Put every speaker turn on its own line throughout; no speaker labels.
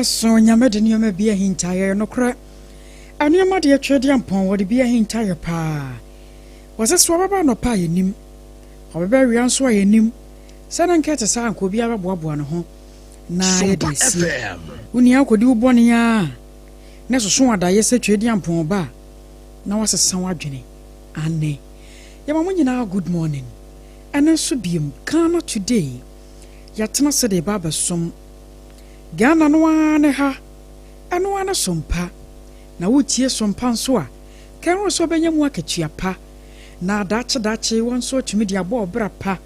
So nyame de nyoma bia hintaye no kra anema de atwede ampon wo de bia hintaye pa waseso baba no pa yenim obeba wian so yenim sana nkete sa anko bia baboaboa no ho na ye de si uni akodi ubone ya na soso adaye se twede ampon ba na wasesa wadwene ane yama munyina good morning ene so biem kana today yatena se de baba som Gana no ane ha eno ane sompa na wotie sompa nso a kan so benya mu akatua pa na dache won so tumi dia bo obra pa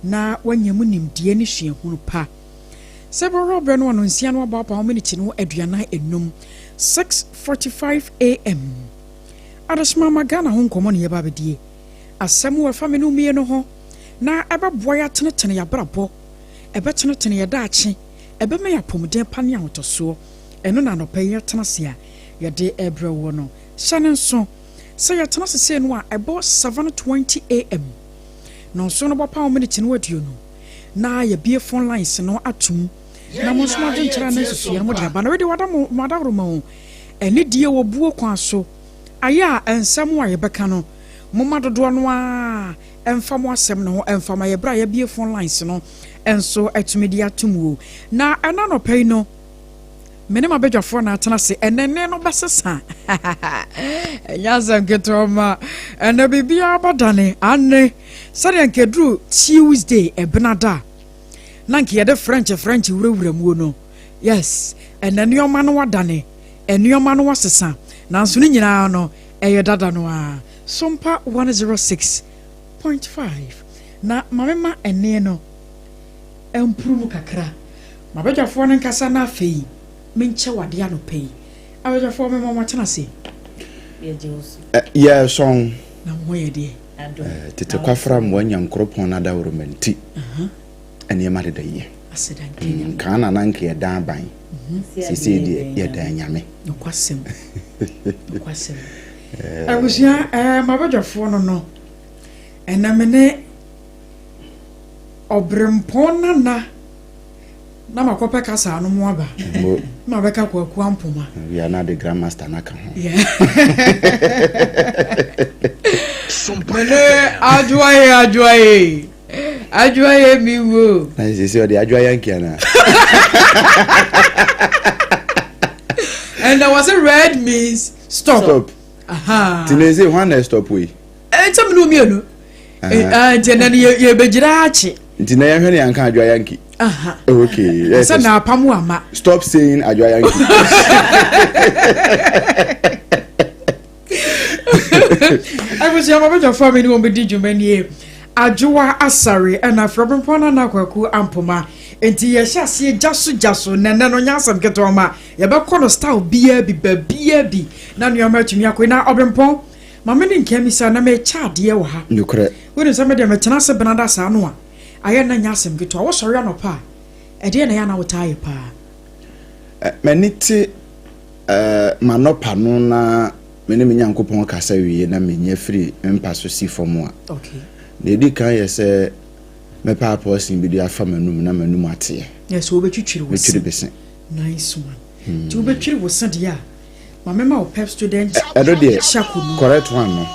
na wanyam nimdie ne hwehunu pa sebo robre no nsia no ba pa minute no aduana enum 6:45 am adasma magana ho nkomo ne yeba bedie asem wa fa me no mie no ho na eba boya tenetene ya brabo ebe tenetene ya dache ebe me yapomden pane ahotoso eno na no peye tenase a ye de ebre wo no hyane nso se ye tenase se no a ebo 7:20 am no so no bopa minute no aduo no na ye bie phone lines no atum na mo so ma denkyera na susu mo de ba na we de wada mo madawro ma eni die wo buo kwa so aya ensem wa ye beka no mo madodo no a emfa mo asem no emfa ma ye bra ye bie phone lines no enso atumi atumu na ana no pay no mene ma bedwafo na atena se enene no besesa nyazam ketoma ena bibia abadane ane sare nkedru Tuesday ebenada na nke yede French wurawura mu no yes enene yoma no wadane eniyoma no wasesa nanso ni nyina no eye dada no a SOMPA 106.5 na mamema ene no emprumu kakra mabejafo no nkasa na afei menche wade ano pei abejafo me mama tena se
yeah song
na moye de
tete kwafra mo nyankropon na dawro menti ene ma de ye
asedan kenya
kana na nke dan ban sisi de ye dan nyame
no kwasem abusia mabejafo no enamene obrempona na makope kasa anu mu aba ma beka kwaku ampoma
we are not the grandmaster na kan ho
yeah sompele adwaye mi wo
na sisi o de adwaye nkiana
and there was a red means stop aha
tineze one stop we
tamnu mienu tenani ye bejira achi
ntina ya hwene yanka adwa nki
aha
okay yes
so na pamu ama
stop saying adwa yanki
I was your mother family won be dijumanie ADWOA ASARE na frobempona na kwaku ampoma enti ye hyase jaso nene no nyasam ketoma ye be kono style bia bi na nuama atumi akoi na obempon mamene nkemisa na me chaade wo ha
nyukre
woni sama de me tena se benada sa no a aye na nyasam keto wo sori anopa e de na ya na wotaye pa
maniti manopa no na me ne me nyankopon kasa wiye na me nya free mpa so si form a
okay
na di kan ye se me pa person bi di afa manum na manum ate
yes wo betwitwiri wo
betwiri besen
nice one ti wo betwiri wo se dia ma mema wo pep student
edo de
chako
correct one no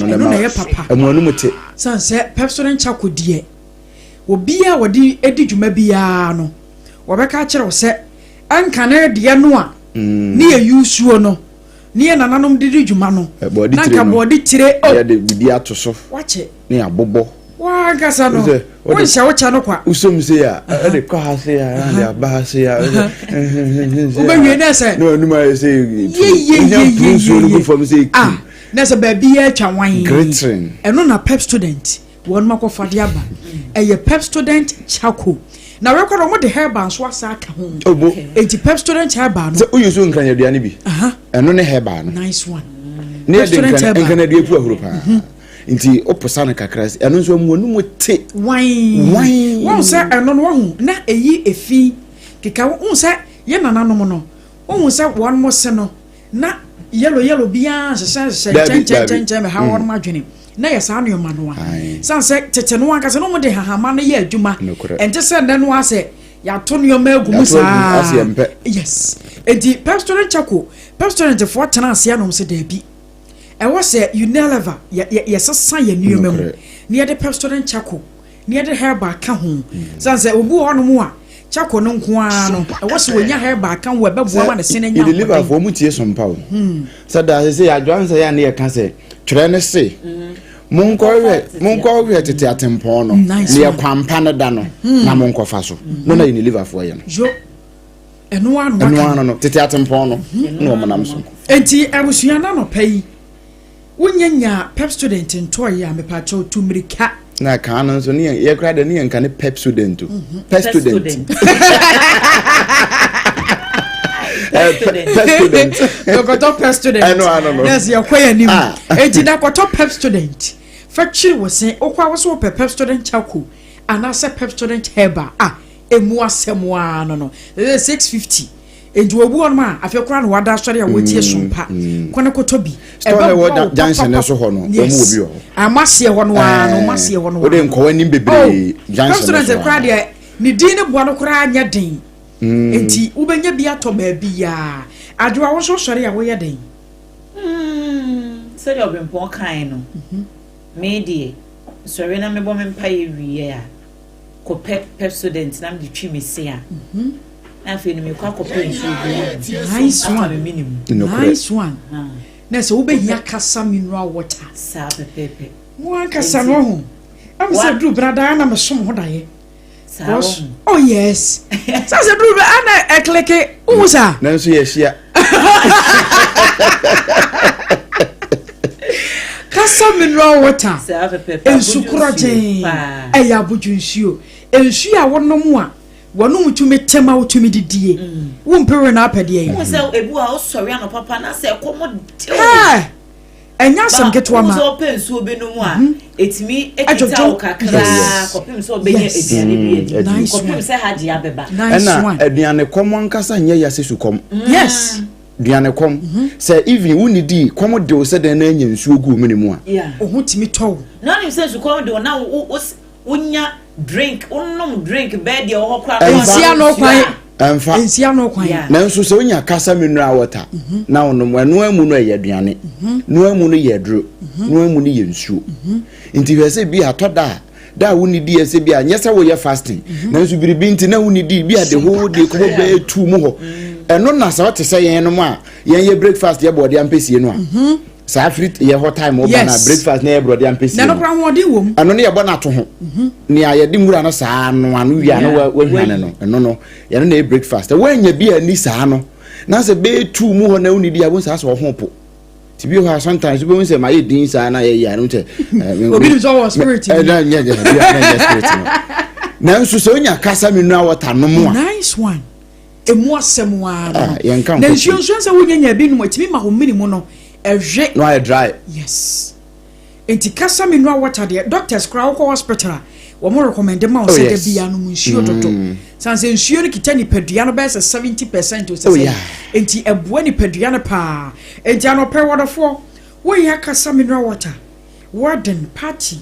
no na ye papa
amanum te
san se pep student chako die obia wodi edi dwuma bia no wo beka kire wo se anka na de no a ni ye yusuo no ni ye nananom didi dwuma no na ka body tire o
ya de bidi atoso
wache
ni abobo
wa gasa no wo sha wo cha no kwa
usom se ya e de kwa ha se ya na de ba se ya
wo be wie na se
no ma se
ye na se ba bia twa wan
greeting
eno na pep student won makofade aba eye pep student chako na record mo de herba so asa aka ho enti pep student herba no
se uyusu nkran aduane bi eno ne herba no
nice one
ne de nkran aduane pu ahuru pa nti oposa na kakra eno nso amuonu mo te wine
won se eno no ho na eyi efi keka won se ye nananom no won se won mo se no na yellow bia se chen me ha won ma dwene na ya sa no ma no a san se tete no anka se no mo de hahama no ye adwuma ente se ne no ase ya to no ma agumu sa yes enti pastor chako pastor de for tena ase anom se da bi e wo se Unilever ye sesa ye nuoma mu ne ye de pastor chako ne ye de herba ka ho san se obu ho no mu a chako no nko a no e wo se wonya herba ka ho e be boa ma ne sene nya
deliver for mu tie sompa o se da se ya adwansa ya ne ye ka se twere ne se Monko tete atempon no ne kwampa ne da no na monko fa so no na Unilever fo ye no
jo eno anu
no tete atempon no no monam so
enti abusua na no pai wonyanya pep student ntoy ya me pa cho tumirika
na ka no so ne ye kra de ne nka ne pep student pep student pep student
you got top pep student
I know
yes you kwaya nim enti na got top pep student factory was say okwa was so pep student chako and say pep student herba emu asemwa no 650 enti obu on ma afekura no wada sori a wotie sompa kone kotobi
ebe wo junction ne so ho no omu obi ho
amase ho no no mase ho no
wo de nkowani bebre junction
ne so kra de ni din ne bo no kra anya den enti ubenya bia to ba bia adwa wo so sori a wo ye den
so de obempon kan no me die sori na me bo me mpa ye wiye a ko pep student na me twi me se a na fe ni me kwa ko pen so
nice one nice one na so wo be hia kasa mineral water
sa pepe
mo kasa no ho am se du brada na me som ho daye oh yes sa se du ana ekleke usa
na so ye hia
kasa mineral water
sa pepe
ensukuraje eya bujunsuo ensu a wonom a wonu tumi tema wotumi didie wo mpere na apede
wo se ebu a osori an papa na se komo
enya sam ketwa ma
so pensu obenu mu a etimi ekita o kakra kopim so benye ediane bi kopim se haji abeba
na ediane komo nkasa nya yase sukom
yes
diane kom se even woni di komo de o se den na nya nsu ogu mini mu a
ohu timi tow
na ni se sukom de na wonya drink drink bed ye ho kra
ensia no kwan
emfa
ensia no kwan
na nso se wonya kasa mineral water na wonom eno amu no ye aduane no amu no ye dro no amu no ye nsuo nti hwese bi atoda da woni di ese bi a nyesa wo ye fasting na nso biribi nti na woni di bi a de ho de ko be tu mu ho eno na sa wote se yen no ma yen ye breakfast ye body ampesie no a sa fruit ye hot time oba na breakfast na ye body ampesie
na no kra ho de wom
eno ne ye bo na to ho ni aye di mura no sa no anu wi ano wa hwane no eno no ye no na ye breakfast wa nya bi ani sa no na se be tu mu ho na woni di abon sa so ho po ti bi ho sometimes we say my din sa na ye ya no te
obi do so spirit
spirit na nso so nya kasa mineral water no mu a
nice one emu asemwa no
yen kan
na nsuo se wonya bi no matimi ma ho minimum no ehwe
no I dry
yes enti kasa mineral water de doctors kra wo hospital wo mo recommend ma o se de bia no nsuo dodo sanse nsuo no kita nipadua no bɛsɛ 70% o sɛ enti ɛboa nipadua no paa enti anɔpɛ wɔdɔfoɔ woyɛ kasa mineral water warden party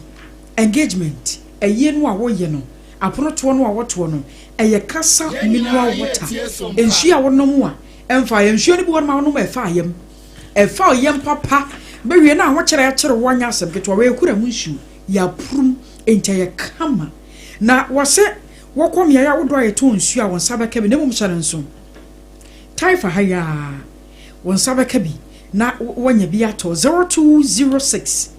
engagement ɛyɛ no a woyɛ no aponotoɔ no a wɔtoɔ no ɛyɛ kasa mineral water nsuo a wɔnom a ɛmfa yɛ nsuo no bi wɔnom a wɔnom ɛfa yɛm papa bɛwie na wɔkyerɛ wɔnya asɛm ketewa wɔyɛkura mu nsuo yɛapurum enti ɛyɛ kama na wɔsɛ wɔkɔ mia ya wodɔ ayɛ to nsuo a wɔn nsa bɛka bi na mmom hyɛ nso taifa ha ya wɔn nsa bɛka bi na wɔnya bi atɔ 0206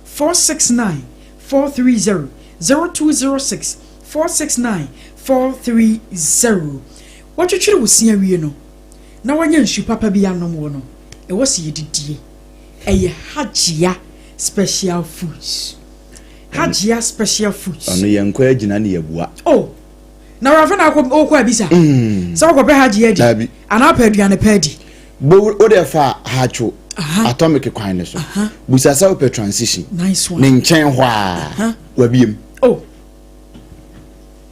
469 430 0206 469 430 wɔtwetwere wo sia wie no na wɔnya nsu papa bi anom wɔ no ɛwɔ si yɛdidie ɛyɛ hajia special foods hajia special foods
ono yenko agina ne yabua
oh na rafa na okọ abisa so okọ pe hajia di ana pa aduane pa di
bo o de fa hacho atomic kwan ne so busasa o pe transition
nice one
ne nchen hwa wabiem
oh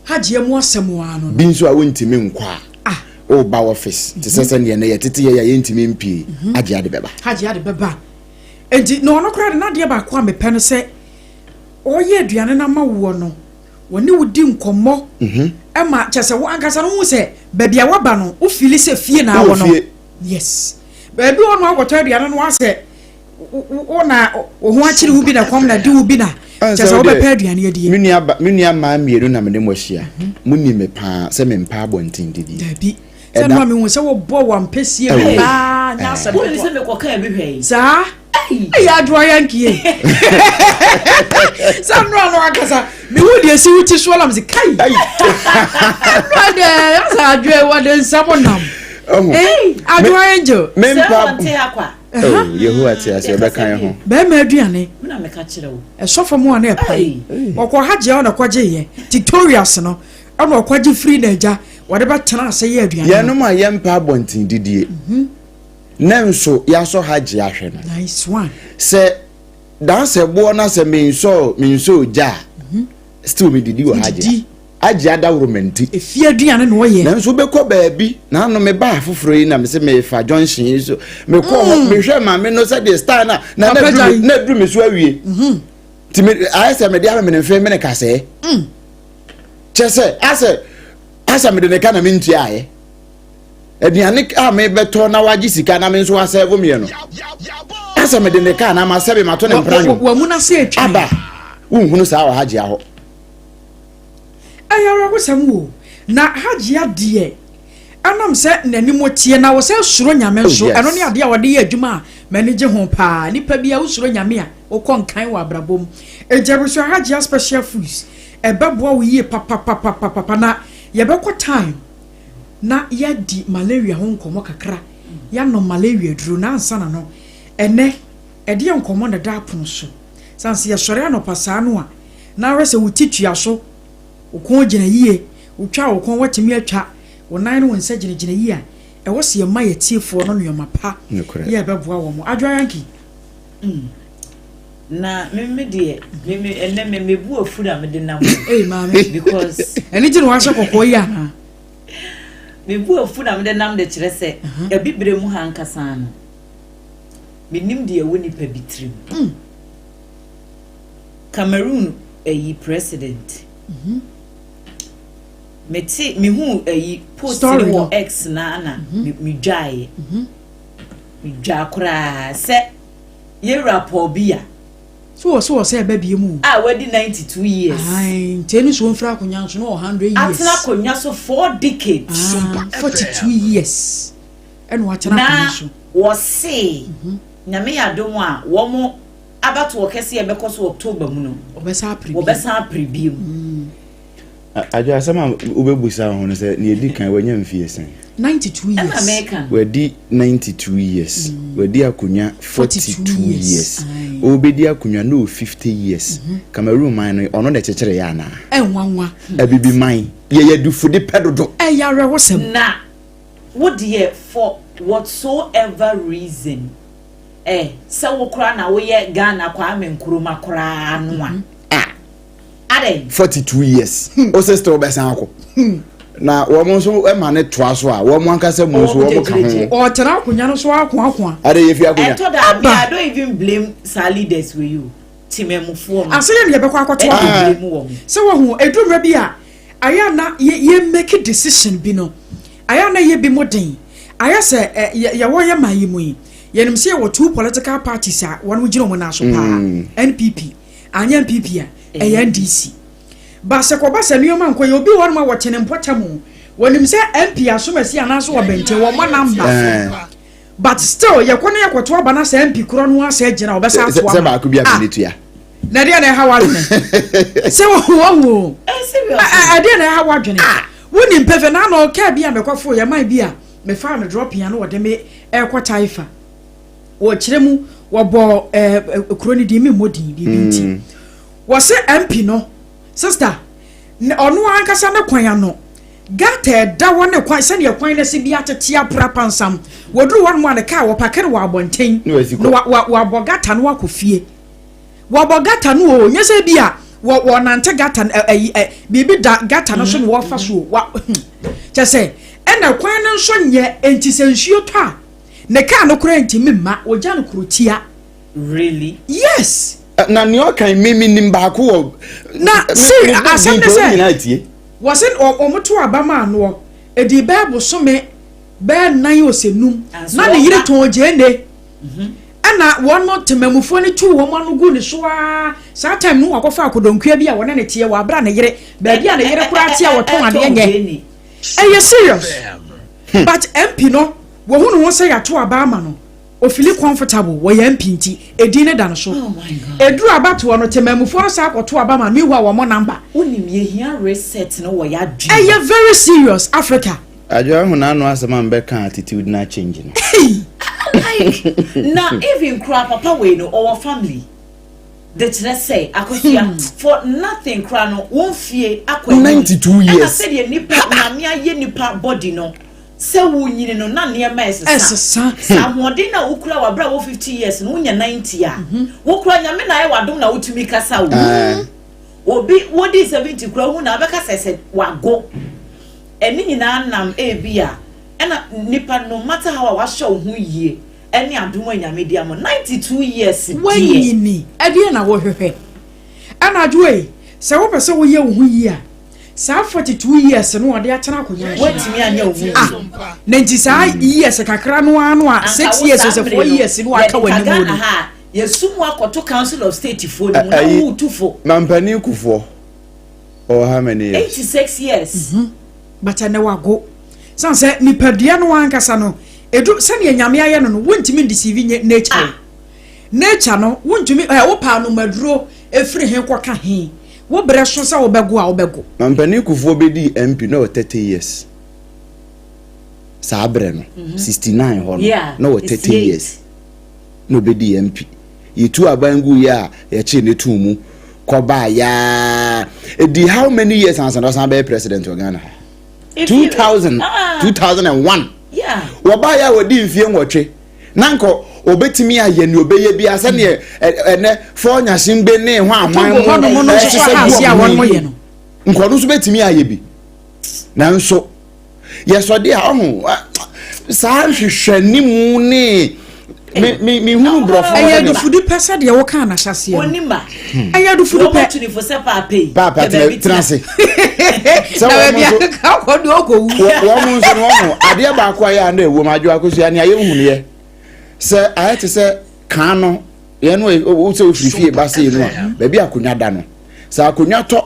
hajia mu asɛm ano
bi nso a wontimi nkwa o ba office te sese ne ye tete ye yentimi mpie hajia de beba enti no no kra de na de ba kwa me pe no se oye aduane na ma wo no woni wudi nkomo ema kyese wo ankasa no hu se baabi a waba no wo fili se fie na wo no yes baabi wo no agoto aduane no ase wo na wo ho akiri wo bi na kom na di wo bi na kyese wo be pa aduane adie menua ma mieru na me de mo hia muni me pa se me mpa abontin didi
dabi se no me hu se wo bo wa mpesie ba nya se
bo ni se me koka bi hwei
za ai ADWOA yankie sanwa no akasa me hu de si wuti so lam se kai brade asa ADWOA wa de sabonam ADWOA angel
me mpa te akwa
yehu ati ase be kan ho
be ma aduane
na me ka kire wo
esofo mu na epai okọ haje ona kwaje ye tutorials no ona okwaje free na eja wode ba tena ase ye aduane
ye no ma ye mpa abontin didie nenso ya so haje ahwe no
nice one
se dan se bo na se minso ja still me didi wo haje aje adawromenti
efi aduane no ye
nenso be ko baabi na no me ba afoforo yi na me se me fa junction so me ko me hwe ma me no se the star na dru me so awie ti me ayese me dia me ne fe me ne kase chese asa me de ne kana me ntia aye aduane a me beto na waji sika na me nso asave me no asa me de ne kana ma sebe mato ne mpranyo
wa mu na se atwa
aba unhunu sa wa haji aho
ayara ko samwo na haji ade anam se nanimo tie na wo se suro nyame nso eno ne ade a wode ye adwuma manage ho pa nipa bia wo suro nyame a wo kon kan wa brabom ejebuso haji special foods ebeboa wo yie papa na yebekọ time na yadi malaria ho nkomo kakra ya no malaria duru na ansa na no ene ede nkomo na da pon so sanse ye sore anopasa no a na rese wutitua so ukon gina yie utwa ukon watimi atwa wonan no nsa gina yie a ewo se ma ye tiefo no no mapa ye beboa wo mo ADWOA yanki
na me de me mebu afura me de nam
mama
because
eni gina wa so kokko ya na
mebu afura me de nam de kire se e bibire mu hankasa no menim de woni pa bitrim Cameroon ayi president meti me hu ayi post ni wo X na me dwae me dwa kura se ye rapport bia
so say baby mu
wadi 92 years
ai tenu so mfra konya so no 100 years
atena konya so 4 decades
42 years eno atena konya so
wo se nyame yadom a wo mo abato okese ye bekoso October mu no obesa apribiem
ADWOA sama ubebusa ho no se ne edi kan wanya mfie sen
92 years
American
wadi 92 years wadi akunya 42 years obedi akunya no 50 years Cameroon man no ono de chekere ya na
enwanwa
abibi man ye yadufude pedodo
yare wosem
na what ye for whatsoever reason se wo kra na wo ye Ghana kwa amenkuruma kra anwa
42 years o se still be san ko na wɔn nso ɛma ne toa so a wɔn ankasa mu nso wɔn ka ho
ɔtena akonya no so ako
ade yɛ fi akonya
ɛtɔ da me I don't even blame our leaders with you timemufo no
ase yɛ bɛkɔ akɔto
blame wɔn
sɛ wɔn edumra bi a aya na ye make decision bi no aya na ye bi modern aya sɛ yɛ wɔn yɛ ma yi mu yi yɛnim sɛ wɔ two political parties a wɔn gyina wɔn na so paa NPP anya NPP a ɛyɛ NDC ba sɛ kɔba sɛ nneɛma nkɔ yɛ obi wɔn ma wɔkyene mpɔtam wɔnim sɛ MP asomasi anaso wɔ bɛnte wɔn ma number but still yɛ kɔ na yɛ kɔto aba na sɛ MP korɔ no asɛ gyina wɔbɛsa ato
sɛ ba ko bi a minutua
na dia na ha wadwene sɛ wo adia na ha wadwene woni mpɛfɛ na na ɔka bi a mekɔfo yɛ man bi a me fa no drop ya no wɔde me ɛkɔ taifa wɔ kyerɛ mu wɔbɔ kuro ni di me modin bi nti wɔ sɛ MP no sister ɔno ankasa ne kwan ya no gata da wɔ ne kwan sɛ ne kwan na se bi atete apra pansam wɔduru wɔn mu an ka wɔ pakere wɔ abɔnten no wɔ gata no akɔfie wɔ gata no o nyɛ sɛ bi a wɔ nante gata bibi da gata no so wɔ fa so wa kyɛ sɛ ɛna kwan no nso nyɛ enti sɛ nsuo tɔ a ne ka no kora ntimi mma wɔgya no krotia
really
yes
na ne ɔkan mimi nim baako wɔ
na si asɛm ne sɛ wɔsen ɔmoto abama ano edi bible so me bɛɛ nan osenum na ne yire ton gyene ɛna wɔn no temamufo ne tu wɔn ano gu ne so a saa time no akɔfa akodonkua bi a wɔne ne tie wɔ abra ne yire baabi a ne yire kora tie a wɔtɔn ade nyɛ ɛyɛ serious but MP no wo hu no ho sɛ yato abama no ofili comfortable wo yɛ MP nti edi ne da no so eduru abato no temamufo no sa akɔto abama me hu a wɔn number
onim ye hia reset no wɔ ya dwe
ɛyɛ very serious Africa
adwo hu na no asɛm am bɛka attitude na change no
na even cry papa we no our family the kyerɛ sɛ akosua for nothing cry no won fie akɔ
92 years
I said ye nipa na me aye nipa body no se wo nyine no na ne ma esesa samode na ukura wa bra wo 50 years no nya 90 a wo kura nya me na ye wadom na wotumi kasa wo obi wodi 70 kura hu na abeka sese wago eni nyina nam ebia ena nipa no matter how wa show hu yie eni adom anya media mo 92 years
wanyini ade na wo hwehwe ana adwoe se wo pese wo ye wo hu yie a sa 42 years no ade atena akonya
watimi anya wo
na nti sa years kakra no ano a 6 years so 4 years no aka wani mu no
yesumu akoto council of state fo no na wo tufo
na mpani kufo or how many years
86 years
but na wago san se nipadua no ankasa no edu se ne nyame aye no wontimi deceive nature no wontimi wo pa no maduro efiri hen koka hen wo bre so se wo bego a wo bego
mampani kufo bedi MP no 30 years sabre no 69 ho no 30 years no bedi MP yitu abangu ya chi ne tumu koba ya edi how many years and be president of Ghana 2001
yeah
woba ya wodi mfie nwotwe nanko obetimi aye ni obeye bia se ne ene fo nyashimbe ne ho aman
mo no so hasi a won mo ye no
nkono so betimi aye bi nanso yesode a ho sa hwehwanimu ne me hu brofo
aye do fudi pesa de wo kan na hyase
onima
aye do fudi pe
to ni for se papa
papa transe
na bia ka ko do ko wu
wo mu so no ade ba ko ya na ewo majo akosua ne aye hu ne se ayete se kan no ye no wo se ofirifie ba se no a ba bi akonya da no sa akonya to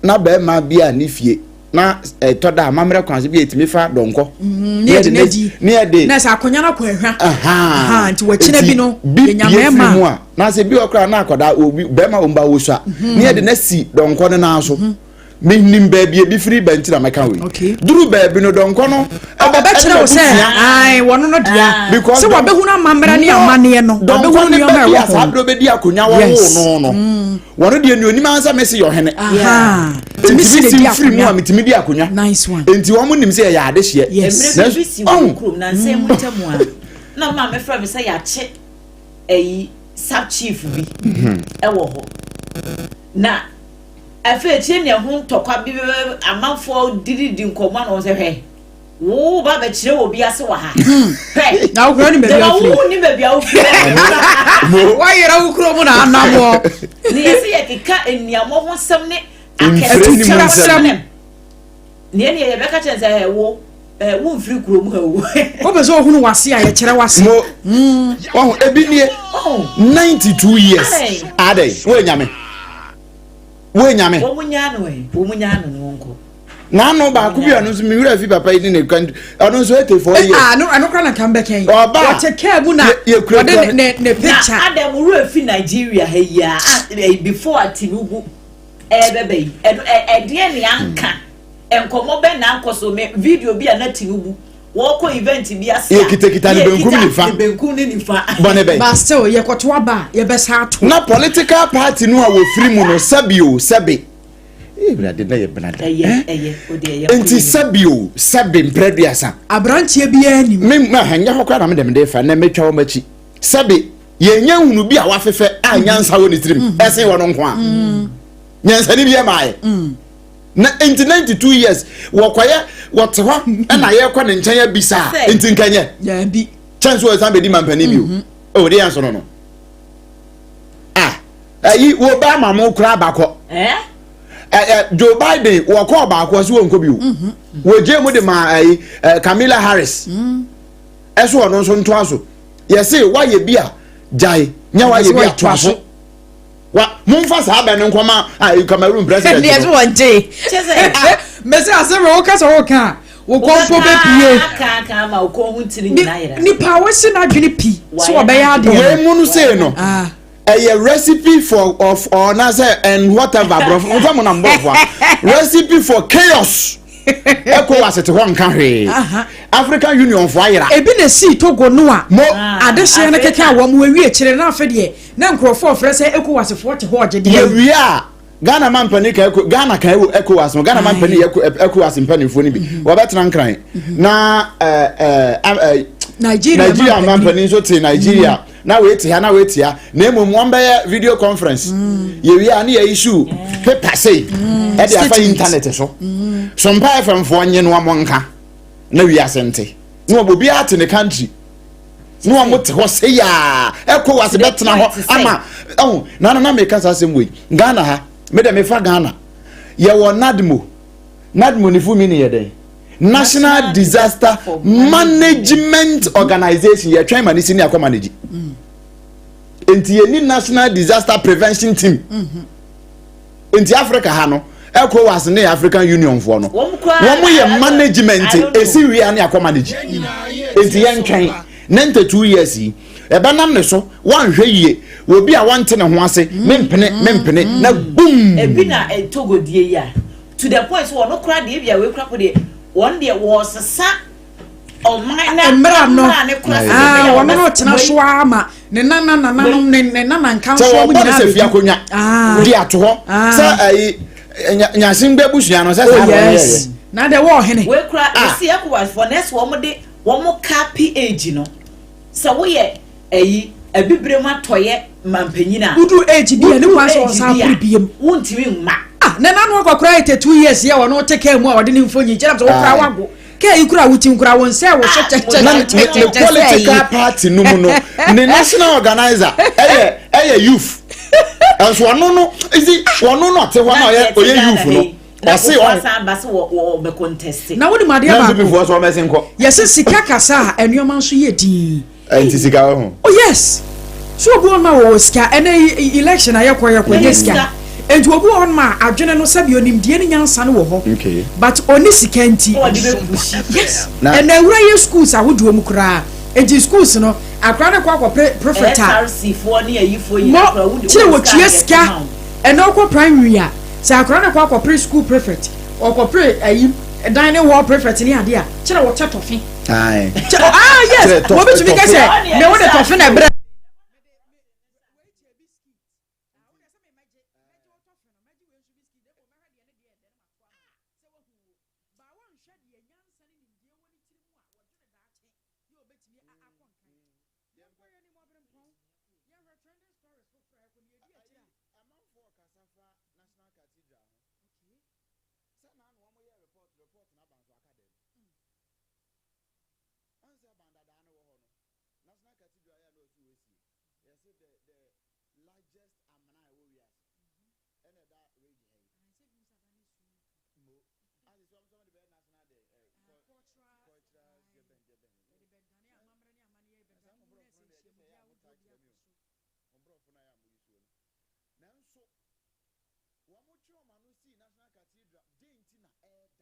na ba ma bia ne fie na to da amamre kwanse bi etimi fa donko ne de
na sa akonya na kwahwa aha nti wachina bi no nyamema
na se bi okra na akoda obi ba ma omba wo so a ne de na si donko ne na so menim baabi bi free bench na meka we duru baabi no donko no
aba kire wo se ai wono no dia se wa behu na mamra ne amane no behu ne yoma
ya sa bro be di akonya wo no wono de ni onim ansa mesi yo hene
aha
timi si di free mu amitimi di akonya
nice one
enti wo mu nim se ya ade hye
emre si wo krom na nse mu tamu a na ma me fra me se ya che sub chief bi e wo ho na afa tie ne ho tokwa bi amanfo didi nkomo na wo se hwe wo ba be kire obi ase wa ha hwe
na wo kro ni be bia firi
wo ni be bia wo firi
wa yera wo kro mu na anamo
ni yesi ye keka eniamo ho sem ne
akasem
ni eni ye be ka chense wo wo mfiri kuro mu ha wo
wo be so ohunu wase a ye kire wase
oh ebi nie 92 years ade wo nyame
wo munya no nko
na no ba ku bi anu so mi wura fi papa yi ne kan anu so 84 years
no kan come back here
what
take care bu na ne picture
adam wura fi Nigeria ha ya before Tinubu bebe de ne anka enkomo be na ankoso me video bi na Tinubu wo ko event bi ase
ye kitekita ne
benkum ni fa
bone be
but still ye koto aba ye be sa to
na political party no a wo free mu no sabi brade na ye brade enti sabi mpreduasa
abrantie bia ni
me hanya hokwa na me dem de fa na metwa wo machi sabi ye nya hunu bi a wafefe a nyansa wo ni tirim ese wo no nko a nyansa ni bia maaye na 92 years wokoye wote ho na ye kwa ne nchen ya bisa enti nkanye
ya bi
chance wo san be di mampani bi o de yanso no ayi wo ba mamu kura bako Joe Biden wo ko bako so wonko bi wo je mu de ma Kamala Harris eso ono so nto aso ye say wa ye bia jai nya wa ye bia to aso wa mumfa sa ba ne nkoma Cameroon president
yes one day mesi aseme wo ka so wo ka wo kompo be pie
ka ma wo ko hu tiri nyina yera
ni pa wo se na dwene pi so wo be ya de
we munu say no a recipe for of or and whatever bro recipe for chaos ECOWAS te ho nka hwe African Union for ayira
ebi na si Togo no a adehye na keke a wo mo awie kire na afede na nkrofo ofre se ECOWAS fo te ho ogede
ya wi a Ghana man pani ka Ghana ka ECOWAS no Ghana man pani ECOWAS mpanifo ni bi wo betena nkran na Nigeria man pani so te Nigeria na wait here na emom won be video conference ye wi a na ya issue paper say e dey afa internet so SOMPA FM fo nye no amonka na wi asente no obi ate ne country no amote ho say ya ECOWAS betena ho ama na make us asem we Ghana ha me dem fa Ghana ye wo NADMO ni fu mi ni ye den National Disaster Management Organization ye try manage ni akwa manage enti ye ni National Disaster Prevention Team enti Africa ha no ECOWAS ne African Union fo no wo mo ye management esiwi ani akwa manage enti ye ntwen 92 years yi ebe nam ne so wan hwe yie wo bi a wante ne ho ase mempene na boom
ebi na Togo die ya to the point so no kra de bia we kra ko de one day was sa my na
emra no wono no tena so ama ne nana nkan so mu nyina
se fia konwa di ato ho sa nyasin be busua no sa
yes na de wo hene
we kra se ECOWAS for next wo mo de wo mo copy age no sa wo ye abibrem atoye mampanyina
udu age bia ne kwa so sa pribiem
wontimi mma
na nanu akokora 82 years ya wono take mu a wode ne mfonyi kira so wokra wago ke ikura wutim kura won se wo so
che political party no mu no the national organizer youth and wono no isi wono no te ho na oye youth no ase
wo be contest
na wodi made ba
na before so mesin ko
yes sika kasa enuoma nso ye din
enti sika ho
oh yes so go na wo sika ene election ayekwa sika enti obu on ma adwene no sabi onimdie ni nyansa no wo ho
okay
but oni sika enti yes and awura ye schools ahodo mu kura enti schools no akra na kwa prefect
SRC for ni ayifo yi akra
wo chire wo tue sika ene okwa primary a sa akra na kwa preschool prefect okwa dining hall prefect ni ade a chire wo chetofi yes wo bi tumi kase me wo de tofi na bre
report na ban so academy answer banda da no ho no national cathedral ya no so wesi yes the largest amana we we as and that rage hey
I say you said that is
mo as some the national the cultural jeben
the bedane amamre ni amane ye bedane mu na se shemu dia wo dia so
ombrofo na ya mo yiso no nanso wo mo chi o ma no see national cathedral denti na dame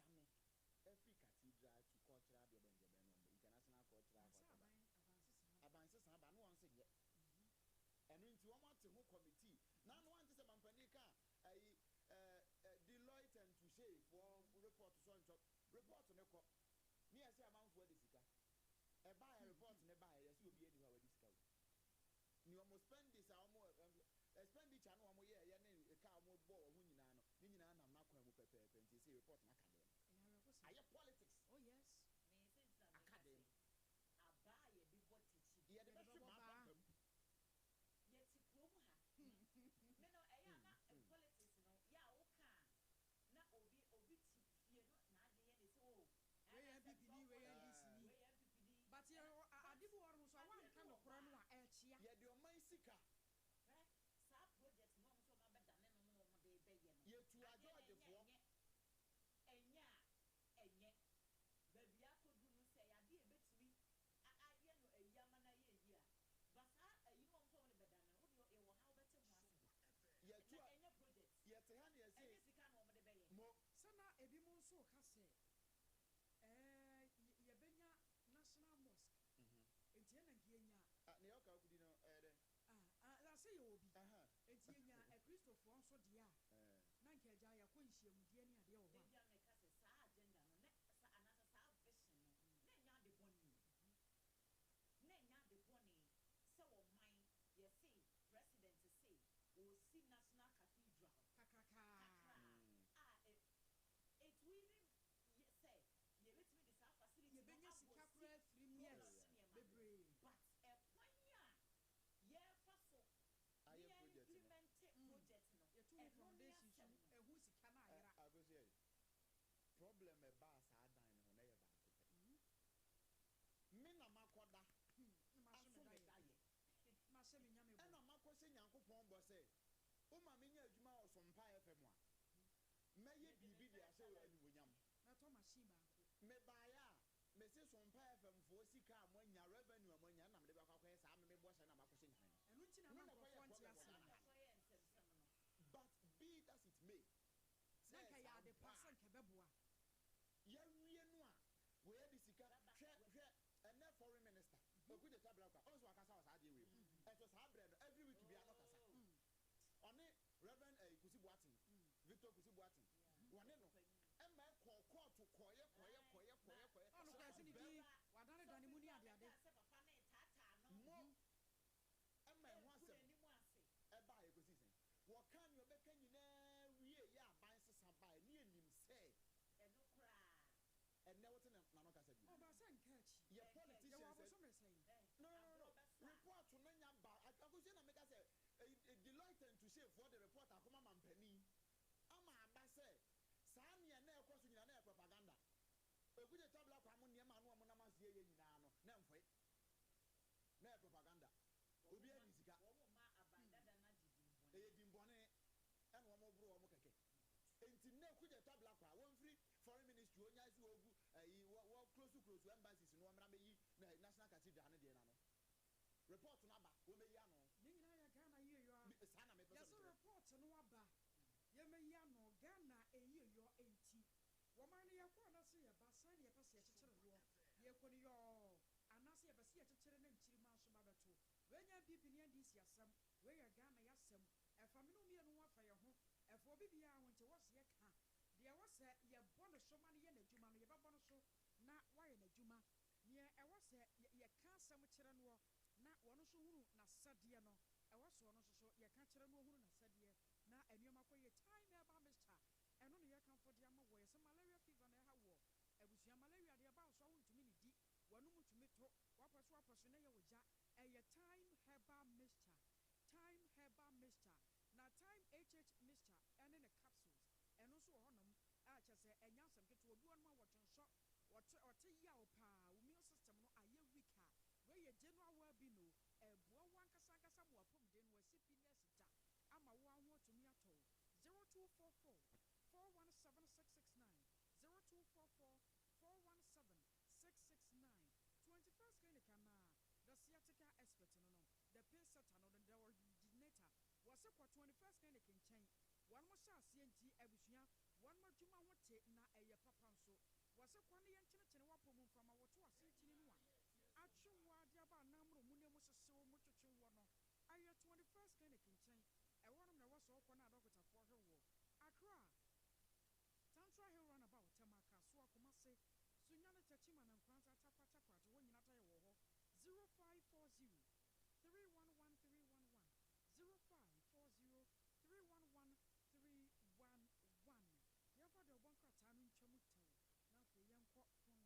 every cathedral to cultural jeben no international cultural abanse san ba no wan se ye eno nti wo mo te ho committee na no wan te se mampani ka Deloitte and Touche for report to so report ne ko me say amanfo de sika e buy report ne buy yes obi edi wa de sika ni almost spend this almost expenditure no amo ye ne ka amo bo ho nyina no ni nyina na na kwa mu pepepe nti say report na academy aye politics
oh yes me say
academy
abaye bi what teach
ye de be ma pam
yet krom ha me no eya na politics no ya o kan na obi ti fie no na ade ye dey say oh
we ya bibidi but ye ADWOA no so wan kan no kro no a chia
ye de o man sika
sa project no so ma be dane no mo de be ye no
ye tu George fo
enye baby akodu no say ade e betimi ye no eyama na ye yi a basa you know so many bedana wo de e wo how better mo ase
ye tu
enye project
ye te ha na ye say
sika no mo de be ye
mo
sana ebi mo so ka se ye benya national mosque enti na gienya
ne yo ka kudi no de
la say ye obi enti enya e Christopher onso de a na nke ja ya ko nhie mu de ni ade wo
ba bia me ka se sa agenda no ne sa anasa sa vision no na nya de boni na nya de boni se wo man ye say president say o si national cathedral
kakaka
it will say ye let me this facility
ye benya sika kura free years bebre
but e kwanya ye fa so
aye
project no
ye two foundation so e hu sika na ayera
agosie problem e ba sa adan no na ye ba me na makoda
aso me daye ma se me nyame bo
e na makose nyankopon bo se o ma me nya adwuma o SOMPA FM a me ye bibi de ase wa anyuonyam
na to machine ba
me ba ya me se SOMPA FM fo sika amanya revenue amanya na me de ba kwakwa sa me bo se na makose nyame
enu nti na ma ko fonti ase
but be it as it may
na ka ya de person ke beboa
ya wie no a we ya de sika hwe and then foreign minister oku de tabla kwa onso akasa wa saade we eto sa bread every week bi anokasa oni reverend Kusi Boatin Victor Kusi Boatin wone no e ma court koye
ono kwa se ni bi wadane dane mu ni ade
se papa na tata no
mo e ma ho asem e ba e Kusi sen wo kan yo be kan nyina wie ya ban sesa ba ni enim se
e no kra
and now what's in no kasa bi
ba say catch
your politicians
say so me say
no report to no nya ba akosi na make say Deloitte and Touche for the report akoma mampani ama aba say saa ne na ekoso nyina na propaganda oguje tabla kwa mo ne ma no mo na masie ye nyina no na mfoi na propaganda obi ani sika
wo ma abandada na
dimbone en wo mo bro wo mo keke enti na kuje tabla kwa won free foreign ministry onya si ogu wo close embassies no mra meyi na national cathedral ne de na no report na ba wo meyi ano
ni nyina ya Ghana yeyo a
sa na me
person yes report no aba ye meyi ano Ghana eyeyo enti wo man ne yakọ na se ye ba san ne ye pese ye kekere wo ye ko ni yo anase ye pese ye kekere na nkiri ma so ba beto we nya pipi ne ndisi asem we ye Ghana ya asem e famino mi enu afa ye ho e fo bibia ho nte wo se ye ka de wo se ye bono so ma ne ye na djuma no ye ba bono so na wa ye na djuma ne e wo se ye ka asem kere no na wono so hunu na sade no e wo so no so ye ka kere no hunu na sade na enuoma koye time eba mister eno ne ye kan fo de ama wo ye se malaria fever na ha wo abusua malaria de ba so wontumi ni di wonu mutumi to wapaso na ye woja eye time herbal mixture na time HH mixture ene ne capsules eno so honom a che se enya asem keto obi wonu ma wo yaw pa immune system no aye weak we ye general well be no buo wankasa nkasa mo apom de no CPNS da ama wo anwo tumi ato 0244 417669 0244 417669 21st clinic na the sciatica expert no the pain setter no the originator was for 21st clinic in chain one mo sha CNT abusua one mo dwuma wote na eye papa nso was for ne yenkene wapomu fama woto asentini no a atwewa dia ba namro mu ne mo sesew mo twetwe wo no aye 21st clinic in chain e wonum na was okọ na doctor for hewo Accra Tantra Hill Runabout Tamaka so akomase Sunyana Chachima na Nkranza tapa to won nyinata ye wo ho 0540 311311 0540 311311 Yaba de bonka tanu nchemu tawo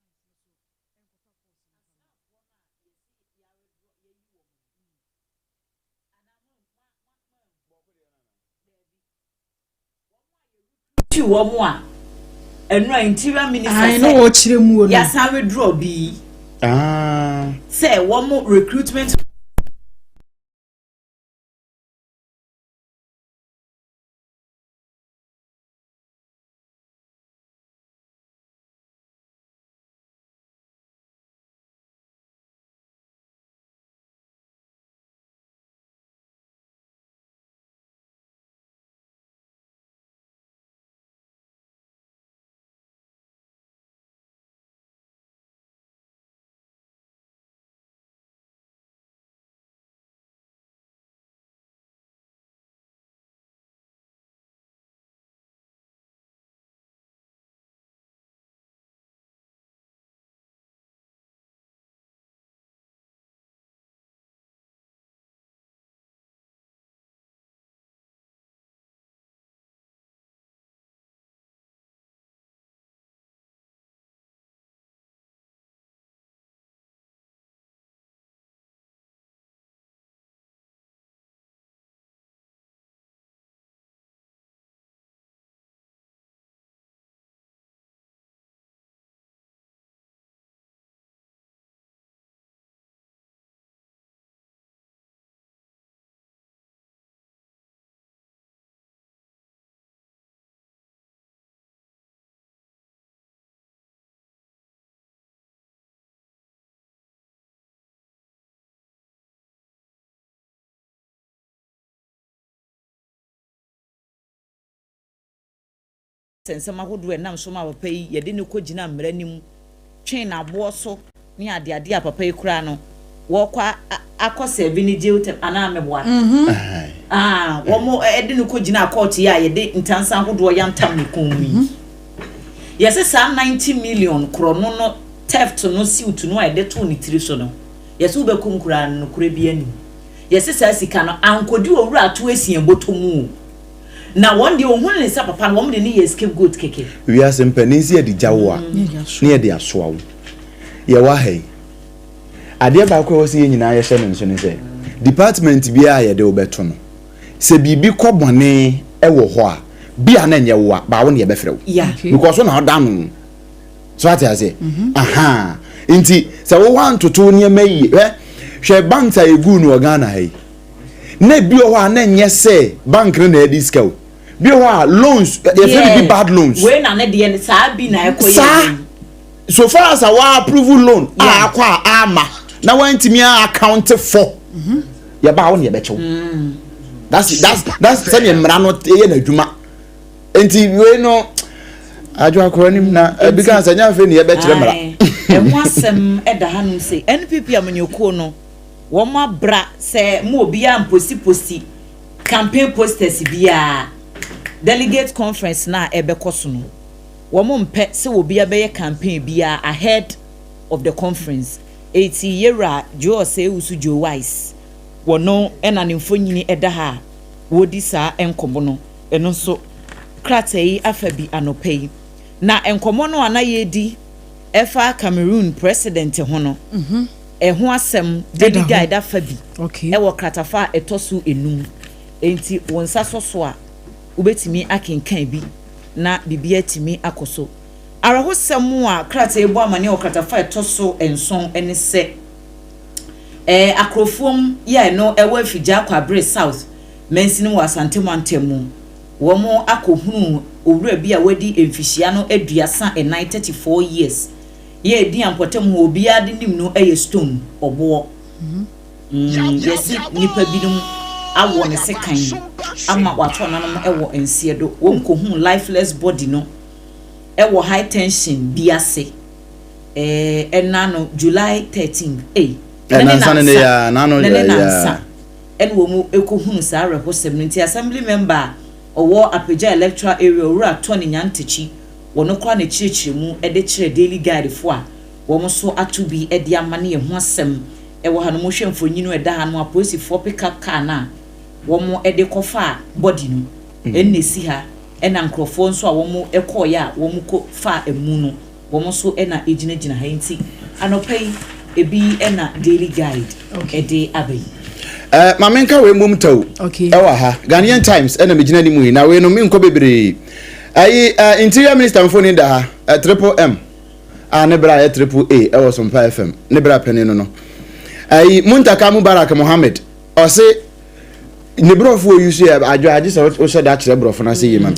na fe yenko phone lines no so enkofa force no
asa wona yesi yawe ye yi wo mo ana mo boko de na Debbie wo mo aye recruit wo mo a enu interior minister
I know what chire mu no
ya sa withdraw bi say wo mo recruitment sensema hodo enam so ma papa yi ye de ne kogina mranim twen na abo so ne ade papa yi kura no wo kwa akose bi ne jeutem ana meboa wo mo e de ne kogina court ya ye de ntansa hodo ya ntam ne konwi yes sa 90 million krono no theft no suit no e de to ne tiri so no yes wo be kum kura no kura bi ani yes sa sika no ankodi owura to asien botomu na one day ohun ne sa papa no wo de ne ye scapegoat keke
we are sempanisi e di jawo a ne de asoa wo ye wa hai ade ba ko wo se nyina ye hye no nso ne se department bi a ye de obeto no se bibi kobone e wo ho a bia na nye wo a ba wo ne ye be frɛ wo because na odan so ati ase aha nti se wo wan toto ne mayi hwe bank ta egu no Ghana hai na bi o ho na nye se bank na e discount bi o ho loans e very be bad loans
we na ne de sa bi na ekoye
so far as our approval loan akwa ama na wantimi account for ya ba wo ne be chew that's say me mra no ye na adwuma enti we no ajo akronim na because anya fe ne ye be kire mra
emu asem eda hanum say NPP amanyoko no wo ma bra say mo obi am posti campaign posters bia delegate conference na ebekoso no wo mo mpe se obi abeye campaign bia ahead of the conference 80 yera jo say usu jo wise wono ena ne mfonyini eda ha wodi sa enkomo no eno so kratai afabi anopei na enkomo no anaye di efa Cameroon president ho no ho asem dedi guide afabi e wo kratafa etosu enum enti wonsa soso a ubetimi akenkan bi na bibia timi akoso arahosam a krata ebu amane okratafa etoso enson ene se akrofuom ya no ewa afija kwabre south mensini wa asantemu antemu womo akohunu owura bi a wadi emfihia no aduasa 34 years ye edi ampotem obi ade nim no eye stone obo yesi nipa bidum awo ne sekan ama wato nanom ewo ensie do wonkohun lifeless body no ewo high tension biase enano July 13 nansa enwo mu ekohunu sa reposem nti assembly member owo Apeja electoral area owura Tony Nyantechi wono kwa na chirechire mu ede chire daily guide fo a wo so atubi ede amane ye ho asem ewo ha no mo hwemfonyinu eda ha no apolice for pick up car na wo mo ede kofa body no ennesi ha ena nkrofo nso a wo mo ekoya wo mo ko fa emu no wo mo so ena ejinagina ha nti anopai ebi ena daily guide ede abai
mamenka we mum taw ewa ha Ghanaian Times ena megina ni mu na we no me nko bebre ayi interior minister mfoni da ha triple M ne bra triple A ewo SOMPA FM ne bra pene no ayi Muntaka Mubarak Mohammed o se ne brofo use ajo so o se da kire brofo na se yema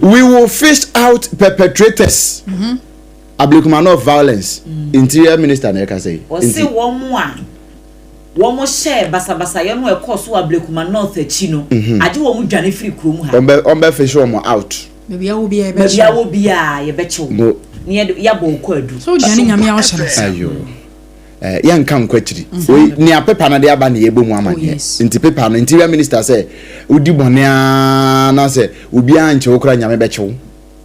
we will fish out perpetrators ablikuma of violence interior minister na ka say
o se womo share basabasa ye no ekoso ablekuma north achi no age womo dwane free krom ha
ombe fish womo out
bia wo bia
ye bechew ni ya bo ko adu
so dwane nyame ya wo shana
ayo yan kan kwatiri ni apepa na de aba na yebomu amanye nti pepa no interior minister say odi bone na say obi anche okra nyame bechew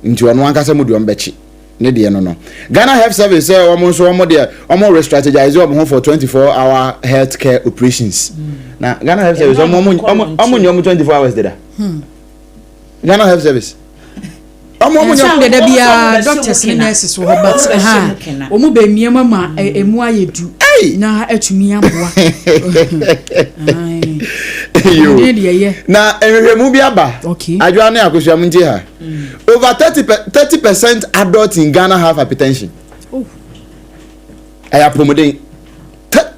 nti ono anka say modi ombechi ne de no Ghana Health Service say omo so omo de omo re-strategize omo for 24-hour healthcare operations na Ghana Health Service omo 24 hours there Ghana Health Service omo
de bia doctors and nurses wo but omo be miema ma emu ayedu na atumi amboa na
enhwemu bi aba adwa na akosua munti ha over 30% adults in Ghana have hypertension aya promoting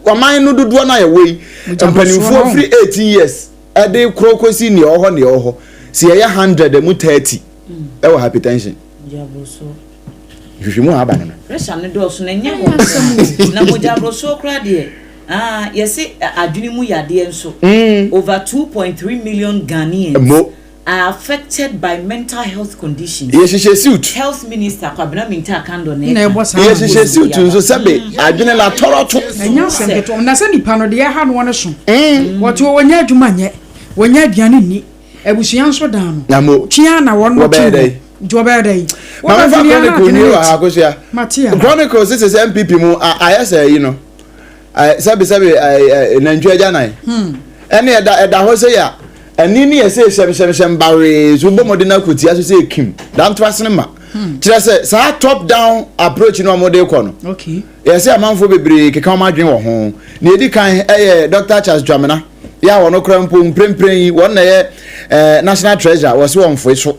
waman no dodo na ye wey mpanimfo free 18 years ade krokosi ni oho si ye 100 mu 30 ewo hypertension
jabroso
hwehwemu aba no
pressure ne do so na nya ho na mo jabroso kra de yesi adwini mu yade enso over 2.3 million Ghanaians are affected by mental health conditions.
Yes,
Health Minister Kwabena Minta Kando ne.
Yes, suit so sabe adwene la toroto.
Enya sempeto na se nipa no de ha no wona so. Woto wonya adwuma nye. Wonya aduane ni. Ebusuan nso dan no. Twia na wono to. Jobedai.
Mama fa Chronicle ni wa akosua. Chronicle this is MPP mu ayese you know. Sabe Nigeria janai. Ene eda ho se ya anini yese shem bare zo bomode na koti aso se kim dan twasene ma kire se sa top down approach no amode ko no
okay
yese amanfo bebre keka ma dwen wo ho na edi kan Dr. Charles Dwamena ya wono krampo mprempren won na ye national treasurer wo se wonfo so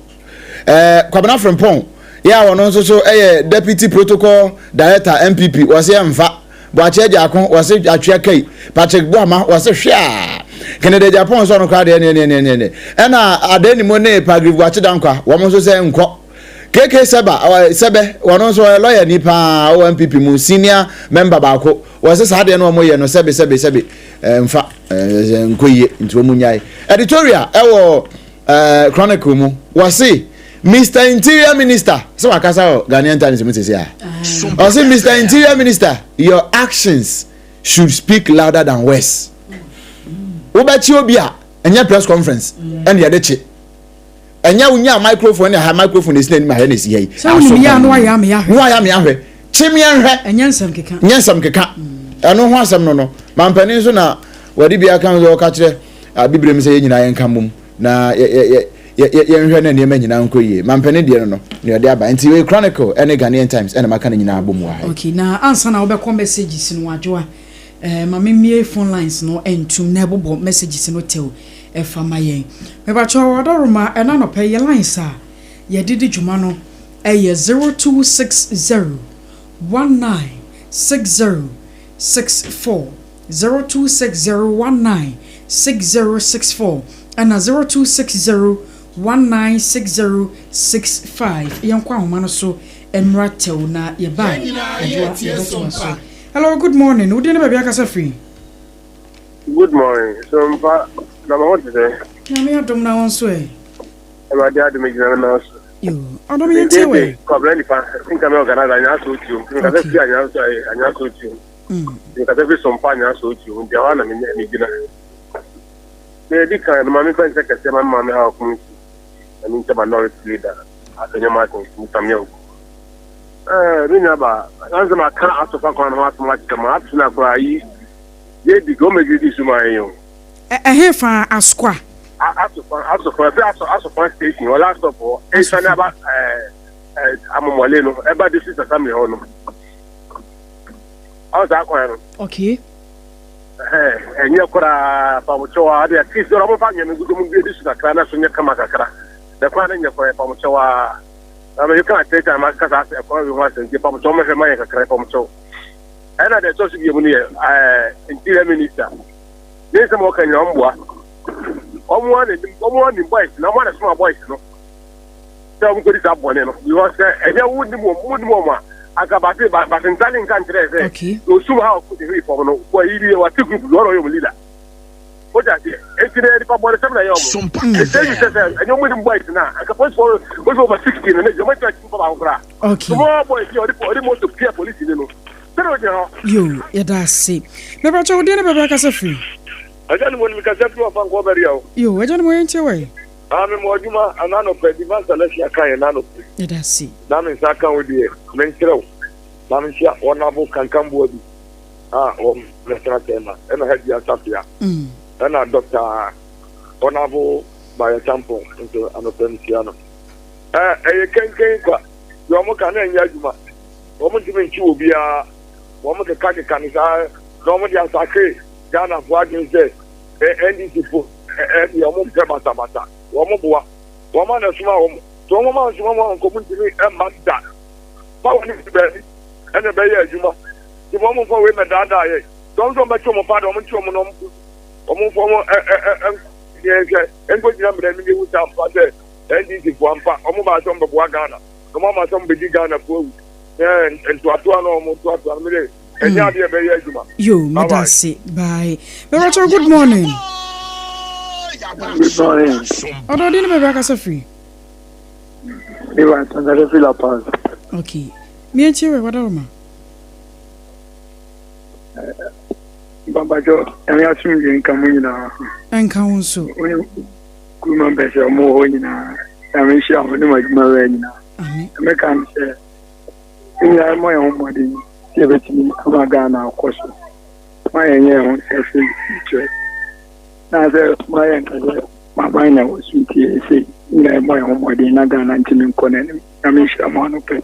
Kwabena Frempong ya wono nso so deputy protocol director MPP wo se mfa bo acheje akon wo se atwe kai Patrick Boama wo se hwa Canada Japan so no crowd ne ena adeni mo ne pagriv wache dankwa wo mo so se nko KK sebe wono so lawyer ni pa MPP mu senior member baako wo se sade no mo ye no sebe mfa nkoye nti mo nyai editorial ewo Chronicle mu wo se Mr. Interior Minister so wakasa Ghanaian Times mu tese o se Mr. Interior Minister your actions should speak louder than words Obachi obia enya press conference ene yade che enya unya microphone ha microphone is na ha na si yi
aso ya no aya me ahwe
chimi ahwe
enya nsam keka
eno ho asem no mampani so na wadi bia kan zo ka kire bibire mi se ye nyina yen kan mum na ye nhwe na ne ma nyina nkoye mampani de no ne yade aba nti we Chronicle ene Ghanaian Times ene maka nyina abom wa
okay na answer na obekọ messages no adwoa mamemie phone lines no entum na ebobo messages no tew efama yen me ba cho wadoruma ena no pay lines a ye didi dwuma no ɛyɛ 0260 196064 0260 196064 and 0260 196065 yankwa homa no so emra tew na ye ba so. Hello, good morning. Udi na baby akasa free.
Good morning. SOMPA number 1 today.
Nyame adom na won so e.
Ema dia de me gina na so.
Yo, odom yen te we.
Problem ni fa. Think am organize anya so tu. Think am fi anya so tu. Think am fi SOMPA anya so tu. Dia wa na me gina. Me di kan ma me fa se kese ma me ha ku. Ani te minority leader. Atenya ma ko mutamye. Rinya ba. Anza ma kan asofa kwa na ma so ma kama. Atuna kwa yi. Ye di go me di suma yen.
Hefa askwa.
Aso station or last stop or about Amomole no about this is a family home. How's that going?
Okay.
And you could Pamuchoa, the kids are over and good movie. This is a clan of Sunya Kamakara. The clan in your Pamuchoa. I mean, you can't take time because I said, once and give Pamuchoma and Maya Pamucho. And I thought you Interior Minister. There's a more can you one boys, no one small boys, no. So I'm going to one, because and you wouldn't more. I got but in Italian country,
okay.
So somehow put the reform, where you were 2 groups, leader. What that is? It's in the public assembly. And you're with boys now. I suppose for over 16, and you might talk about
okay.
Tomorrow, boys, you're the most of peer police, you know.
You, that's see. Never told you never back as a free.
I don't want to because everyone go very well.
You, I don't want your way.
I'm a Mojuma, and I know President Celestia Kai and Nano.
That's see.
Namin Saka with the Menstro. Namisha, Honorable Kankambodi. Mr. Tema, and I had the Asafia. And I Dr. Honorable by a sample into an open piano. You can't get Yomokan and Yajuma. Woman to make you be a woman to catch a canisa, normally as I say. Ghana for against NDC for your mom Tabata. Woman, woman, a small woman, community and Mazda. Power is the and a bayer, Juma. The woman for women that die. Don't go back to my father, woman, and good number than you would have father. NDC for Omba, some of Ghana. The mama, some big Ghana food. And to Atuano, to Atuano.
You, Madasi, bye. Good morning.
Good morning.
Although didn't make us a free.
You want to fill up us.
Okay. Me and you, what are you?
Babajo, and we are soon going to come in now.
And council.
Good man, better more in a Amisha, when you might marry now. American say, in my own body. Everything about Ghana, of course. My own teacher. Now, my mind was with you, say, my own body, not Ghana, and Conan. I mean, I'm on open.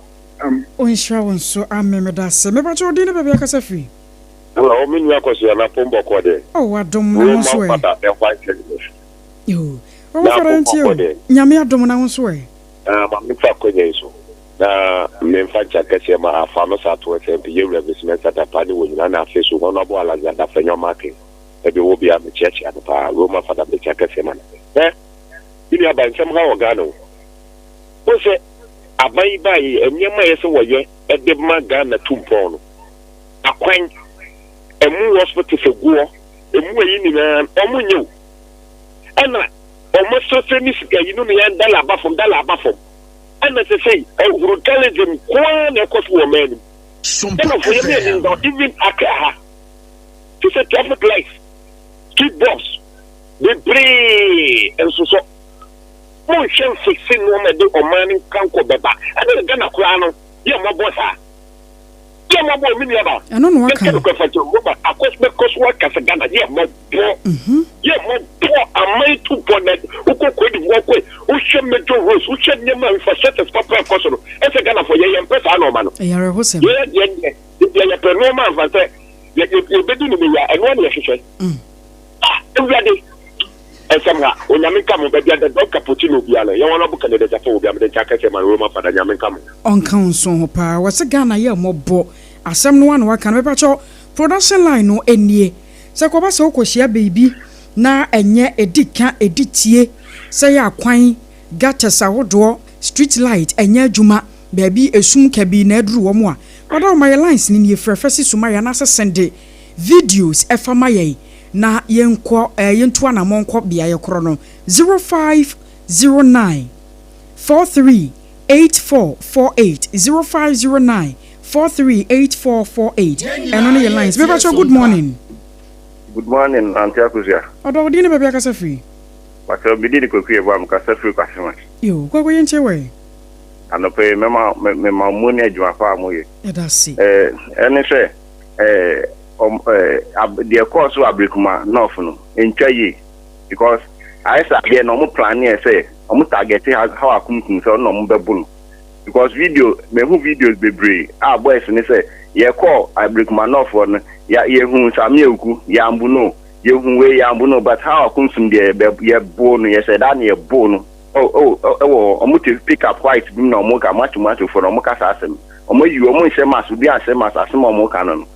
Insurance, so I'm a medicine. Maybe I told you, baby, I can say.
Hello, Minya Kosua, Pombo Kode.
Oh, I don't know. You. Oh, what are you? Yamia don't know.
I'm in fact, na memfacha kese ma afano sa to tempe ye revestment at apade wo nyina na afi so wono abo alaza da fanyo market e be wo bia me church at pa Roma fada be kese man bini aba nsem ha ogano wo se abai bai enyema ye se woye e de ma Ghana tumpon no akwan emu hospital se guo emu yi ni na omu nyew ana omo so se ni sika yi no ya dala abafom and as I say, brutalism, one a cost woman. Even Akaha. It's a traffic light. Street bombs. They pray and so. More shall fixing woman do or manning can't go back. And then Ghana Crano. Yeah, my boss. Yeah, my boy, Miniaba.
I don't know what
kind of Robert. Of course, because work as a Ghana. Yeah, my poor. Yeah, my poor. I made 2 points. Who could walk away? Who should make your rose? Who should your man for certain proper person? As a Ghana for your person, I know, man.
You're a host.
Yeah, no man for that. You're between me and 1 year. Every day. Esamra, Onyamika mo baby the dog cappuccino biale. You wanna book a candidate for be the jacket my Roma for the Yamika.
On council pa was a Ghana ye mo bo asem no one wa kan bepacho production line no enie. Se ko ba se okohia baby na enye edika editie se ya kwan gutters awodo street light enye adwuma baby esum kabi na aduru wo mo a odo my lines ni ye frefesi suma ya na se send videos efama ye na yenko yentu anamonko bia ye kro no 0509 438448 0509 438448 and on your lines baby good morning.
Good morning, Auntie Akosua.
Odo di ne baby akasa free.
But I'll be the cookie of Kasa free customer.
Yo, go yenche we.
And pay me money adwuma fa amoye.
E da si.
Ene hwe the course we abrikuma north no entwa yi because I say there no mo plan here say omo target how akumkum say no mo bebu no because video me who videos bebre boys ni say ye call abrikuma north no ya ye hu samieku ya ambu no ye hu we ya ambu no but how akumsum there ye bo no ye say that ye bo no omo to pick up white bi na omo ka match for omo ka sa asem omo yi omo nse mass bi asem omo ka no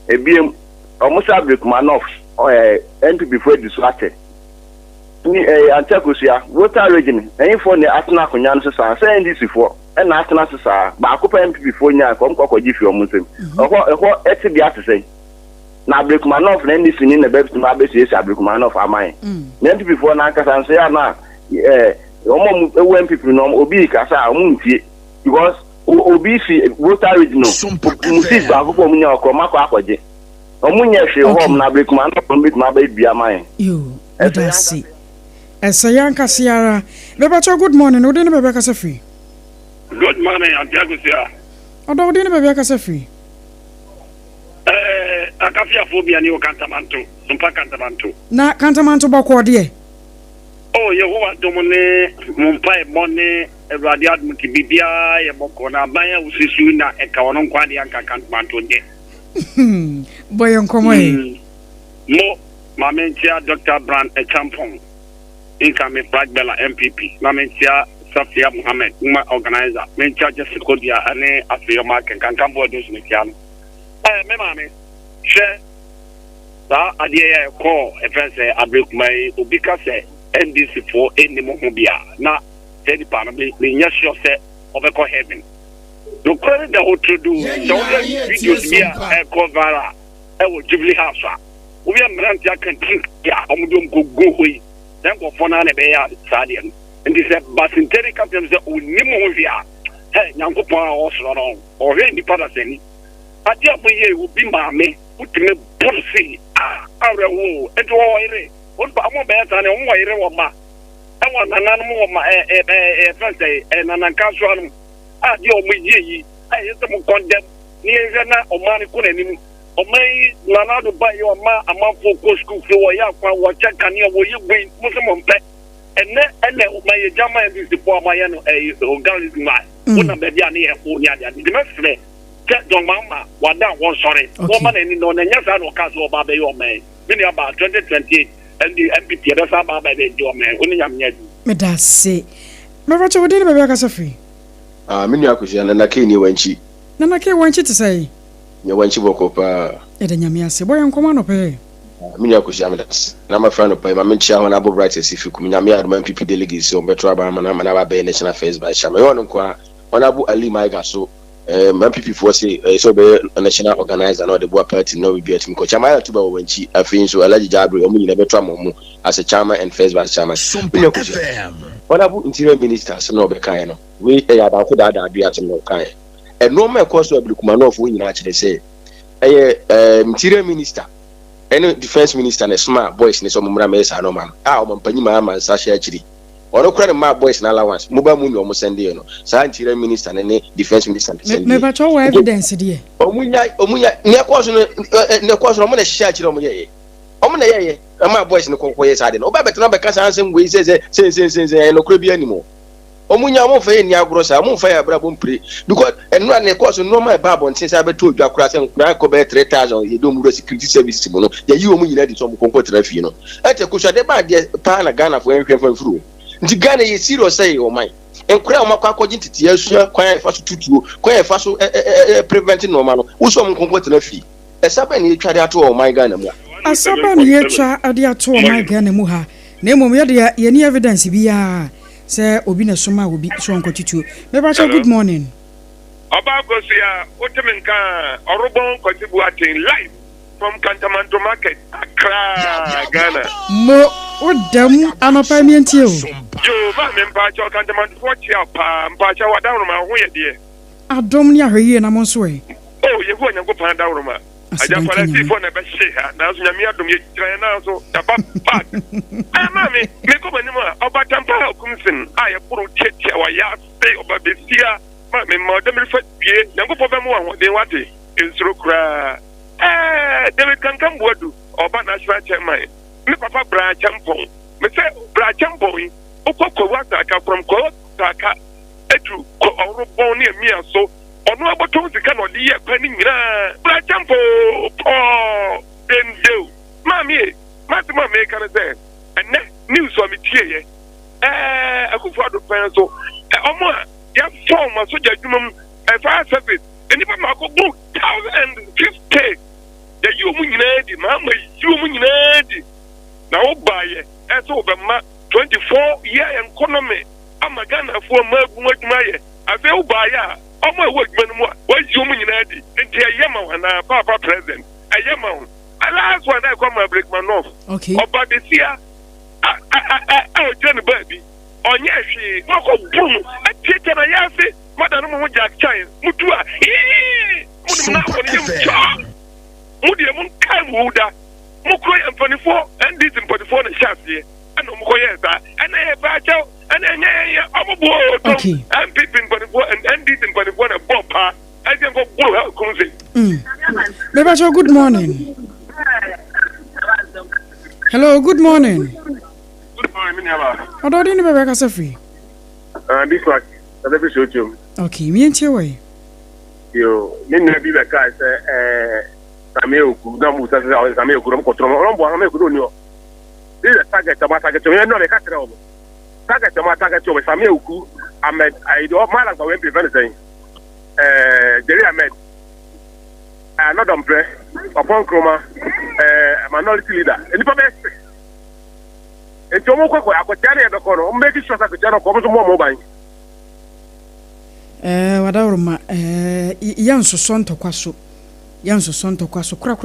ebiem almost break man off NPP before distracted ni Auntie Akosua water region for the atna konya no so say NDC for na atna so sa ba akopa NPP before nya kom kokoji fi omusem ehwo eti bi atse na break man off na NDC ni na be ma be say break man off amai na NPP before na kasa say na omo NPP no obi kasa omuntie because obi fi water region no musis ba akopa munya okoma kwa akwaje omunye hwe home na break man off bit ma be bia man
yo that's it Esayanka Siara bebacho good morning odi ne bebe kasa free.
Good morning Auntie Akosua.
Odo odi ne bebe kasa free.
Akafia phobia ni okantamanto SOMPA kantamanto
na kantamanto bako de
oh Yehowa domone mumpai money Ewurade admuti bibia ye boko na banya usisu na eka wono kwade anka kantamanto de
boy nkomo e
mo mamentia Dr. Brand Echampong income Black Bella MPP mamentia Safia Muhammad uma organizer mentia Jessica Kodia ane afio mark kankambo dos mekiano me mame she sa adie ko efense abekumai obika se NDC for any mo bia na tedi pa no be nya sure se obeko heaven do credit the whole to do so videos bia cover wo Jubilee House we are brand ya kan think ya omudom go hoyi then go for na be ya stadium and this basinteri captain say onimo via hey nyankopon a osoro no o he ndi pada seni ade aboye wo bi maame utime policy arewo eto wo ire on ba mo be ta ne wo ire wo ma e wo nanan mo ma fancy nanan kanso anu ade o mo yi ayete mo condemn ni eze na o ma ni ko nanim o mai nanado ba yo ma amanfo ko school fi wo ya kwa wo check kan wo yi gbe mo se mo mpe ene o ma ye jama ndi se po ma ye no organism ma una be dia ni e ko ni ade di mesre don mama wada won sorry woman ni no na nya sa no ka so ba be yo me ni about 2028 and the MPP da sa ba be yo me oni nyam nya di
me da se me ba cho wodi be be ka sa free
me ni Akosua na ke ni wanchi
na ke wanchi te sai
nya wanchi boko pa
e da nyam ase boy nkoma no pe
me ni Akosua me das na my friend pa ma menchia ho na abo bright si fi kum nyam ya MPP delegate so betro ba na ba be national affairs ba sha me won kwa honorable Ali Maiga so MPP for say so be national organizer no the board party no be at me ko chama ya tuba wanchi afin so Alhaji Jabri omu nyina betro amomu as a chairman and first vice chairman honorable interior minister so no be kan no we ya ba ko da adua to no kan e no me ko so ablikuma no fo nyina kire say interior minister and defense minister na smart boys ni so mumra me sa no man o mampanyima ma sa sha akiri ono kura ma boys na allowance muba mu ni omo sende no sa interior minister na defense minister sende
me ba cho evidence die omunya ne ko so mo na sha akiri omo ye omo na ye ma boys ni kokko ye sa de no oba beto na be kasa ansem we say no kura bi animo
Omunya mo fa ni agro sa mo fa ya bra bom pre because eno na course no my babo ntin sa beto odwa kura se nkura ko be 3000 ye do mu security service mo no ye yi omu nyina di so mo konko trafie no ate ko so de ba de pa na Ghana for enhwe fa furu nti Ghana ye serious say o man nkura o makwa akogin titi asua kwan fa so tutuo kwan fa so prevent no ma no wo so mo konko trafie esaba ni etwa de ato o man Ghana mu
asaba ni etwa ade ato o man Ghana mu ha na emom ye ni evidence bi ya say obi na soma obi so nkotutu me ba good morning
Oba Akosuya Otemenka Orobon Kotibu atin live from Kantamanto Market Accra Ghana
mo odam anopa mi enti o
jo ba me mpa cho Kantamanto for chia pa mpa cha wadawro ma ho ye de
adom ni ahwe na mo so e
oh ye hu anyango pa dawro ma aja fara si fo na be sheha na so nyame adom ye kira na so da pa mami me ko bani ma oba tampa kumsin aye puru cheche wa ya stay oba besia ma me mo dem refa bie nyango po be mo ho de wate ensuro kra David Kankam Bodu oba national chairman me papa bra champon me say bra champon okoko wata ka from ko taka edu ko orobon ne mi aso ono aboton sika no de ye pani nyina bra champo po dendo mami matima me kan say enne news o mi tie ye akufo ado pen so omo ya form so jadwumam fire service eni pa ma ko bu 1050 ya yu mu nyina di ma yu mu nyina di na wo baye so be ma 24 year economy amagana fo ma gu adwuma ye afi wo baye omo ewo adwuma mu wa yu mu nyina di enti ayema na papa president ayema last one I come break my nose
okay
oba besia I turn baby onye hwe mako bum atete na yafe madanu mo jack chain mutua mudu na ko ni mudi mun kan wuda mu ko M24 and this M24 na shafi ana mu ko yesa ana e ba chaw ana nya obubo to and people M24 and this M24 na bomba I think go go kumzi
me ba good morning. Hello, good morning.
Good morning, Minaba.
Odo di ni bebe ka safi.
This one, the episode you.
Okay, me enti we.
Yo, me na bi be ka say Sameoku, na mu say Sameoku ro ko tromo, ro bo Sameoku do ni o. This target ma target you no le ka tere o. Target ma target you Sameoku Ahmed I do man like we prevent saying. Jerry Ahmed. Another umbre upon Chroma minority leader. Any purpose? It's almost like I could tell you the corner, make sure that the channel comes more mobile.
Wadauruma, Yanso Sonto Quasso, Yanso Sonto Quasso, crack.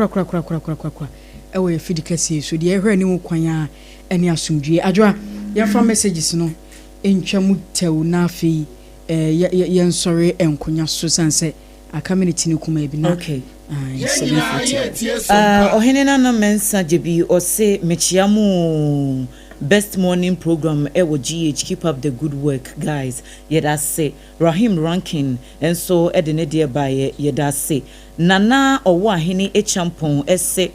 Away Fidicasi, so the air new quanya, any assumed Adra, your from messages no, in Chamute Nafi, Yan sorry, and Kunya Susan say, a community no come be okay.
Ohenena na mensa jebi o se mechiamu best morning program ewo GH keep up the good work guys yeda say Rahim Rankin and so edene de by yeda say nana owo ahene echampon ese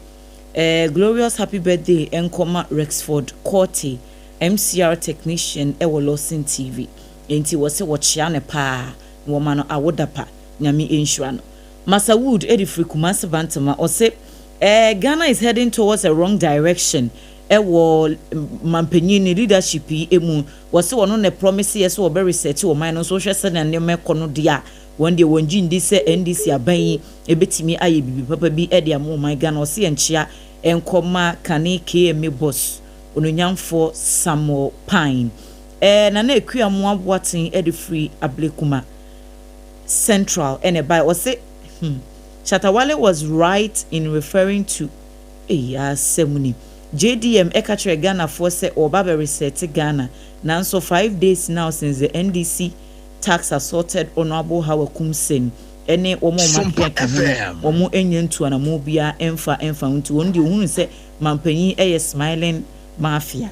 glorious happy birthday enkoma Rexford Courtie MCR technician ewo Lawson TV enti wo se wo chia ne pa wo ma no awodapa nyame enhura no Masa Wood Edifri Kumasi Bantama or say Ghana is heading towards a wrong direction. Ewo mampenyini leadership emu was one on a promise yes or very set or minor social send and name kono dia one day when Jin this NDC abayi ebetimi aye bibi papa bi edia mo my Ghana or see and chia enkoma kane KM boss onunyamfo Samo Pine na na ekua mo aboaten Edifri Ablekuma Central and a by or say Chatawale was right in referring to Semuni. JDM Ekatre Ghana for say or Barbary set Ghana. Now so 5 days now since the NDC tax assaulted Honorable Howard Kumsen. Ene omo makia omo enyen to an amobia emfa unto undi who say mampenyi smiling mafia.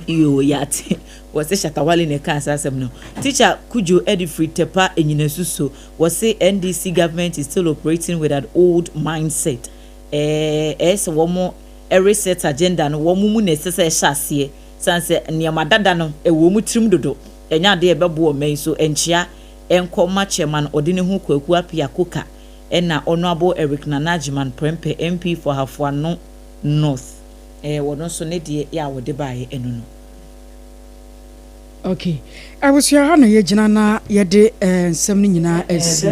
Iyo yate was Shatawale ne kansa asem no teacher Kujo Edifri Tepa Enyinesuso was say NDC government is still operating with an old mindset womo reset agenda no womo mu ne sese hyase sanse niamadada no wo mu trim dodo enya de ebebo men so enchia enkoma chairman odine hu kwaku apia koka ena honorable Eric Nanajiman Prempe MP for Hafuano North wono so ne de ya wode bae enu no.
Okay. I was here na ye gina na ye de nsem ni nyina esi.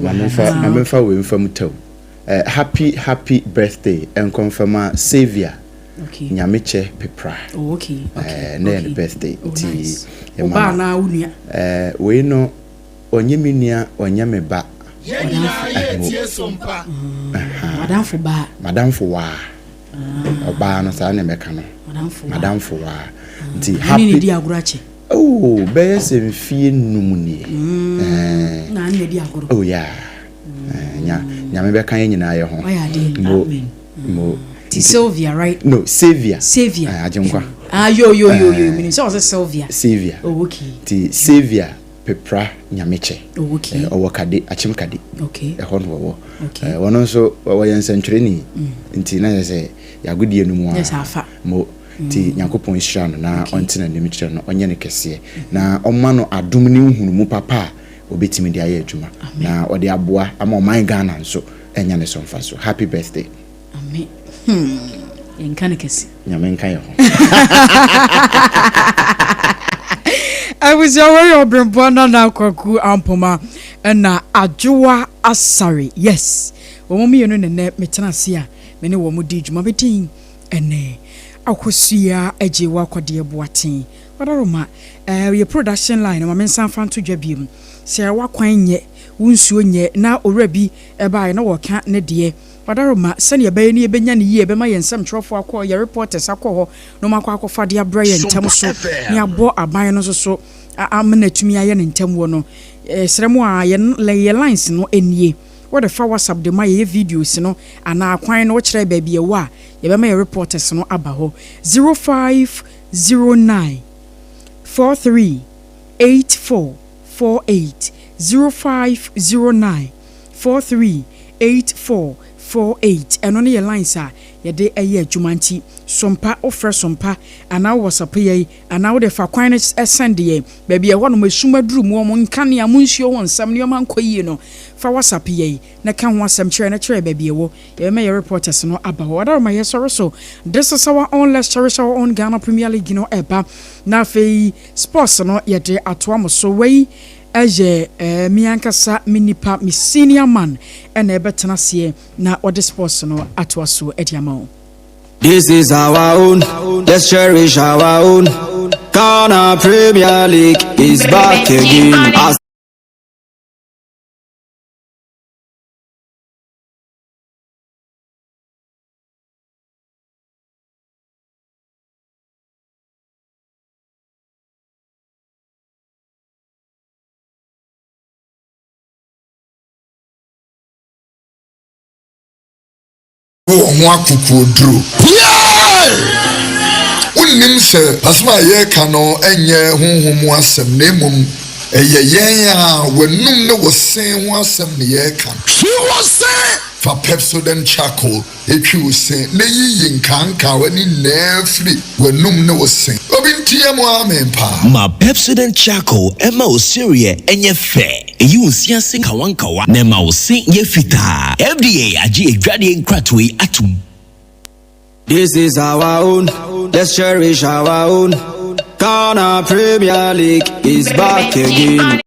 Mamefa we mfam taw. Happy birthday and confirm Savior.
Okay.
Nyameche Pepra.
Oh, okay.
Okay. Birthday.
Nice. Oba na unia.
We no onyeminia onyameba. Madam for wa. Oba no sa na meka no. Madam for wa. Nti happy
di agurache.
Oh, be se mfie numuni.
Na anya di aguro.
Oh yeah. Nyame be kan nyina ye ho. Mo
Sylvia, right?
No, Savior.
Ajenkwa. Yo. Meaning so was Sylvia.
Savior.
Oh, okay.
Ti Savior Pepra Nyameche.
Oh, okay.
Owakade achimkade.
Okay.
Wo.
Okay.
Wono so wo yensentre ni. Nti na say ya godie no mu a.
Yes, afa.
Mo ti Nyankopon hira no na ontina ne mikire no onye ne kese. Na omma no adom ni nhunu mu papa obetimi de aye adwuma. Na ode aboa ama oman Ghana nso enya ne somfa so. Happy birthday.
Amen. Yenkane kesi.
Nyamenka yo.
I was aware of Brembona na kwaku ampoma na ADWOA ASARE. Yes. Womo yenu ne metena sia me ne womo di djuma betin ene akosua ajewa kodie boaten. Wadaroma ye production line ma mensan fan to dwabiem. Se wakwan nye wunsuo nye na owra bi eba na woka ne de wadaroma sane ye ne benya ne yie be ma yensam trofo akọ ye reporters akọ ho no makọ akọfa de abra ye ntem so ne abo aban no so amna tumi aye ne ntem wo no seremu a ye lines no enie what the fa WhatsApp de ma ye videos no ana akwan no kire ba bia wo a ye be ma ye reporters no aba ho 0509 438448 0509 438448 eno ne ye lines a ye de eye adwumanti sompa offer sompa ana WhatsApp ye ana wo de fa kwan no send ye ba bia ho no masumaduru mu omo nkane amunsuo won sam ne ma nkoyi no fa WhatsApp ye na kan ho asem kire na kire ba bia wo ye me reporters no aba ho da ma ye so this is our own let's cherish our own Ghana Premier League no eba na fe sports no ye de atoa so wei aje miankasa minipa mi senior man ena ebetena se na ode sports no atoa so ediamao.
This is our own, let's cherish our own. Ghana Premier League is back again.
Kudru. Unim se asma ye kano enye honhom asem nemum eye yen a wenum ne wosen ho asem ne ye kan. She was say for Pepsodent charcoal etwi wosen ne yiyin kanka wani nefri wenum ne wosen. Obintie mo amempa.
Ma Pepsodent charcoal ema osirie enye fe. Eyi unsia sin kawankawa na ma wosen ye fita. FDA agi edwade nkratwe atum.
This is our own, let's cherish our own. Ghana Premier League is back again.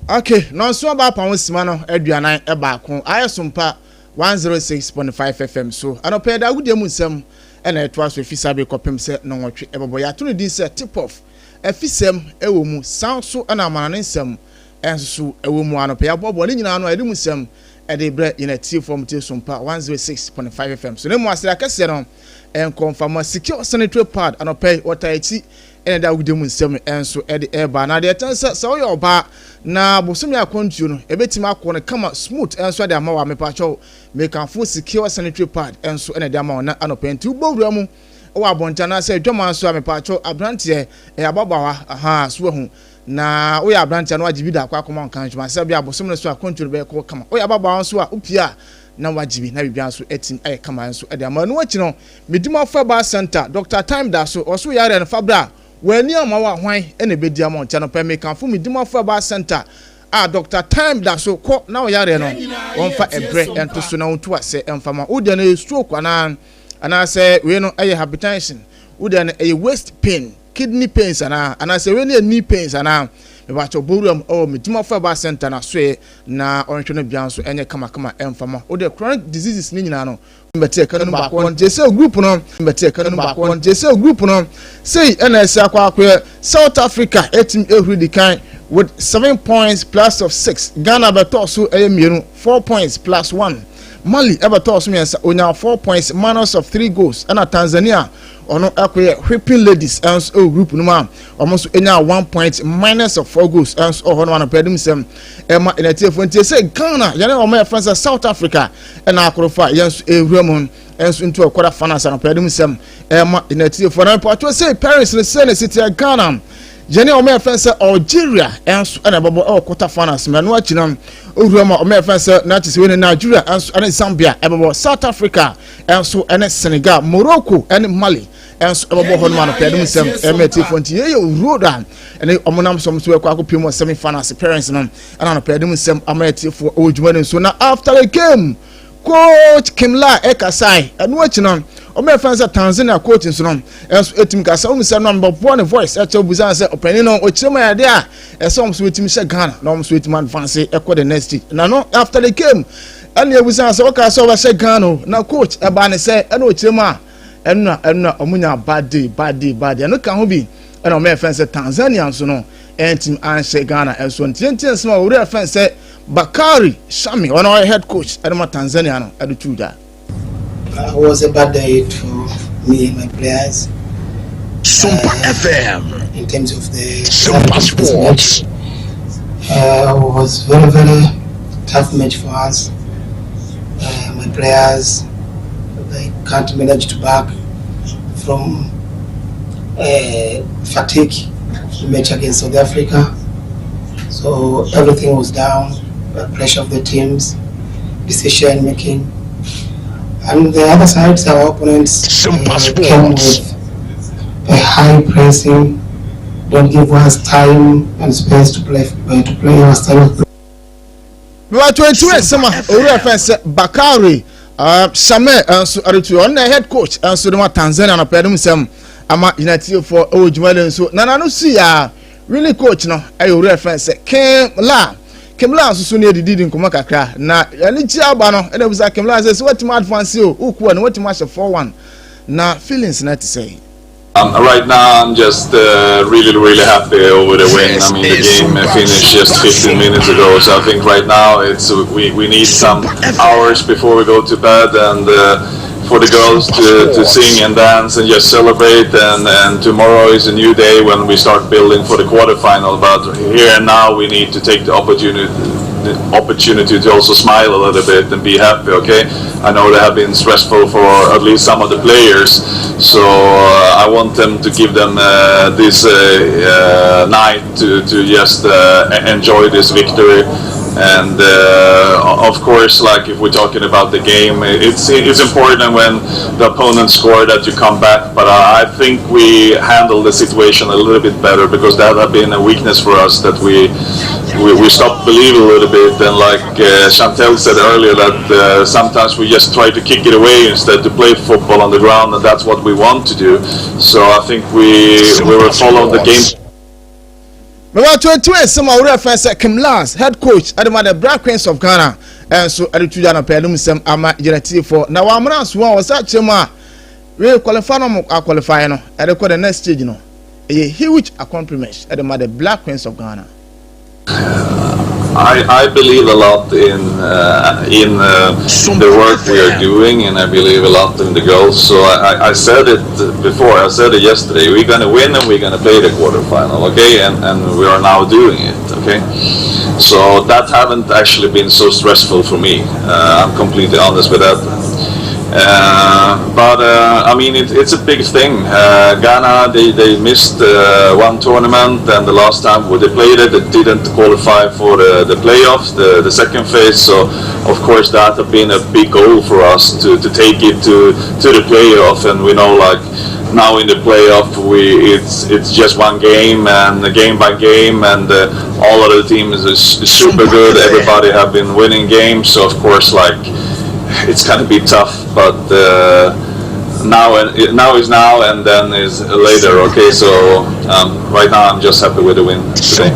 Okay, no so about pound simano aduanan e ba ko ayesompa 106.5 FM so anope da gudie mu nsem ena etwa so efisa be kopem se no nwotwe ebobo ya to no din se tip off efisem ewo mu sound so na amanane nsem enso ewo mu anope ya bobo ni nyina no edimu sem ede bre ina tie from tie SOMPA 106.5 FM so ne mu asira kase no en confirm secure sanitary pad anope wataiti ene da wudemu nsem enso ede eba na de tansa so yo ba na bosumi akontuo no ebetima akọ kama smooth enso de amawa mepacho make am full secure sanitary pad enso ene de amawa na anope nti ubowura mu wa bonta na se dwama so mepacho abrante ababawa aha so hu na we abrante na wajibi da akwa akoma kan juma se bia bosumi so akontuo be ko kama we ababawa so a upia na wajibi na bibia so etin ay kama enso ede amawa no wachi no medima faba center Dr. Time da so oso yare na fabra wani amawa hwan ene bedi amount no pe me kan fu medima faba center Dr. Time da so ko na o yare no won fa ebre ento so na wontu ase emfama wo de na stroke ana say we no aye hypertension wo de na aye waist pain kidney pains ana say we na knee pains ana me ba cho boruam medima faba center na so na onhwe no bia so enye kama emfama wo de chronic diseases ni nyina no mbete kanu ba ko jese group no mbete kanu ba ko jese group no say na esa akwa South Africa etim ehudi kan with 7 points plus of 6 Ghana beto so mienu 4 points plus 1 Mali beto so miensa onya 4 points minus of 3 goals and Tanzania ono akwe whipping ladies and group no ma almost enya 1 point minus of 4 goals and hono na pedum sem ema enetifo ntie say Ghana yane o ma France South Africa and akorofa yenso ehwam enso into a quarter finals na pedum sem ema enetifo na pato say Paris ne say city Ghana Jenny o me friend say Algeria enso na babo quarter finals me no achinam ohurama o me friend say na tise we Nigeria enso and Zambia babo South Africa enso and Senegal Morocco and Mali enso babo hono ma no pedum sem emeti fonti ye roda ene omonam som so ekwa akopim semi finals parents no ana no pedum sem ameti for ojuma so na after the game coach Kimla Ekasai anu achinam o me fan say Tanzania coach nso no enso etim kasa o say number 1 voice echo buzan say opani no o chirema ya de a esom so etim she Ghana no so etim advance ekọ the next week na no after the game and you buzan say o ka say o she Ghana na coach e ba ne say e no chirema enna omunya bad day eno ka ho bi e no me fan say Tanzania nso no entim an she Ghana enso ntien sema o re fan say Bakari Shami one our head coach at Tanzania no adu tuda.
It was a bad day for me and my players.
SOMPA FM.
In terms of the
SOMPA Sports.
It was very, very tough match for us. My players, they can't manage to back from fatigue the match against South Africa. So everything was down, the pressure of the teams, decision making. And the other side, our opponents came with a high pressing, don't give us time and space to play our style of play.
We are 22 summer reference Bakari Shame so aritu on the head coach and so the Tanzania na pedum sem ama United for Ojumale so na no see ya really coach no ayo reference Kimla so ne didi nkoma kakra na yani chi aba no e na busa Kimla say what my advance o ukuwa no what match 4-1 na feelings na to say.
Right now I'm just really happy over the win. I mean the game finished just 15 minutes ago, so I think right now it's we need some hours before we go to bed and for the girls to sing and dance and just celebrate, and tomorrow is a new day when we start building for the quarterfinal. But here and now we need to take the opportunity to also smile a little bit and be happy. Okay, I know they have been stressful for at least some of the players, so I want them to give them this night to just enjoy this victory. And of course, like if we're talking about the game, it's important when the opponent score that you come back. But I think we handled the situation a little bit better, because that had been a weakness for us, that we stopped believing a little bit. And like Chantel said earlier, that sometimes we just try to kick it away instead to play football on the ground, and that's what we want to do. So I think we will follow the game.
We want to some our reference Kimlas head coach at the Black Queens of Ghana, and so at the Tudana Pedum sem ama Unity for now. I'm not sworn was that Chema we qualify no qualify no e record the next stage no a huge accomplishment at the Black Queens of Ghana.
I believe a lot in the work we are doing, and I believe a lot in the girls. So I said it before, I said it yesterday. We're gonna win and we're gonna play the quarterfinal, okay? And we are now doing it, okay? So that haven't actually been so stressful for me. I'm completely honest with that. But I mean, it's a big thing. Ghana, they missed one tournament, and the last time they played it, they didn't qualify for the playoffs, the second phase. So of course that has been a big goal for us to take it to the playoff. And we know, like, now in the playoff, it's just one game and game by game, and all of the teams is super good. Everybody have been winning games, so of course, like, it's gonna be tough, but now is now, and then is later. Okay, so right now I'm just happy with the win today.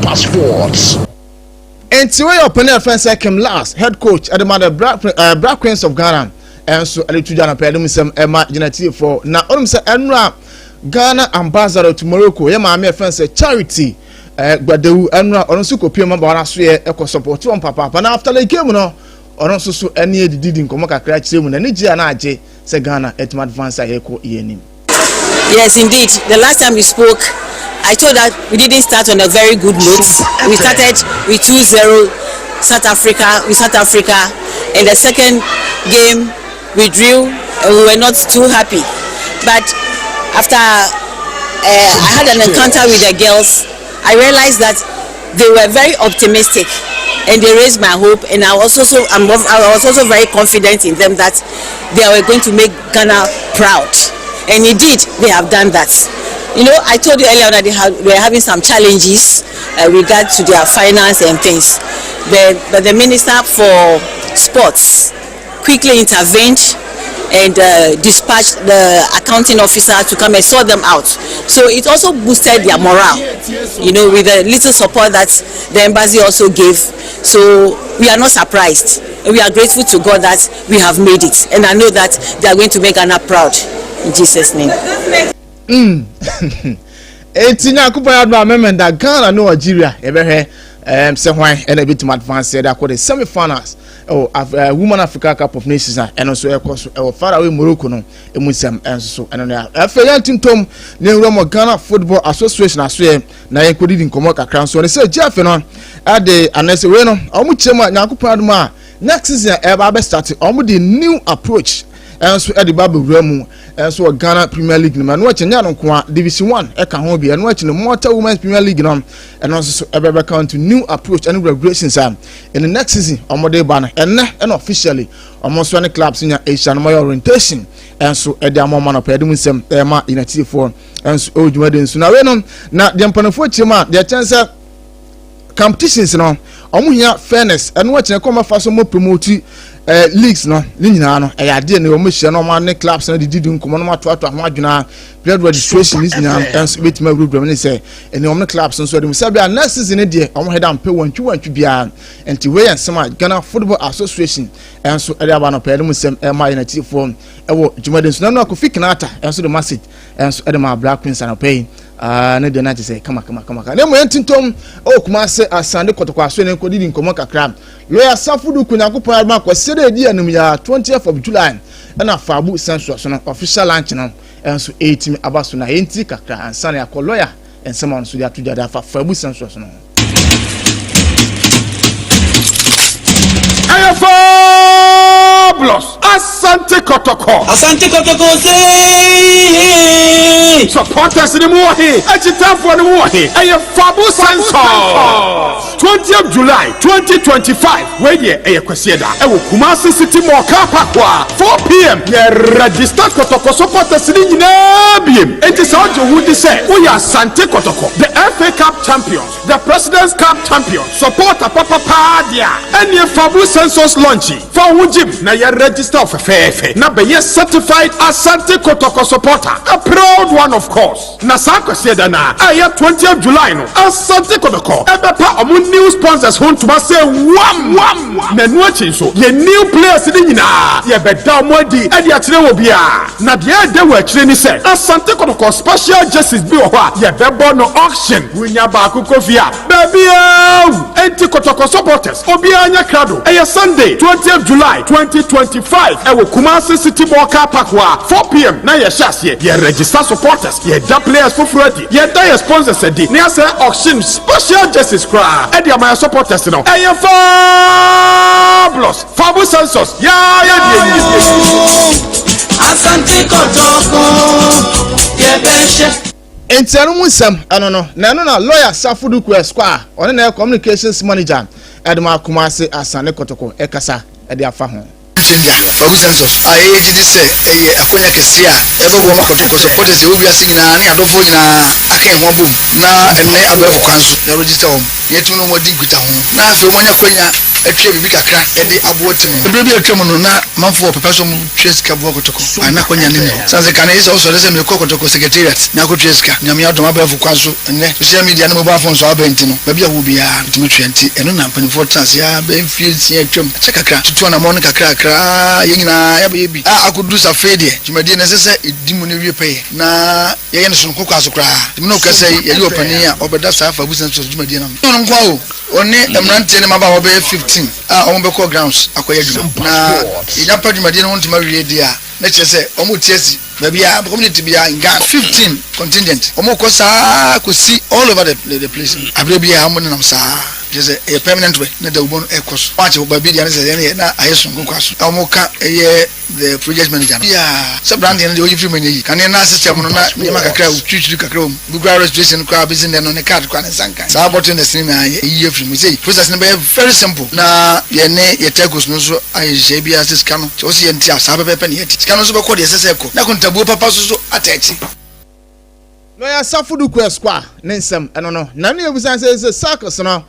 And to your opponent, friends, came last head coach at the Black Queens of Ghana, and so I to Ghana pay them some Emma Unity for now. Say Enra Ghana ambassador to Morocco. Yeah, my friends say charity. But the Enra also could pay my bonus eco support on Papa. And after the game, no. Or also so any didn't come back a say when any J say Ghana at my advance echo yenim.
Yes, indeed. The last time we spoke, I told that we didn't start on a very good note. We started with 2-0 South Africa, and the second game we drew and we were not too happy. But after I had an encounter with the girls, I realized that they were very optimistic. And they raised my hope, and I was also very confident in them that they were going to make Ghana proud, and indeed they have done that. You know, I told you earlier that they were having some challenges regard to their finance and things, but the Minister for Sports quickly intervened and dispatched the accounting officer to come and sort them out. So it also boosted their morale, you know, with the little support that the embassy also gave. So we are not surprised. We are grateful to God that we have made it, and I know that they are going to make Ghana proud in Jesus' name.
Etinya kupa ya amendment that Ghana no Nigeria ebe say why and a bit to advance said that the semi-finals Women Africa Cup of Nations and also far away Morocco no emusem enso eno na afeyan tintom ne Roma Ghana Football Association aswe na yenkodi din komo kakran so ne say Jeff no ade anese we no omu chema nyankopon aduma next season eba be start omu the new approach enso ade ba bewuramu enso Ghana Premier League no no chenya no kwa Division 1 e ka ho bia no achi no Mortal Women's Premier League no eno so ebe be count to new approach and regulations in the next season omode ba no and officially almost 20 clubs in Asia no orientation enso ede amoma no pedum sem ma United for enso ojumade nso na we no na de mpanofo chima de chance competitions no omuhia fairness eno achi come fa so mo promote leagues no nyina no ade ne omo hye no ma ne clubs no didi nkomo no mato ato ho adwuna period registration is nyina enso betima rubram ne say ene omo clubs nso dem say bia next season de omo head am pe wantwi bia enti we ensema Ghana Football Association enso ade aba no pe dem sem ma United for ewo jumade nso na no akofik na ata enso the message enso ade ma Black Queens na pay ne de na say kama ne mo entintom o kuma se asande kotokwa so ne kodidi nkomo kakra lawyer Safudu Kunyakopon Adma kwasede edi anum ya 20th of July na Fabu census no official launch no enso 18 abaso na enti kakra ansa na akọ lawyer ensema no so dia to dia fa Fabu census no
Plus Asante Kotoko say supporters in the morning agita for the morning a Fabu census 20th July 2025 where ye a kwasieda e wo Kumasi City Mall car park 4 p.m. ye register Kotoko supporters in nyina biem enti so jo wudi say we are Asante Kotoko the FA Cup champions, the President's Cup champions, supporter papa dia and ye Fabu census launching for wujim na ye register of FFA na be ye certified Asante Kotoko supporter, a proud one of course na sa kwasieda na 20th July no Asante Kotoko ebe pa omu new sponsors home to say wham na no achi so ye new players ni nyina ye beda mo di e dia kire wo bia na dia de wa kire ni say Asante Kotoko special jerseys bi wo ha ye bebo no auction wunya ba akoko fia baby enti Kotoko supporters obi anya krado e Sunday 20th July 2025 e wo Kumasi City Mall car park wa 4 p.m. na ye shas ye register supporters ye da players for free ye da sponsors edi na say auction special jerseys cry e dia my supporters no e ye fabulous fabu sensors ya die
Asante Kotoko ye beshe
entiano musam anono na no na lawyer Safudu Kwesquare one na communications manager edma Kumasi Asante Kotoko ekasa e dia fa ho
Chenja fabu sensors aye gidi se eye akonya kese a ebebo makotoko supporters e obi ase nyina ne adofo nyina akan ho bom na enne abefo kwanso ya register hom yetu no modi guta ho na afi omonya konya atwe bibi kakra ede abotim ebere bi atwem no na manfo pepeso mu tweska bo kotoko ana konya ne ne sanse kana isa oso lese me kotoko secretariat na ko tweska nyame adom abefo kwanso enne social media ne mo ba fon so abenti no ba bia wo bia ntimi twenti eno na mpanifo trans ya be feel si atwem kakra tutu na mo ne kakra yengina ya baby akudu sa fede jumadi na sese edimu ne wie pay na ye ne so kokwa so kra no kase ye li opani a obeda sa fa business so jumadi na no nkwa o one emrante ne maba obe 15 on be call grounds akoya juma na ina pa jumadi na won tima wie dia na chese omo tiesi baby a community bia in Ghana 15 contingent omo ko sa ko see all over the place abrebi a mo nam sa just a permanent way na da ubon ekos watch baby dia na ayesun kwaso omo ka the project manager yeah so brand na the oyi free manager kan na system no na nyama kakra utwitwi kakra um bugwa registration kwa business no ne card kwa ne sankan sa button the sin na ye free me say process na very simple na ye ne ye tekos no so aye bia sika no so ye ntia sa pepe ne ye sika no so be ko de sese ko na kontabu papa so atachi
lawyer Safudu Kwesquare nensem eno na ne ebusan say circus no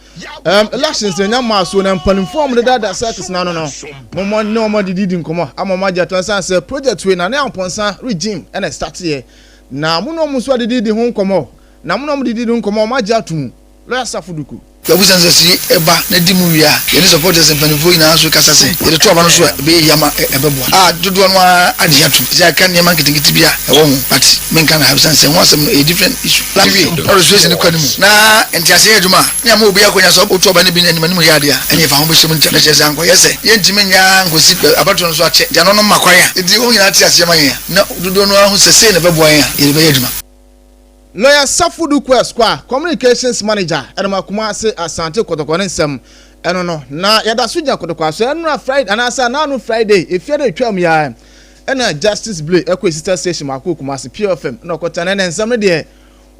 elections nyama so na mpanimfo de dada circus na no mo no mo didi nkomo amoma jaton say project we na ne amponsa regime and start here na mo no mo so didi ho nkomo na mo no mo didi nkomo ma jatum lawyer Safudu
Babu Sansi eba na dimu wia ye supporters mpanimfo ina so kasa se ye to aba no so be yama ebebo dodo no ade atum ya kan ne man kitingiti bia e wo but men kan have sense one some a different issue la bi registration ko nimu na entiase aduma ne ma obi akonya so otu oba ne bi ne manimu ya dia ene fa ho be shim ntia na chese anko yese ye ntime nya ngosi abato no so ache dia no makwan edi o nyina ati ase man ya na dodo no ahu sese ne bebo ya ye be aduma
lawyer Safudu Kwesquare communications manager edma Kumasi Asante Kotoko nsem eno no na yada suja Kotoko so eno Friday anasa na no Friday efie de twam ya ena Justice Blay sister station mako Kumasi PFM na kota na nsem ne de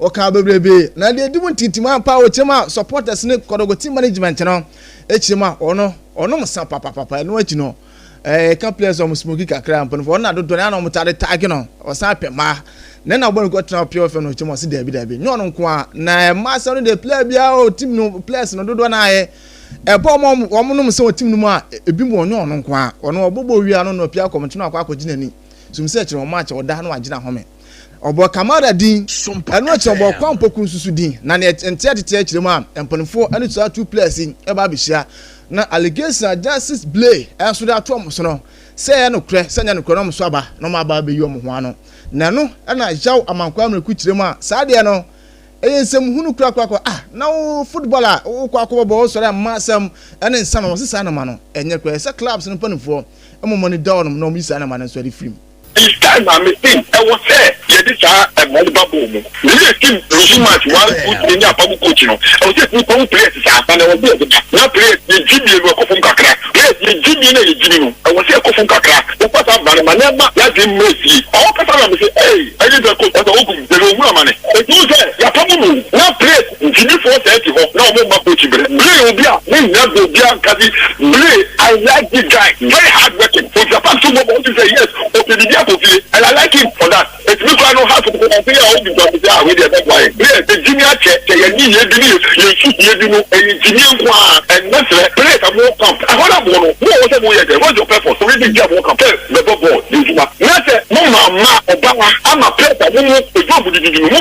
o ka bebrebe na de dimu tintima pa o chema supporters ne Kotoko team management no echima ono msa papa no achi no ka players o smoky kakra mpanfo na dodo na no mutare tag no o sa pema na obo ko tena pure fe no chimo si dabi nyo no nko a na master no dey play bia o team no players no dodo na aye ebo mo no se o team no mu a ebi mo nyo no nko a ono obobo wia no pia komento no akwa akogina ni sum se kire o match o da no agina home obo kamara din eno che obo kwampoku nsusu din na ne entia tete kire mu a empanfo anu tsa two players e ba bihia na allegation Justice Blay enso da to so no se no kre se nya no kre no so aba no ma ba be yi omo ho ano na no na jaw amankwa mreku kire mu a sa de no ensem hunu kra na wo footballer wo kwa bo so da masam ene nsam wo sesa na ma no enye kra se clubs no panifo emo ni down no mi sa na ma no so di film
this time I'm missing. I was there. Yeah, this a Malibu boom. The team regime match one put in your public coaching. I was just putting players and I was there. Now players the Jimmy will go from Kakra. Players the Jimmy and the Jimmy. I was here from Kakra. What was up, man? Never let him mercy. All Kakra say, hey, I did the coach at the Okum. The room money. It was there. Yeah, probably now players Jimmy for 30. Now more coaching. Play will be a never be a Kazi. Play. I like this guy. Very hard working. For Japan to go to say yes. Okay, the and I like him for that. It's because I know how to go and figure out with the other guy. Yes, the junior check, you shoot, and that's the place I won't come. I want to know what's your purpose. So we didn't get more compare the ball. That's it. No, mama, Obawa ama plate amumu ejobu didi muma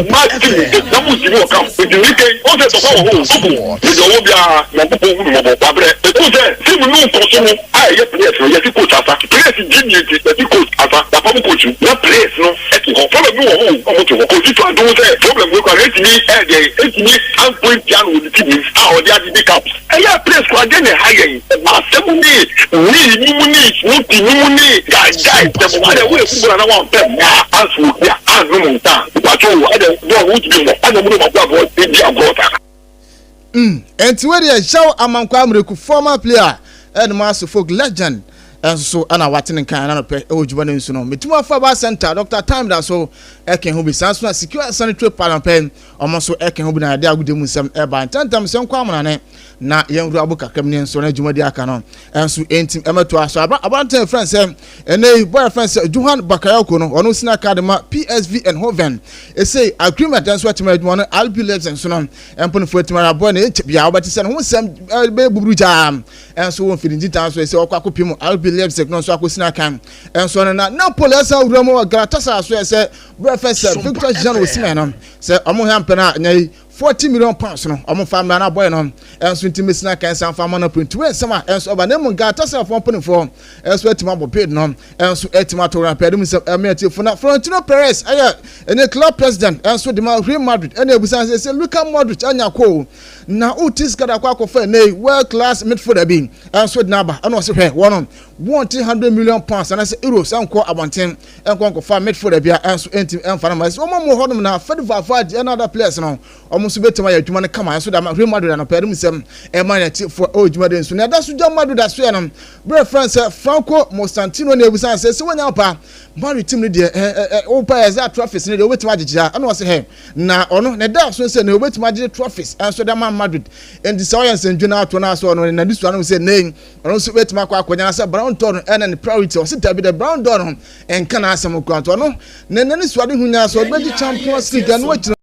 ma ti na mu ti wo kam ejirike o se to fa wo so ejo wo bia na popo wu mo ba bre e ko se ti mu no to so no a ye place ye ti coach asa place gini ti ti coach asa da pa mu coach na place no e ti ho problem wo o mo to ko ti to adu se problem we ko re ti ni e ti ni an point piano with the team a o dia di cap e ya place ko ade ne ha yen ma se mu ni ti mu ni guy te mo ade we fu na wa pe na asu ya anu mu ta pa to ade do wo ti mo ade mu ma gba bo e di agota
enti we dey show amankwa amreku former player Edmas folk legend and so ana watching kan na pe ojuba ne nso no metuma fa ba center Dr. Time da so eken ho bi sanso secure sanitary parliament omo so eken ho bi na ade agudemu nsem e ba tantam sem kwa amana ne na yenru abu kakam ne nso na jumadi aka no enso entim emeto aso abanten friends ene boy friends Johan Bakayoko no ono sina academy PSV and Hoven e say agreement enso atima adwuma no albi legs enso no empon fo atima boy na bia obati se no ho sem be buburu jam enso won fidinji tan so e say okwa kopim albi legs no so akosina kan enso na Napoli asa uramo Galatasaray so e say Professor Victor Jean Osimhen no say omo hampena nyai 40 million pounds no omo family na boy no enso intimate kan san fama no print we sama enso oba nemu Galatasaray fo pon fo enso etima bo paid no enso etima to ran pedum se emiati fo na Florentino Perez aya ene club president enso de Real Madrid ene ebusan say Luka Modric anya ko na utis kada kwa ko fa nei world class midfielder bi enso de naba eno se hwe wono 100 million pounds and say euros anko abanten enko fa midfielder bia enso entim emfa na ma se omo mo hodum na Fediva Fad another players no omo so betima ya adwuma ne kama enso da Real Madrid na pedum sem e man ya ti for adwuma den so na da so jam Madrid da so ya no bre friends Franco Mostantino na ebusan say se wonya pa Mari team ne de o pa ya trophies ne de obetima agigija ana wose he na ono ne da so say na obetima agige trophies enso da Man Madrid and the science and juna to na so no na this one say name ono so betima kwa akonya na say Brown Don and the priority o say tabi the Brown Don and kana asem kwanto no ne ne swade hunya so be Champions League and what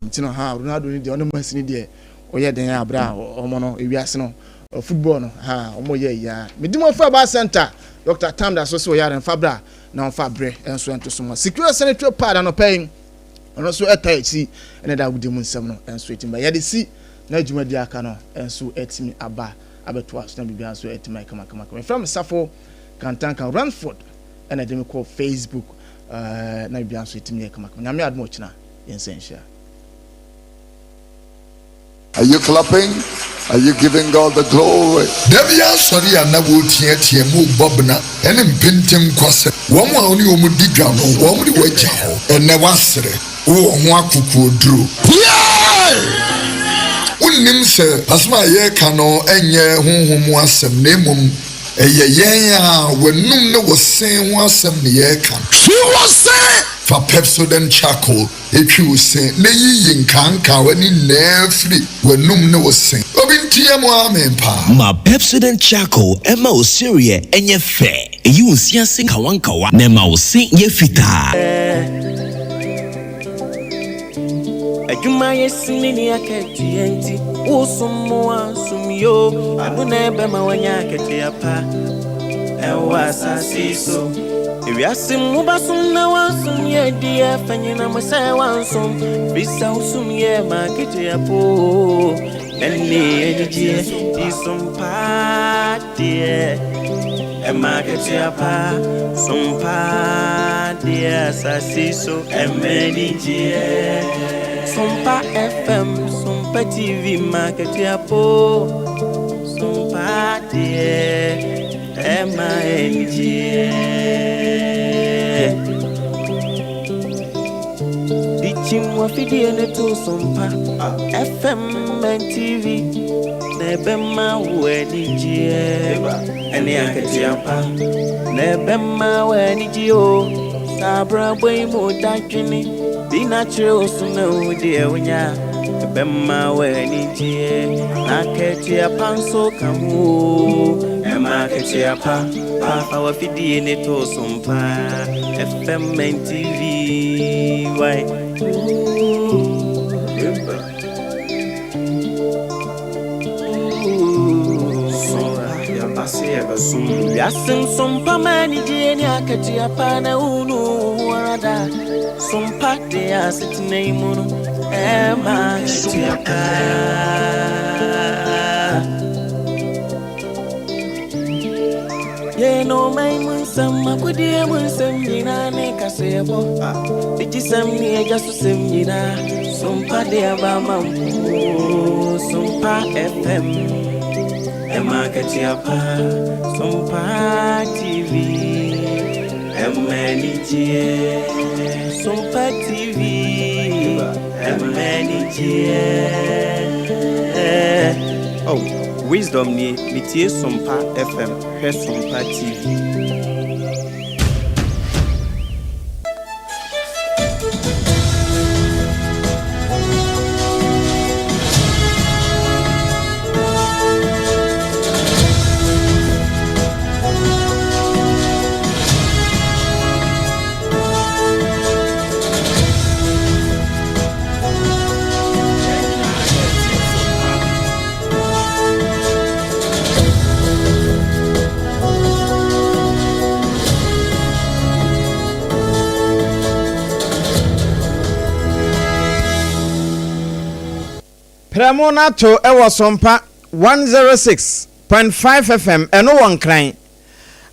ntino ha Ronaldo ni de ono masini de oye den abra omo no ewiase no football no ha omo ye ya medimo fa ba center Dr. Tam da so ya ren fabra na on fabre enso ento so secure sanitary pad no pain ono so etaichi ene da gudemu nsem no enso etimba ya de si na adwuma di aka no enso etimi aba abeto aso na bibia so etima kama from Safo Kantanka Ransford ene de me call Facebook na bibia so etimi kama nyame admo china yensensha.
Are you clapping? Are you giving God the glory? Devia sorry and na wo tie mu bobna ene mpentem kwase wo mo a oni wo mu digwa no wo mu di waja ho ene wasere wo ho akuku oduro unnim se asma ye ka no enye honhom asem na emom eye yen a wonum ne wo sen ho asem ne ye ka she was say for Pepsodent charcoal etwi wo sen na yiyi nkanka wani na free wonum ne wo sen obintie mo amen pa
ma Pepsodent charcoal ema osirie enye fe eyi unsia sen kawankawa na ma wo sen ye fita
Ajuma yesimini aketienti usumwa sumyo abuna bema wanya aketi apa ewa sasiso ewiasim mubasum na wasum ye dia fanyina masa wansum bisa usum ye maketi apo eni ejie isumpa die emaketi apa sumpa die sasiso emenijie SOMPA FM, SOMPA TV, market yapo, SOMPA MING. DJ Tim Wafidi and the two Sompa FM and TV. Nebema Weniji and the Akatiapa. Nebema Weniji. Sabra boy mo dakini be natural so no dear when ya bemma when it na ketia panso kamu e ma ketia pa our fidi in it or sompa FM and TV why Yasim Sompa maniji ni akatia pana unu warada Sompa de asit neimuno ema akatia pa Ye no mai munsam makudie munsam yina ne kasebo Dijisam ni ejasu sem yina Sompa de abama Sompa FM Emma Katiapa, Sompa TV, Emma Sompa TV, Emma Oh, wisdom ni mitie Sompa FM, he Sompa TV.
Premonato ewo Sompa 106.5 FM eno won kran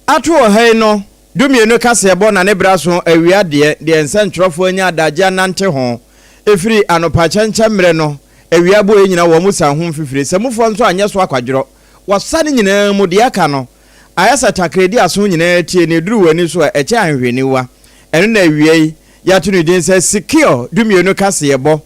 ato ohai no dumienu kase ebo na ne braso awia de ensentropho anya adaja nante ho efiri anopa chenche mre no awia bo enyina wo musa ho fifire semufo nso anye so akwadworo wasane nyina mu de aka no ayasa takredi aso nyina tie ne duru wani so eche anhweniwa eno na awie ya tunu din se secure dumienu kase ebo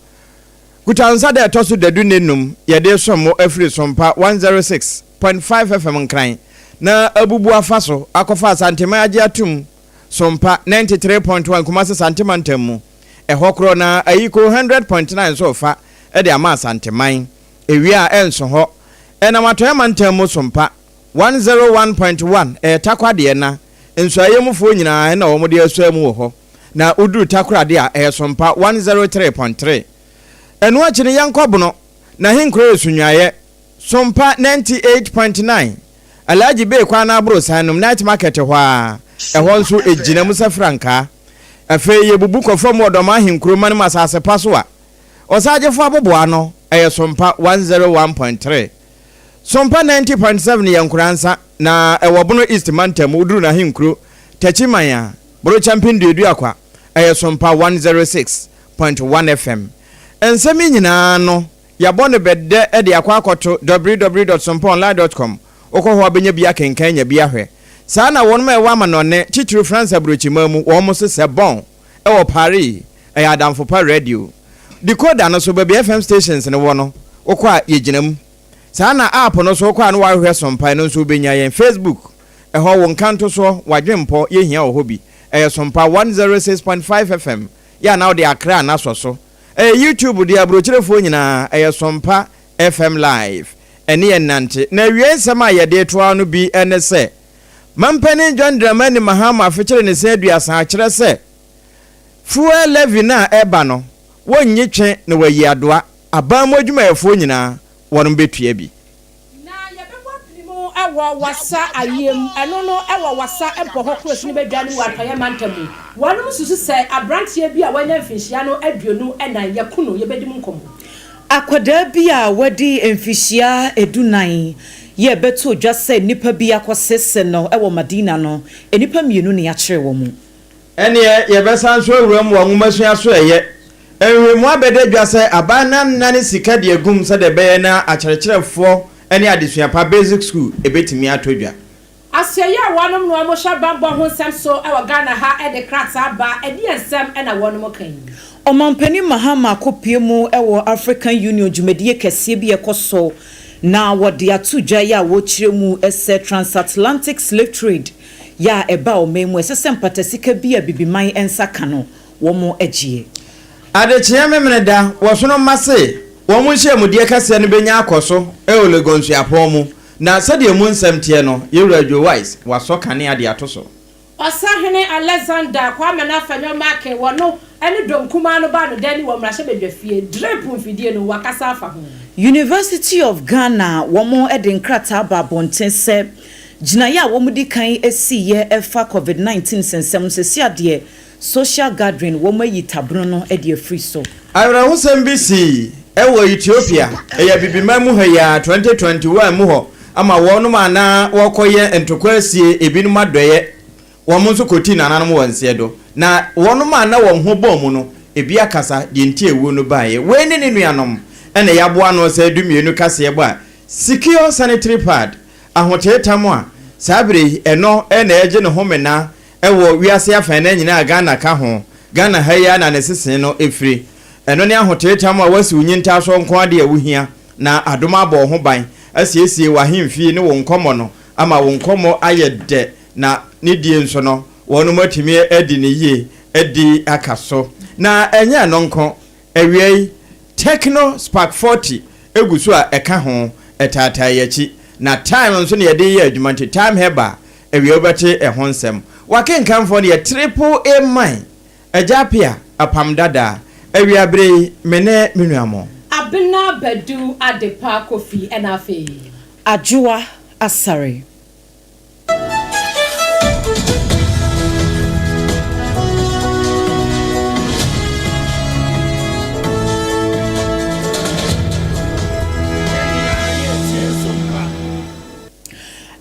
Kutanza de tosu de dunenum ye de somo afri Sompa 106.5 FM nkran na abubu afaso akofa santema age atum Sompa 93.1 kumase santema ntamu ehokro na ayiko 100.9 so fa e de ama santeman ewia enso ho ena matoyama ntamu Sompa 101.1 takwade na enso ayemufo nyina na wo de asuamu wo ho na uduru takrade a Sompa 103.3 enu achini yankobuno na hinkro esunwaye Sompa 98.9 alaji be kwa na abro sanum night market hwa ehwo nso ejina musa franka afe yebubu kofom odoma hinkro man masase paso a osagefo aboboa no Sompa 101.3 Sompa 90.7 yankuransa na ewobuno east mantem uduru na hinkro tachimanya bro champion dedu akwa Sompa 106.1 FM ensemi nyina no yabone bedde e de akwakoto www.sompaonline.com okoho abenya bia kenkan nya bia hwe saa na wonma e wa manone chichiru France abrochimamu wo mo se bon e wo Paris e adamfo pa radio decoder no so be FM stations ne wo no okwa yeginam saa na app no so okwa no wa hwe Sompa no so benya yen Facebook e ho won kanto so wadwempo yehia wo hobi e Sompa 106.5 FM ya na wo de akra na so YouTube di abrochirefo nyina Sompa FM live ene enante na wiensema ye de toa no bi ene se mampani John Dramani Mahama afekere ne se aduasa akere se fuel levy na eba no wonnye twe na wayi adoa abam adwumayefo nyina wono betua bi
na ye bebo primo ewo wasa ayem eno no ewo wasa empo ho cross ni bedwane watoye mantamu wono susu se abrantie bi a wanya mfinhia no aduonu ena yakuno ye bedim nkomo
akwada bi a wadi mfinhia edunan ye beto dwase nipa bi akosese no ewo Madina no enipa mienu ne akere wo mu
ene ye besan so awuram wo nwumasua so eye enwemu abede dwase abana nane sika de agum se de be na acherecherefo ene adesua pa basic school ebetimi atodwa
aseye wonom no amosha bambo ho nsem so e Ghana ha e de krata ba e de nsem e na wonom kan
Omampani Mahama kopie mu ewo African Union dwumadie kese bi ekoso na wode atugya ya wo kire mu ese transatlantic slave trade ya eba omemu ese mpatasika bi a bibiman ensa kano wo mo agie
adechia memreda wo sono mase wo mo hye mu de kase no benya akoso Legonsu apomu na sade mu nsɛmtie no yewura Wise waso kane ade atoso
Osahene Alexander Kwame na fanyo make wono ene donkuma no ba no dani wo mrahye bedwafie drepun fidie no wakasa afa ho
University of Ghana womo edinkrata ba bontense ginaya womo di kan esiye efa COVID-19 sensem sesiade social gathering womo yi tabro no ede free so
awra husem bisi ewo Ethiopia eya bibima mu ya 2021 mu ho ama wono mana wokoye entokwasie ebinum adoye womo nso koti nananom wonse do na wono mana wo ho bom no ebi akasa de ntie ewu no baaye we ne ne nuanom ene yaboa no se dumienu kase ba secure sanitary pad ahotetamu a sabre eno ene eje ne homena ewo wiase afa na nyina Ghana ka ho Ghana haya na nesese no efri eno ne ahotetamu a wasi unyinta so nko ade awuhia na adoma abo ho ban asiesie wahemfie ne wo nkomo no ama wo nkomo ayede na ne die nso no wono matimi edi ne yie edi akaso na enye no nko ewiei Techno Spark 40 egusu a eka ho etata yachi na time nso ne yede ye adwumanti time heba ewie obete ehonsem wakenkamfo ne triple A mine ajapia apamdada ewie abre mene menuamo
Abina Bedu Adepa Kofi enafe
ADWOA ASARE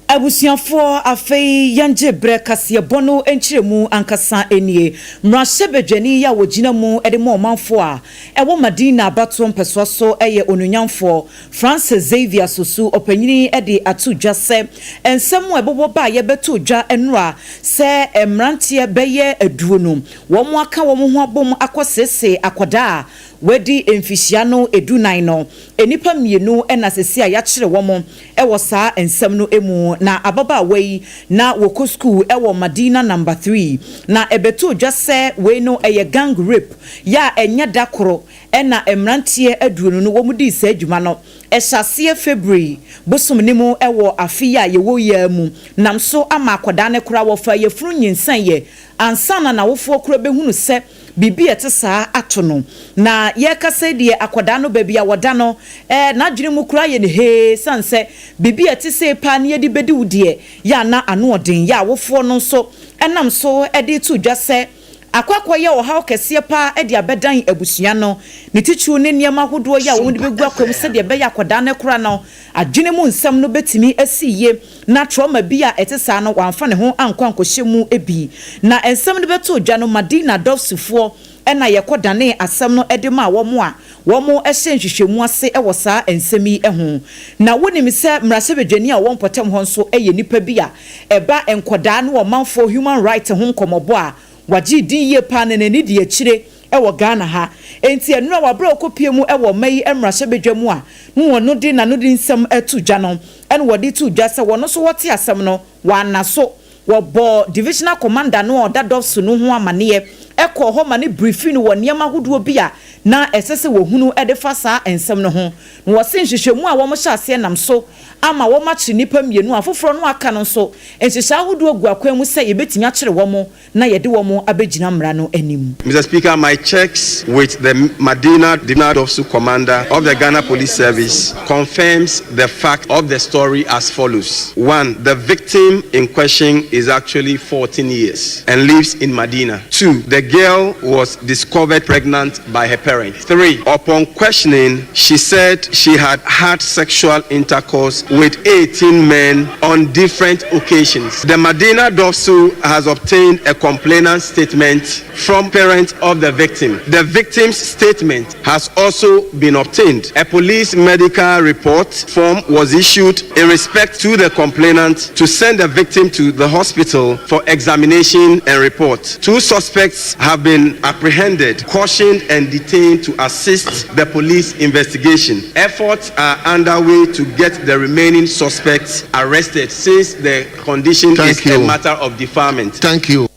Abusianfo afei yanje brekase bono enchiremu ankasa enie mrahye bedwani ya wogina mu edemo omanfo a ewo Madina bato mpeso so eye onunyanfo Francis Xavier Sosu opanyini ede atudwa se ensemu ebobo ba ye betudwa enura se emrantie beye aduonu wo mo aka wo mo ho abom akosese akoda wedi emfihia edunan no enipa mienu ena sesi a ya kire wo mo ewo saa ensem no emu na ababa wei na woko school ewo Madina number 3 na ebeto dwase we no eye gang rape ya enya dakoro ena emrantie aduonu no wo mudi sa adwuma no ehyasie February bosomnimu ewo afia ye wo ya mu namso ama akoda ne kura wo fa ye furu nyinsan ye ansana na wofo kura behunu se bibi etesa atono na ye kase die akoda no babia woda no na dwene mu kura ye ne he sanse bibi etese pa ne ye di bedi wudie ya na ano odin ya wofo no so enam so ede tu dwase akwakwa ye ohaw kese pa ede abedan abusua no ne tichu ne niam ahodo ya wo de begu akwam se de be ya akoda ne kura no adwene mu nsam no betimi asiye na trauma bi a etesa no wamfa ne ho ankwankohye mu ebi na ensam de beto dwa no Madina dofsufo ena yekoda ne asam no edema wo mo a wo mo ehye nhwehwemu ase ewo saa ensemi eho na wonim se mrase bedwani a won potem ho nso eye nipa bi a eba enkoda no wo manfo human right ho nkomobo a waji din ye pa ne ni de akire ewo Ghana ha enti enura wabra okopie mu ewo mai emrase bedwamu a no no di na no di nsam atudwa no en wodi tudwa se wono so wote asam no wana so wobo divisional commander no odadofsu no ho amane eko ho ma ne briefing wo niam ahodo bi a na esese wo hunu edefa saa ensem no ho wo se nhwehwemu a wo mo hyase nam so ama wo machi nipa mienu afoforo no aka no so enhyehya ahodo gu akwan mu se yebetimi akere wo mo na yede wo mo abegina mra no anim.
Mr. Speaker, my checks with the Madina Dofsu commander of the Ghana Police Service confirms the fact of the story as follows. 1. The victim in question is actually 14 years and lives in Madina. 2. The girl was discovered pregnant by her parents. parent. 3. Upon questioning, she said she had had sexual intercourse with 18 men on different occasions. The Medina Dofsu has obtained a complainant statement from parents of the victim. The victim's statement has also been obtained. A police medical report form was issued in respect to the complainant to send the victim to the hospital for examination and report. 2 suspects have been apprehended, cautioned and detained to assist the police investigation. Efforts are underway to get the remaining suspects arrested since the condition is a matter of deferment.
Thank you.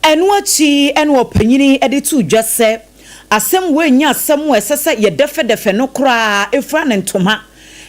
And what she and what penny editu just said, asem we nya asem we sese ye defe no kra efra ne ntoma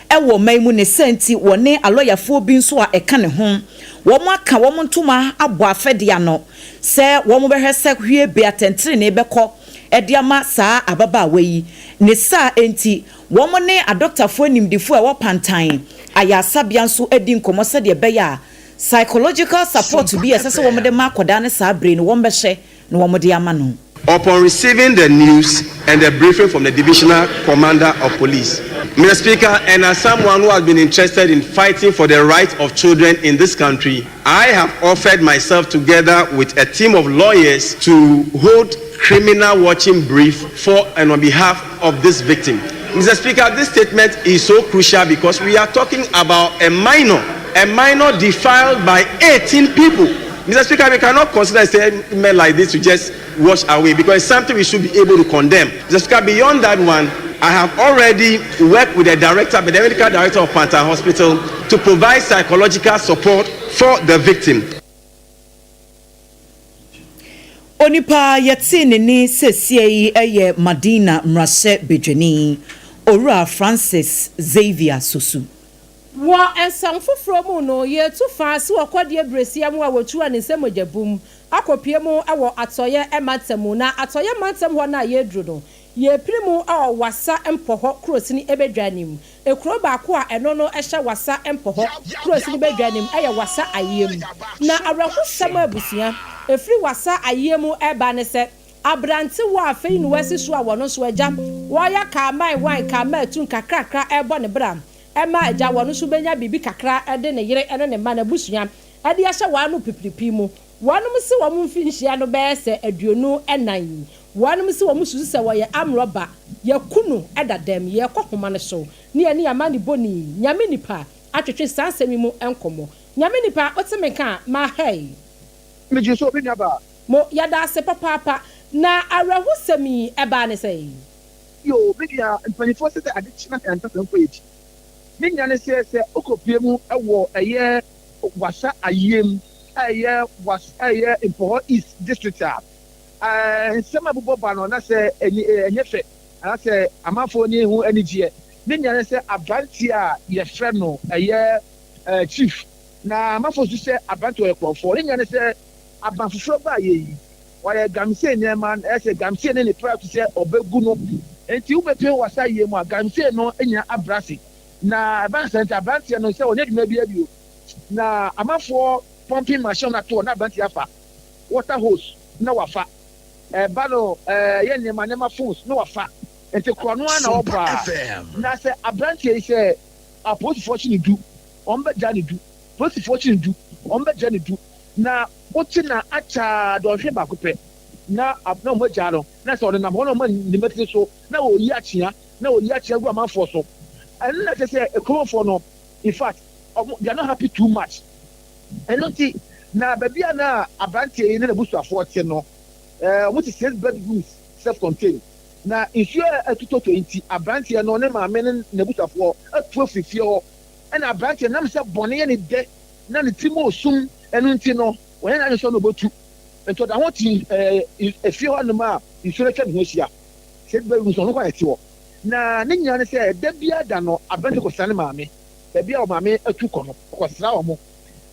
ewo maimu ne senti wone aloyafo bi nso a eka ne ho wo mo aka wo mo ntoma abo afede ano se wo mo behwe se hwie be atentere ne beko ediama saa ababa aweyi ne saa enti wo mo ne adoctorfo nimdifo e wo pantan ayasa bia nso edi nkomo se de beya psychological support to be ese wo mo de makoda ne saa brain wo mbehwe no wo mo de ama no.
Upon receiving the news and the briefing from the Divisional Commander of Police, Mr. Speaker, and as someone who has been interested in fighting for the rights of children in this country, I have offered myself together with a team of lawyers to hold criminal watching brief for and on behalf of this victim. Mr. Speaker, this statement is so crucial because we are talking about a minor defiled by 18 people. Mr. Speaker, we cannot consider a statement like this to just wash away because it's something we should be able to condemn. Mr. Speaker, beyond that one, I have already worked with the medical director of Pantan Hospital to provide psychological support for the victim.
Onipa yetini ni sesiei eye Madina Mrase Bejeni Ora Francis Xavier Susu.
Wa ensam foforo mu no ye tu faase wakodie bresia mu a wotu an nsem ojabum akopie mu awo atoye ematem na atoye matem ho na ye dru no ye primu a wasa empoho krosini ebedwanim ekro ba ko a eno no ehye wasa empoho krosini bedwanim eye wasa ayem na awrahu sama abusia efri wasa ayemu eba ne se abrante wa afei no wasi so a wono so agya wo ya ka mai wan ka ma tun kakrakra ebo ne bram ema agya wono so benya bibi kakra ede ne yere ene ne ma na busua ade ahye wanu pipipi mu wanum se wo mfi nhia no be se aduonu enan wanum se wo mususu se wo ye amroba ye kunu edadam ye kohoma ne so ne ye ne amani boni nyame nipa atwetwe sansemi mu enkomo nyame nipa otemeka ma hey
meji so bi nyaba
mo yada se papa na arahusemi eba ne sei
yo bidia 24 se addiction and talk for it minya ne se okopie mu ewo eye wasa ayem eye was eye impo east district sema bubo ba no na se enye fe na se amafo ni hu anigye minya ne se abanti a ye frɛ no eye chief na amafo su se abanti o ekofo minya ne se abanfofo ba ye wale gamse ne man ese gamse ne proud se obegu no enti ubepe wasa ye mu gamse no enya abrasi na abansent abanti no se onye dwuma bia bio na amafo pumping machine na to na abanti afa water hose na wafa bano ye ne manema phones na wafa enti krono na obra na se abanti se approach fortune du ombe jani du post fortune du ombe jani du na otina acha do hwe ba kope na abna mo jaro na so na mo no man ni meti so na o yi achia gu amanfo so and na say e come for no in fact they are not happy too much and not na babia na abantie na busu afo no what is said bedrooms self contained na insure atuto 20 abantie no ne ma men na busu afo atu afifie ho and abantie na me say bone ne de na ne timo sum enu nti no when na so no botu ento da ho ti efie ho no ma insure ka ne hia said bedrooms no kwa eti ho na ne nyane se da bia da no abantie ko sane maame da bia o maame atu kono ko sra o mo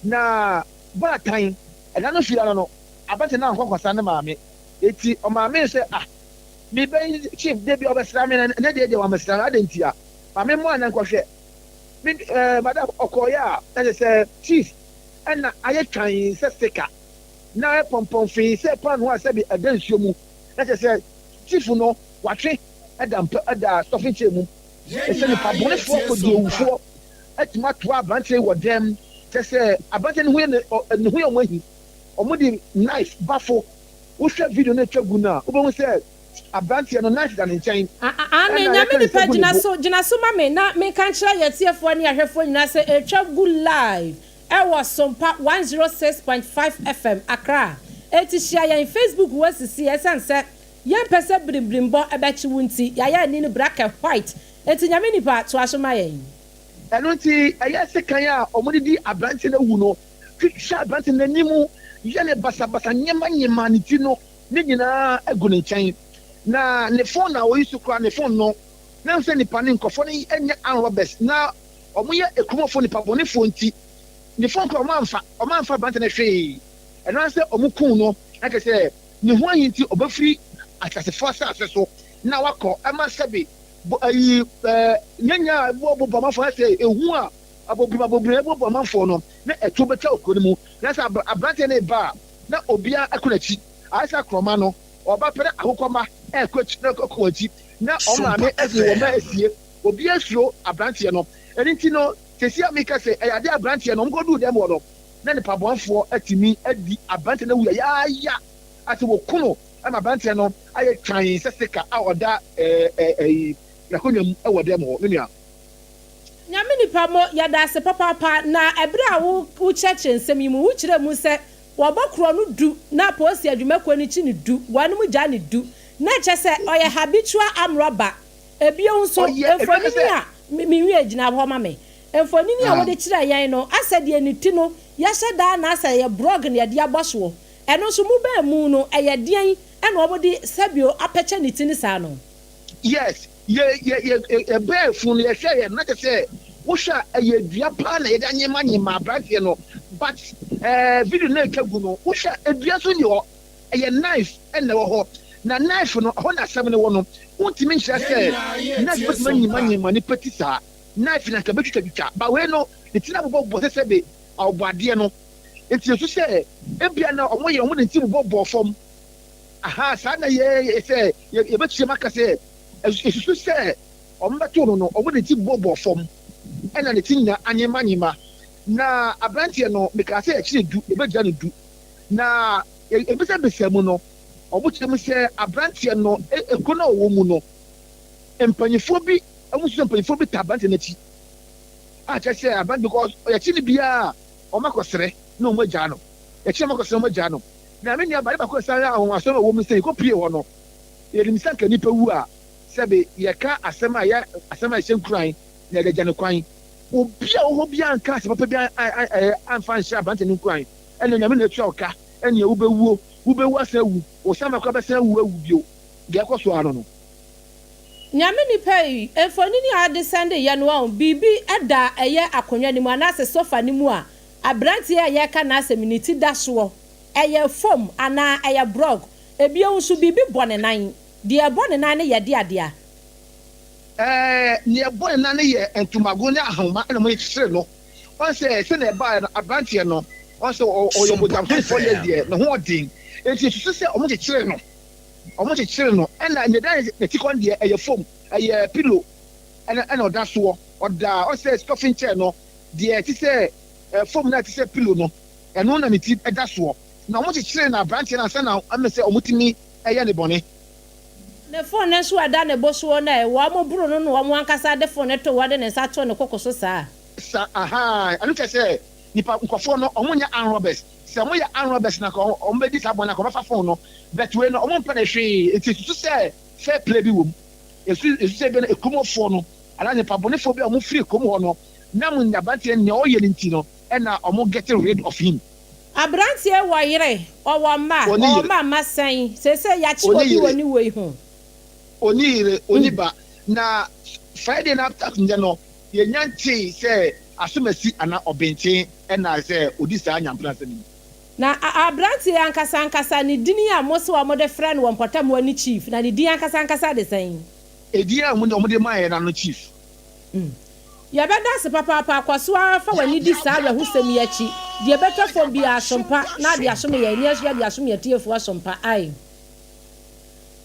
na ba tan ena no fia no abantie na kwa sane maame eti o maame se me be chief da bia o be sra me na de wa me sra adentia maame mo anan ko hwe me madam okoya na se chief ena aye kan se seka na pompon fi se pan ho ase bi adansuo mu na se chief no watwe ada stuffing chair mu ese nipa bone fo ko di owufo etima to abante wo dem tese abante ne hu omahi omudi knife bafo wo hwe video na twagu na wo say abante no knife dan nchen
ana nyame ni pa gina so ma me na me kan kira yetiefo ne ahwefo nyina say etwagu live SOMPA 106.5 FM Accra eti share yan Facebook wasisi esanse yan pese brimbrimbo ebechi wunti ya ni black and white eti nyame ni pa to asoma yan
eno nti aya sekan a omudi abante na wu no sha abante na nimu yene basa nyema ni ti no ne nyina egu ne nchen na ne phone na oyisu kra ne phone no na nse ni pani nkofo ni enye anrobes na omoye ekumofo ni pabone phone ti ni phone kra omanfa abante na hwe eno nse omukun no aka se ni ho ahinti obafiri atase fosa aseso na wakọ ama sebe ayi nyanya bo mafo ase ehu a abobri bo mafo no na eto beta okoni mu na sa abrante na ba na obia akonachi asa kroma no oba pere akokoma ekochi na kokochi na omame ezi wo ma esie obia suro abrante no enti no tesi amika se ayade abrante no mgodu dem wo no na ne pabonfo atimi adi abrante na wuya ya ati wo kuno ama abrante no aye twan seseka a oda yakonyam ewo dem ho menua
nyame nipa mo yada se papa na ebra wo cheche nsem yimu wo kire mu se wo bokro no du na posi adwumako ni chi ni du wanu mu ja ni du na che se oye habitual amroba ebio nso efoni a mi wi agina ho ma me efoni ni a wo de kire yan no asade ni ti no ya hyeda na asa ye blog na ye de aboso eno so mu ba mu no eye den ena obodi sabio apeche ni ti ni sa no
yes ye be fun ye hwe na say wo hwa ye dua pa na ye anyema brake no but video na kagu no wo hwa edua so ni ho ye knife ena wo ho na knife no ho na asem ne wo no untimi nhira say knife but manyima ni petisa knife na ka betwitwa ba we no etina bobo sebe awbade no enti so say ebia na omoye omo nti bobo fom aha sa na ye say ye betue maka say esusu say ombeto no omo nti bobo fom ena ne tinya anyema na abrante no meka say akire du ebegya no du na ebisa besemu no omo kyem say abrante no ekona owo mu no empanyifo bi amusu empanyifo bi tabante na ti a che say abrante because yakini bia omakosere na omagya no yakini omakosere omagya no na me nia bare ba ko sare awon aso owo mu say ko pie ho no yelimisa ka nipa wu a sebe yeka asema hyenkran na yagya no kwan obia wo bia anka se papa bia anfa nhya abante no kwan ena nyame na tu oka ena wubewu asawu o sama kwa besa wu bio ge akoso ano no
nyame ni pay efoni ni ade sande ya no a bibi ada eye akonwa ni mu anase sofa ni mu a abrante ya ka na aseminiti daso eye form ana eye blog ebia nso bibi bone nan de bone nan ne ye de ade a
ne bone nan ne ye entumago ne ahoma na mo yire no on se na ba abrante no on se o yo bodam fo ye de no ho odin enti su se o mo kire no ena ne dan ne tikon de eye form eye pillow ena oda so oda on se stuffing chair no de ti se form na ti se pillow no eno na ne ti eda so na mo kire na branch na se na amese o mutimi eye ne bone
ne phone na so ada ne boso na e wa mo buru no wo mo ankasa de phone to wa de ne sa to ne kokoso sa
aha anu ke se nipa nkofo no omunya anrobes se mo ya anrobes na ko ombedi sa bona ko fa phone no but we no omon pene hwe eti su se fair play bi wom esu se be na ekomofo no ala ne pa bonefo bi omo free komo no na mun nyabante ne oye ne ntino e na omo get rid of him
abrante e wo yire o wo ma masan se ya chi obi woni we hu
onire oniba na Friday na after nje no ye nyanti se asomasi ana obenten e na se odisa anyampranse ni
na abrante ankasa ni dini a mo so wa mo de friend wo mpotam wani chief na ni dini ankasa de san
edi a mo de man na no chief
ya beda se papa kwaso afa wani di sa wa husem ya chi de beta fo bi asompa na de asome ya ni asu ya de asome ya tiefo asompa ai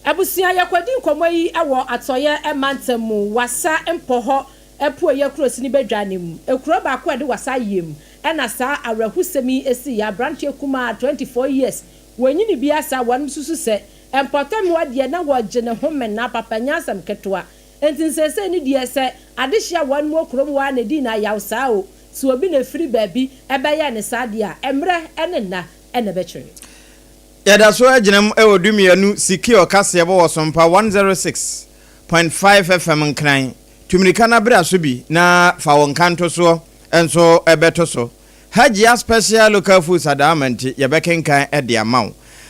abusia yakwadi nkomo yi ewo atoye emantamu wasa empoho epo ye cross ni bedwanem ekuro ba ko de wasa yem ena sa awrahusemi esi ya branch kuma 24 years wenyi ni biasa wan susu se empotem wade na wogene home na papa nyasam ketwa entinsese ni die se adehia wan mu okrom wa na di na yawsa o so obi na free baby ebeye ne sade a emre ene na ene betwere
yada so aginem ewodumia sikio kase bo SOMPA 106.5 FM nkran tumirika na bra so bi na fa won kanto so enso ebeto so Hajia special local foods adamant yebekenkan ede amaw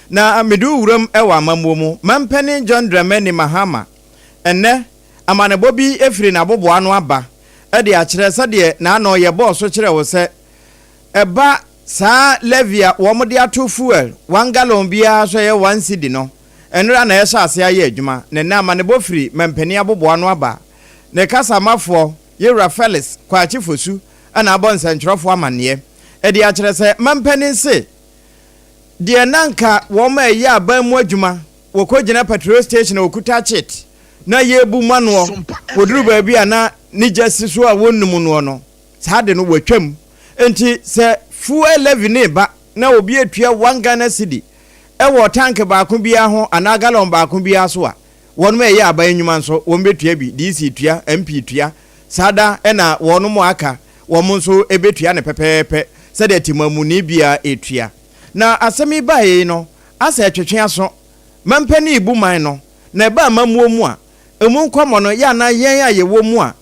na amedu wuram ewa amamuomu mampeni John Dramani Mahama enne amane bobi efiri na bobo anu aba ede a kire sade na no ye boss so kire wo se eba sa levia womode ato fuel 1 gallon bia so ye 1 cedi no enra na ye hyase aye adwuma ne na amane bofiri mampeni abobo anu aba ne kasa mafo Yewura Felix kwachi fosu ana abonsa ntrofo amane edi a kire se mampeni se de nanka woma ye abamu adwuma wokogina petrol station okuta chit na yebu mano woduru ba bia na nijasi so a wonnum no no saade no watwam enti se fuel levy ba na obi atua 1 Ghana cedi ewo tank ba ko bia ho ana gallon ba ko bia so a wonma ye aban nwuma nso won betua bi DC tua MP tua sada ena wono aka won nso ebetua ne pepepe se de timamu ni bia etua na asemi bae no asa etwetwe aso mampani ibu man no na ba mamuo mu a emu nkomo no ya na yen aye wo mu a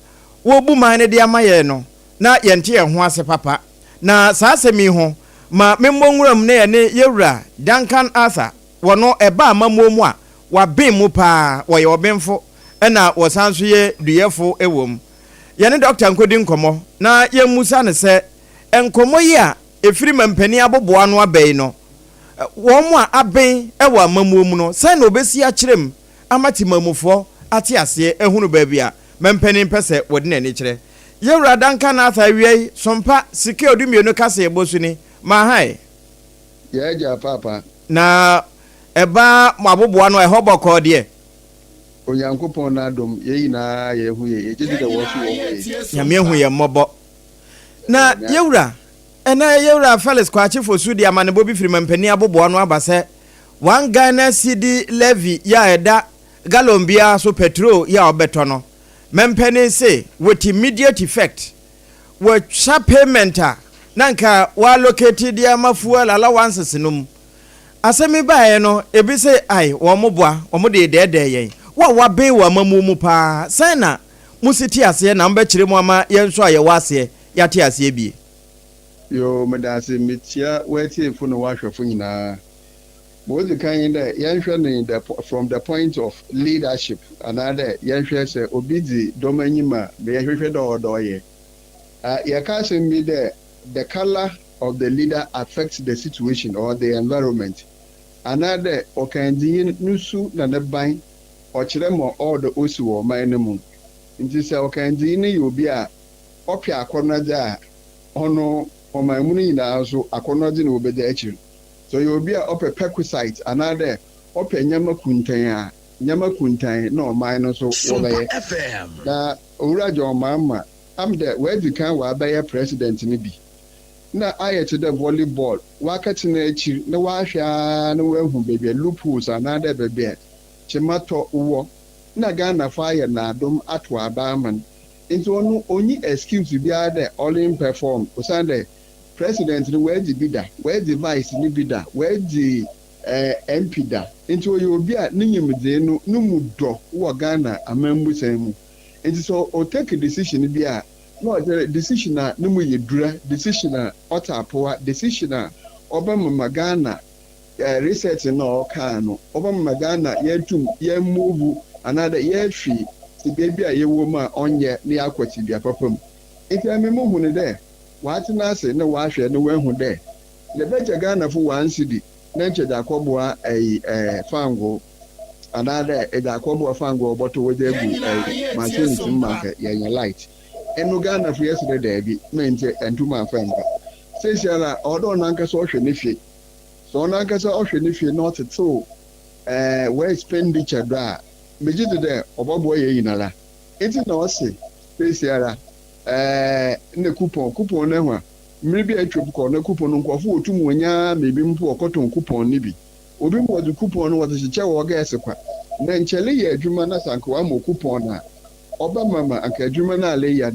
wo bu man ne de amaye no na yente ye ho ase papa na saa asemi ho ma memmonwuram ne ye ne Yewura Duncan Arthur wono eba mamuo mu a wa ben mu pa wo ye obenfo na wo sanso ye duyefo ewom ye ne Dr. Nkodi nkomo na ye musa ne se enkomo yi a efiri mampani abobo anu abai no wo a aben ewa mamuo mu no sai na obesi a kirem amati mamufo ate ase ehunu ba bia mampani pese wode na ni kire Yewura Duncan Arthur wiei SOMPA sike odumienu kase ebosu ni ma hai
ye ja papa
na eba mabobo anu ehoboko de
Onyankopon na dom ye na ye hu ye jidi de wo so wo ye
nyame hu ye mmobo na Yewura ena Yewura Felix kwachi fosu di amane bobi firi mampani abobo anu abase 1 Ghana cedi levy ya eda gallon bia so petrol ya obeto no mampani say with immediate effect with sharp payment nanka wa located ya mafuel allowances num asemi bae no ebi say ai wo moboa wo de dede yen wa ben wa mamu mu pa sana musiti ase na mbekire mu ama yenso aye wase yate ase bi
yo medase mitia weti fu no wahwefo nyina bo the kind that yanhwe ne from the point of leadership another yanhwe se obidi domanyima be yanhwe do ye ya ka se mi the color of the leader affects the situation or the environment another okandin nusu na ne ban ochiremo all the osuwo manemu nti se okandin ni obi a opia akonaja ono omaimunu ina so akonaji na obeda achiri so you be a perquisite another open nyama kuntan na oman no so wobaye na owurajo mama am the where you can wa baye president ni bi na aye to the volleyball wakati na achiri na wahwa na wahu bebe loopholes another bebe chimato uwo na Ghana fire na adom ato abaman into onu only excuse bi ade all in perform osande president ni where the bidder where the vice ni bidder where the MP da into you obi a ninyimde no numu do wo Ghana amambu semu into so o take a decision bi a no decision na numu yedura decision na otapoa decision na obama Ghana research no ka no obama Ghana yetum ye move another year free the baby a ye woman onye ni akwati bia papam if I me move ne there what na say na wa hwe no wahu there the better Ghana for 1 cedi na nche da kwobua fango another da kwobua fango bottle we dey go machine to market ya light enu Ghana for yesterday there bi mente entuma fango say shala odo na nka so hwe ne fie so na nka so hwe ne fie not so where expenditure da meji de obobo ye yinala enti na o se speciala ne coupon na hwa mmiri bi atwa ko na coupon nkofo otum wonya mebi mpo okoton coupon ni bi obi mo de coupon no wata chiche wo ga esekwa na nchele ye adwuma na sanko wa mo coupon na oba mama aka adwuma na ale ya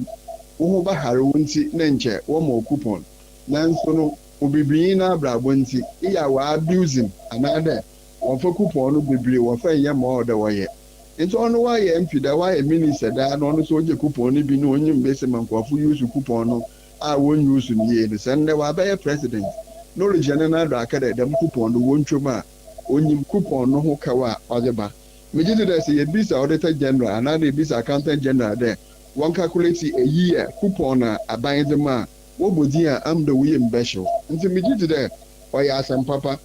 wo ba hare wonti na nche wo mo coupon na nso no obibi na abrabo nti iya wa abusing another won fa coupon no bibire won fa ye mo order wo ye nti ono wa ye mpida wa ye minister da no so je coupon ni bi no onyim bese mankofo use coupon no a won use ni ye ni sende wa ba president no regional na do aka dem coupon no won twoma onyim coupon no ho kawa odeba megide da se ye bisa auditor general another bisa accountant general there one calculate a year coupon na abanzema wo bodi a am the we mbesho nti megide da o ya asem papa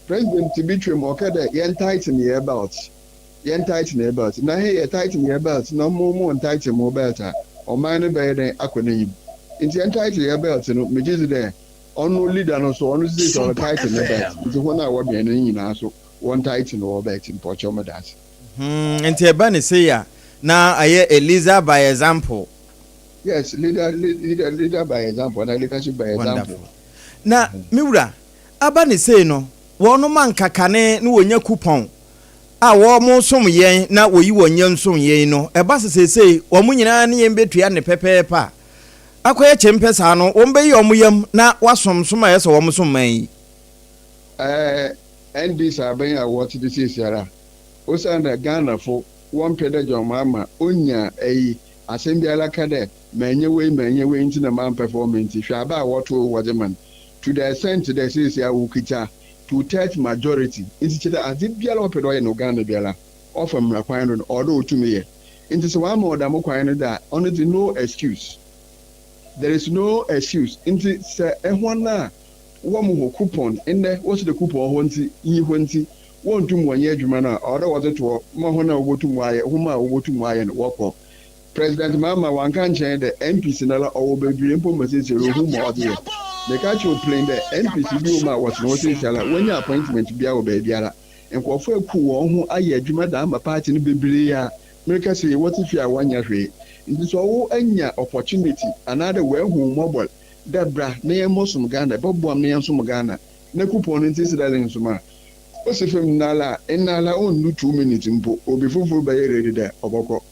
president tibitwe mo ka da yen tighten your belt na he tighten your belt no mo tighten mo belt o man be den akonim nti yen tighten your belt no megide da onu leader no so onu say so tighten the belt nti hona wo be no nyina so one tighten or belt in pocho that
nti eba ne say ya na aye Eliza by example.
Yes, leader by example, and leadership by example.
Wonderful. Na miwura aba ne say no wono man kakane no wonya coupon a wo mo som yen na woyi wonya nsom yen no eba sesei wo mo nyina ne yen betua ne pepepa akoye chempesa no wo mbe yi omuyam na wasomsom a yeso wo mo som man yi
NDC aben a what this is yara osanda Ghana for one peda jomama onya assembly alaka menye we into the man performance shaba what wajeman to the extent that says ya ukita to third majority into the azibia pedo no Ghana biala offer mrakwan although to me into so one more damo kwan that only no excuse there is no excuse into say ehwana wo coupon in there what's the coupon honti yi honti won tum wanye adwuma na order was it wo ma hona obotum waye homa obotum waye no woko president mama wanka nchen the MPC na la owo bebire mpo message ro homa ode me ka chi plain the MPC bi o ma was no say sala wanya appointment bia wo ba biara enkofo eku wo ho aye adwuma da ma party no bebire ya me ka say what if ya wanya hwe ndi so wo anya opportunity another way hu mobile debra na yemosum Ghana bobuam na yensum Ghana na coupon nti dalin suma o se fem nala only 2 minutes mpo obi fufu ba ye ready there oboko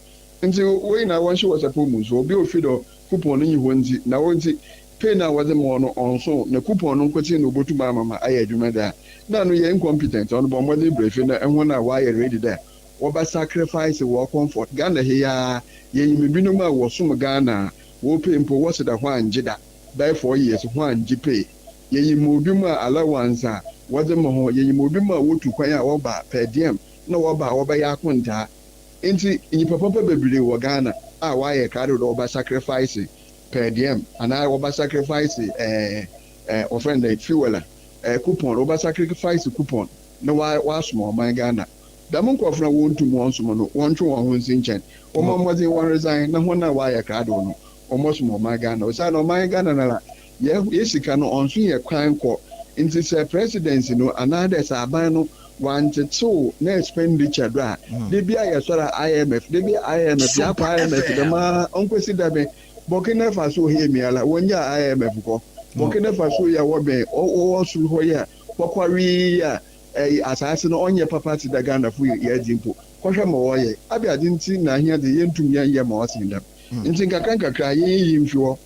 nti we na wan shi wasapo mu so obi ofido coupon ni honti na wonti pay na waze mo no onso na coupon no kwati na obotu ba mama aye adwuma da na no ye incompetent on bo mo dey brief na enho na wa ye ready there wo ba sacrifice wo comfort Ghana he ya ye yimibinu ma wo sum Ghana wo pay mpo wo se da ho anjida by 4 years ho anjipe ye yimobi ma allowance waze mo ye yimobi ma wotu kwan a wo ba per diem na wo ba ya akonta enti nyipa papa bebire wo Ghana a wa ye kado do ba sacrifice per diem ana wo ba sacrifice offend fuel coupon wo ba sacrifice coupon na wa small man Ghana da mun ko fra wontu mo nso no wontu wo ho nsinchen wo mo mo resign na ho na wa ye kado no almost more my Ghana. So no my Ghana na yes can on so ye kwan ko into say presidency no another saban no wanted so na expenditure do they be ya sora IMF they be IMF ya pa IMF dem onkwesi da be Burkina Faso here mi ala wonya IMF ko Burkina Faso ya wo be o so ho ya kwakwari ya asase no onye papa ti da Ghana fu ya jimpo kwahwe ma wo ye abi adinti na ahia de yentum yan ye ma wasindam nti kakra yi mfio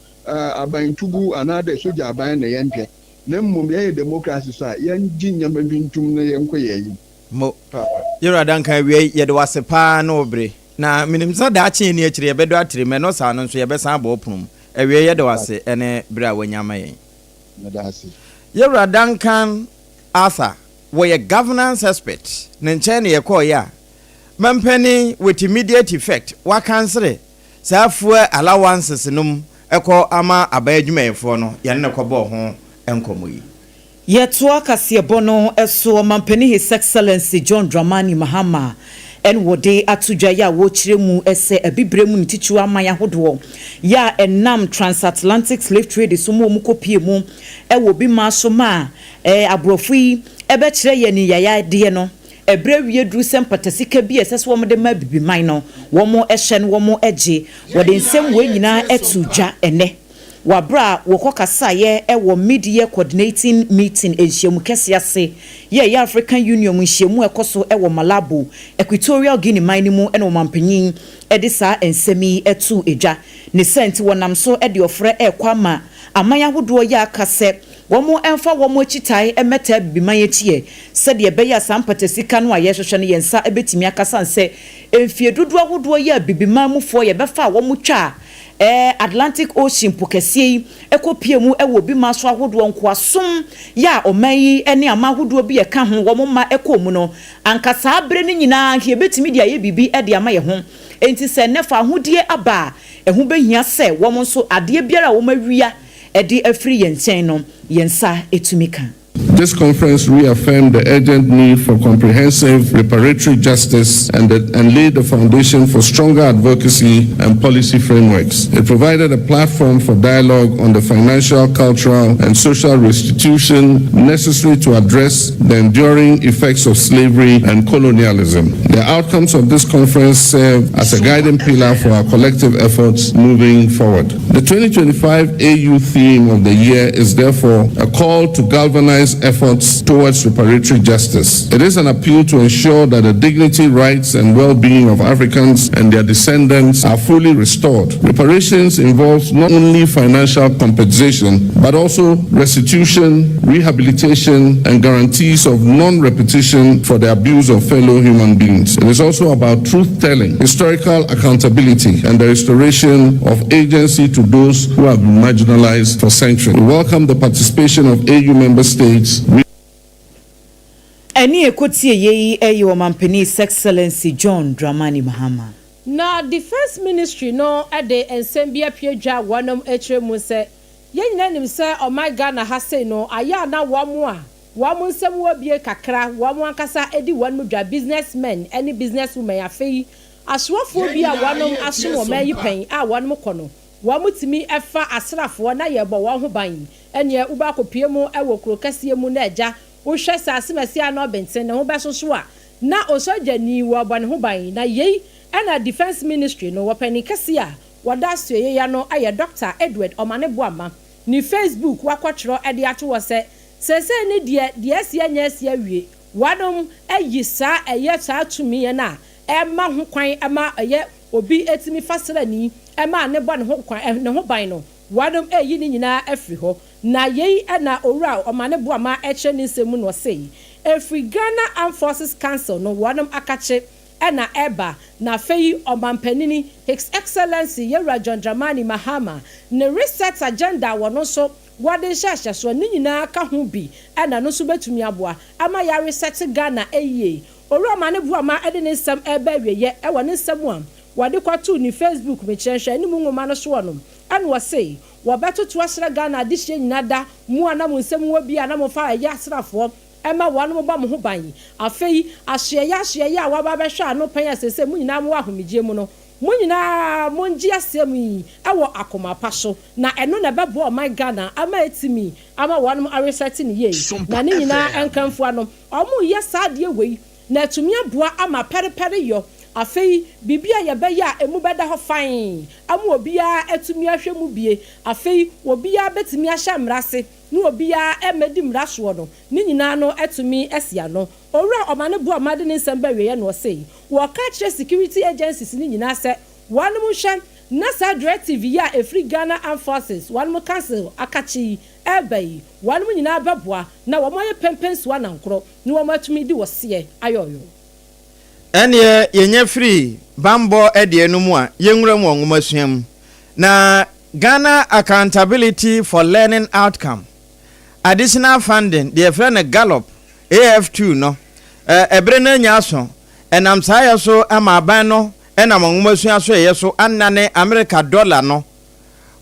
abantugu another soja aban na yenhwe na mmom ye democracy so yan ginyama bintum na yenkoye yi
mo yero adanka wie ye de wasepa na obre na minimsa da ache ni akire ye bedo atere me no sa no so ye besan aba opunum ewie ye de wase ene bra wanyama yen
na da ase
yero adankan Arthur we a governance expert ne nche ne ye call ya mampani with immediate effect wa cancel safua allowances num eko ama abayadwumayefo no yane ne kobo ho enkomoyi
yeto akase bono eso mampani his excellency John Dramani Mahama en wode atudwa ya wo kiremu ese abibremu ntichu amaya hodo ya enam transatlantic slave trade so mu kopie mu e wo bi ma so ma abrofi ebe kire ye ni yaya de no ebre wie dru sem patasika bi esese wo de ma bibi man no wo mo ehye no wo mo eje wo de nsem we nyina etudwa ene wabra wokokasa ye ewo mid-year coordinating meeting enhyemu kese ase ye African Union enhyemu ekoso ewo Malabo Equatorial Guinea mine mu ene omampanyin edisa ensemi etu eja ne senti wonam so ede ofre ekwama amanya hodo ye akase womo emfa womo chitai emeta biman etie sede ebeya sampatasika no aye hwehwe no yensa ebetimi akasa nse emfie dodo hodo ye bibiman mufo ye befa womo twa Atlantic Ocean pokesi ekopie mu ewo bi maso ahodo nko asom ya omayi ene amahodo bi eka ho wo ma ekomu no ankasa abre ni nyina hie betimi dia ye bibi ede ama ye ho enti se nefa ahodie aba ehu behia se wo mo so ade biara wo mawia ede afri yenchen no yensa etumika.
This conference reaffirmed the urgent need for comprehensive reparatory justice and laid the foundation for stronger advocacy and policy frameworks. It provided a platform for dialogue on the financial, cultural, and social restitution necessary to address the enduring effects of slavery and colonialism. The outcomes of this conference serve as a guiding pillar for our collective efforts moving forward. The 2025 AU theme of the year is therefore a call to galvanize efforts towards reparatory justice. It is an appeal to ensure that the dignity, rights, and well-being of Africans and their descendants are fully restored. Reparations involves not only financial compensation, but also restitution, rehabilitation, and guarantees of non-repetition for the abuse of fellow human beings. It is also about truth-telling, historical accountability, and the restoration of agency to those who have been marginalized for centuries. We welcome the participation of AU member states.
Any ekotie ye eyo mampeni His Excellency John Dramani Mahama.
Na Defense Ministry no ade ensembia piedwa wonom etremu se ye nyina nim se o my Ghana ha say no aya na womo nsem wo bie kakra womo ankasa edi wonom dwa businessmen any businesswoman afei aswofo bi a wonom aso wo mayi pen a wonom kono womo timi efa asrafo na ye bo wo ho ban ene uba kopie mu ewo krokase mu na eja wo hwe sasemasi a no benten ne ho besoso a na osoja ni wo bane ho ban na yei ana Defense Ministry no wopani kase a wada asue ya no aye Dr. Edward Omaneboama ni Facebook wakotro ede ato wo se ne de asia nya asia wie wadom ayi sa eye sa tumi ye na ema ho kwan ema eye obi etimi fasera ni ema ne bo ne ho kwan ne ho ban no wadom eyi ni nyina afri ho na yei na owura Omaneboama eche ni nsemu no sei every Ghana Armed Forces Council no wadom akache ena eba na fei omampanini His Excellency Yewura John Dramani Mahama ne reset agenda wono so wade shasha so ni nyina ka ho bi ena no so betumi aboa ama ya reset Ghana eye owura Omaneboama ede ne nsem eba wieye e wone nsem am wade kwatu ni Facebook me chenhwe ni mu ngoma no so wono ene wo sei wo betoto asra Ghana de hye nyina da mu ana mu nsem wo bi ana mo fa ya asrafo ema wanu ba mo ho ban afei ahye ya wa ba behwa no pan asese mu nyina mo ahomigye mu no mu nyina mo ngi asem yi ewo akomapa so na eno na bebo o my Ghana ama etimi ama wanu areseti ni ye na ni nyina enkanfo ano omo ye saade wei na etumi aboa ama perepere yo afei bibia ye be ya emu beda ho fan amu obia etumi ahwe mu bie afei obia betimi ahya mrase ni obia emedi mraso no ni nyina no etumi esia no owura Omaneboama de nsem ba wiye no sei wo ka kire security agencies ni nyina se wanu mu hwe na sa directive ya efri Ghana Armed Forces wanu mu council akachi ebai wanu mu nyina baboa na wo moye pempensuwa na nkro ni wo matumi di wo se ayoyo
ene yenye free bambo ede no mu a yenwura mu onwomasuam na Ghana Accountability for Learning Outcome additional funding the friend Gallop AF2 no ebre na nya so enam saya so ama ban no enam onwomasuam so yeso annane America dollar no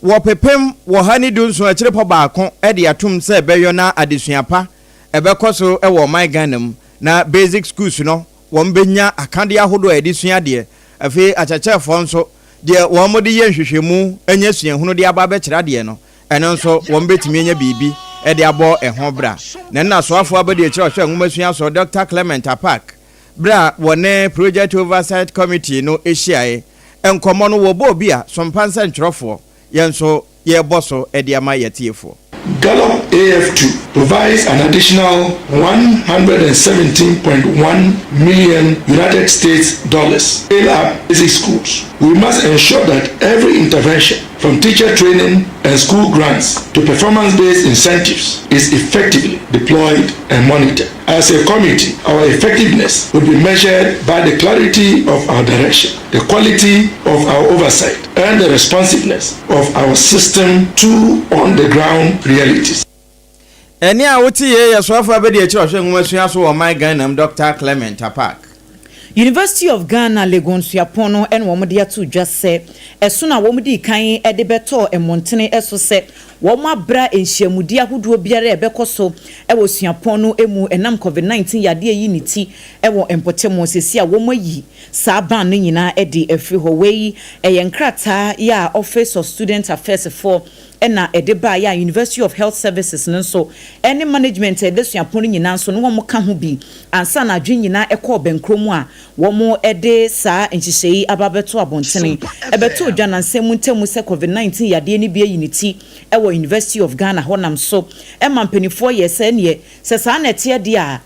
wo pepem wo hani dunso akire po baako ede atum se beyo na adesuapa ebekoso ewo my Ghana mu na basic schools no won benya akande ahodo edisua de afi achachefo nso de won mo de ye nhwehwemu anya suahunu de aba be kira de no eno nso won betimi anya bibi e de abo ehobra na na soafo abade kira hwe nwumasua so Dr. Clement Apak bra wone project oversight committee no ehyiae enkomo no wo bo bia sompansa ntwerofo yenso ye boso ediama yetiefo.
Gallup AF2 provides an additional $117.1 million United States dollars to scale up basic schools. We must ensure that every intervention, from teacher training and school grants to performance-based incentives, is effectively deployed and monitored. As a committee, our effectiveness will be measured by the clarity of our direction, the quality of our oversight, and the responsiveness of our system to on-the-ground realities.
Eni a wuti ye yaswafu abedi echi ohwe nwasua so wo my Ghana Dr. Clement Apak.
University of Ghana Legon Suapono and Womodi atu just say esuna womodi kan ede beto emontene eso se woma bra enhyiamudi ahodo biara ebekoso ewo Suapono emu enam COVID-19 yade yiniti ewo empotemo sesi a womayi sa ban no nyina ede afri ho wei eyenkrata ya Office of Student Affairs for ena edeba ya University of Health Services nso any management Suapono nyina nso no wo ka ho bi ansa na adwen nyina ekọ benkromu a wo ede sa enhyihyei ababeto abontene ebeto dwana nsemu ntemu se COVID-19 yade ni bia yiniti ewo University of Ghana honam so emampanifo ye se ne se sa na tie de a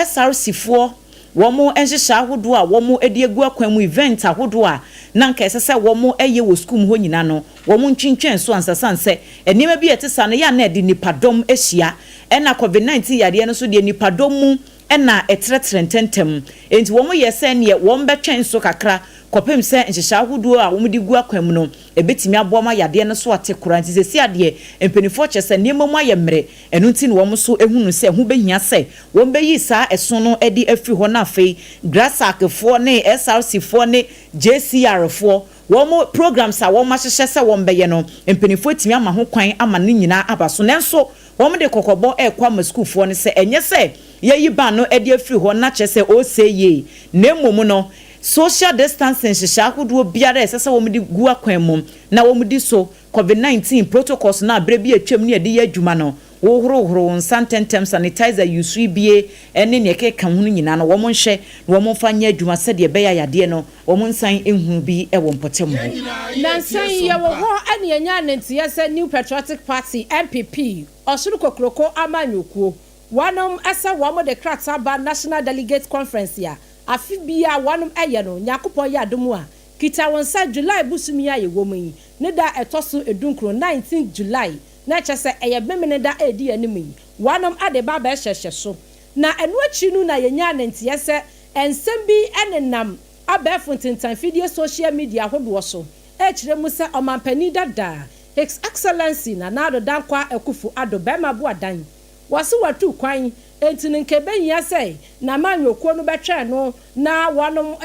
SRC fo womo enhyehya ahodo a womo ediegu akwamu event ahodo a na nka esese womo eye wo school ho nyina no womo ntwintwen so ansasanse enima bi etesa no ya na edi nipadom ehia ena COVID-19 yade no so de nipadom mu ena etretrententem enti womo ye se ne wom betwen so kakra kopem se enhyehya ahodo a womo di gu akwamu no ebetimi aboma yade no so atekura nti sesi ade empenifo chese niema mu ayemre enu nti no womo so ehunu se hu behia se wom beyi sa eso no edi afri ho na afei grasak fo ne SRC fo ne JCR fo womo programs a womo ahyehye se wom beye no empenifo timi ama ho kwan ama ne nyina abaso nenso womo de kokobo ekwa ma school fo ne se enye se yeyi ban no edi afri ho na chese o se ye nemmom no social distancing hyehyɛ ahodoɔ biara ɛsɛ wɔn de gu akwan mu na wɔn di so COVID-19 protocols na abere bi atwam ne yɛde yɛ adwuma no wohoro nsantentem sanitizer use bie ɛne ne keka ho nyina no wɔn nhwɛ na wɔn fa nyɛ adwuma sɛdeɛ bɛyɛ yadeɛ no wɔn nsan ehu bi ɛwɔ mpɔtam ho
nansan yɛ wɔ hɔ ɛne yɛnya nantiɛ sɛ New Patriotic Party MPP ɔsoro kokroko amanyokuo wɔnom ɛsɛ wɔn de krata ba National Delegate Conference ya afibia wanum eye no nyakopon ya adomu a kita wonsa July busumi aye womu ne da etoso edunkro 19 July na chese eye bemene da edi anim yi wanum ade ba ba hyehye so na enu achi nu na yenya nantiye se ensem bi enenam abefo tintan video social media hodo so kire mu se omampani dada His Excellency na nado dankwa ekufu ado bema bo adan wasu watu kwan entini nkebe ya sei na manyokuo no betwe no na wonom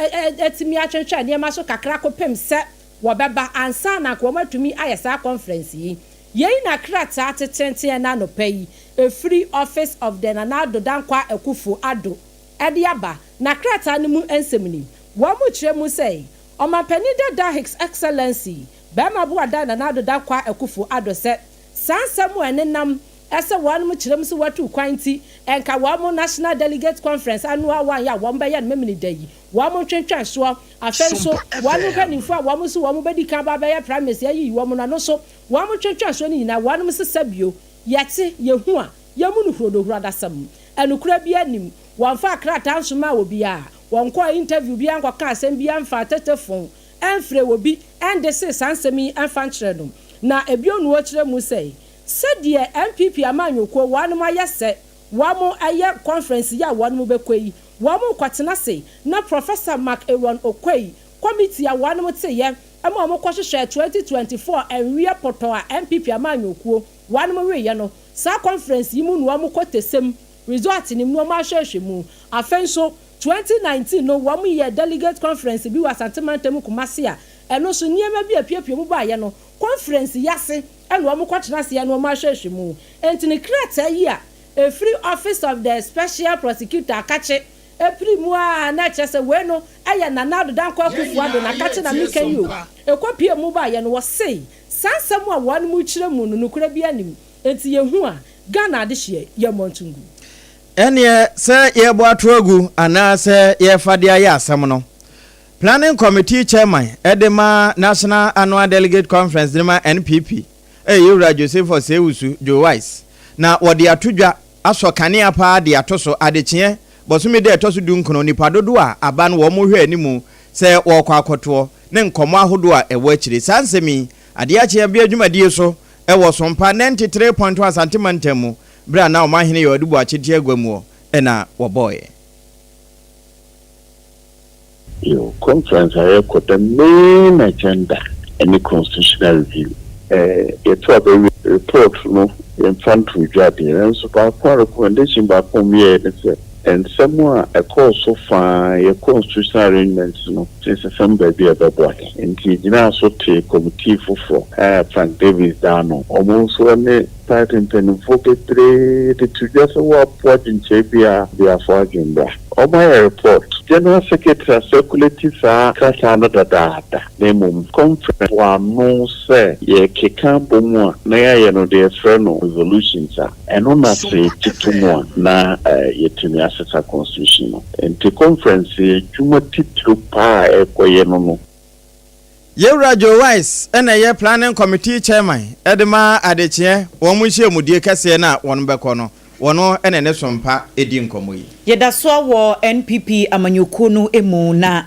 etimi atwetwe ne ma so kakra kopem se wo beba ansa na ko matumi ayesa conference yi yei na krata atetente na no pay a free office of the nanado dankwa ekufu ado ediaba na krata ne mu ensemni wo mu kire mu sei omampani da His Excellency bema bo ada nanado dankwa ekufu ado se sansemu enenam ese one mu kirem so watu kwanti enka wamo National Delegate Conference annual one ya won be ya memini dayi wamo twentwan so afenso wanu kanifo a wamo so wamo bedi kan ba be ya primacy ayi wamo na no so wamo twentwan so ni nyina wanu mu sesabio yete yehu a yamu nu hrodo hroda sam enukura bi anim wonfa krata nsoma obi a wonko interview bi anko ka asem bi amfa tetefon enfre obi ende se sansemi amfa nkyere no na ebionu wo kire mu sei said MPP amanyoko wanum ayese wamo aye conference ya wanum bekwei wamo kwatena se na Professor Mark Aaron Okwei committee ya wanum teye ama mo kwahwehwe 2024 enwie poto a MPP amanyoko wanum weye no sa conference yi mu no wamo kotesem result ni mu ma hwehwe mu afenso 2019 no wamo ye delegate conference bi wasantemantam kumase a eno so niema bi apiapia mu ba ye no conference yase eno wamo kwatena se eno ma hwehwe mu entini krata yi a a free office of the special prosecutor akache eprimu a na chese we no aya nanado dankwa kufu ado na kache na mika yi o ekopie mu ba ye no wo sei sansam a wan mu kire mu no nukura bi anim enti yehu a Ghana de hye ye montungu
Ene se ye bo atrogu ana se ye fadia ya asem no. Planning Committee Chairman Edema National Annual Delegate Conference Dema NPP Yura Joseph Osewusu Joe Wise na wodi atudwa aso kanea pa de atoso adechie bosume de atoso dunkono nipa dodo a aban wo mo hwe animu se wo kwa akoto ne nkomo ahodo a ewo akire sansemi ade ache bia adwumadie so ewo sompa 93.1 cm bra na o mahene ye odubu achete agwamu na wo boy.
Your conference I got the main agenda and the constitutional review. It's a report no in front of Jadi and so by recommendation by Pomie and somewhere a course so far a constitutional arrangements no since some baby about body. And he so take committee for Frank Davis Dano almost one part in pen for the to just a what in Chapia they are for agenda. On my report, General Secretary circulated another data. Name conference one no say ye keka bomo na ya no de freno resolutions and on na say titumo na yetumi asesa constitution. And the conference juma titru pa ekoye no.
Yewra Joe Wise ena ye planning committee chairman Edema Adechie wo mu hye mudie kase na won beko no wono ene ne sompa edi nkomo yi
yeda so wo NPP amanyoko no emu na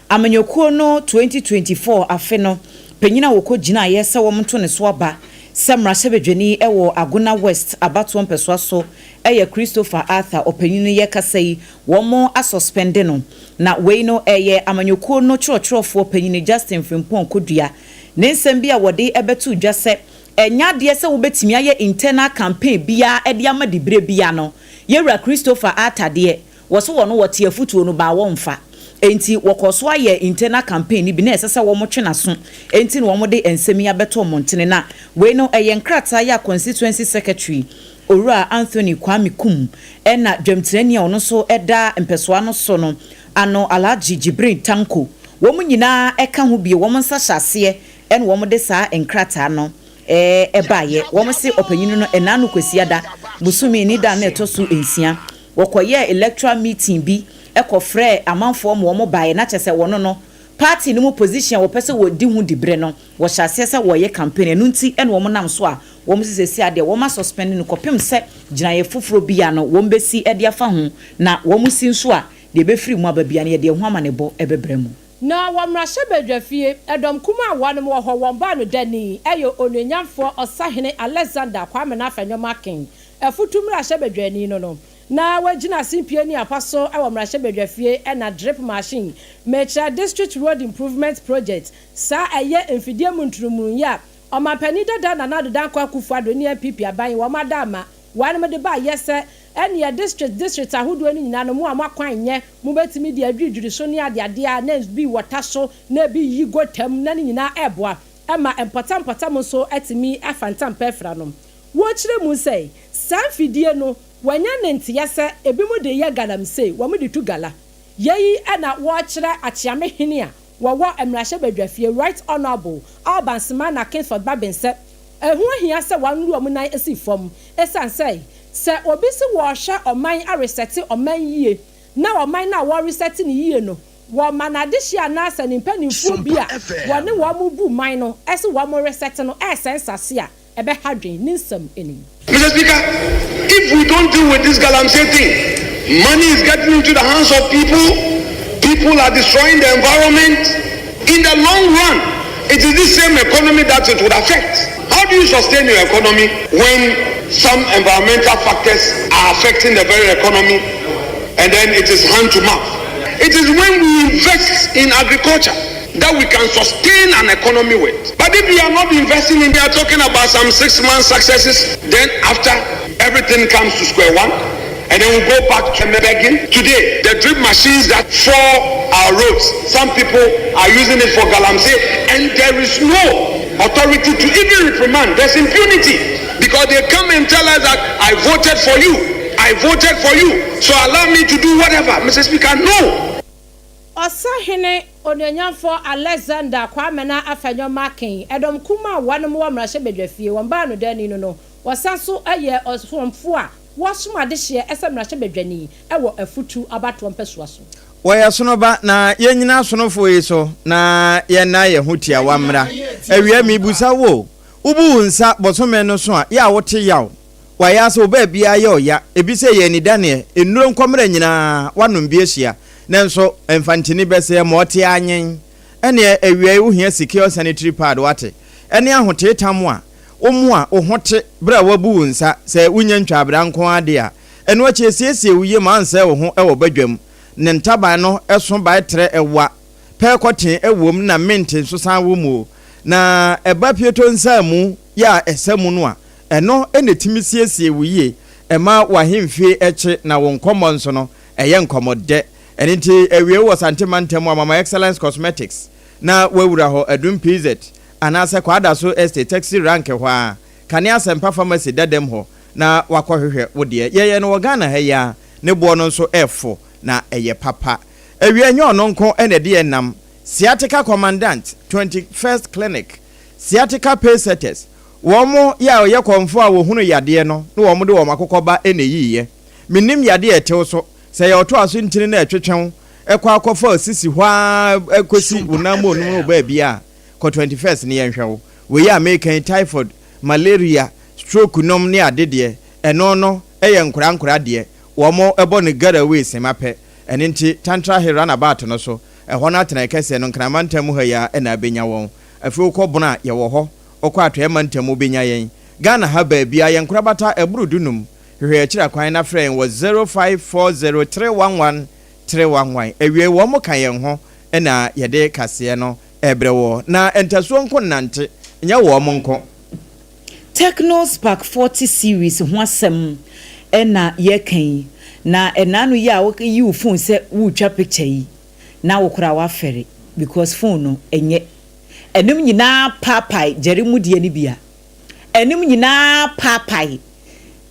amanyoko no 2024 afe no penyina woko gina ye se wo mto ne so aba semra sebedwani ewo Agona West abato mpeso so eye Christopher Arthur opanyinu ye kasai wo mo asuspend no na we no eye amanyoko no chorofo opanyinu Justin Frimpong Kodua ne nsem bia wode ebetu dwase enya de se wo betimi aye internal campaign bia e de ama dibre bia no yewra Christopher Arthur de wo so wo no wote afutuo no ba wo mfa enti wokoso aye internal campaign bi na esese wo mo twena so enti no wo mo de ensemi abeto montene na we no eye nkrata ya constituency secretary Owura Anthony Kwame Kum ena dwemtreni a ono so eda mpesoa no so no ano Alhaji Jibrin Tanko wo mo nyina eka ho bie wo mo nsa hyase ena wo mo de saa nkrata no ebaye wo mo se opanyinu no enanu kwesiada busumi ni da na etoso ensia wokoye electoral meeting bi ekofre amanfo mo mo baye na chese wono no party no mu position wo pese wo di hu dibre no wo hyase se wo ye campaign enu nti ene wo mo nam so a wo mo sisi ade wo ma suspend no kopem se ginaye foforo bia no wo mbesi ede afa ho na wo mo si nso a de be free mu ababia ne de ho amanebo ebebremu
na wamrashe bedwafie edom kuma awanom wo ho womba no dani eyo ononyamfo Osahene Alexander Kwame na afanyoma king efutumra hye bedwani no na wagina simpie ni apaso awamrashe bedwafie na drip machine Mecha District Road Improvement Project sa eye enfidie munturumun ya omapani dada na nadodan kwa kufuado ni MPP aban wo madama wanom de ba yese ene district ahodo ani nyina no mu amakwan nye mu betimi de adwidwiri so ne ade a na bi wota so na bi yi gotam na nyina eboa ema empatam so etimi afantam pefra no wo kire mu sei sanfidie no wanya nente yese ebi mu de ye galam sei wo mu de tu gala yeyi ena wo kire achiame hene a wo emrahye badwafie right honorable Albansman na Kingford Babinse ehu ahia se wanru omu nan esifom esansei se obi si wo hwe oman areseti oman yie na oman na wo reseti ni yie no wo manadehye anasa ni mpanimfo bia wo ne wo mu bu man no ese wo mo reseti no esensase a ebe hadwen ninsam eni.
Mr. Speaker, if we don't deal with this galamsey thing, money is getting into the hands of people are destroying the environment. In the long run, it is this same economy that it would affect. How do you sustain your economy when some environmental factors are affecting the very economy and then it is hand to mouth? It is when we invest in agriculture that we can sustain an economy with. But if we are not investing in, they are talking about some 6 month successes, then after everything comes to square one, and then we go back to begging. Today, the drip machines that for our roads, some people are using it for galamsey, and there is no authority to even reprimand. There's impunity because they come and tell us that I voted for you, so allow me to do whatever. Mr. Speaker, no.
Osahene ononyamfo Alexander Kwame na afanyoma king edom kuma wanom wamrahye bedwafie womba no dani no wasanso aye osomfo a wasom adehye ese mrahye bedwani ewo afutu abato mpesua so
waya sonoba na yenyina sonofo yi so na ye na ye hutia wamra awia mi busa wo ubu nsa bosome no so a ya wote yaw waya so ba bia ye oya ebise ye ni dane enuro nkomra nyina wanom biehia nanso emfantini bese ma ote anyen ene awia wo hia secure sanitary pad wate ene ahote tam a omu a ohote bra wabu nsa se unya ntwabra nko ade a eno achi esiesie uye mansa wo ho ewo badwam ne ntaban no eso ba etre ewa pe koten ewom na minti so san wo mu na eba pieto nsa mu ya esemu no a eno enetimi siesie uye ema wahemfie eche na won common so no eye nkomode enenti ewie wo santimantem mama excellence cosmetics na wawura ho adum pz anase kwada so estate taxi rank hwa kania sempa pharmacy dadem ho na wakohwehwe wode ye no Ghana ha ya ne bo no so efo na eye papa ewie nyo no nko enede enam sciatica commandant 21st clinic sciatica pacesetters womo ya oye konfo a wo hunu yade no na womo de wo makokoba eneyiye minim yade etew so se ye oto aso ntini na etwetwen ekwa akofo sisi hwa ekosi unamo no ba bia ko 21st ni yenhwewo we ya American typhoid malaria stroke nom ni adede eno no eye nkura de womo ebo ne garaway semape enenti tantra herana bat no so eho na atena kese no nkramantam ha ya na benya won afi ukobona ye wo ho okwa atwe mantam benya yen Ghana ha ba bia yen kurabata eburudunum hwe akira kwan na frɛ was 0540311311 ewie womo kan yen ho na yede kase no ebrewo na entaso nko nante nya womo nko
Techno Spark 40 series ho asem na ye kan na enanu ya wo yi phone se wo twa picture yi na wo kura wa fere because phone no enye enim nyina papai jerimudie ni bia enim nyina papai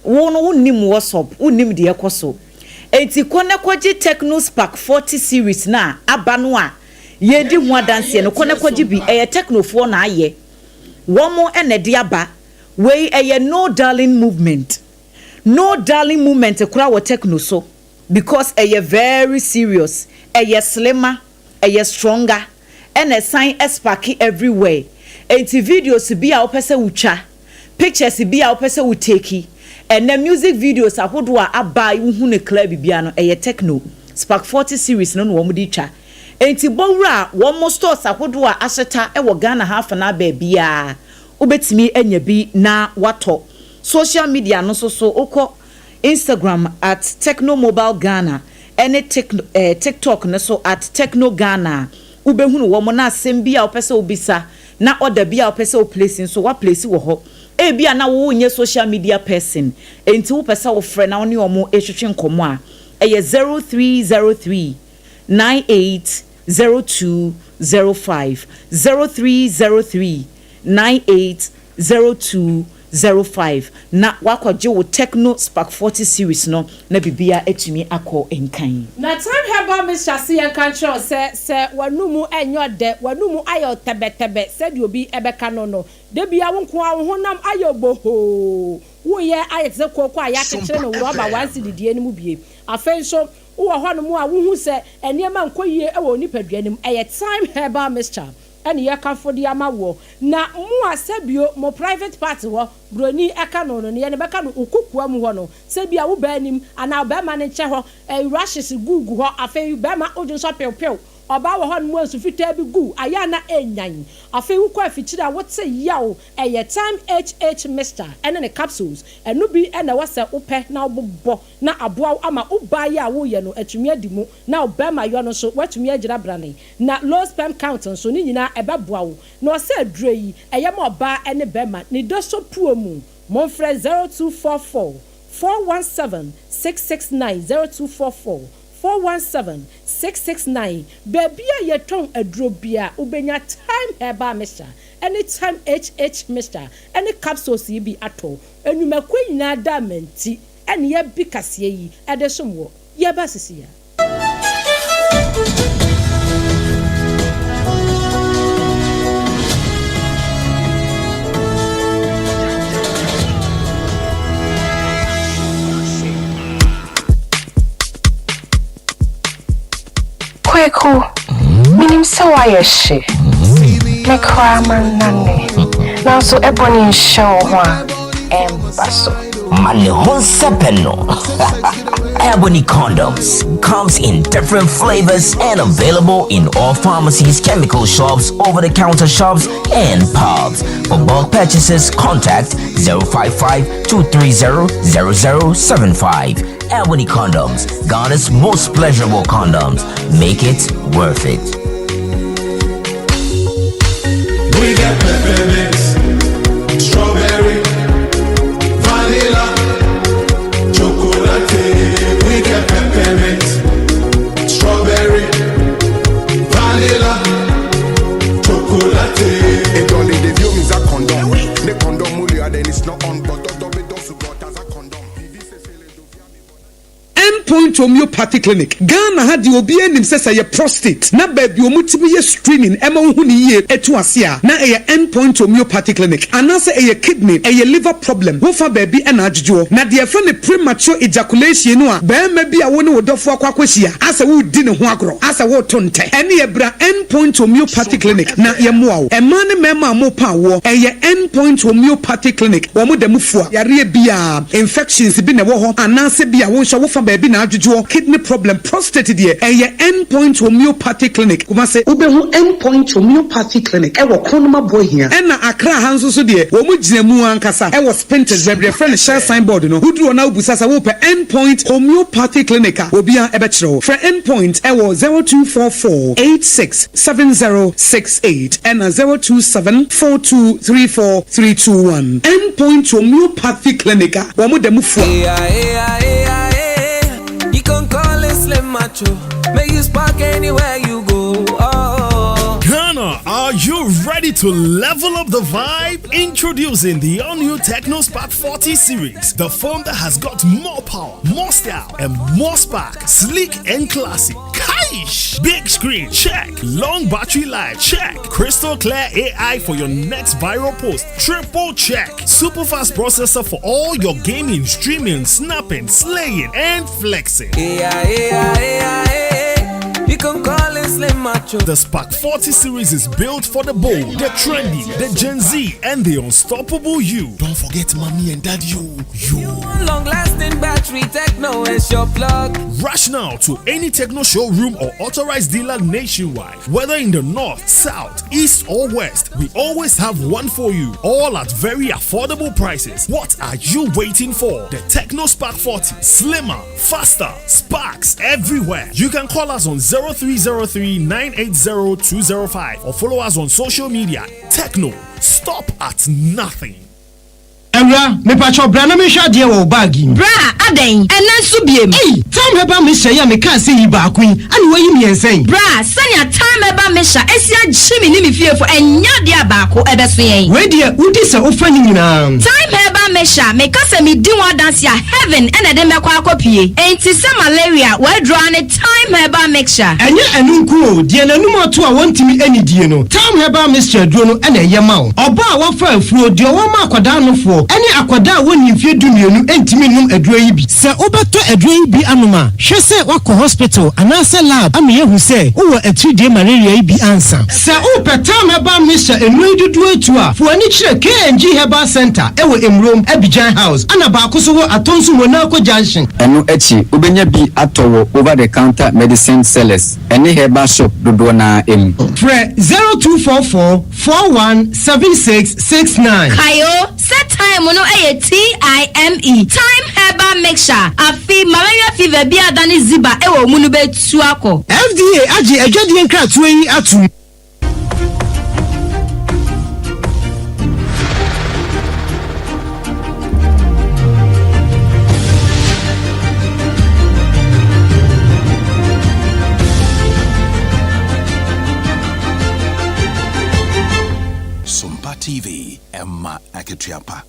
wo no wonnim WhatsApp wonnim de ekoso enti kone kwaji Techno Spark 40 series na aba no a ye di ho adanse no kone kwaji bi eye technofo na aye wo mo enede aba we eye no darling movement kura wo techno so because eye very serious eye slimmer eye stronger and a sign sparky everywhere enti videos bi a opese wucha pictures bi a opese wuteki and the music videos ahodo a aba hu ne club bia no eye techno Spark 40 series no wo mudi twa enti bowura wo mo stores ahodo a aseta e wo Ghana half na ba bia obetimi anya bi na wato social media no so oko Instagram at Techno Mobile Ghana and TikTok no so at Techno Ghana ubehunu wo mo na asem bia opese obisa na order bia opese o place so wa place wo ho e bia na wo nye social media person enti wo pese wo frɛ na oni omo ehwehwe nkomo a eye 0303 980205 0303 980205 na wakwaje wo Techno Spark 40 series no na bibia etumi akọ enkan
na time heba Mr. Sian control se wanumu enyode wanumu ayo tebetebe se di obi ebeka no de bia wonko ahonam ayo boho wo ye ayetse kokko aya kekere no roba wansi didie ni mu bie afen so wo ho no mu a wo hu se eniema nkoyie e wo nipaduanim eye time heba Mr. Ani ya kafodi amawo na mu asebio mo private party wo broni eka no ne ye ne beka no ukukua mu ho no sebia wo ba anim ana ba ma ne che ho rashes gugu ho afei ba ma ojo so pew oba wo ho no mu asufita bi gu aya na enyan afei wo kwa fichira wo tse yawo eye time HH Mr. ene ne capsules enu bi ena wasa upe na obbo na aboa ama uba ya wo ye no atumi adimu na oba ma yo no so watumi agira brane na low sperm count so ni nyina ebeboa wo na o se adure yi eye ma oba ene bema ni do so puo mu monfre 0244 417 669 0244 417-669 baby a yeton adrobia ubenya time heba Mr. Anytime HH Mr. Any capsules yi bi ato enumako nyina da menti ene ye bi kase yi edesomwo ye ba sisia
Kweku, minim so why she. Me kraman nane. Now so ebony show one basso.
Mane Honsepeno. Ebony condoms comes in different flavors and available in all pharmacies, chemical shops, over-the-counter shops, and pubs. For bulk purchases, contact 055-230-0075. Ebony condoms, Ghana's most pleasurable condoms. Make it worth it.
We got peppermint, strawberry, vanilla, chocolate. We got peppermint, strawberry, vanilla, chocolate.
It only the view means a condom. The condom only then it's not on, but double dose got as a condom.
Endpoint Homeopathy Clinic. Ghana had the obi enim say say prostate. Na baby omutimi ye screening ema hu ni ye etu asia. Na Endpoint Homeopathy Clinic. Anase kidney, liver problem. Wo fa baby na adjujo. Na de fa ne premature ejaculation no a ba ma bi a wo ne wodofo akwakwahia. Asa wo di ne ho agro. Asa wo tonte. Ene ye bra Endpoint Homeopathy Clinic. Na ye moa wo. Ema ne mema mo pa wo. Endpoint Homeopathy Clinic. Wo mo dem fua. Yare bia infections bi ne wo ho. Anase bia wo hwa wo fa baby na adjujo. Kidney problem, prostate dear, Endpoint Homeopathy Clinic. Kuma se ubehu Endpoint Homeopathy Clinic. Ewo konoma boy here. Ena Accra hanso so dear. Womu jinemu ankasa. Ewo Spinters baby friend share signboard no. Who do na ubusasa wo pe Endpoint Homeopathy Clinic. Obia ebechro. For Endpoint ewo 0244-867068 and 0274234321. Endpoint Homeopathy Clinic. Womu demu fo.
You can call it Slim Macho. Make you spark anywhere you go. Oh.
Ghana, are you ready to level up the vibe? Introducing the all-new Techno Spark 40 series, the phone that has got more power, more style, and more spark. Sleek and classy. Kaish! Big screen, check. Long battery life, check. Crystal clear AI for your next viral post, triple check. Super fast processor for all your gaming, streaming, snapping, slaying, and flexing.
You can call it Slim Macho.
The Spark 40 series is built for the bold, the trendy, the Gen Z, and the unstoppable you. Don't forget mommy and daddy you.
Long lasting battery, Techno is your plug.
Rush now to any Techno showroom or authorized dealer nationwide. Whether in the north, south, east, or west, we always have one for you. All at very affordable prices. What are you waiting for? The Techno Spark 40. Slimmer, faster, sparks everywhere. You can call us on 0303-980-205 or follow us on social media. Techno, stop at nothing.
Ewra, me pacho bra na me hwa de wo bag im.
Bra, aden, ena nso biem.
Time heba me hye ya me kan se yi ba akun, ani wayi mi ensen.
Bra, sanya time heba me hya, esia gyimi ni me fiefo enya de abako ebeso yen.
We de udi se ofa ni nyina.
Time heba me hya, me kasa me di one dance ya heaven ena de me kwa akopie. Enti se malaria, we draw ne time heba mixture.
Enye enu nku o, de na num ato a wontimi ani die no. Time heba mixture duro no ena ye ma o. Oba a wafa afuo de o ma akwada no fo. Any akwada woni mfie dumienu entimi num aduro yi bi se obeto aduro yi bi anoma hwe se wako hospital anase lab ame yehu se wo atridie malaria yi bi ansa se opetam heba misha enu dudu atu a fo ani kire KNG Herbal Center ewo Emrom Abidjan House ana ba akoso wo atonso Monaco Junction
enu echi obenya bi atowo over the counter medicine sellers any herbal shop dodo na em
Fre 0244417669
Kayo set time no TIME time herbal mixture afi malaria fever bi adani ziba ewo mu no betu akọ
FDA agi adwadie nkratoa yi atu
SOMPA TV Emma Aketiapa.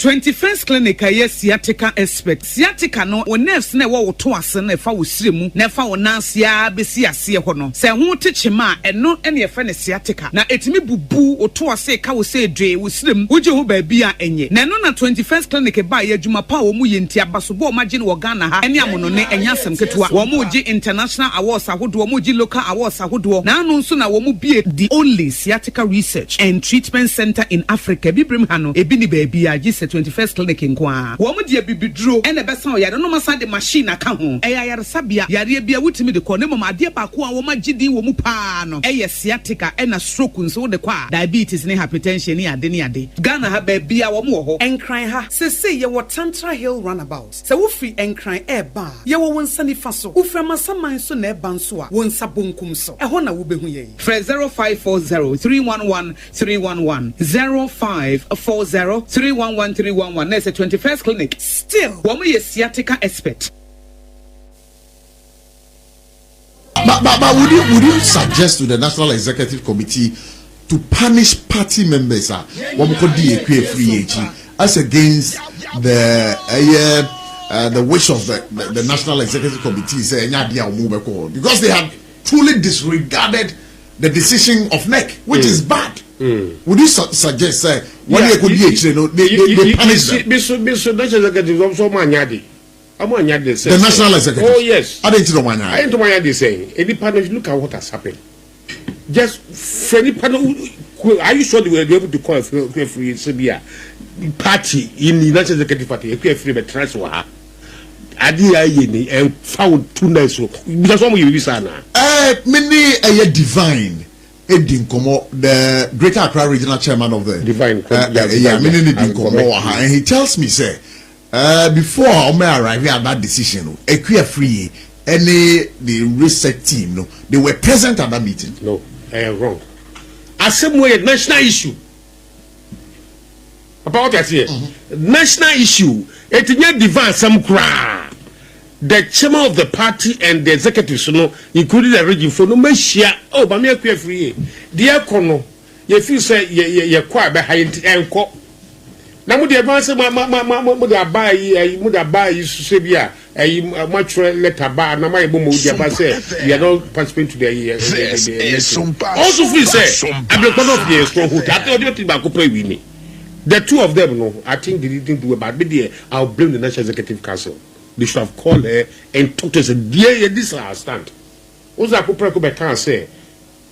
21st clinic a sciatica expert sciatica no wo nerves na wo to ase na fa wo siremu na fa wo nansia besi ase ho no se ho techema eno ene ye fa ne sciatica na etimi bubu wo to ase ka wo se dwe wo siremu wo je ho ba bi a enye na no na 21st clinic ba ye adwuma pa wo mu ye nti abaso bo magine wo Ghana ha ene amono ne enyasem ketua wo mu ji international awards ahodo wo mu ji local awards ahodo na anu nso na wo mu bie the only sciatica research and treatment center in Africa bibrim ha no ebi ni ba bi a ji 21st clinic nkwa wo mu de bibiduro ene besa o yare no masa de machine aka ho yare sabia yare bia wutimi de ko ne mama de ba ko a wo magidi wo mu pa no sciatica ena stroke nso de kwa diabetes ne hypertension ne ade Ghana ha ba bia wo mu ho enkran ha se ye wo Tantra Hill runabout se wo free enkran eba ye wo wonsa ni fa so wo frama saman so na eba nso a wonsa bonkum so ho na wo behu ye 0540311311 0540311311 na 21st clinic still wo ye sciatica expert.
But would you suggest to the National Executive Committee to punish party members as against the wish of the National Executive Committee because they have truly disregarded the decision of NEC, which is bad? Would you suggest they punish them? The National Executive.
Oh yes.
I didn't know
they saying. Any panel, look at what has happened. Just for any panel, are you sure they will be able to call a free Serbia party in the National Executive Party? A free but transfer. Adi and found 2 nights. Because some you sana.
Many a divine. Edin Komo, the Greater Accra Regional Chairman of the
Divine.
And he tells me, say. Before I arrived at that decision, Equia Free, the research team, no, they were present at that meeting.
No, wrong. As some way, national issue. About that here, national issue. It is not divine some cry. The chairman of the party and the executives, no, including the region for no meshia. Oh, but me Equia Free, dear Kono, you feel say you're quite behind and co. Na mo de advance mo de abai so bia much letter ba na my bomo de ba say we are not participating to the also feel say abekon of the stronghold after the thing ba ko pray we the two of them no I think they didn't do about but I'll blame the National Executive Council. They should have called her and talked to us. Dear, this is our stand. Also I ko pray ko be can say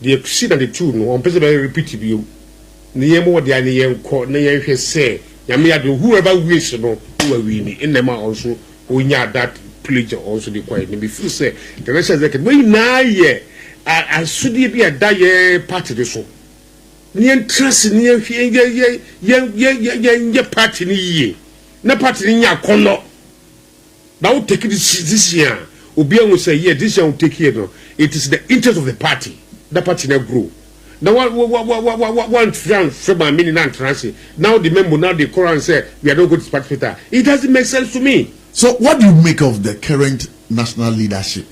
the see that the two no on person be repeat you niemo de ani yen ko na yen hwe say whoever wishes to know who are winning in them also we need that pledge also the quiet me feel say the National Executive when na ye I should be a die party this so ni trust ni ye party ni ye na party ni akono now take this year obi an say yeah this year will take here no it is the interest of the party that party na grow. Now one friend from my meaning and transit. Now the member now they call and say we are not going to participate. It doesn't make sense to me.
So what do you make of the current national leadership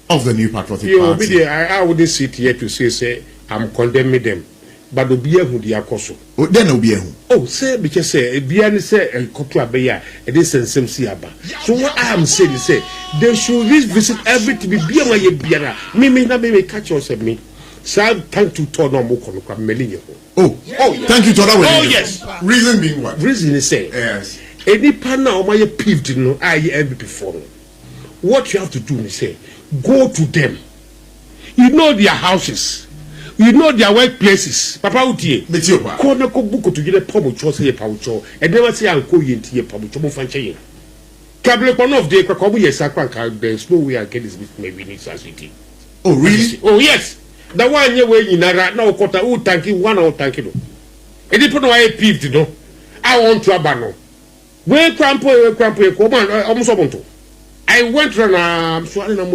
of the New Patriotic Party?
I wouldn't sit here to say I'm condemning them. But Obiya who they are koso.
Then Obiya who?
Oh, say because say Obiya say koto abeya it is same siaba. So what I am saying is say they should revisit everything. Obiya wa ye biara. Me catch yourself me. So thank you to
Oh, thank you to that.
Oh yes.
Reason being what?
Reason is say
yes.
Any partner or my peeved no I ever before. What you have to do is say go to them. You know their houses. You know their workplaces. Papa utie. Ko na ko buko to get pomo cho say paucho. E never say anko yenti paucho mo fanche. Kable one of the kwa bu yes akwa there's no way I get this maybe in society.
Oh really?
Oh yes. The one you way in na okota u tanki one or tanki no. E di pono I peeved no. I want to abano. We crampo ko man almost obonto. I went around so in the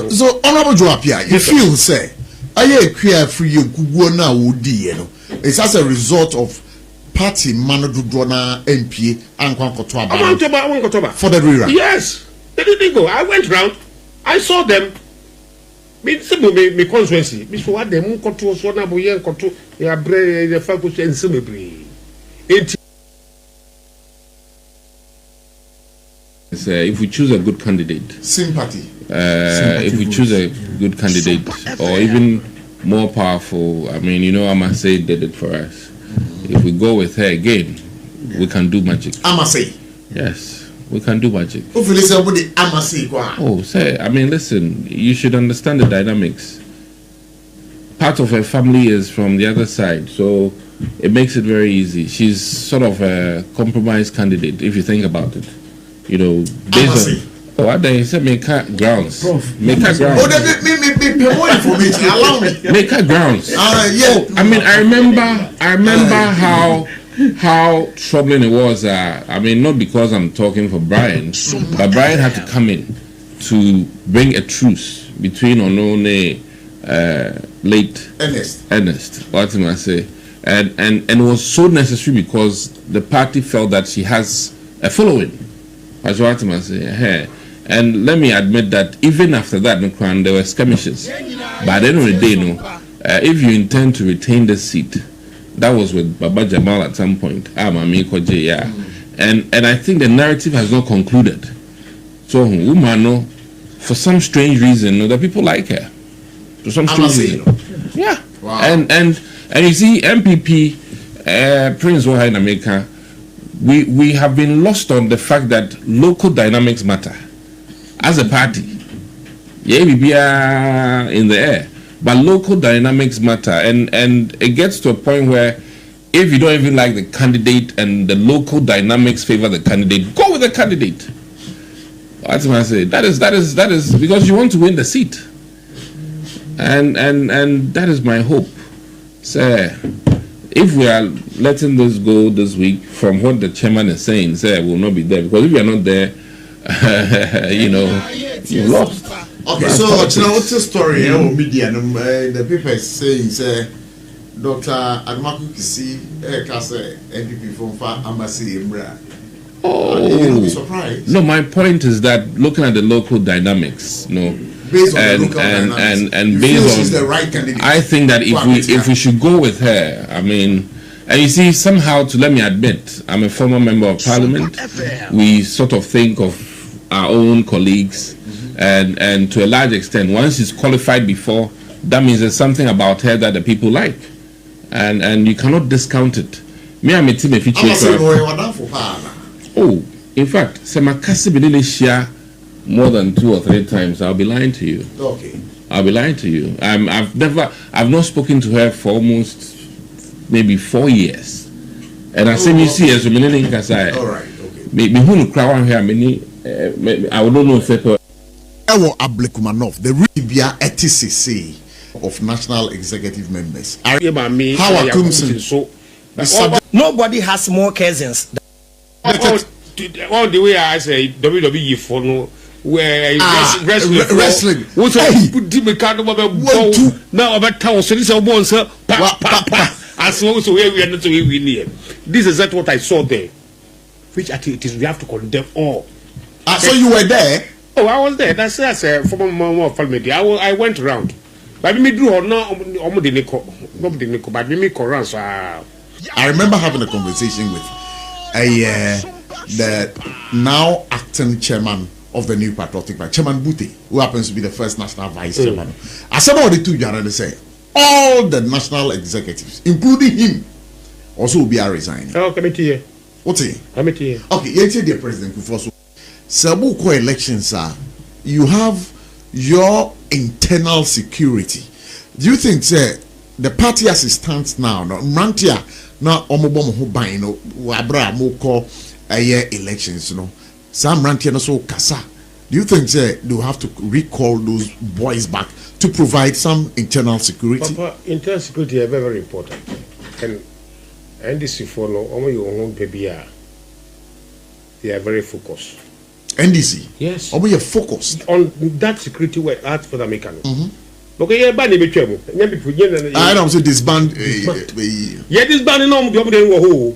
so
Honorable Joapia, you feel say I queer free you na wudi no. It's as a result of party manager Dona MP and Kwankotoba
for
the rerun.
Yes, they didn't go. I went round, I saw them. Me constituency. Me so what them control so na boye control ya bre the faculty and some bre.
If we choose a good candidate,
sympathy.
If we choose a good candidate, or even more powerful, I mean, you know, Amasei did it for us. If we go with her again, we can do magic.
Amasei.
Yes, we can do magic.
Oh,
say, I mean, listen, you should understand the dynamics. Part of her family is from the other side, so it makes it very easy. She's sort of a compromise candidate, if you think about it. You know, based on what they said, make her grounds. Make her grounds.
Oh, more information. Allow me.
Make her grounds.
Yeah.
I mean, I remember how troubling it was. I mean, not because I'm talking for Brian, but Brian had to come in to bring a truce between Onone, late Ernest. What am I say? And it was so necessary because the party felt that she has a following. That's what I say. And let me admit that even after that, there were skirmishes. But at the end of the day, if you intend to retain the seat, that was with Baba Jamal at some point. And I think the narrative has not concluded. So, for some strange reason, the people like her. For some strange reason. Yeah. Wow. And you see, MPP, Prince Odehyie in America, we have been lost on the fact that local dynamics matter. As a party, yeah, we be in the air, but local dynamics matter, and it gets to a point where if you don't even like the candidate and the local dynamics favor the candidate, go with the candidate. That's what I say. That is because you want to win the seat, and that is my hope, sir. If we are letting this go this week, from what the chairman is saying, sir, will not be there, because if you are not there, you lost.
Okay, so now what's the story? Media, the paper is saying, sir, Dr. Admaku Kisi, Kase, NPP from Far Embassy Imbra.
Oh,
you'll be surprised.
No, my point is that looking at the local dynamics,
based on the local dynamics,
and based on,
she's the right candidate.
I think that if we should go with her, I mean, and you see, somehow, to let me admit, I'm a former member of parliament. We sort of think of our own colleagues, and to a large extent, once she's qualified before, that means there's something about her that the people like, and you cannot discount it. Me, I'm a team of Oh, in fact, more than 2 or 3 times, I'll be lying to you.
Okay.
I'll be lying to you. I've not spoken to her for almost maybe 4 years. And I say, you see, as a minute, all right, okay. Maybe who crowd here, many, I don't know if
Ewo Ablekumanov, the Ribia ETCC of National Executive Members. How
nobody has more cousins.
All the way I say WWE for no where
wrestling.
What's now about town so this is sir. As long as we are not we this is what I saw there. Which I think it is we have to condemn all.
So you were there?
Oh, I was there. That's a former member of family. I went around. But me do or no but me around. So
I remember having a conversation with the now acting chairman of the New Patriotic Party, Chairman Buti, who happens to be the first national vice chairman. As some of the two generally say, all the national executives, including him, also will be resigning.
Oh, committee here.
What's he?
Committee here.
Okay, you say the president Kufoso. Sabuko elections are, you have your internal security. Do you think, say, the party as it stands now, Rantia, now Omobom Hubaino, Wabra Moko, elections, Sam Rantia so Kasa. Do you think they will have to recall those boys back to provide some internal security?
Papa, internal security is very, very important. And this follow only your own baby. They are very focused.
NDC?
Yes.
Or we are focused
on that security work out for the mechanic. Okay, yeah, I
don't say disband.
Yeah, disband no who.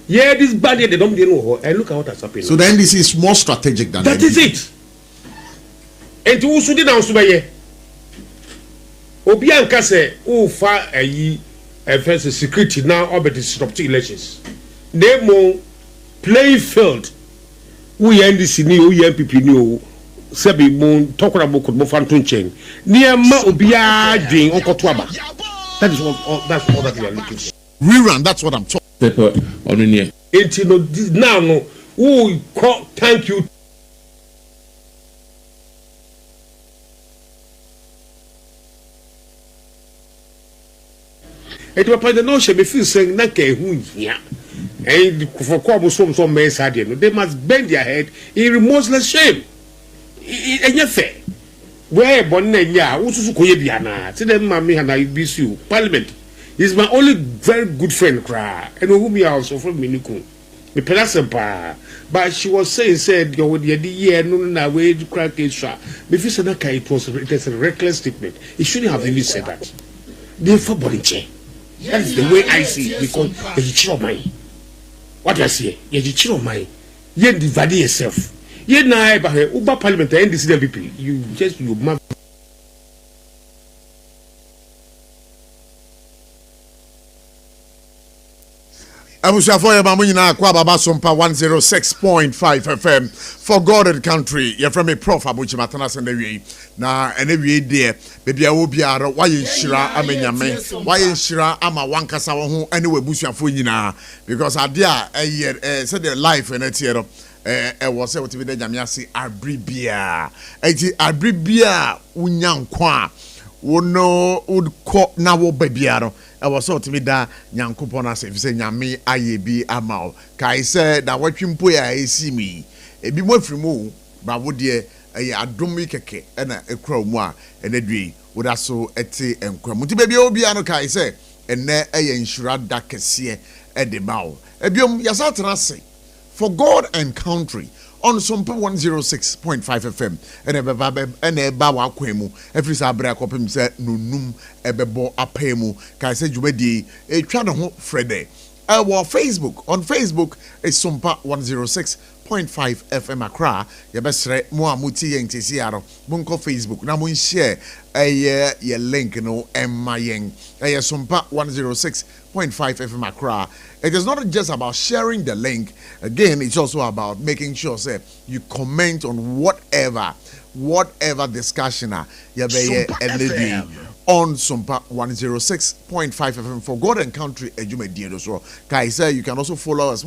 Yeah, this band they don't know. And look at what has happened.
So the NDC is more strategic than
that. Is it? And to also did obi anka say o fa ayi first security now or be disrupt elections demo play field we NDC ni o MPP ni o sebi mo tokura mo ko mo fanto nchen near ma obi a dwen onkoto aba. That's all that we are looking for.
Rerun, that's what I'm talking.
Paper on here. Now no, who call thank you. It was the notion me feel saying na ke hu hia. And for come some men sad they must bend their head in remorseless shame. Enye fair. Where Bonnya, Usu Koyebiana, see them mammy and I be you. Parliament is my only very good friend, cry, and whom you also from Miniku. Me Pelasampa, but she was said, go with the year, no, na way to crack it. Me Fisanaka, it was a reckless statement. It shouldn't have even said that. Therefore, Boniche. That is the way I see it because you're chill of mine. What I say, you're chill of mine. You divide yourself. You know, but Uber Parliament and this people, you just you map.
Abusafoye Mamunyina kwa baba SOMPA 106.5 FM for God and country. You're from a prof Abuchi Matana Sandewi. Na enewie there, baby obiara why shira amenyame, why shira ama wankasa wo ho ene webusuafo nyina because adia said their life and etiero was say what be the nyame abribia. Enti abribia unyankwa wono udko na wo babiaro was so to me da nyankopon ase fi se nyame ayebi amao kai se da watwimpo ya esi mi ebi mo afrimu ba wo de adomi keke na ekra mu a enadui wo da so ete enkra mu ti bebi obi ano kai se enne nhura da kese e de bawo ebiom yasatena se for God and country on SOMPA 106.5 FM and eba wa kwemu every sabra kopem se nunum ebebo apemu kai se djumedi etwa ne ho frede our Facebook on Facebook is SOMPA 106.5 FM Accra yebesre mo amuti yentisi aro monko Facebook na mon share ye link no emma yen SOMPA 106.5 FM Accra. It is not just about sharing the link. Again, it's also about making sure say you comment on whatever discussion you be on SOMPA 106.5 FM for God and country ejumedi so. Guys, you can also follow us.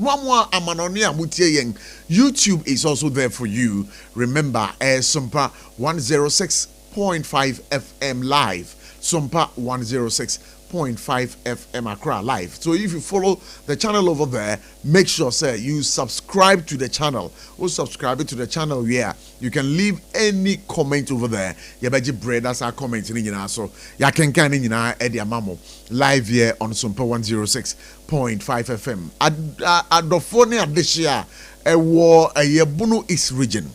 YouTube is also there for you. Remember, SOMPA 106.5 FM live. SOMPA 106.5 FM Accra live. So if you follow the channel over there, make sure say you subscribe to the channel. Or subscribe to the channel where you can leave any comment over there. Ya beji bread that's our comment in nyina so. Ya kenkan ni nyina e dia mamo live here on SOMPA 106.5 FM. Adofone adeshia ewo Bunu East region.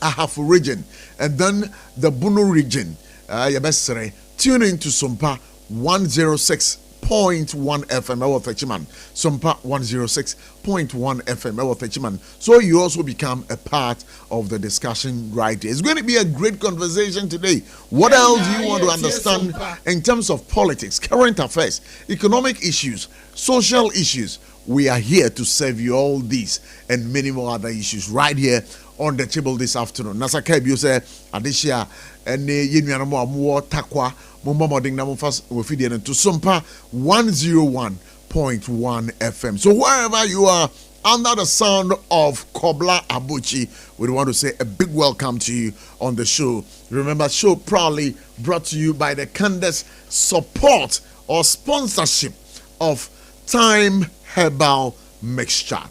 Ahafu region and then the Bunu region. Ya besere tune into SOMPA 106.1 FM our Fechiman. SOMPA 106.1 FM our Fechiman. So you also become a part of the discussion right here. It's going to be a great conversation today. What else do you want to understand in terms of politics, current affairs, economic issues, social issues? We are here to serve you all these and many more other issues right here on the table this afternoon. Nasa Kebi say Adishia and Yenuanamo Amuo Takwa Mumbamoding Namufas Wofidien to SOMPA 101.1 FM. So wherever you are under the sound of Kobla Abuchi, we want to say a big welcome to you on the show. Remember, show proudly brought to you by the Candace support or sponsorship of Time Herbal Mixture.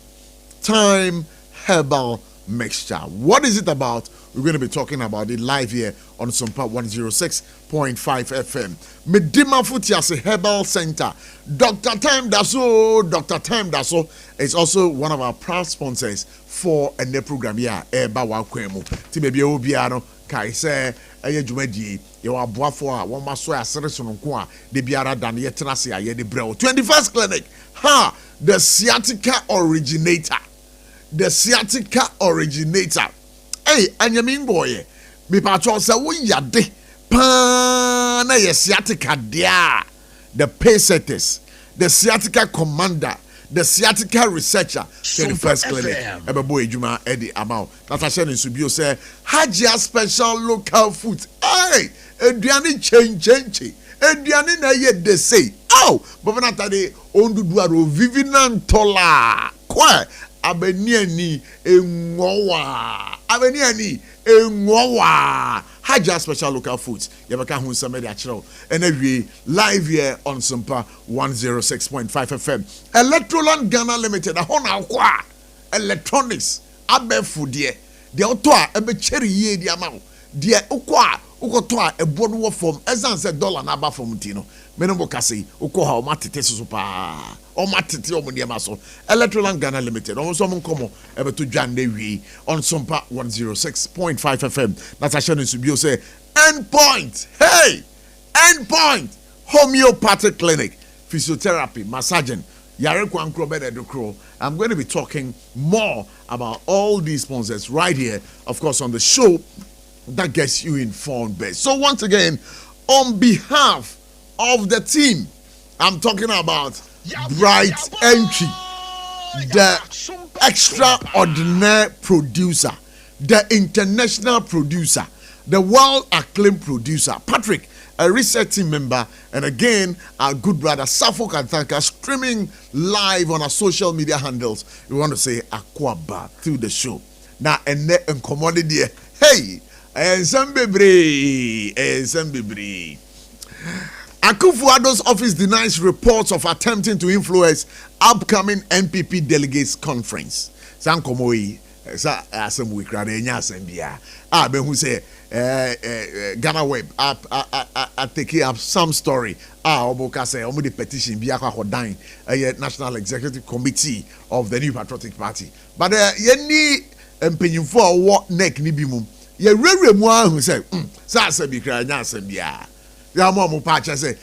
Time Herbal Mixture. What is it about? We're going to be talking about it live here on SOMPA 106.5 FM. Medima Futiase Herbal Center. Dr. Time Daso is also one of our proud sponsors for a new program here. Eba Wakwemu. Tibebi Obiano Kaise Eye Jumedi. Your Boafo, one maso assertion kwa de biara dan yetenase aye de brew. 21st clinic. Ha! The sciatica originator. The sciatica originator. Hey, and you mean boy, me patron say we yade Pana ye sciatica dia, the pay setters, the sciatica commander, the sciatica researcher, say the first clinic. Ebe boy Juma Eddie Amau. Natasha Nsubio say Hajia special local food. Hey, Ediani change. Ediani na ye they say. Oh, but not today. Ondu duaro vivinan tola. Kwa abeniani engowa. Abeniani engowa. Hajia special local foods. Yabaka hun samedi achro. And every live here on SOMPA 106.5 FM. Electroland Ghana Limited. Ahona kwa electronics. Abe foodie. De otoa ebe cherry ye di amount. De ukwa ukotoa ebono wo form ezanse dollar na aba form tino. Menombo kasi ukoha o matete supa. O matete o mundiema so. Electroland Ghana Limited. On so komo ebe to dwane wi on SOMPA 106.5 FM. Natasha Nsubio say endpoint. Hey, endpoint. Homeopathic clinic, physiotherapy, massaging. I'm going to be talking more about all these sponsors right here, of course, on the show that gets you informed best. So once again, on behalf of the team, I'm talking about Bright Entry, the extraordinary producer, the international producer, the world acclaimed producer, Patrick, a research team member, and again, our good brother Safo Kantanka, streaming live on our social media handles. We want to say Akwaba through the show. Now, and commodity, hey, and some baby. Akufo-Addo's office denies reports of attempting to influence upcoming NPP delegates conference. Sankomoi, some we crowd Assembia. Ben who say Ghana Web I take up some story. Oboka say the petition Biaka Hodine, National Executive Committee of the New Patriotic Party. But ye ni for what neck ni bimum. Ye re who say sa se crowd Assembia. Ya mo pacha say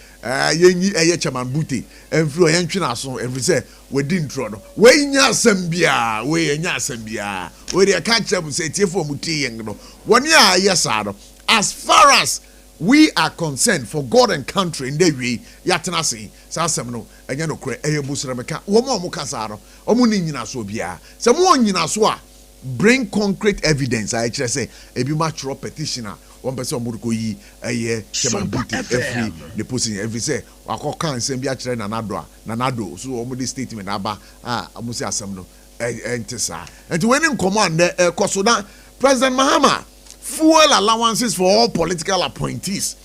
ye chairman Buti enflo ye ntwena so every say we di ntro no we nya asembia we nya asembia we dey catch am say tiefo muti yeng no woni a yesa no as far as we are concerned for God and country in the way yatena say asem no enya no kure eyebusre meka wo mo kasa no omo ni nyina so bia se mo nyina so a bring concrete evidence I actually say ebi match petitioner one person would go ye a year, Chairman Booty, every the posting every say, I call can send be actually Nanado, so almost statement about I must say some no, and to when in command, Kosoda, President Mahama, fuel allowances for all political appointees.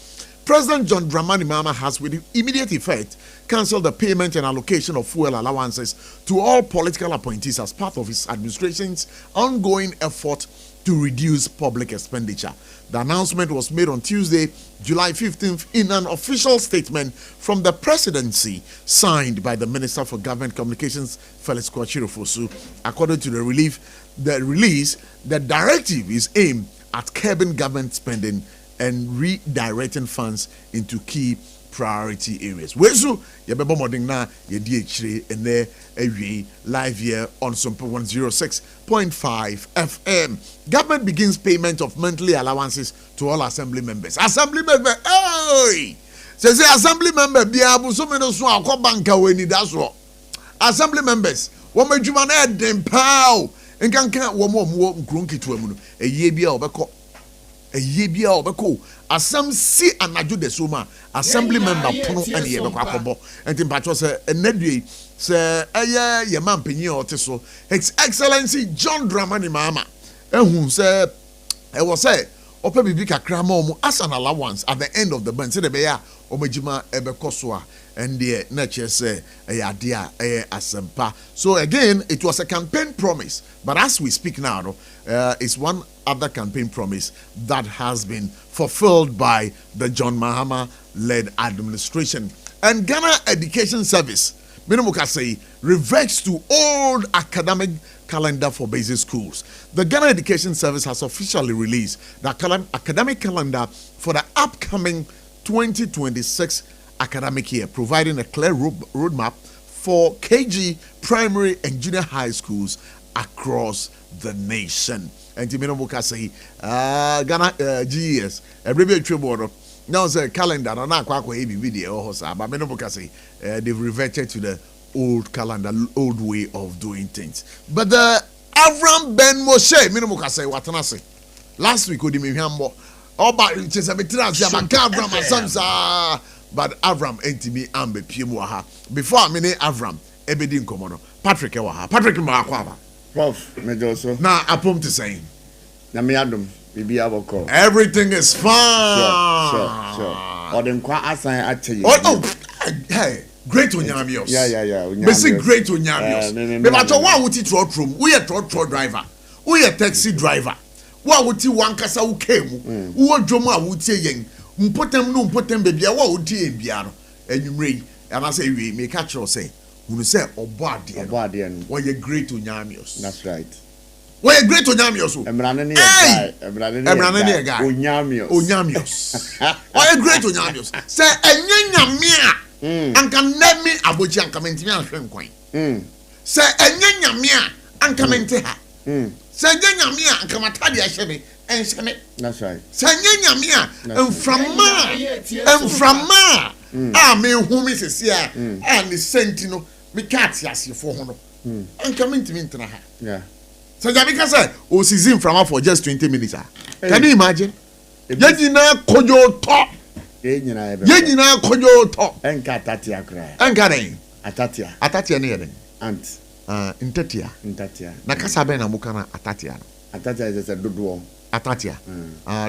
President John Dramani Mahama has, with immediate effect, cancelled the payment and allocation of fuel allowances to all political appointees as part of his administration's ongoing effort to reduce public expenditure. The announcement was made on Tuesday, July 15th, in an official statement from the presidency signed by the Minister for Government Communications, Felix Kwachiro-Fosu. According to the release, the directive is aimed at curbing government spending and redirecting funds into key priority areas. Wesu yebebo moding na yedi echire ene ewie live here on SOMPA 106.5 FM. Government begins payment of monthly allowances to all assembly members. Assembly member, hey! Say assembly member bia bu so me no so akobanka weni daso. Assembly members, wo madwuma na edem pao. Nkanka wo mo nkronkitu amu no. Eye bia obekọ Yebia obeko asam si anaju de soma assembly member pono ane yebeko akobo enti mpacho se enadue se ye mampanyi oteso His Excellency John Dramani Mahama ehun se e wo se opa bibi kakra ma omo as an allowance at the end of the month se de be ya omagima ebeko so a and the nature say adia asempa. So again, it was a campaign promise, but as we speak now, it's one other campaign promise that has been fulfilled by the John Mahama led administration. And Ghana Education Service, Minimukase, reverts to old academic calendar for basic schools. The Ghana Education Service has officially released the academic calendar for the upcoming 2026 academic year, providing a clear roadmap for KG, primary and junior high schools across the nation. And Timino Mukase, Ghana GES, a review tribute now say calendar na kwa video hosa but me no boka say they've reverted to the old calendar, old way of doing things. But the Avram Ben Moshe me no boka say watana say last week odi me hwambo oba chese me trans ya maka Avram asansa but Avram entimi ambe piemu ha before me ne Avram ebedi nkomo no Patrick e wa ha Patrick mo akwa ba
Prof mejo so
na apom to say
na me adom bibi aboko
everything is fine
sure odenkwa asan ache
oh hey great onyamios
yeah
me see great onyamios me ba to wa wuti trotrom we a trot driver we a taxi driver wa wuti wankasa wo kemu wo dwom a wuti yen mpotem bebia wa wuti ebia no enwumrei ana say we me catch you say who say obo ade no wo ye great onyamios.
That's right.
Why a great onyamios?
Emrane ne guy.
Onyamios. Why a great onyamios? Say enye nyame a anka nemi aboji anka mentimi ahwe nkwan. Say enye nyame a anka mente ha. Say enye nyame a anka matade ahye me enhye.
That's right.
Say enye nyame a emframa a me hu me sesi a ni sentino me kat yasefo ho no. Anka mentimi ntena ha.
Yeah.
So Jamaica said, "Oh, season from for just 20 minutes." Can you imagine? Yejina kojo top. Yejina kojo top.
Enka tatia kra.
Enka den.
Atatia.
Atatia ne den.
Ant.
Intatia.
Na
kasa be na muka na atatia no.
Atatia is a duduo.
Atatia.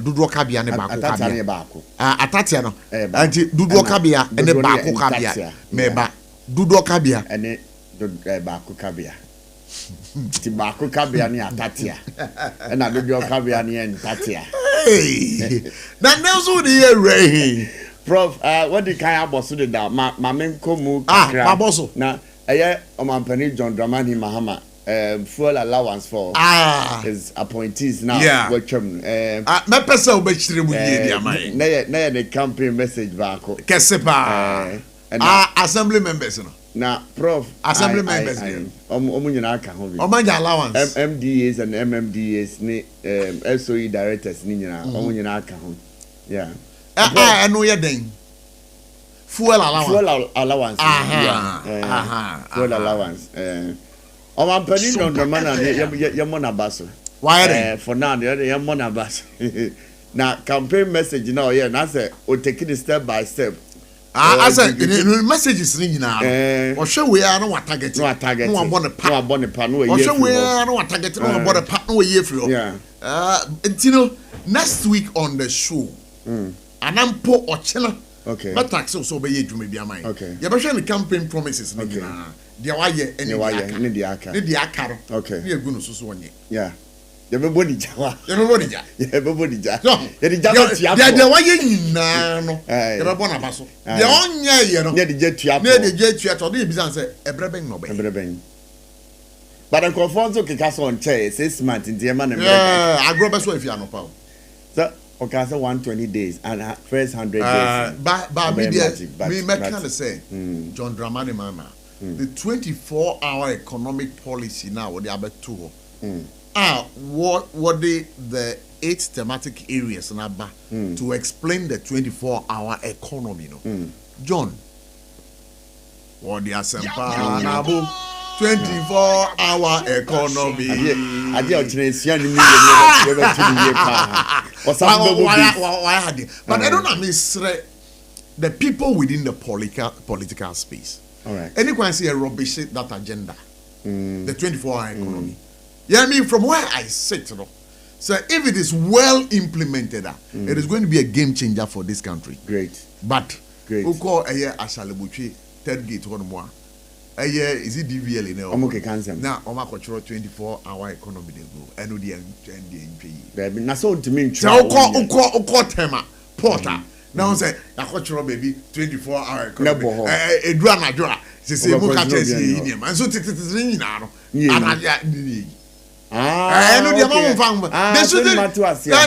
Duduo kabia ne baako kabia.
Atatia ne baako.
Atatia no. Anti duduo kabia ne baako kabia. Meba. Duduo kabia.
Ene baako kabia. Ti baako kabia ni atatia na dodo kabia ni entatia
na nezo de ye
Prof what the kind aboso de da ma menkomu kakra
aboso
na eye omampani John Dramani Mahama fuel allowance for his appointees now watcham
me pesa obechire mu ye dia mai
na the campaign message baako
kesepa assembly members no
na Prof
assembly members
nyina aka ho bi
omanja allowance
MDAs and MMDAs ni SOE directors ni nyina nyina aka ho yeah
eno ye den fuel allowance
fuel allowance omampani ndondamana ye mona baso
why
for now ye mona baso na campaign message now yeah na say o take it step by step.
I said the messages nyina o hwe we are no target no abone
pa no ye
o hwe we are no target no abone pa no ye free you know next week on the show anampo ochela
okay
but tax so be ye dwuma bia man ye be hwe the campaign promises nyina dia wa ye
ne dia aka okay
ne egu no so onye
Everybody jawa. Everybody ja.
Ye di jawa tia. Dia wa ye nyina no. Ye be bona baso. Dia onye ye no.
Ne di je tua.
Ne di je tua to dey bizan say ebreben no be.
Ebreben. But the confonso ke kaso on chair 6 months in the man.
Agro be so if you no pa.
So okay say 120 days and first 100 days.
But me can say John Dramani Mama. The 24-hour economic policy now what they are to what the 8 thematic areas to explain the 24-hour economy John what the SOMPA 24-hour economy but I don't know the people within the political space.
All right.
Anyone see a rubbish that agenda the 24-hour economy. Yeah, I mean, from where I sit, so if it is well implemented, it is going to be a game changer for this country.
Great.
But who call a year Ashalebuchi third gate one more? A year is it DVL in
okay, cancel.
Now, Omakochoro 24-hour economy they go. And the
NP. That's all to me.
So, Oko Tema Porter. Now say, Akochoro baby 24-hour economy. Edwana. Say and so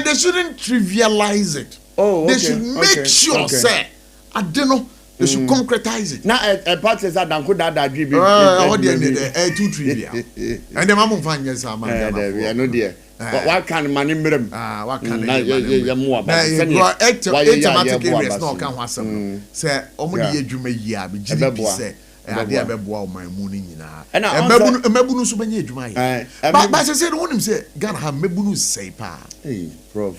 they shouldn't trivialize it.
Oh, okay.
They should make sure say I don't know They should concretize it.
Now, a part is that Danko Dada Dribi.
Oh, dear, 2 trivia. And the Mamma Fanyas are my
no dear. What can money mirror?
What can
you more about?
Automatic areas no can was some. Say, Omni, you may ya be say. And I beboa my mooning in a mebunu so many jumai. But I said, one him say, Ghana have mebunu say pa.
Hey, Prof.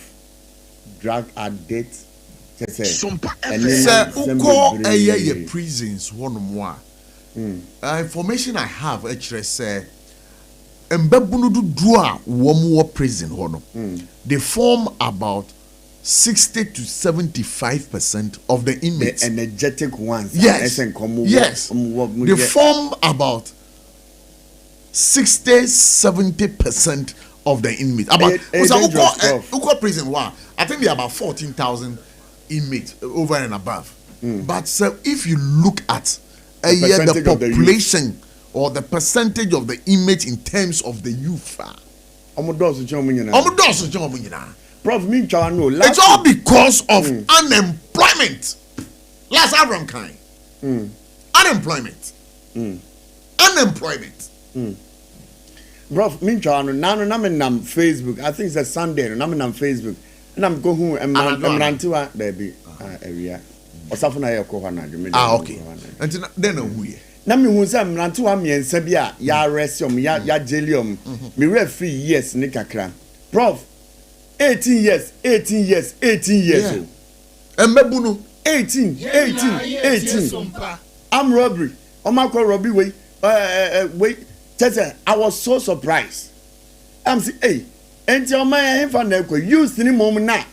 Drug addict.
SOMPA uko eye prisons one more. Information I have actually say mbebunu do a wo prison hono. They form about 60 to 75% of the inmates.
The energetic ones.
Yes. Yes. They form about 60-70% of the inmates. About uko prison wow. I think there are about 14,000 inmates over and above. But so if you look at the population or the percentage of the inmates in terms of the youth,
Prof,
it's all because of unemployment. Last Avram kind. Unemployment. Unemployment.
Prof, nam Facebook. I think it's a Sunday. Nam Facebook. And I'm going home and I'm baby. Area. Or something I call
okay. And then who
na me hu say mranto wa miensa bia ya resium ya jelium me referee years ni kakra. Prof, 18 years.
Embebunu
18. I'm robbery. Omako robbery wait. Tete, I was so surprised. I'm say, hey, enti o man him fa na ko use ni mom na.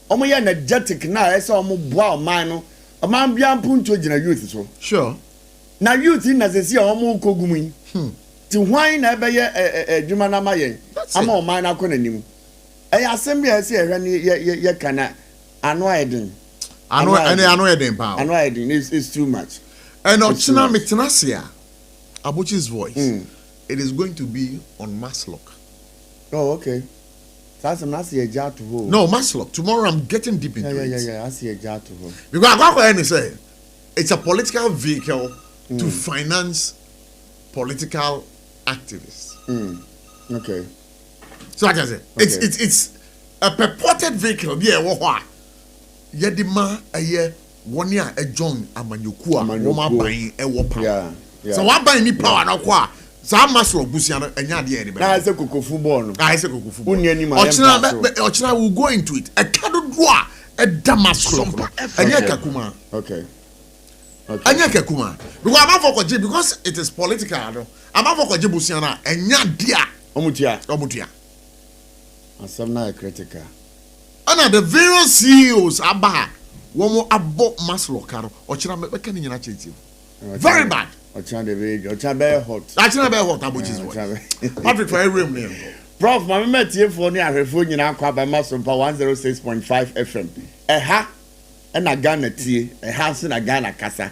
Omo ya energetic na ese omo boa o man no. O man bia mpunto gina youth so.
Sure.
Na youth na se si omo kogumi. Ti hwan na ebe ye adwuma na mayen. Ama o man na ko nanim. Assembly I say ye kana ano eden
pa
ano eden is too much.
And ochina metenasia Abuchi's voice it is going to be on Maslock.
Oh, okay. That's a massive jar to hold.
No, Maslock. Tomorrow I'm getting deep into it.
Yeah. I see a jar to hold.
Because I say it's a political vehicle to finance political activists.
Okay.
So like I said, it's a purported vehicle. Yeah, what? Yedima aye one year a John Amanyukua Woma buying a wapa.
Yeah.
So what buying ni power na kwa? So I'm Maslow Busiana and Yadi anybody.
I say Kuku football.
I say Kuku football. Ochina will go into it. A cadu draw a Damaslo. And Yakakuma.
Okay.
And Yakakuma. Because it is political. I'm not for Jibusiana and Yadia. Omutia.
And some now critical.
And the various CEOs are bad. One more about Maslow Caro or China Mekanian. Very bad.
Ochina very hot.
Achina very hot, Abuchi's voice. Patrick for every room.
Prof, my met here for near Refugee in Aqua by SOMPA 106.5 FM. And a Ghana tea, a house in a Ghana casa,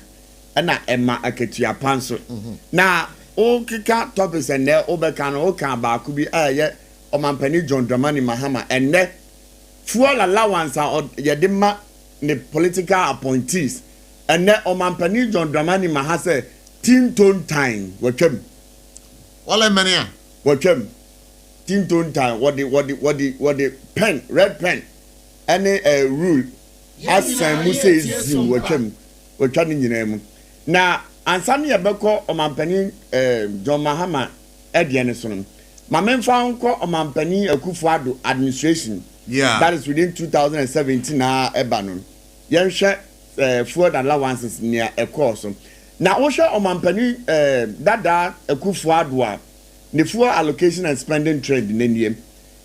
and a Emma Aketia Panso. Now, all kika topics and there overcan all can back could be yet. O man penny John Dramani Mahama and ne fuel allowance or yadima the political appointees and ne o man penny John Dramani Mahase tin tone time watchem.
All mania
watchem tin tone time what the pen red pen any rule as Muse is watchem in name. Now ansani yabeko o man penny John Mahama Edianeson. My main found call on Mampani Akufo-Addo administration.
Yeah.
That is within 2017 Ebanon. Yen share food allowances near a course. Now Osha on Mampani Dada Akufo-Addo the fuel allocation and spending trend in India.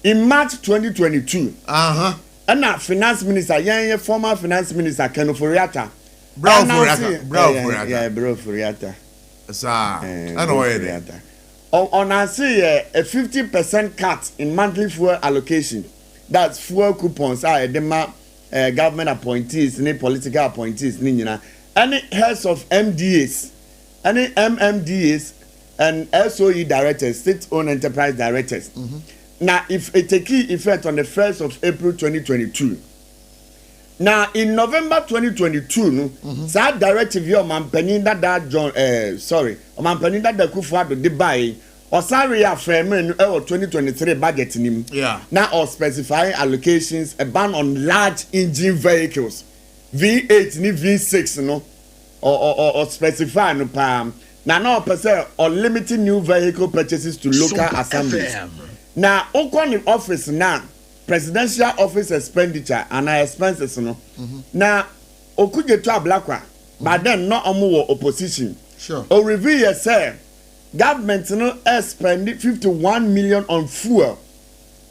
In March 2022. And now finance minister, former finance minister Ken Ofori-Atta.
Bro
Ofori-Atta.
Sir, I know it.
On I see a 50% cut in monthly fuel allocation. That's fuel coupons. The government appointees, any political appointees, any heads of MDAs, any MMDAs, and SOE directors, state-owned enterprise directors. Now, if it take effect on the 1st of April 2022, Now in November 2022 no that directive your mampani that John mampani that the Kufuado de buy or sorry affirm 2023 budget nim.
Yeah.
Now or specifying allocations a ban on large engine vehicles V8 ni V6 no or specify no pam. Now percent or limiting new vehicle purchases to local assemblies. Now on office now presidential office expenditure and expenses no. Now okuje to ablakwa but then not omo opposition.
Sure.
O review say government no spend 51 million on fuel.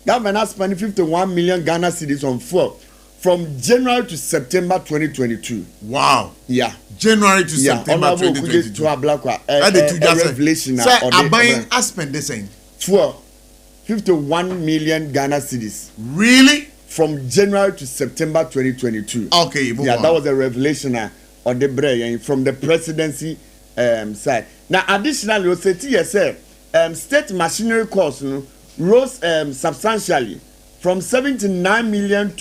Government has spent 51 million Ghana cedis on fuel from January to September 2022.
Wow.
Yeah.
January to September 2022.
To ablakwa.
Revelation. Say buying I spend the same.
Fuel. 51 million Ghana cedis.
Really?
From January to September 2022.
Okay,
yeah, that was a revelation on the brain from the presidency side. Now, additionally, state machinery costs rose substantially from 79 million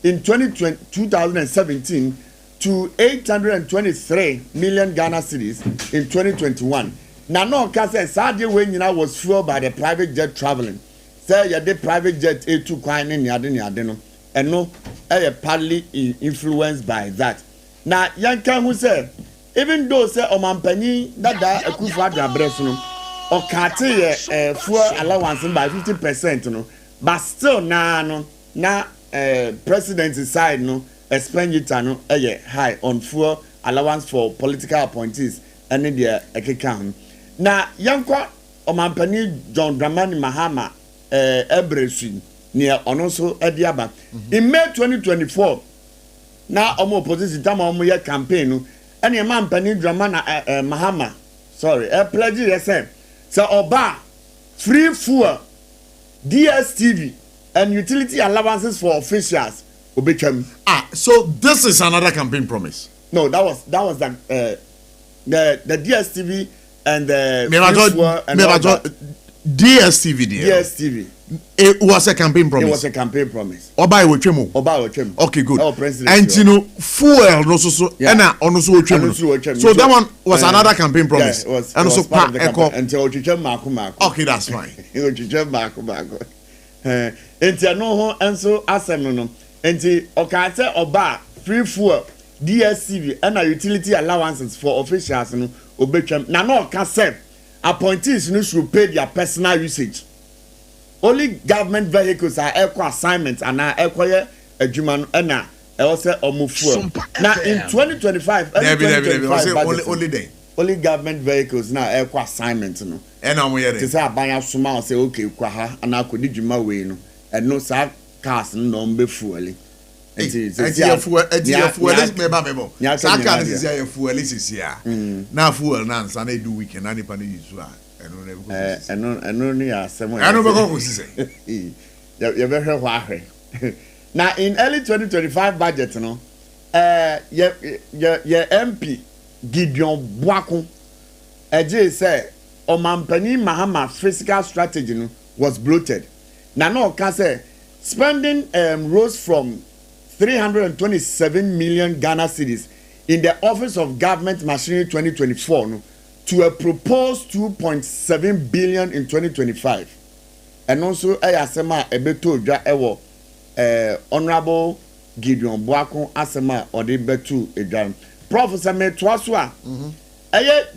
in 2017 to 823 million Ghana cedis in 2021. Now, no, because Saturday when was fueled by the private jet traveling. Say, you did private jet A2 coin in Yadino, and no, partly influenced by that. Now, young can who say, even though say Omampani that a Kufuado Abresuno or Kate fuel allowance by 50%, no, but still now presidency side no expenditure no high on fuel allowance for political appointees and their account. Now, young Omampani John Dramani Mahama Ebresu near Onoso Ediaba. In May 2024, now opposition time campaign, and your man Penny Dramana Mahama, pledge yourself. So Oba free fuel, DSTV, and utility allowances for officials will become.
So this is another campaign promise.
No, that was the DSTV and the DSTV.
It was a campaign promise.
It was a campaign promise.
Oba Ochemo. Okay, good. And you know, fuel no so and also Ochemo. So that one was another campaign promise.
Yeah,
and also
part until Ochemo
Okay, that's fine.
Ochemo Enti no ho enso asem no. Enti okate Oba free fuel DSTV and utility allowances for officials no obetwam. Na no ka say appointees no should pay their personal usage. Only government vehicles are equal assignments and are equal adjustment and also fuel. Now in 2025, only government vehicles now equal assignments no.
And I'm here.
To say abaya suma say okay kwaha and I could juma we no and no sa cars no be fuel.
Fuel is mebo. Sa car is here fuel is here. Now fuel now and Sunday do weekend and if I use
Now in early 2025 budget no your MP Gideon Boakun say Omampani Mahama fiscal strategy no was bloated. Now no can say spending rose from 327 million Ghana cedis in the Office of Government Machinery 2024 no to a proposed 2.7 billion in 2025. And also asema ebeto dwa ewo honorable Gideon Boakun asema ode betu edwan. Professor Metwaso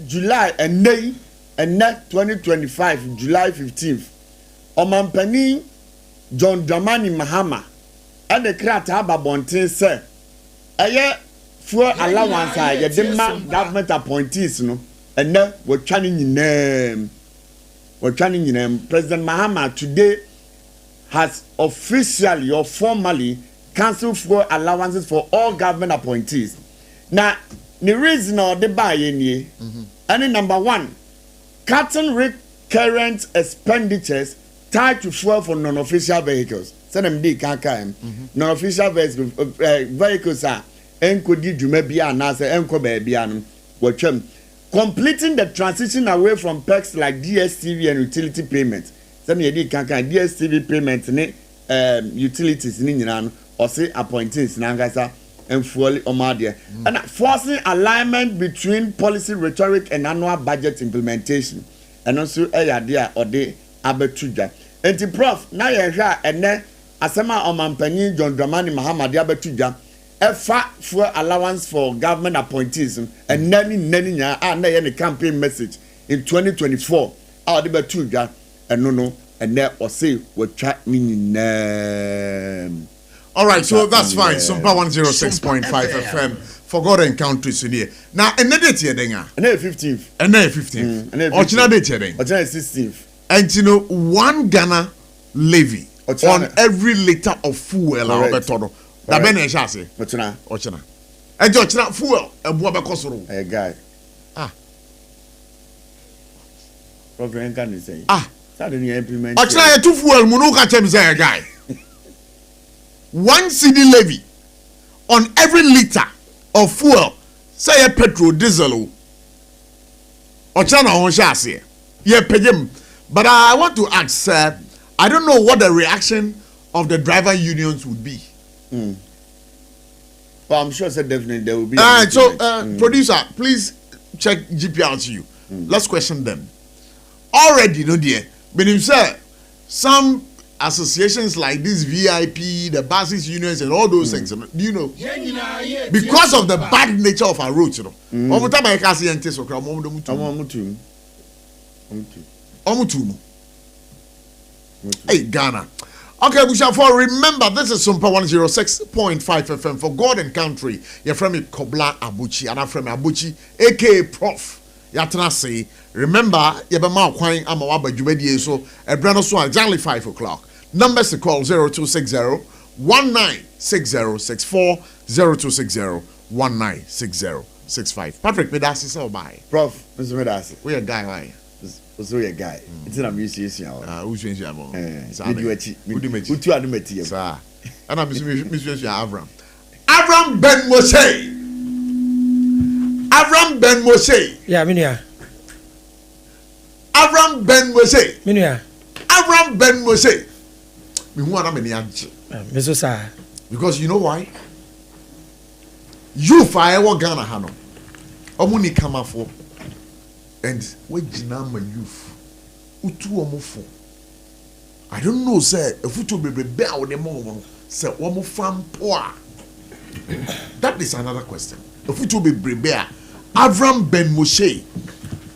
July and May and 2025 July 15th. Omampani John Dramani Mahama and the krata babontin say fuel allowance yedema government appointees no. And now we're chanting name. President Mahama today has officially or formally cancelled fuel allowances for all government appointees. Now, the reason or the buy any number one, cutting recurrent expenditures tied to fuel for non-official vehicles. Send them the KKM. Non-official vehicles are enkodi jumebia nasa enko bebianum. Watchem. Completing the transition away from perks like DSTV and utility payments. Some DSTV payments ne utilities ni nyina or say appointees nangasa and fully omade and forcing alignment between policy rhetoric and annual budget implementation and also idea or de abetuja and prof na ye hwa ene asema omampani John Dramani Mahamadi abetuja efa for allowance for government appointees and nani nya na ye campaign message in 2024 de betuja and no and there or say what chat meaning.
All right, so that's fine. SOMPA 106.5 FM for God and countries in here. Now, another date here, denga.
Another 15th.
Another 15th. Ochina date here, denga.
Ochina 16th.
And you know, 1 Ghana levy on every liter of fuel. That ben eshase. Ochina. And Ochina fuel. Ebu abekosoro.
A guy. Problem can you say? Suddenly implement.
Ochina two fuel. Munuka chem say a guy. 1 cedi levy on every liter of fuel, say a petrol, diesel. Ochana on shase. Yeah, pay him. But I want to ask, sir, I don't know what the reaction of the driver unions would be.
But I'm sure that definitely there will be.
Producer, please check GPRTU. Let's question them. Already, no dear. But him say some associations like this VIP, the buses unions, and all those things. Do you know? Because of the bad nature of our roads, you know. Hey, Ghana. Okay, we shall for remember this is SOMPA 106.5 FM for God and country. You're from Kobla Abuchi, and I'm from Abuchi, aka Prof. Yatana say, remember, you're my quine, I'm a wabba jubedi, so a brand so exactly 5 o'clock. Numbers to call 0260 196064 0260 196065. Patrick Medasi, so bye.
Prof, Mr. Medasi.
We a guy, why?
So a guy. It's in a museum.
Who's changed your mom?
Who two admit,
sir. And I'm Mr. Avram. Avram Ben Moshe. Avram Ben Moshe.
Yeah, Minia.
Avram Ben Moshe.
Minia.
Avram Ben Moshe. Because you know why? You fire what Ghana Hano. Omuni come for. And we jinama youth. Utu omufo. I don't know, sir. If you to be rebel the moment, sir, omu fam poa. That is another question. If you to be rebel, Avram Ben Moshe,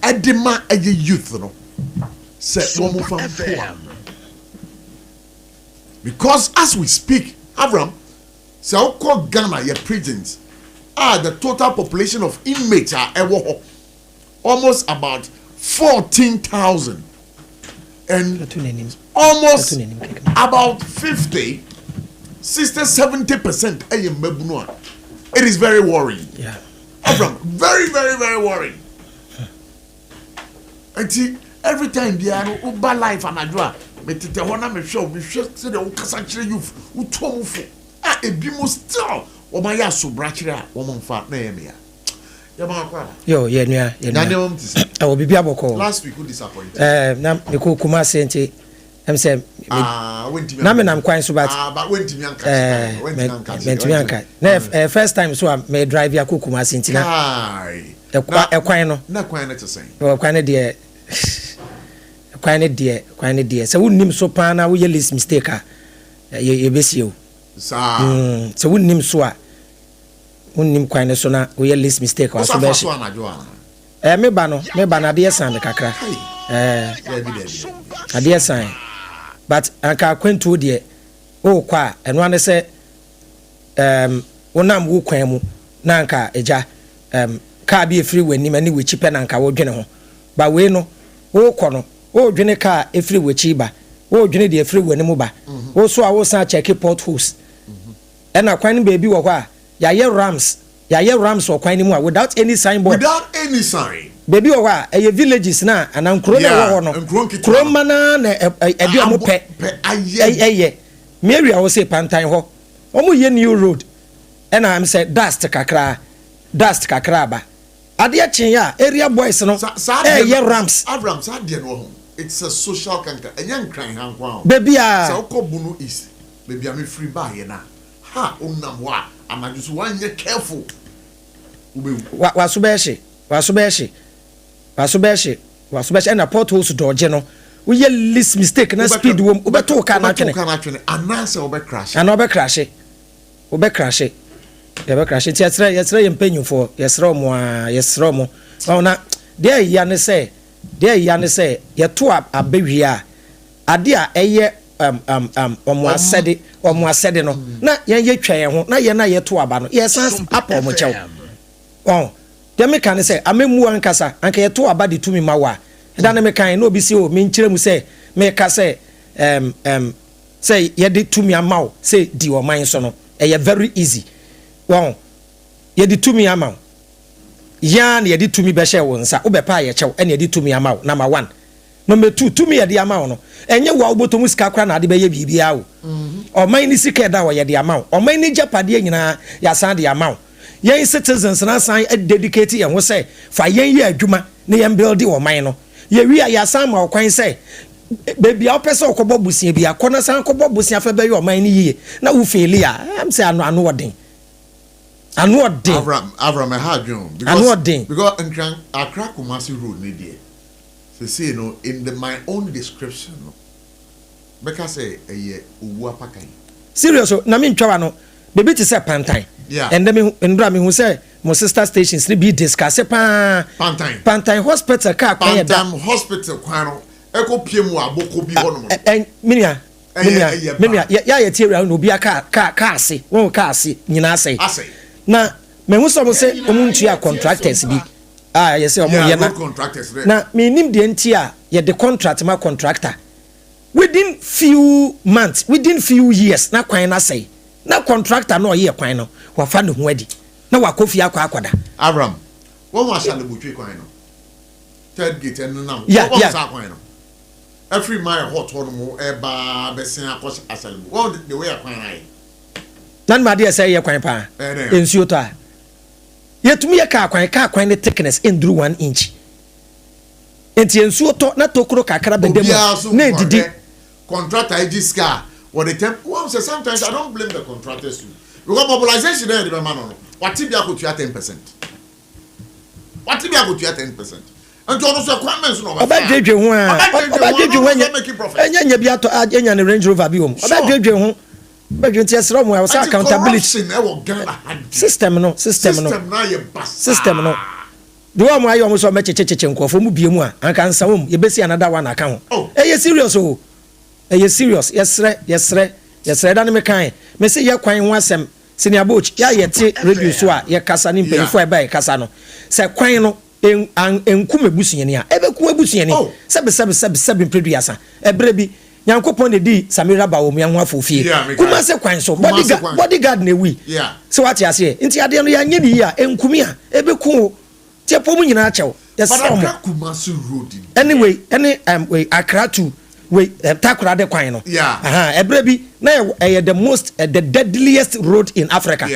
Edema a youth, no, sir, omu fam poa. Because as we speak, Avram, so called Ghana, your prisons, the total population of inmates are almost about 14,000. And almost about 50, 60, 70% it is very worrying.
Yeah.
Avram, very, very, very worrying. And see, every time they are over life and adwa. But the one I'm sure we should say the Okasachre youth who told me a bimo still or my yasu brachra woman fat name.
Yo, yeah. I will be able to
last week who disappointed.
Nam Nico Kumasenti. I'm saying, I'm quite so bad.
But when Timianka,
first time so I may drive your Kukumasinti. A quino,
not quite the same.
Or quite dear. Quite dear. So wouldn't him so pana, we list mistake. You miss you. So wouldn't him so. Wouldn't him quite so now, we list mistake or so. Me bano, dear son, the cacra. A dear sign. But anka kwentu de o kwa eno ane se wonam wo kwan mu na anka eja ka bi efiri wani mani we chipe na anka wo dwene ho ba we no wo kɔ no wo dwene ka efiri we chi ba wo dwene de efiri wani mu ba wo so a wo san check potholes na kwan baby wo hɔ a ya ye rams wo kwan ni mu a without any signboard baby wo hɔ a villages na anan kro na wo hɔ no kro mana na edi omo pe aye Mary I will say pantan hɔ omo ye new road and I'm say dust kakra ba ade achen ya area boys no ye rams
ade no it's a social kanka enyan kran hankwa
baby a
so ko bunu is baby am free ba ye na ha onam wa anadwo so wan ye careful
waso beshi na potholes dodge no we ye least mistake na speed wo obeto ka na twene
anase obecrash
obecrash ti yesre ye mpanyufo yesre mo ona de ya ne say ye to abewi a ade a eye omo asede no na ye twen ho na ye to aba no ye san apa omo chew de me kan say amemu ankasa anka ye to aba de tumi mawa da na me kan no bi si o me nkire mu say me ka say say ye de tumi amaw say di o man so no e very easy ye de tumi amaw ya na ye de tumi be hye wo nsa wo be pa ye chew ene ye de tumi amaw number 1 number 2 tumi ye de amaw no enye wa obotomu sika kra na ade be ye bibia o o man ni sika da wo ye de amaw o man ni japade nyina ya san de amaw yen citizens na san dedicate yen ho say fa yen ye adwuma na yen build o man no ye wi ya san ma okwan say baby a pese okobo busia bia kona san kobo busia fa be ye o man ni yie na wo faili a am say anu odin
Avram Hadjon because in Accra Kumasi Road ni there say no in my own description no because say eye owu apakan
serious na me ntwa no baby ti say pantan and then ndra me hu say mo sister stations ni be discuss pantan hospital ka kwan
pantan hospital kwan no eko piemu aboko bi ho no
minia ya ye tiara no bi ka ase won ka ase nyina ase na me hu so mo say omuntua contractors bi yes say omo ye na me nim de ntia ye the contract ma contractor within few months within few years na kwan na say na contractor no ye kwan no wa fa ne ho adi na wa kofi akwada
Avram won wa shale butwe kwan no third gate en na wa sa kwan no every mile hot one mo e ba besen akos asale wo the way kwan ai
nan ma de say ye kwan pa ensuo to a yetumi ye ka kwan ne thickness enduru 1 inch enti ensuo to na tokro kakra bedem na didi
contractor ijiska what the temp one say sometimes I don't blame the contractors too because mobilization there the man no what be akotua 10% and to also requirements no
obadwedwe ho a enya bi ato enya ne Range Rover bi hom obadwedwe ho bedwenti esra mo ya accountability system no do am ayo mo so mechecheche nkofo mu biemu a anka nsa wom ye besi another one aka ho eye serious o eye serious yesre da ne me kan me se ye kwan ho asem senior boch ya yete radio so a ye kasa ni mpelifo e ba ye kasa no se kwan no enkume busunyani a ebeku abusunyani sebe mpreduyasa ebre bi nyankopon de di samira ba wo me ho afofie kuma se kwan so bodyguard na wi so what you say nti ade no ya nye ni a enkumi a ebeku tiapo mu nyina achew yes
Kumasi Road
anyway we Accra to we takura de kwan no ebre bi na the most the deadliest road in Africa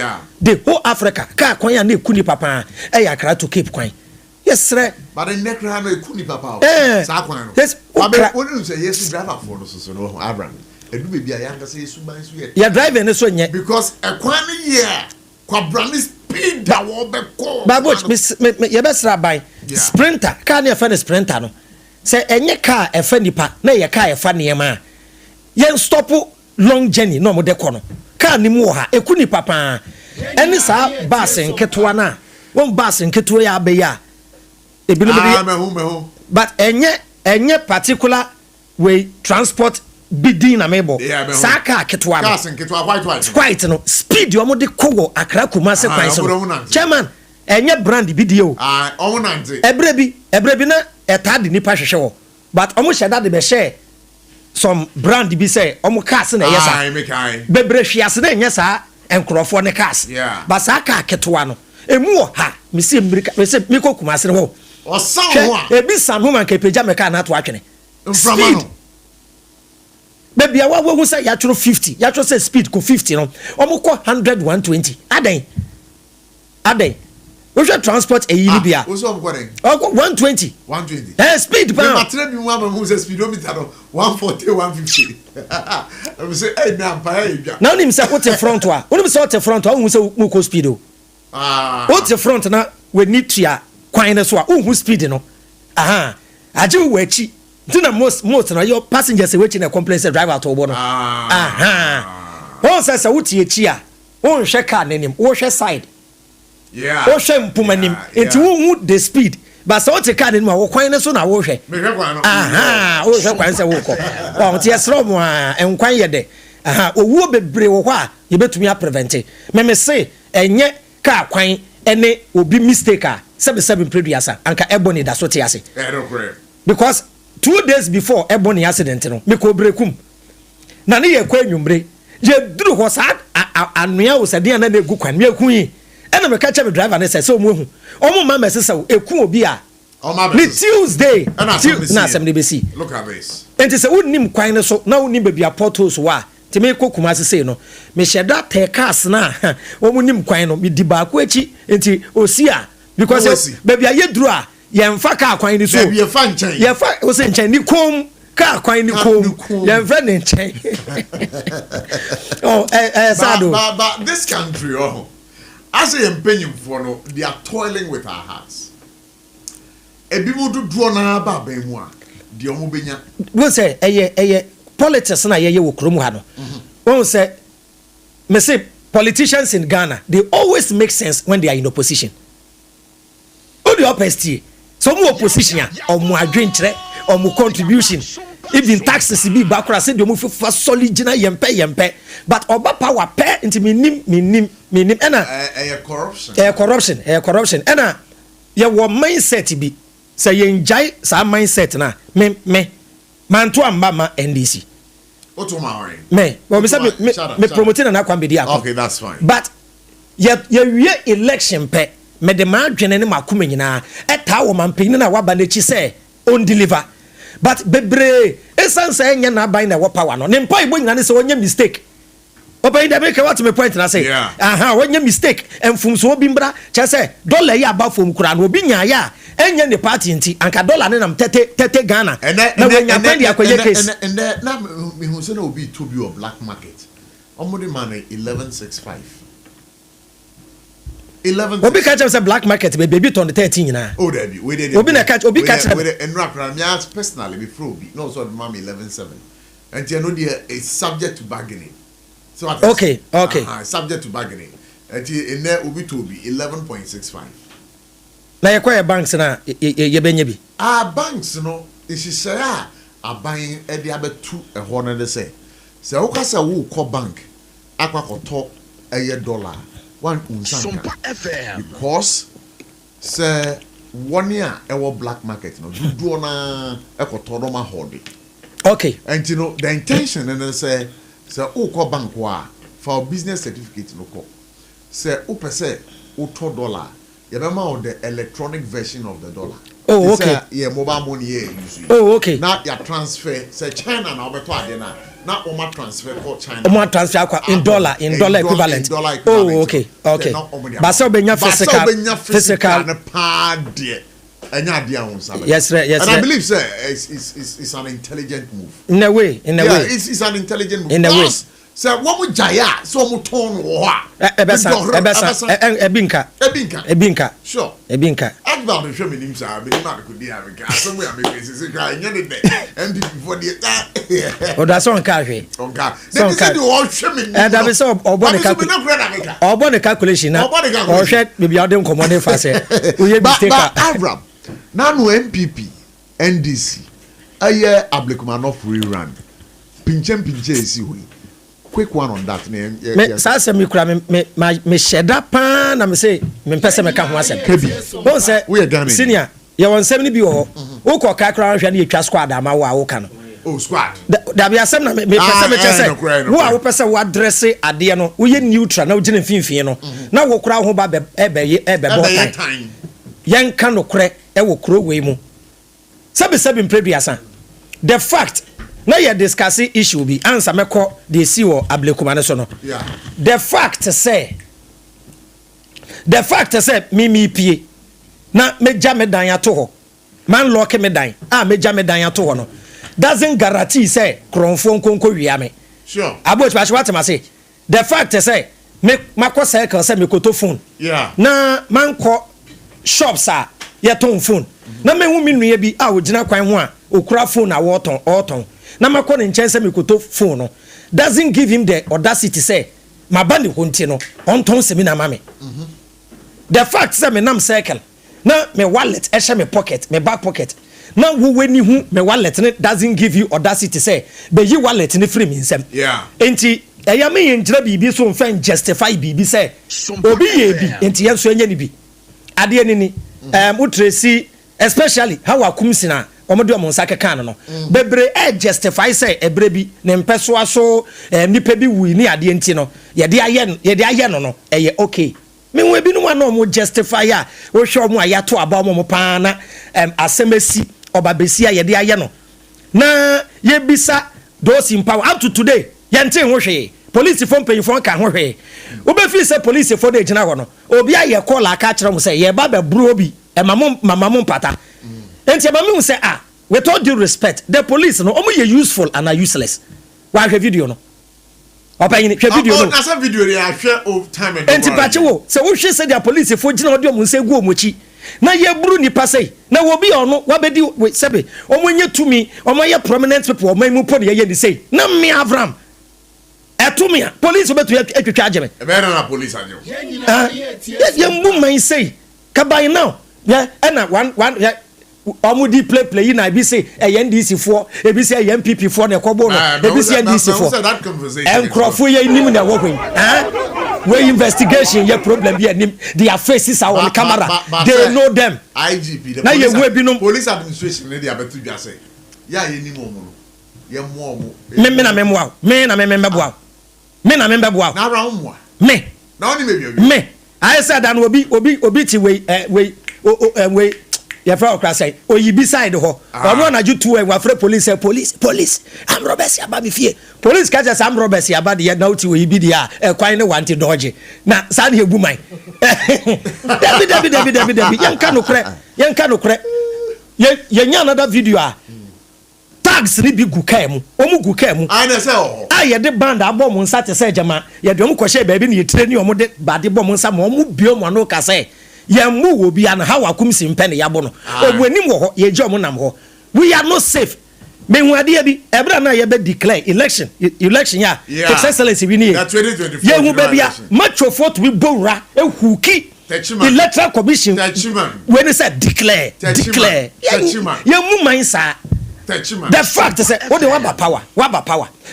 the whole Africa ka kwan ya na ekuni papa Accra to Cape kwan yes sir
but the neck na ekuni papa sa kwan no
yes
wonu say yes driver for no so no Abraham edu be bia ya ngase yesu ban so ye
ya driver ne so nye
because ekwan ni ye kwa brand speed da wo be ko
babo ye be sra ban sprinter ka na efa sprinter no say enye car efa nipa na ye car efa niema yen stop long journey no mo de ko no car ni mu ha ekuni papa eni sa bus nketo na won bus nketo ya be ya but enye particular way transport bidin na mebo saka ketwa quite no speed yo mo de kowo Accra Kumasi kwan so chairman enye brand bidio ebre bi na etade nipa hwehwe wo but omo sheda de be share some brand bi say omo cars na yesa bebre hwiase na enye sa enkrofo ne cars but saka ketwa no emu ha misi America misi miko Kumasi ho ebi san ho man ka peja meka na to atwene speed baby awa wo say ya tro 50 ya tro say speed ko 50 no omo ko 100 120 aden we should transport a Libya.
What's up,
120.
120.
Speed,
but I tell you, one who's a speedometer 140, 150. I will say, hey,
now, him say, what's the front one? What is the front one? Who's a Muko speedo? What's the front now? We need to quiet as well. Who speed, you know? Aha. I do wait. Most now your passengers are waiting a complaint driver to one. Aha. One says, I would see a cheer. One share car name, wash a side.
Yeah.
Ocean Pumanim. It's who the speed. But so the car in my quietness on our wash. Aha. Ocean Quansa walk. Oh, yes, Roma and quiet day. Aha. O will be brave. You bet me up prevented. May say, and yet car quine and they will be mistaken. 77 previous anka Ebony that's what he has. Because 2 days before Ebony accident, me ko brekum. Nani ye kwenyumbre. Je duru ho sa anua wo sade na na gu kwan me ku yi. Ena me ka che me driver na say so mu hu. Omo ma message say eku obi a. Ni Tuesday. Na asem de besi.
Look at this.
Enti say wonim kwan ne so na wonim be bia portals wa. Ti me ko kuma say no. Me sheda te cars na. Omo nim kwan no me di ba ko echi enti osia because baby aye duru a yemfa ka kwan ni so.
Baby ye fa nchen.
Ye fa o se nchen ni kom. Car quite ni kom. Your friend in chain. Oh, Sado.
But this country, as a opinion for no, they are toiling with our hearts. Ebi mo do draw na ba ben mu a, de omo benya.
We say politics na ye wo krom ha no. We say me say politicians in Ghana, they always make sense when they are in opposition. O the opposite. So mo opposition a, o mo adwen kire, o mo contribution. Even taxes be bakura say the move for solid gina yempe but oba power pay into minim ena corruption ena ye wo mindset bi say ye enjoy sa mindset na me manto amba ma NDC
otomawre
me we say me promoting na kwambe dia.
Okay, that's fine.
But ye wie election pay me de ma adwene ne makoma nyina eta wo mampini na waba na chi say on deliver. But bebre esan say nya na ban na wo power no ne mpa ibo nyina ne say wonya mistake open the make what me point na say aha wonya mistake enfum so obi mbra che say dollar ya ba fom kura no obi nya ya enya ne party nti anka dollar ne nam tete Ghana na wonya ban ya kwaye case
and na me hu say na obi to be of black market omodi man 1165 11
obi catch say black market baby turn 13 na
oh there be we dey
obi na catch obi catch
and rap me ask personally before obi no so mam 11.7 and you know there is subject to bargaining so
okay
subject to bargaining and in there obi to be 11.65
na ye kwa banks na ye benya bi
banks no is say aban e dey abetu e ho no dey say wo kasa wo ko bank akwakoto eye dollar one SOMPA FM because say 1 year our black market no do na ekoto ma hode
okay
and you know the intention and say o ko bank wa for business certificate no ko say o pese o to dollar you be ma the electronic version of the dollar.
Oh, okay.
Yeah, mobile money use.
Oh, okay.
Now your transfer say China na obeto ade na na o ma transfer for China.
O ma transfer in dollar equivalent. Oh, okay. But so benya physical
na pa de enya de ahun sabe.
Yes.
And I believe sir it's an intelligent move.
In a way.
It's an intelligent move.
In a way.
So what would jaya so mu ton wo ha.
Ebinka.
Sure.
Ebinka.
Adva be hwe menim sa be ma ko di America. Asomu ya me kwesi kra nya ne de. MPP for the
O da so nka hwe.
Onka. They say the all hwe menim.
And that be so obo ne calculation na. O hwe be bia dem common fa se. O ye mistake.
Abraham. Na no MPP NDC. Aye Ablekuma free run. Pinche esi hui. Quick one on that name.
Me say me kura me sheda pan na me say me pese me ka ho asem. Won say
we are Ghana.
Senior, you want 70 bi wo. Wo ko ka kra hwa na etwa squad ama wo a wo ka no.
Oh squad.
Da bi asem na me pese me chese. Wo a wo pese wo address ade no, wo ye neutral na wo gine finfin no. Na wo kra ho ba ebe bo time. Yen ka no kre e wo kro we mu. Sabe mpreduasa. The fact now you discussing issue be answer me call the CEO Ablekuma so no.
Yeah.
The fact say the fact say me pie na meja me dan ato ho man lock me dan meja me dan ato ho no doesn't guarantee say kronfo nkonko wia me
sure
abo twa what am say the fact say me makọ cycle say me koto phone
yeah
na man ko shops ye ton phone na me hu me nua bi ogina kwan ho okura phone na woton na makọ ne nchen say me koto phone no doesn't give him the audacity say mabani honti no onton se me na mame the fact say me nam cycle na me wallet ehye me pocket me back pocket na wo weni hu me wallet ne doesn't give you audacity say be yi wallet ne free me nsem
yeah
enti eya me yenjira bibi so mfa justify bibi say obi ye bi enti yenso enya ni bi ade ni utresi especially how akumsina omodo omonsa keka no bebre justify say ebre bi ne mpeso aso nipa bi wu ni ade enti no ye de aye no eye okay me we bi no wa no mo justify a wo hwe omo ayato aba omo pa na asemesi obabesi a ye de aye no na ye bisa those in power up to today yente ho hwe police phone pay phone ka ho hwe obe fi say police phone de gina ho no obi aye call aka kire mo say ye ba be bro obi mama pata enti aba me say with all due respect the police no omo ye useful and are useless wa hwe video no open hwe video no
na say video dey hwe of time and
enti pache wo say wo hwe say the police phone gina odi omo say gu omochi na ye buru nipa say na wo bi ono wa bedi sebe omo nye tumi omo ye prominent people omo mu pon ye ni say na me Avram etumi police obetu etwetwa ageme
e be na police anyo
ye mbu man say kabai now yeah na one omo di play na bi say NDC for e bi say MPP for na ekobo no e bi say NDC for enkrofo ye nim na wo kwen we investigation ye problem be nim their faces are on camera they know them
IGP
na ye we bi no
police administration ne dia betu dwa say ya ye nim omo no ye mo omo
me na memwa me na memboa me na memboa
na ra omo
me
na oni me
me I said that obi ti we ya fra okra say oyibi side ho omo na jutu e wafre police am robbers ya ba mi fie police catch am robbers ya ba de na uti oyibi dia e kwan ne wanti dodge na sa na egu man David yanka no kre ye nya another video tags ni bi gu kai mu omu gu kai mu
na say
ye de band abom nsa te say jama ye de omu kwhye ba bi na ye tire ni omu de ba de bom nsa ma omu bio mu no ka say ye mu wo bi an how akumsi mpene yabo no obuanim wo ho ye je omu nam ho we are not safe me hu ade bi ebra na ye be declare election ya excellence we ni ye hu ba bia macho fort we bowra ehuki electoral commission when they said declare ye mu man sa the fact is what they want power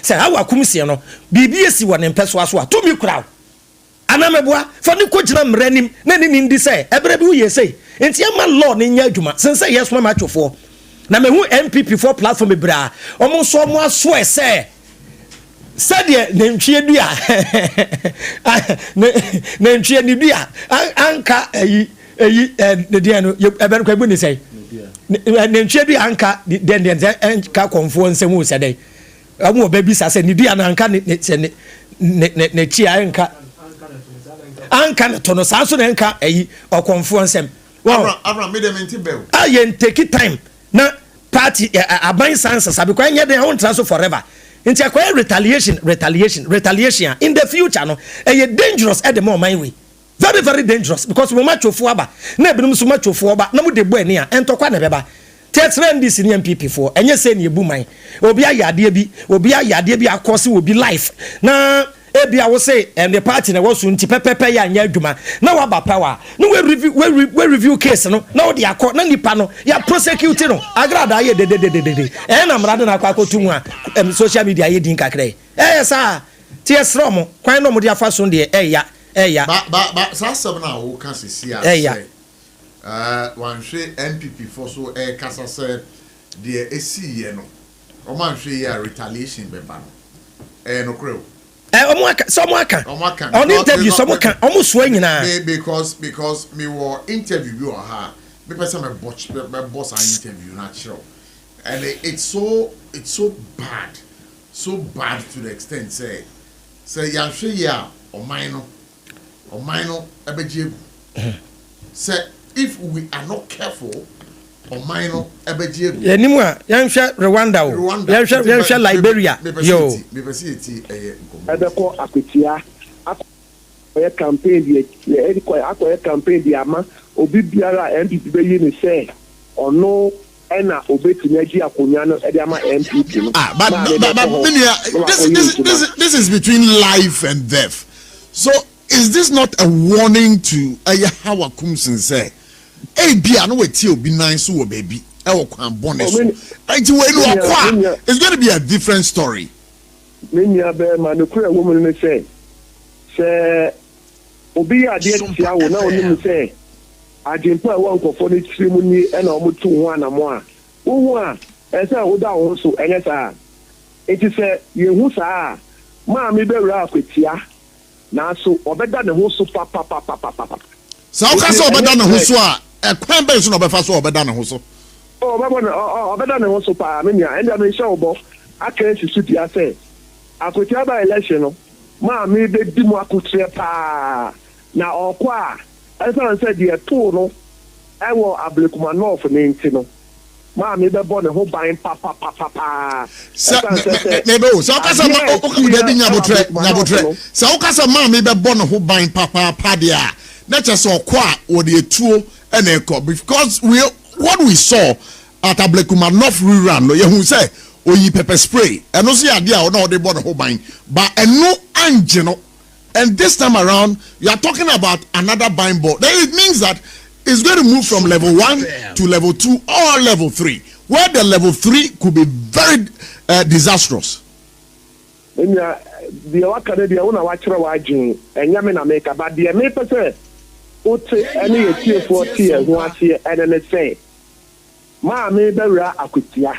say how akumsi no bibi esi wo ne mpeso aso a to me crowd anamebua fa ni ko gina mranim na ni ndi say ebre bi wo ye say enti e ma law ni nya adwuma sense yes ma matwofo na me hu MPP for platform bra omo so mo aso e say said ne ntwie dua ne ntwie ni dua anka eyi ne dia no ebe ko ebu ni say ne ntwie dua anka den ka konfo nsem wo say dai amu obabi sa say ni dua na anka ne chi anka ne tono sa so ne anka eyi okonfo nsem
Avram made them into bell
ayen take time na party aban sansa sabi kwa nya den won transfer forever nti akwa retaliation in the future no dangerous at the moment way very very dangerous because we match of aba na ebinum so match of aba na mu de bo ani a entokwa na beba tetrend this ni MPP for enye se na ebu man obi ayade bi akose obi life na ebia wo say the party na was nti pepepe ya anya adwuma na wa ba power no we review case no na wo de akọ na nipa no ya prosecute no agrada ye de na mrade na akọ akotu a social media ye din kakre sa tie srom kwan no mo de afa so de ya
ba sa sab na wo ka sisi a wan hwe MPP for so kasa say de esi ye no o man hwe ya retaliation be ba no no kro
Omaka on interview somoka almost so nyina
because me were interview you or her me person me boss an interview natural and it's so bad to the extent say yanhwe ya o man no ebeje Say if we are not careful, or minor,
Yanimwa, Yansha Rwanda, Yansha Liberia, yo.
Edeko Akutia, a campaign, the campaign, the ama, Obi Biara MPP be ni say, or no, Ena Obeti Neji Akunyano, Edama MPP.
But this is between life and death. So is this not a warning to Ayahawa Kumsin say? Hey, be I know what you be nice to baby. It's going to be a different story.
Minya be man no woman me say obi ade tia wo na oni me say adimpo e won kofo ni trimu ni e na omo tu ho anamo a wo a e say wo da wo so enye sa enti say ye hu sa ma me be wura akwatia na so obeda ne ho so papa
so o ka so obeda ne ho so a e kwan be so na obefa so obeda ne ho so
obeda ne ho so pa me nya enda me show bo aka sisu dia say akwatia ba election no ma me be di mu akutre pa na okwa esa say dia to no e wo ablekuma north ne nti no ma me be bo ne ho ban papa
maybe so ka say o de nyabotre so o ka say ma me be bo ne ho ban papa dia na che so okwa wo de etuo e na ekọ because what we saw at ablekuma north rerun no ye hu say oyi pepper spray and also idea or no they bought the whole buying but no angel and this time around you are talking about another buying board. Then it means that it's going to move from level 1 to level 2 or level 3 where the level 3 could be very disastrous.
The wakade dia una wachira wajin enya me na make but the me pese ote any etie 40 years no ase and then say ma me bewura akutia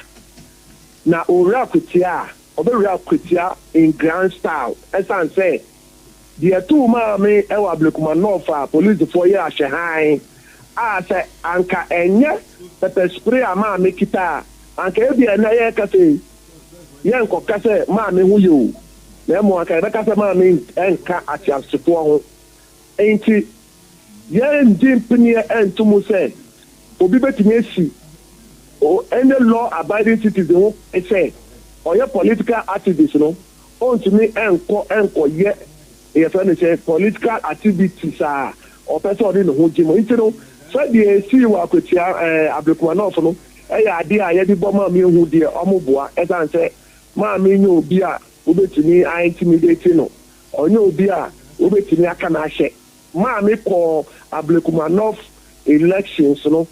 na ora akutia obewura akutia in grand style esan say the two ma me e wa blekuma no fa police for year ahyehan a say anka enye pepper spray ama me kita anka e bia na ye kase ye nko kase ma me hu yo na mo anka be kase ma me enka atiasefo ho enti ye ndimpini entumu say obi betimi esi or any law abiding citizen who say or your political activists no on to me enko ye e fa say political activities or person in who jimo intino so the see wa kwatia ablekuma no fo no e ya ade a ye di bo ma me hu de omoboa e san say ma me nyo obi a obetimi intimidate no onye obi a obetimi aka na hye ma me ko ablekuma north elections no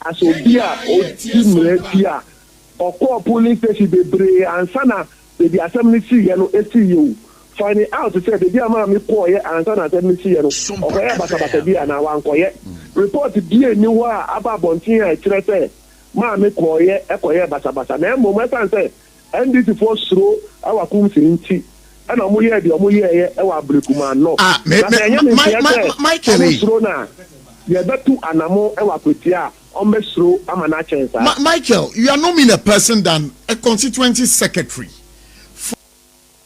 aso bia o timre bia okọ police station bebre ansana be di assembly see ye no eti you find out say be dia ma me ko ye ansana assembly see ye no okoye basa bia na wan ko ye report bia ni wa aba bontin a kire say ma me ko ye ekoye basa na mo me san say NDC for sro awa kum sinti ana mo ye di o mo ye e wa blekuma no my sro na ye betu anamo e wa kwetia
Michael, you are not mean a person than a constituency secretary.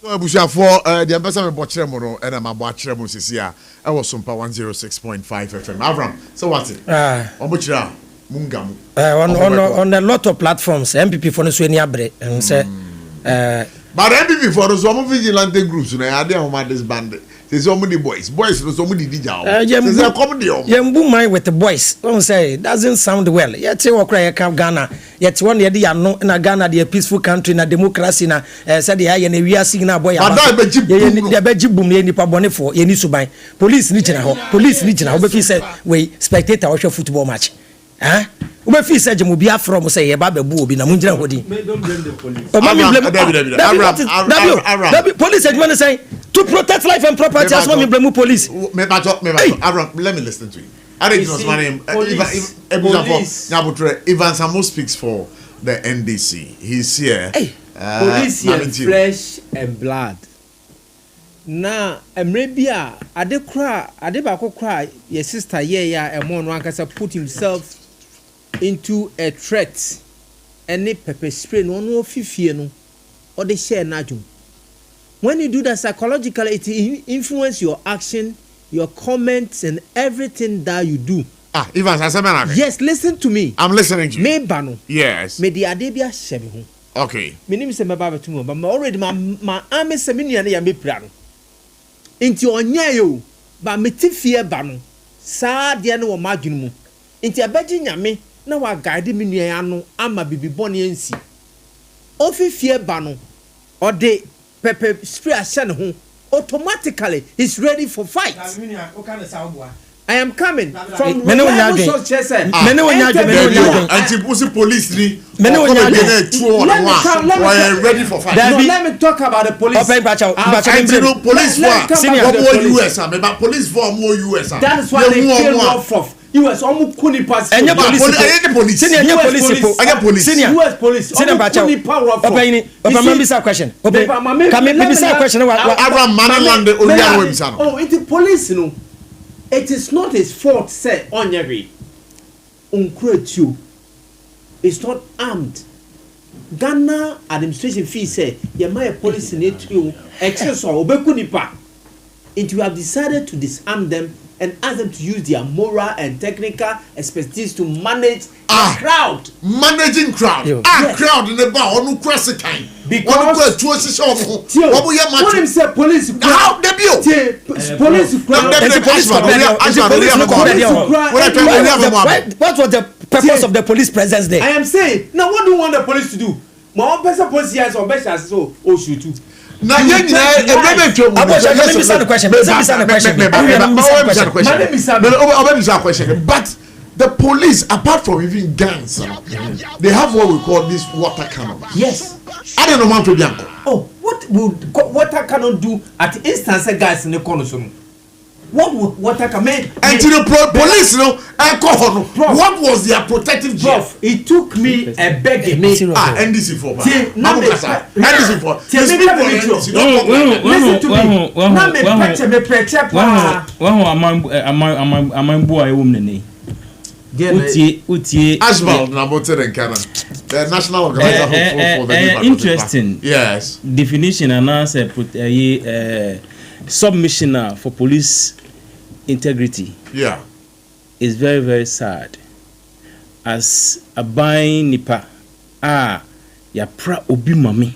For the ambassador Bochremono and I'm Bochremono Sisia, I was SOMPA 106.5 FM. Avram, so what's it? Obuchra Mungam.
On a lot of platforms, MPP for Nsueni Abre and say
but MPP for the some vigilante groups, I had them disbanded. There's so many boys no so many DJ.
Yembu mind with the boys. Don't say doesn't sound well. Yet you cry Ghana. Yet one year they are no in Ghana, the peaceful country, na democracy na said the and we are seeing a boy. The beji boom ye nipa bone for ye ni suban. Police ni jina ho. Police ni jina ho. Be fi say we spectator watch football match. Huh? Ube fi say jemu bia from say ye ba be bu obi na munjina hodi.
Don't blame the police.
Police admin say to protect life and property as well me blame police.
Let me listen to you. I think it was my name. Ivan Samo speaks for the NDC. He's here.
Police here flesh and blood. Na emrebia ade ba kokra your sister ya emon no ankasa put himself into a threat. Any pepper spray no fifie no or the share najum. When you do that psychologically, it influences your action your comments and everything that you do.
Evans, I said,
yes, listen to me.
I'm listening to you.
Me bano.
Yes.
Me di adebia shebe ho.
Okay.
Me nim se me ba betu mo, but already my army se me nua ya me pra no. Inti onya yo, ba me ti fie ba no. Saa de no wo madwunu mu. Inti abaji nyame na wa guide me nua ya no ama bibi bone ensi. Ofi fie ba no. Ode pepper spray ahye ne ho. Automatically he's ready for fight. I am coming from
police
ni ready for fight.
Let me talk about the police.
Police for more US.
That is why they kill off US almost kuni pass.
Any police. Question.
Oh, it's police, you know. It is not his fault, say Onyeri. Uncreate. It's not armed. Ghana administration fee say you my police in it you excess or obekunipa. And you have decided to disarm them and ask them to use their moral and technical expertise to manage a crowd.
Managing crowd. Crowd in the bar on cross the time.
Because police
how they build
police
what was the purpose of the police presence there?
I am saying now what do you want the police to do? My own person police here so best as so shoot too.
Now
let me start the question.
But the police, apart from even guns, they have what we call this water cannon.
Yes.
I don't know how to be.
Oh, what would water cannon do at the instance of guys in the corner? What would water cannon?
And to the police, alcohol. What was their protective job?
It took me a begging.
NDC for. NDC for.
Listen to me.
Asbald Nabote and Canada, the national organizer for the
interesting
yes
definition and answer put a submissioner for police integrity.
Yeah,
is very very sad. As a buying nipa ya pra obi mami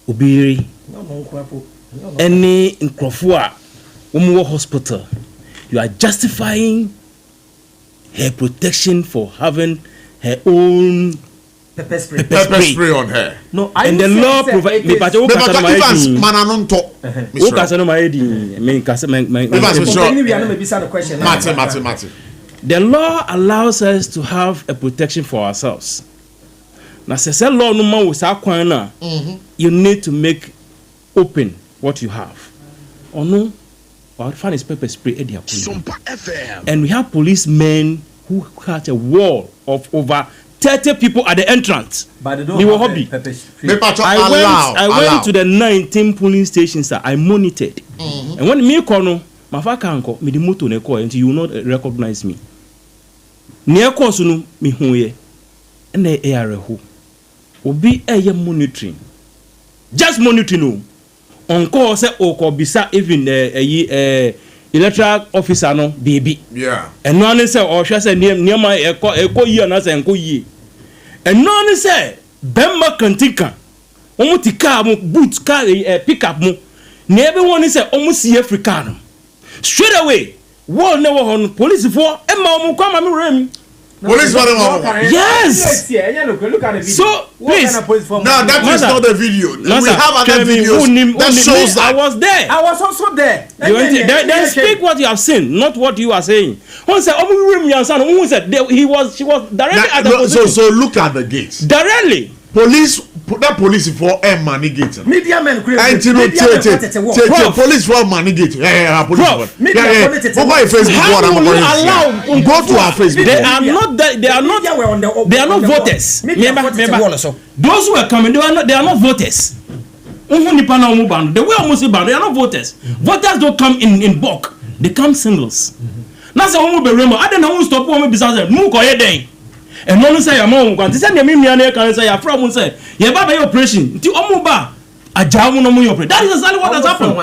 obiri any nkrofo a hospital, you are justifying her protection for having her own
pepper spray on her.
No, and the law provides me. But the law allows us to have a protection for ourselves. Now, say law no more with our you need to make open what you have. Or no. Our fan is pepper spray at SOMPA FM. And we have policemen who had a wall of over 30 people at the entrance.
But they don't have hobby.
Pepper spray. I went to the 19 polling stations that I monitored. And when me call my father uncle, me the motor ne call until you will not recognize me. Near course no me huye. And the air who obi monitoring. Just monitoring. On call say oko bisa even electoral officer no baby.
Yeah.
And no one say or say near my eko yi na say enko yi. And no one say bemma kantika. Omo ti car mo boot car pickup mo. Na everyone say omo si African. Straight away. War never on police for e ma omo kwa ma me rem.
Police for them.
Yes.
Look at the video.
So please.
Now that is not the video. We have other videos that shows that.
I was there.
I was also there.
Then speak what you have seen, not what you are saying. Who said who said she was directly at the position.
So look at the gates.
Directly.
That police for money gate.
Media men
police for money gate.
How will you allow
go to our Facebook?
They are not voters. Those who are coming, they are not voters. The way almost they are not voters. Voters don't come in bulk. They come singles. Now say I don't know who stop me besides them. And no one say your mom can say me can say your friend say your baba operation. Ti omo ba ajamu no mo operation. That is exactly what has happened.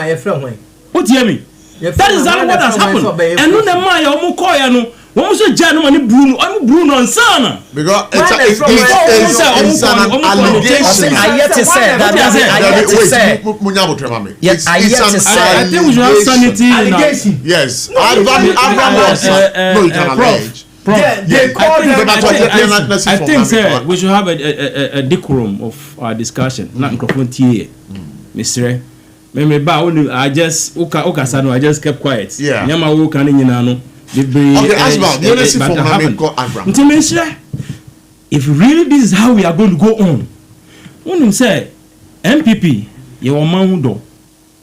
What hear me?
That is what has happened. And no the man you call ya no. One so jam no Bruno, I'm Bruno on sana.
Because it's an allegation.
I yet to say that I
think we should have sanity
allegation. Yes. Abraham was no, you can allege.
I think sir, we should have a decorum of our discussion. Not microphone here, Mr. I just I just kept quiet.
Yeah.
Okay, if really this is how we are going to go on, when you say MPP, you are man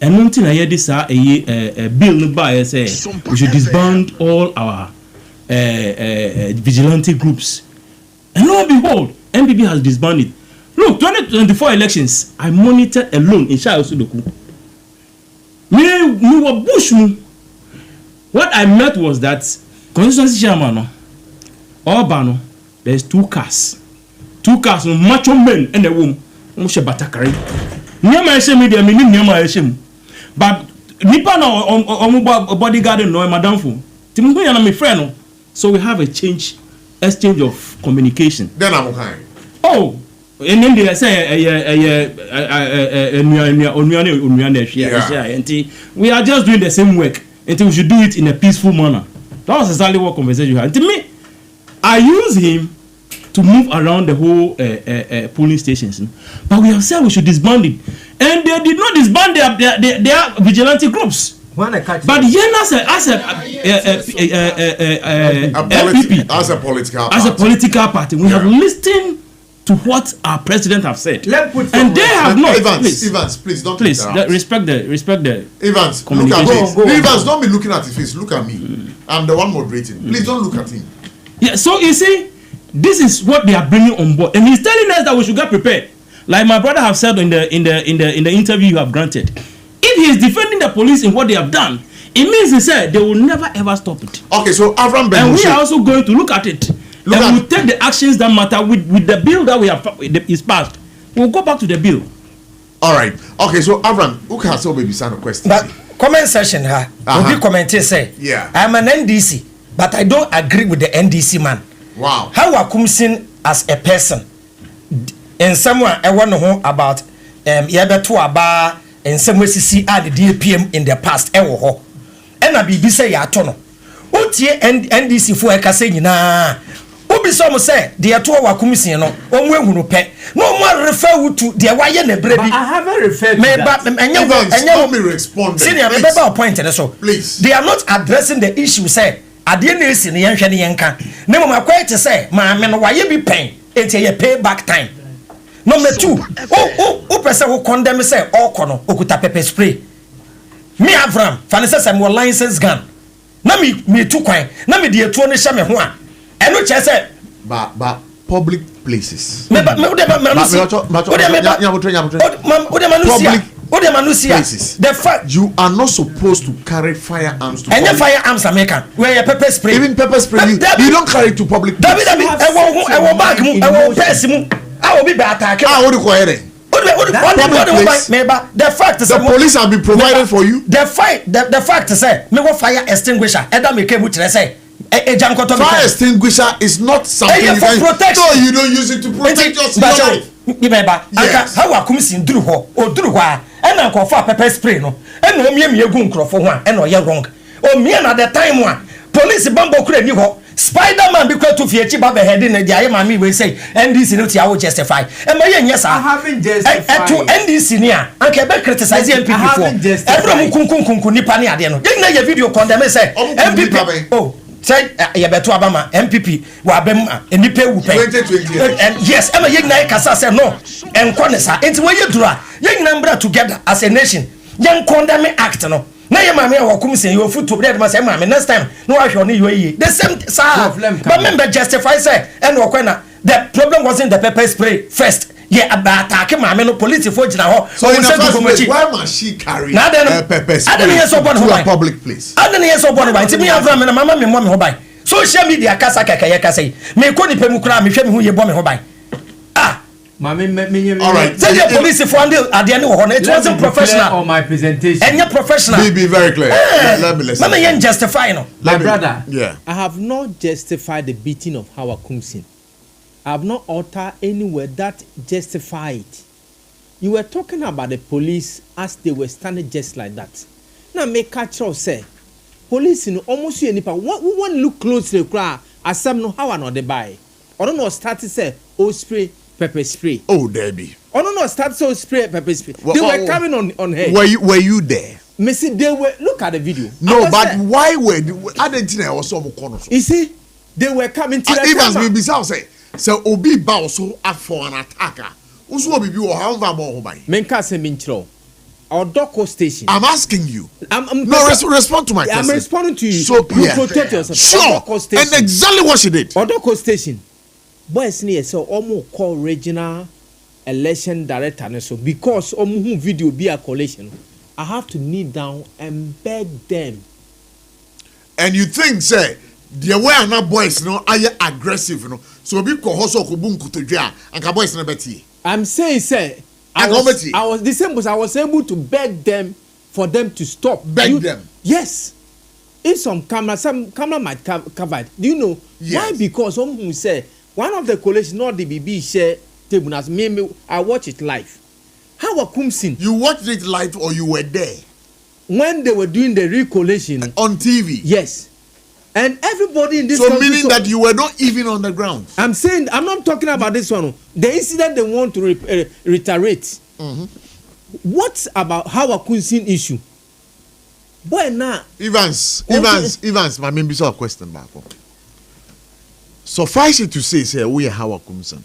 and nothing I hear this a bill no buy say we should disband all our vigilante groups, and lo and behold, MPP has disbanded. Look, 2024 elections, I monitored alone in Shah Osudoku. Me were bushmu. What I met was that constituency chairman Obano, there's two cars, macho men and a woman. Musha Batakari. Nyama media meaning Nyama but Nipa no bodyguard no madam fu. Timu yana my friend. So we have a exchange of communication.
Then I'm okay.
Oh, and then they say we are just doing the same work. Until we should do it in a peaceful manner. That was exactly what conversation you had. To me, I use him to move around the whole polling stations. But we have said we should disband it. And they did not disband their vigilante groups. But Yenas as a political party, we have listened to what our president have said, and they have not.
Evans, please don't.
Please respect the.
Evans, look at me. Evans, don't be looking at his face. Look at me. I'm the one moderating. Please don't look at him.
Yeah. So you see, this is what they are bringing on board, and he's telling us that we should get prepared. Like my brother have said in the interview you have granted. If he is defending the police in what they have done, it means he said they will never ever stop it.
Okay, so Avram Ben,
and we are also going to look at it. And we'll take the actions that matter with the bill that we have is passed. We'll go back to the bill.
All right. Okay, so Avram, who can also maybe send a question?
But comment section will be commenting say,
yeah,
I'm an NDC, but I don't agree with the NDC man.
Wow.
How I come sin as a person, and someone I want to know about Yabetu Aba and some see the DPM in the past. And I be say ya tono. Otie NDC for a kase na. Obi so mo say de to wa kumisi no omo ehunu pe no mo refer to de wa ye na brebi.
I haven't referred
me me
respond.
Senior me ba point so.
Please.
They are not addressing the issue say ade na esi ne yenhwe ne yenka. Na mo makwa te say ma me no wa ye bi pen enti ye pay back time. Number 2, o person who condemn say okono okuta pepper spray. Me Avram, fanisa say mo license gun. Na me tu kwan na me de etuo ne hye me ho a eno che say
ba public places
me places. The fact
you are not supposed to carry firearms to
any firearms American where your pepper spray,
even pepper spray you don't carry it to public places.
I will bag mu I will press mu I will be attack
what do you call it?
The fact is
the police have been provided for you.
The fact is me go fire extinguisher either me came to say
fire extinguisher is not something you
for protection.
No, you don't use it to protect your life.
Yes. How I come sin duru ho o duru ho and I for pepper spray no and no me egu nkrofo ho and no ye wrong o me na the time one police bambo kura ni ho Spider-Man be quite to fear chiba be heading and the mammy will say NDC no tia will justify and my yes I
haven't justified
to NDC near I can be criticizing people before everyone kun nipa ni ade no get na your video condemn say MPP oh say ya beto abama MPP wa bem enipa wu pe and yes am ye na kasa say no enko ne sa enti we yedura ye nyina mbra together as a nation ye condemn act no na ye mama wa kum say you foot to bread ma say mama next time no wa hwe you ye the same sir but member justify say and okwana the problem wasn't the pepper spray first yeah about attack mama no police for gina ho
so in the first place why must she carry pepper spray to a public place
adene yes obon ba ntimi Avram na mama me mo me ho bai social media kasa kaka ye kasa me ko ni pemu kra me hwe me hu ye bo me ho bai
All
right.
Say the police if one at the end of it wasn't professional.
On my presentation.
And you're professional.
Be very clear. Let me listen.
Mama, you justify no.
My brother.
Yeah.
I have not justified the beating of Howard Kumsin. I have not altered anywhere that justified it. You were talking about the police as they were standing just like that. Now make catch us say police in almost any part. One look closely cry as some know how not they buy. Or don't know start to say spray pepper spray.
Oh, Debbie.
Or don't know start so spray pepper spray. They were coming on head.
Were you there?
Missy, they were look at the video.
No, but there. Why were I didn't know also corner.
You see, they were coming to the
even we be say so obi ba also for an attacker. Usu obi bi o how va mo ho
Menka se minchro. Our Doko station.
I'm asking you. Respond to my question.
I'm responding to you.
So
you protect yourself.
Sure. And exactly what she did.
Odoko station. Boys near so almost call regional election director so because omu video be a collation. I have to kneel down and beg them.
And you think say the way na boys no are aggressive no. So be ko hoso ko bu nkutodwa anka boys na beti.
I'm saying say I was the same, but I was able to beg them for them to stop.
Beg them?
Yes. If some camera might cover it. Do you know why? Because some who say one of the coalition, not the BB share table as me, I watch it live. How Kumsin?
You watched it live or you were there?
When they were doing the recollation
on TV.
Yes. And everybody in this
so meaning that you were not even on the ground.
I'm saying I'm not talking about this one. The incident they want to reiterate. What about how a Kunsin issue? Boy now.
Evans, my maybe so a question back. Suffice it to say we are how a Kunsin.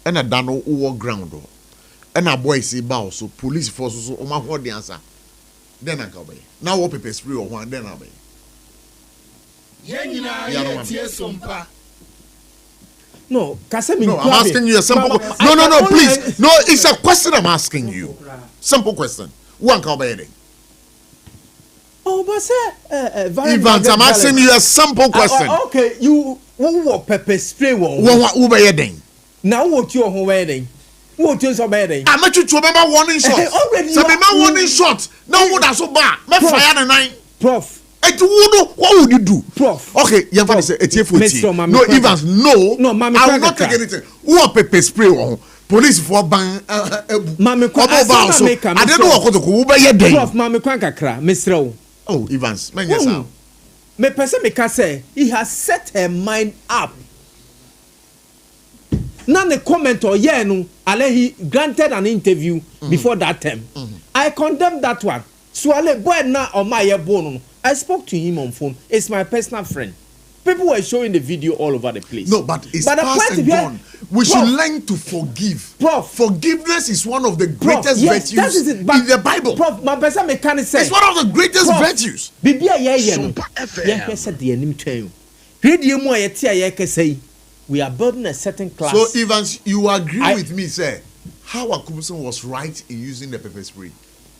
And I don't know who ground. And a boy say bow so police forces so my what the answer. Then I go by. Now what paper spray or one then I'll be.
No,
I'm asking you a simple question. No, please. No, it's a question I'm asking you. Simple question. One can be
Oh, but sir,
Evans, I'm asking you a simple question.
Okay, you what pepper spray one?
What wedding?
Now what your wedding? What is your wedding?
I'm not to remember warning shot.
Already,
so remember warning shot. Now what are so bad? Me fire the nine.
Prof.
What would you do?
Prof.
Okay, you have to say it's no, Evans, no,
Mommy,
I will not take anything. Who are pepper spray on? Police for ban
Mommy,
I don't know what to do.
Prof, Mommy, Kwankakra, Mr.
Oh, Evans, man, yes,
me person me say he has set her mind up. Now the comment or no, he granted an interview before that time. I condemn that one. So ale boy na on my bone. I spoke to him on phone. It's my personal friend. People were showing the video all over the place.
No, but it's past and gone. We should learn to forgive.
Prof.
Forgiveness is one of the greatest virtues in the Bible.
Prof, my person mechanic says
it's one of the greatest virtues.
Bibia yeah, said the enemy to you. We are building a certain class.
So, Evans, you agree with me, sir? How Akumson was right in using the pepper spray?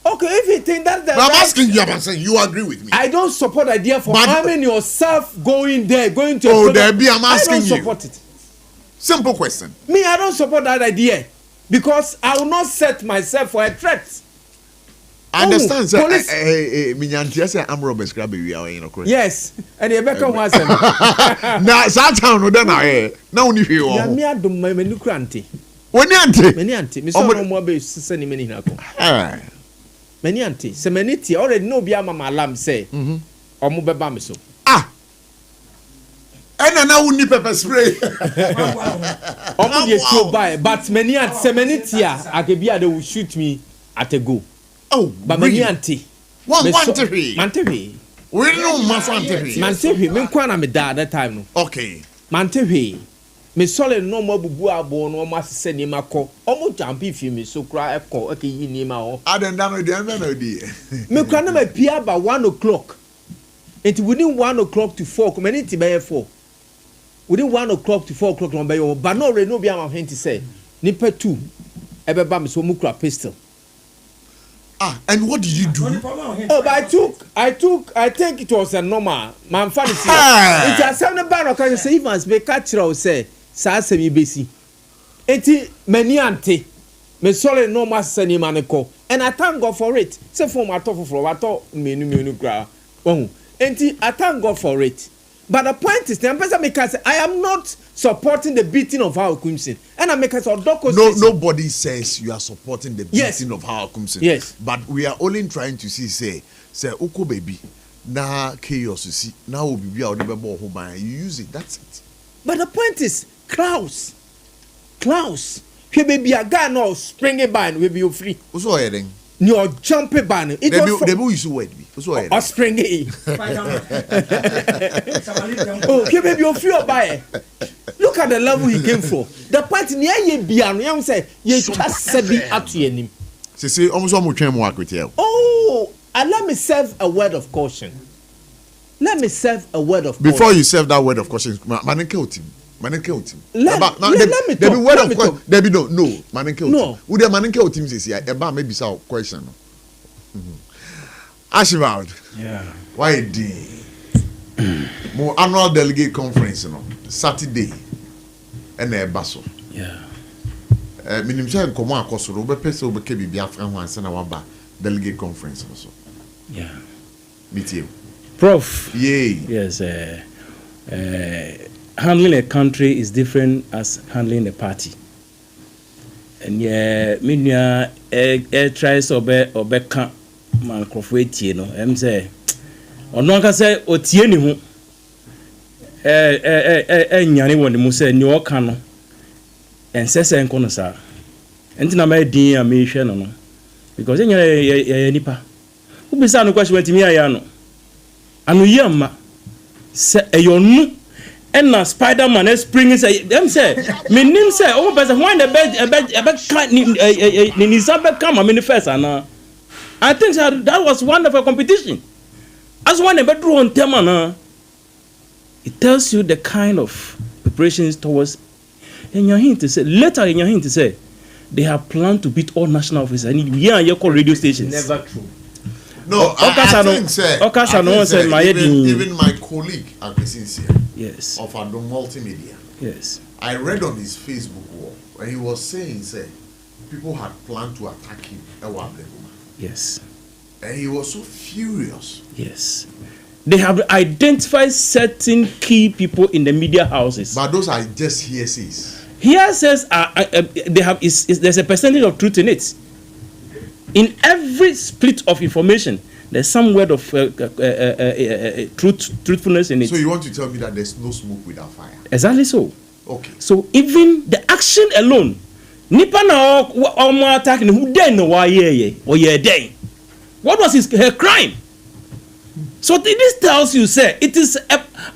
Okay, if you think that's the
I'm asking you, I'm saying you agree with me.
I don't support the idea for harming yourself going to
I'm asking you.
I don't support it.
Simple question.
Me, I don't support that idea because I will not set myself for a threat.
I understand, sir. I'm Robert Scrabby.
Yes, and you better want to.
Now, Satan, no, then now only you.
Me, I don't mind many cranty.
When you
auntie, Miss Omo, send him in.
Alright.
Many auntie, so many tea already know be mama alarm say. Or move bam so.
And now we need pepper spray.
Omo dey show by, but many auntie, so many tea, I can be they will shoot me at a go.
Oh,
but many auntie.
One
We
know Manteri.
Manteri, me kwa na me da that time no.
Okay.
Manteri. Me solid no more bubu abo no more se ni mako. Omo jump if me so cry eko eke yi ni ma o.
Aden da no dey.
Me kwa na me pia about 1 o'clock. It within 1 o'clock to 4, community by 4. Within 1 o'clock to 4 o'clock no by you. But no re no be am henti say. Nipa 2 ebe ba me so mu kura pistol.
And what did you do?
Oh, but I think it was a normal. Man, funny. It has 7 bar. Can you say Evans be catch say sa se mi besi. enti mani ante me sorry no mas sani maneko and I thank God for it say for my top for wato menu kra enti I thank God for it. But the point is, the person because I am not supporting the beating of Howard Crimson, and I make us
nobody says you are supporting the beating of Howard Crimson.
Yes,
but we are only trying to say Oko baby, na chaos you see now will be out the ball home you use it. That's it.
But the point is, Klaus, he may be a guy no springing ban will be free.
What's all heading?
Your jumping ban. It was
the use word.
Or springy. Oh, he may be a free buyer. Look at the level he came from. The point near ye beyond young say ye just be up to him.
Say almost one more time work with you.
Oh, and let me serve a word of caution.
Before you serve that word of caution, man killed him. Let me talk. There be no man killed him. Would the man killed him this year? About maybe some question. Ashivald.
Yeah.
Why the more annual delegate conference, Saturday, and a basso.
Yeah.
Minimum come on, cost Robert Peso became Biafran once and our delegate conference also.
Yeah.
Meet you.
Prof.
Yay.
Yes. Handling a country is different as handling a party. And yeah, minya tries obe kan man krofo etie no em say ono aka say otie ni ho nyane woni mu say ni o kan no ensese nko no sa enti na ma din a me hwe no because nyane nipa ubisa no question wantimi aya no anu yamma say eyonu and na Spider-Man is springing say them say me nim say o person when the ni December come manifest ana I think that was wonderful competition as one bedroom on tema na it tells you the kind of preparations towards in your hint to say later in your hint to say they have planned to beat all national officers and you call radio stations.
Never true.
No, I think even my colleague at Presinsia,
yes,
of Adom Multimedia,
yes,
I read on his Facebook wall where he was saying, people had planned to attack him.
Yes,
and he was so furious.
Yes, they have identified certain key people in the media houses,
but those are just hearsays.
Hearsays they have there's a percentage of truth in it. In every split of information, there's some word of truthfulness in it.
So you want to tell me that there's no smoke without fire?
Exactly so.
Okay.
So even the action alone, nipa na omo attack who den no wa ye or ye den. What was her crime? So this tells you, say, it is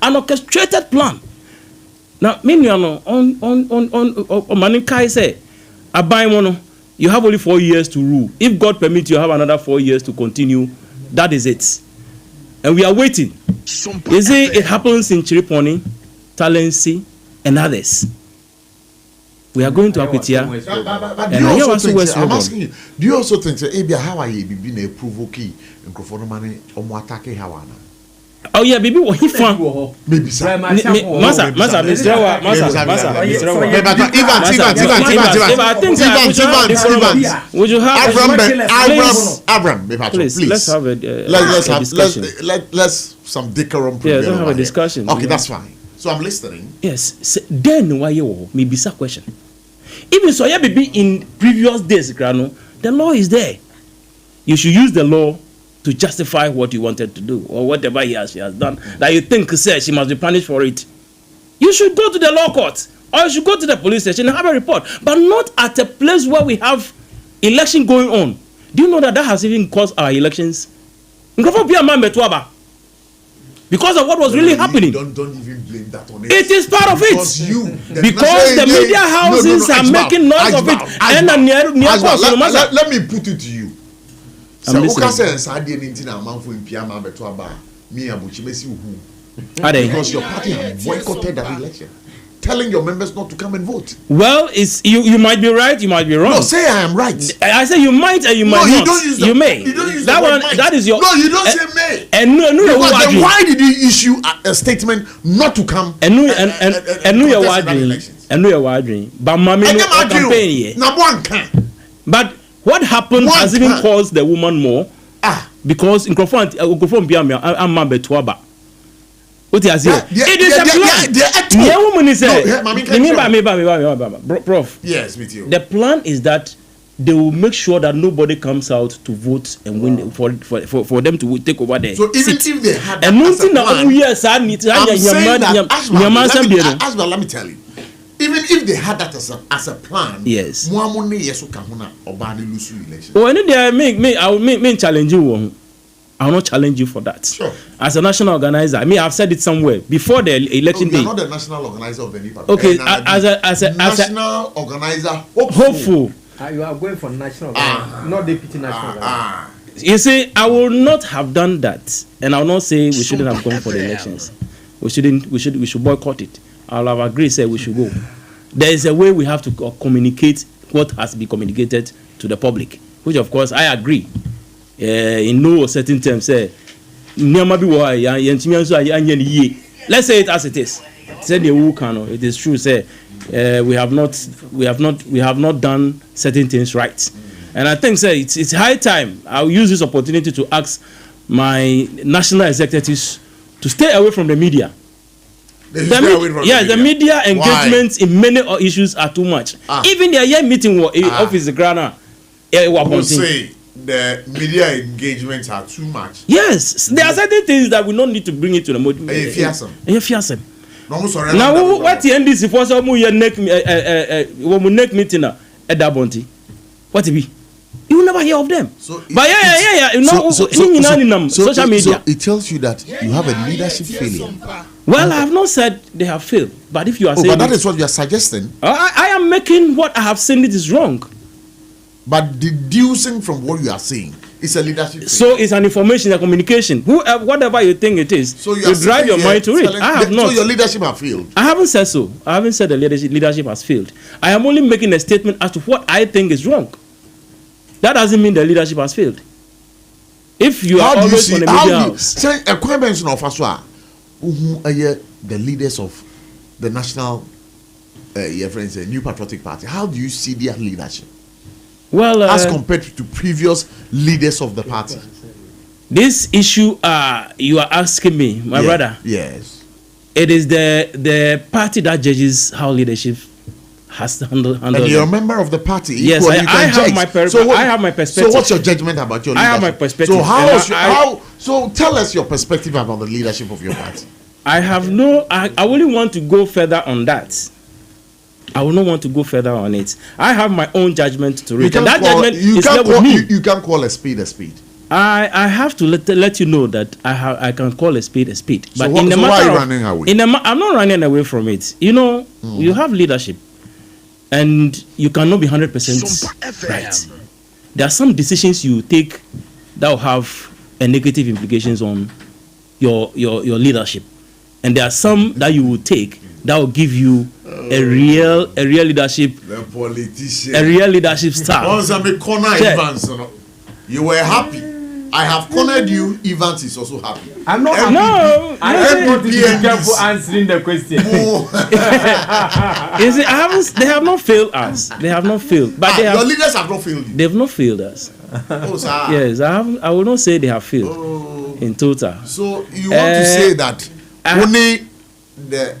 an orchestrated plan. Now, many on Manikai say, abai mono. You have only 4 years to rule. If God permits, you have another 4 years to continue. That is it. And we are waiting. You see, it happens in Chiriponi, Talensi, and others. We are going to Akwitia.
I'm asking you, do you also think, how are you being a provoking and Krofonomani or Mwatake Hawana?
Oh yeah, baby, what he found?
Maybe sir.
Masa. Would you have
Abram? Please, let's have a discussion. Let's some decorum.
Yeah, let's have a discussion.
Okay, that's fine. So I'm listening.
Yes. Then why you maybe some question? Even so, yeah, baby, in previous days, Grano, the law is there. You should use the law to justify what you wanted to do or whatever she has done that you think says she must be punished for it. You should go to the law court or you should go to the police station and have a report, but not at a place where we have election going on. Do you know that has even caused our elections? Because of what was really happening.
Don't even blame that on it.
It is part of it. Because the media houses are making noise of it.
Let me put it to you. So because your party have boycotted that election, telling your members not to come and vote.
Well, it's you might be right, you might be wrong.
No, say I am right.
I say you might and you might not.
You don't use
you may.
You don't use
that
the
one.
might.
That is your.
No, you don't say may.
And no,
then why did you issue a statement not to come?
And your wording. And we are wondering, but mommy no campaign here. But what happened has even caused the woman more. Because in Crawford Biami, I'm Mambe Tuaba. What is it? It is a plan. The woman is Prof.
Yes, with you.
The plan is that they will make sure that nobody comes out to vote and win for them to take over there.
So even if they had that
and
as a plan, I'm saying that, let me tell you, even if they had that as a plan,
yes.
Oh,
and then I will challenge you. I will not challenge you for that.
Sure.
As a national organizer, I've said it somewhere before the election day.
You're not the national organizer of any party.
Okay, as a
national organizer,
hopeful.
You are going for national organizer, not deputy national organizer.
You see, I will not have done that, and I will not say we shouldn't have gone for the elections. We should boycott it. I'll have agreed, say we should go. There is a way we have to communicate what has been communicated to the public, which of course I agree. In no certain terms, say, let's say it as it is. It is true, say, we have not done certain things right. And I think, say, it's high time. I'll use this opportunity to ask my national executives to stay away from the media. The media engagements in many issues are too much. Even the year meeting office Ghana,
will say the media engagements are too much.
Yes, there are certain things that we don't need to bring it to the media. Now, what the NDC for some neck meeting at that bounty? What it be? You will never hear of them.
So
but social media.
So it tells you that you have a leadership failure.
Well, I have not said they have failed, but if you are saying,
but that is what you are suggesting.
I am making what I have seen it is wrong.
But deducing from what you are saying is a leadership failure.
So it's an information, a communication. Whatever you think it is, so you drive your mind to it. I have not.
So your leadership has failed.
I haven't said so. I haven't said the leadership has failed. I am only making a statement as to what I think is wrong. That doesn't mean the leadership has failed. If you are always on the media house.
The leaders of the national New Patriotic Party, how do you see their leadership?
Well,
as compared to previous leaders of the party.
This issue you are asking me, my brother.
Yes.
It is the party that judges how leadership has handled.
And you're a member of the party.
Yes, I have my perspective.
So what's your judgment about your leadership?
I have my perspective.
So so tell us your perspective about the leadership of your party.
I wouldn't want to go further on that. I will not want to go further on it. I have my own judgment to reach. That judgment is left with me.
You can't call a speed a speed.
I have to let you know that I can call a speed a speed. But
why are you running away?
I'm not running away from it. You know, you have leadership, and you cannot be 100% right. There are some decisions you take that will have a negative implications on your leadership, and there are some that you will take that will give you a real leadership.
The politician.
A real leadership style.
Once I'm a corner Evans, you were happy. I have cornered you. Evans is also happy.
I'm not happy.
No,
I don't want to be careful answering the question.
You see, they have not failed us. They have not failed. But
your leaders have not failed you.
They've not failed us.
Oh, sir.
Yes, I will not say they have failed in total.
So you want to say that only the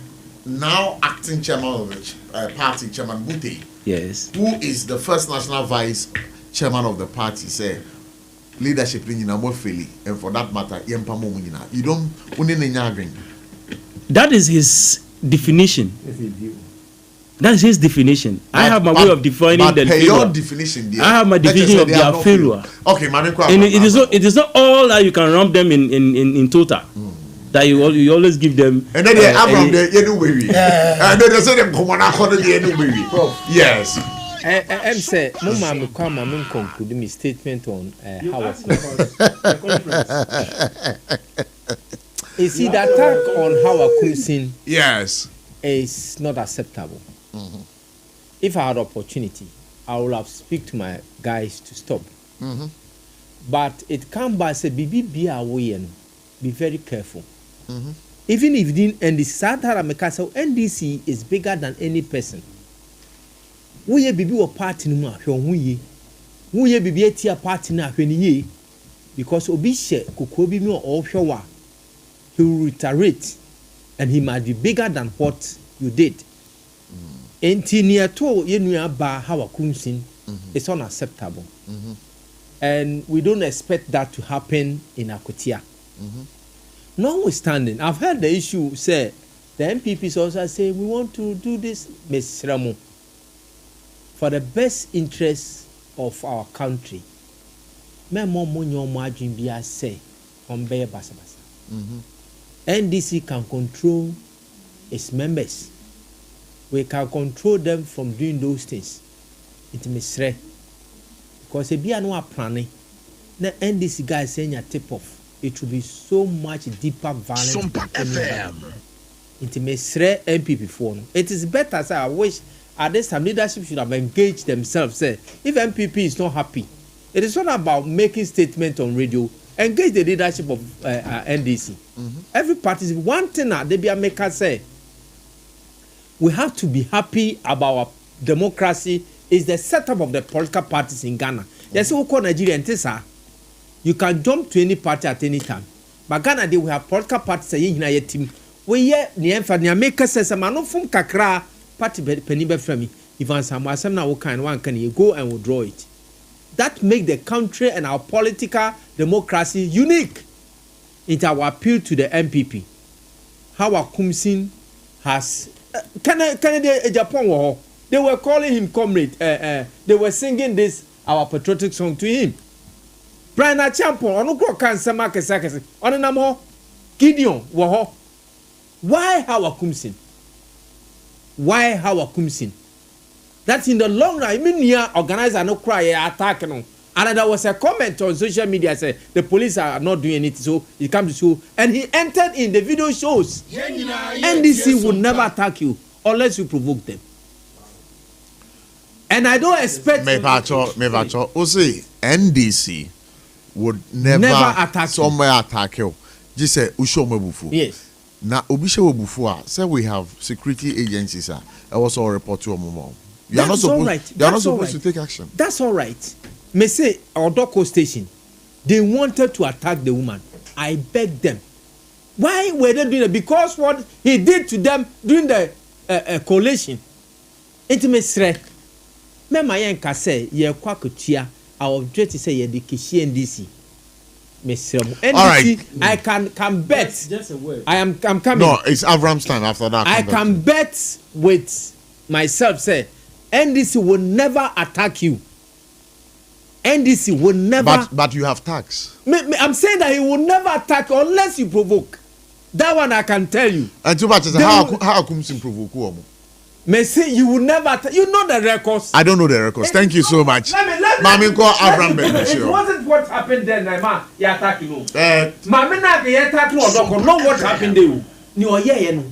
now acting chairman of the party, Chairman Bute,
yes,
who is the first national vice chairman of the party, say leadership in more fairly, and for that matter, you don't.
That is his definition. That's his definition. I have my way of defining the failure.
Your definition,
I have my definition of their failure.
Okay,
and it is not all that you can lump them in total. That you always give them.
And then they have from the anyway. And then they say them come on according to anyway. Yes.
I'm saying, no man come and conclude my statement on how. You see, the attack on Howard Kunsin,
yes,
is not acceptable. If I had opportunity, I would have speak to my guys to stop. But it can't by say be very careful. even if it didn't NDC, Santara Mekasa, NDC is bigger than any person. We bibi wa party no ma hwe we bibi etia party na hwe ni ye because obi hye kokoro bi mi o hwe wa he will reiterate and he might be bigger than what you did. Enti near to ye nua ba hawa kunsin it's unacceptable. And we don't expect that to happen in Akotia. Notwithstanding, I've heard the issue say the MPPs also say we want to do this, Ms. Ramo, for the best interest of our country. NDC can control its members. We can control them from doing those things. It's misre. Because if you are planning, the NDC guy is saying a tip off. It will be so much deeper violence. SOMPA FM. It may stray MPP phone. It is better, sir. I wish at this time leadership should have engaged themselves. Say, if MPP is not happy, it is not about making statements on radio. Engage the leadership of NDC. Every party is one thing that they be a maker say. We have to be happy about our democracy. Is the setup of the political parties in Ghana. Yes, we call Nigeria and Tessa. You can jump to any party at any time. But Ghana, they will have political parties saying in team. We hear the Niamfa Niameka says a man from Kakra party Penibe Fremi. Even some now one can you go and withdraw it. That make the country and our political democracy unique. It's our appeal to the MPP. How Kumsin has Canada Japan they were calling him comrade. They were singing this our patriotic song to him. Brian Achampon, Onukro Kansama Kesakes, Onenamo, Gideon, Waho. Why Hawa Kumsin? Why Hawa Kumsin? That's in the long run. I mean, yeah, organizer no cry attack no. And there was a comment on social media say the police are not doing anything, so he comes to show and he entered in the video shows. NDC would never attack you unless you provoke them. And I don't expect
me pacho say NDC would never
attack
somewhere attack you. Just say ushomebufu.
Yes.
Na obishomebufu say we have security agencies I was all report to omomo. You are not supposed to take action.
That's all right. Me say Odoko station, they wanted to attack the woman. I begged them. Why were they doing it? Because what he did to them during the coalition. Intimacy. Me mayenka say ye kwa kutia. Our objective say ye dikishi NDC.
All right.
I can bet.
Just a word.
I'm coming.
No, it's Avram's time after that.
I can bet with myself say NDC will never attack you. NDC will never.
But you have tax.
I'm saying that he will never attack unless you provoke. That one I can tell you.
And too much is how comes in provoke?
May say you will never attack. You know the records.
I don't know the records. Thank you so much. Mami call Avram Ben.
It wasn't what happened then, man. You attack you. Mami na be attack you. Don't know what happened there. Ni oye no.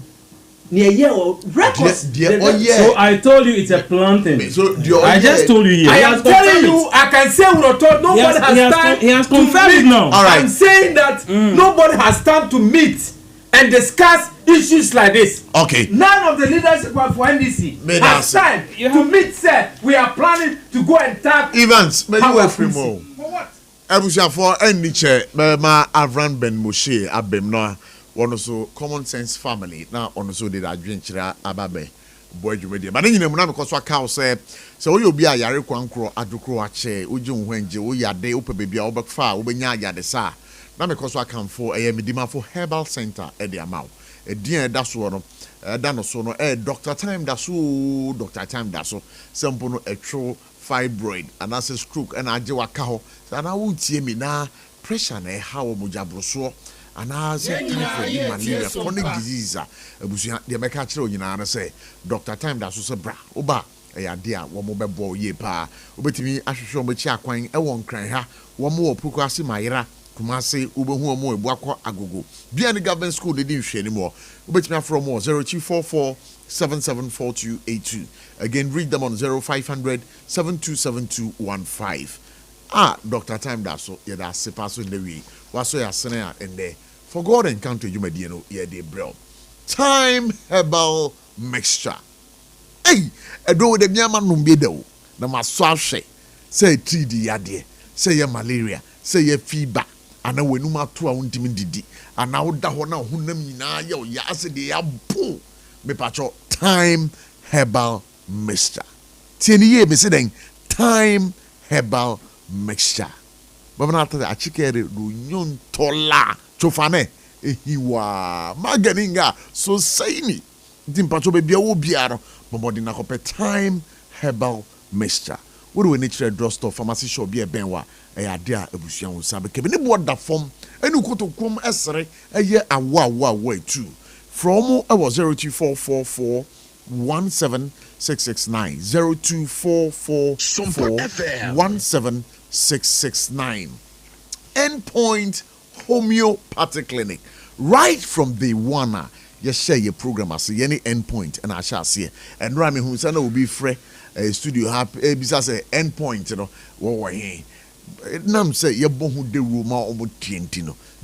Records.
So I told you it's a planting.
So
I just told you here.
I am telling you, I can say we are told nobody has time.
He has confirmed it now.
All right.
I'm saying that nobody has time to meet and discuss issues like this.
Okay.
None of the leadership for NDC has time to meet. Say we are planning to go and tap.
Evans, may you free more.
For what?
Ebusia for any chair, ma Avram Ben Moshe Abem no. One also common sense family now on so did adventure ababe boy media but then you know because what cow say so you be a yare kwankro adukro ache ujun hwenje wo yade ope baby a obekfa wo benya yade sa na because what can for medima for herbal center e the amount e din da so no da no so no doctor time da so sample no etro fibroid and as stroke and age waka ho na wo tie mi na pressure na e ha wo mojabro so and as a typhoid malaria chronic disease abusia de meka kire onyina na say doctor time da so se bra oba ya de a wo mo bebo ye pa obetimi ahwehwe mo chi akwan e won kran ha wo mo opuku ase mayera kumase obehu mo ebu akọ agogo bia ni government school de din hwe ni mo obetimi afro mo 0244 774282 again read them on 0500 727215 Dr. Time da so ye da sepa so lewi waso ya sene a ende For God encounter you may know yeah they bro. Time herbal mixture. Hey, I do the nyama numbedo. Na maswashe. Say TD yade. Say ya malaria. Say ya fever. Ana wenuma to a untimi didi. Ana oda hona hunam nyina ya o ya ase de ya bo. Me pacho time herbal mixture. Tieni ye me say den time herbal mixture. Baba na ta achikere do nyon tola chofane ehiwa maganinga so saini. Ntim pacho be bia wo biaro bomodi na kope time herbal mixture. What do we nature drugstore pharmacy shop be a benwa e ade a abusuan wo sabe kebe ne bo da form enu kotokom esere eye awa too from was 02444 17669 02444 17669 Endpoint Homeopathic Clinic right from the one you share your program as any endpoint and I shall see and Rami who said will be free studio have because endpoint you know what we nam say you who de room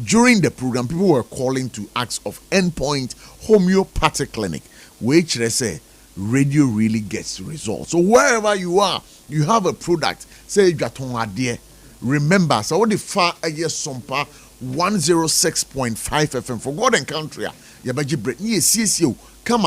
during the program people were calling to ask of Endpoint Homeopathic Clinic which they say radio really gets results. So wherever you are you have a product say you got on idea remember so what the far a year SOMPA 106.5 FM for God and country ya baji break yes come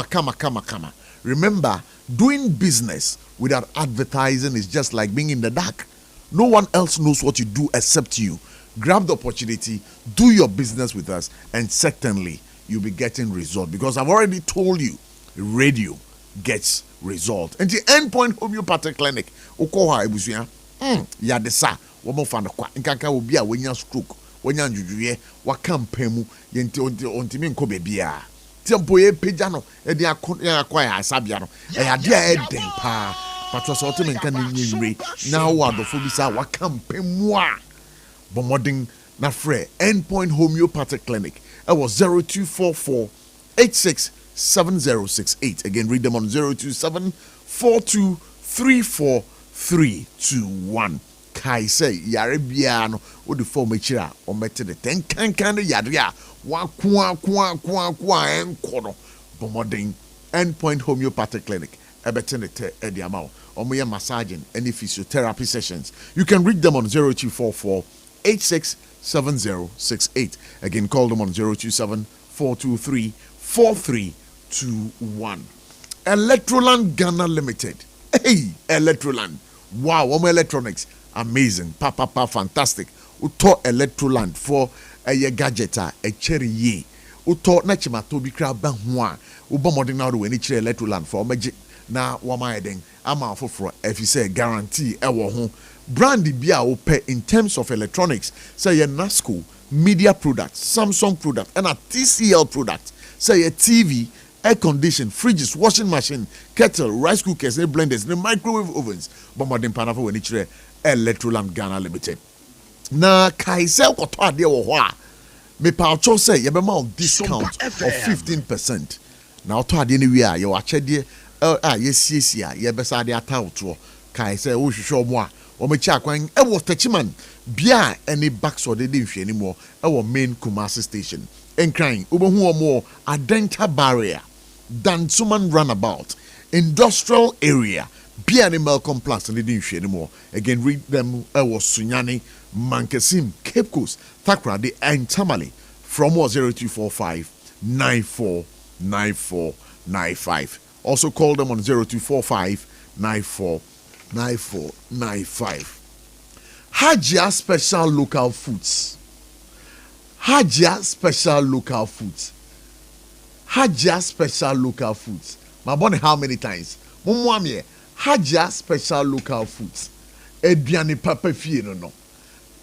remember doing business without advertising is just like being in the dark. No one else knows what you do except you. Grab the opportunity, do your business with us, and certainly you'll be getting result because I've already told you radio gets result. And the Endpoint Homeopathic Clinic okoha ebusuya ya desa womo fa kwa nkanka obi a wenya stroke wenya njujuye wakampemu yenti ontimi nko bebia tempo ye peja no e de akwa ya asabia no e ya de e den pa patro so to menka nyinre na wo adofo bi sa wakampemu a bomodin na frɛ Endpoint Homeopathic Clinic it was 0244 867068 again read them on 02742343321 kai say yare bia no wo de form akira o mete de ten kan yare a wa kwa enko no bomodin Endpoint Homeopathic Clinic ebetene te ediamao omoye massaging any physiotherapy sessions you can reach them on 0244 867068 again call them on 02742343321 Electroland Ghana Limited. Hey, Electroland. Wow, electronics. Amazing. Fantastic. Uto Electroland for a gadget, a cherry ye. Uto Nachima Toby Crab Banwa. Ubomoding out when each Electroland for magic. Now, Wamaiding. I'm out for if you say guarantee our home. Brandy Bia Ope in terms of electronics. Say a NASCO media product, Samsung product, and a TCL product. Say a TV. Air condition, fridges, washing machine, kettle, rice cookers, blenders, microwave ovens. Bombarding Panafo when each Electroland Ghana Limited. Na Kaisel Kotoa de Owa. Me Paucho say Yabema discount of 15%. Now to anywhere you watch it. Yes, Yabesa de Atauto. Kaisel Usho Moa. Or me chakwan, I was Techiman. Bia any backs or they didn't anymore. Our main Kumasi station. And crying, Ubahu more Adenta barrier. Dansuman runabout, industrial area, be animal complex and they didn't share anymore. Again, read them was Sunyani, Mankasim, Cape Coast, Takra, the Antamale from 0245 949495. Also call them on 0245 949495. Hajia special local foods. Hajia special local foods. Hajia special local foods. My bonne how many times? Mumwamie. Hajia special local foods. Ediani papa fie no.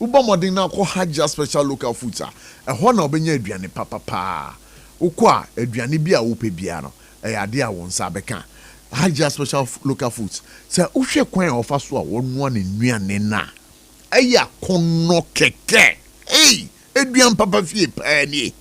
Uba moding na ko Hajia special local foods a ho na obenye ediani papa pa. Ukwa ediani bia wo pe bia no. Ade a won sa beka. Hajia special local foods. Se uhwe kwan ofa so a wonu an nuane na. Eya kono keke. Hey, eduan papa fie pa ni.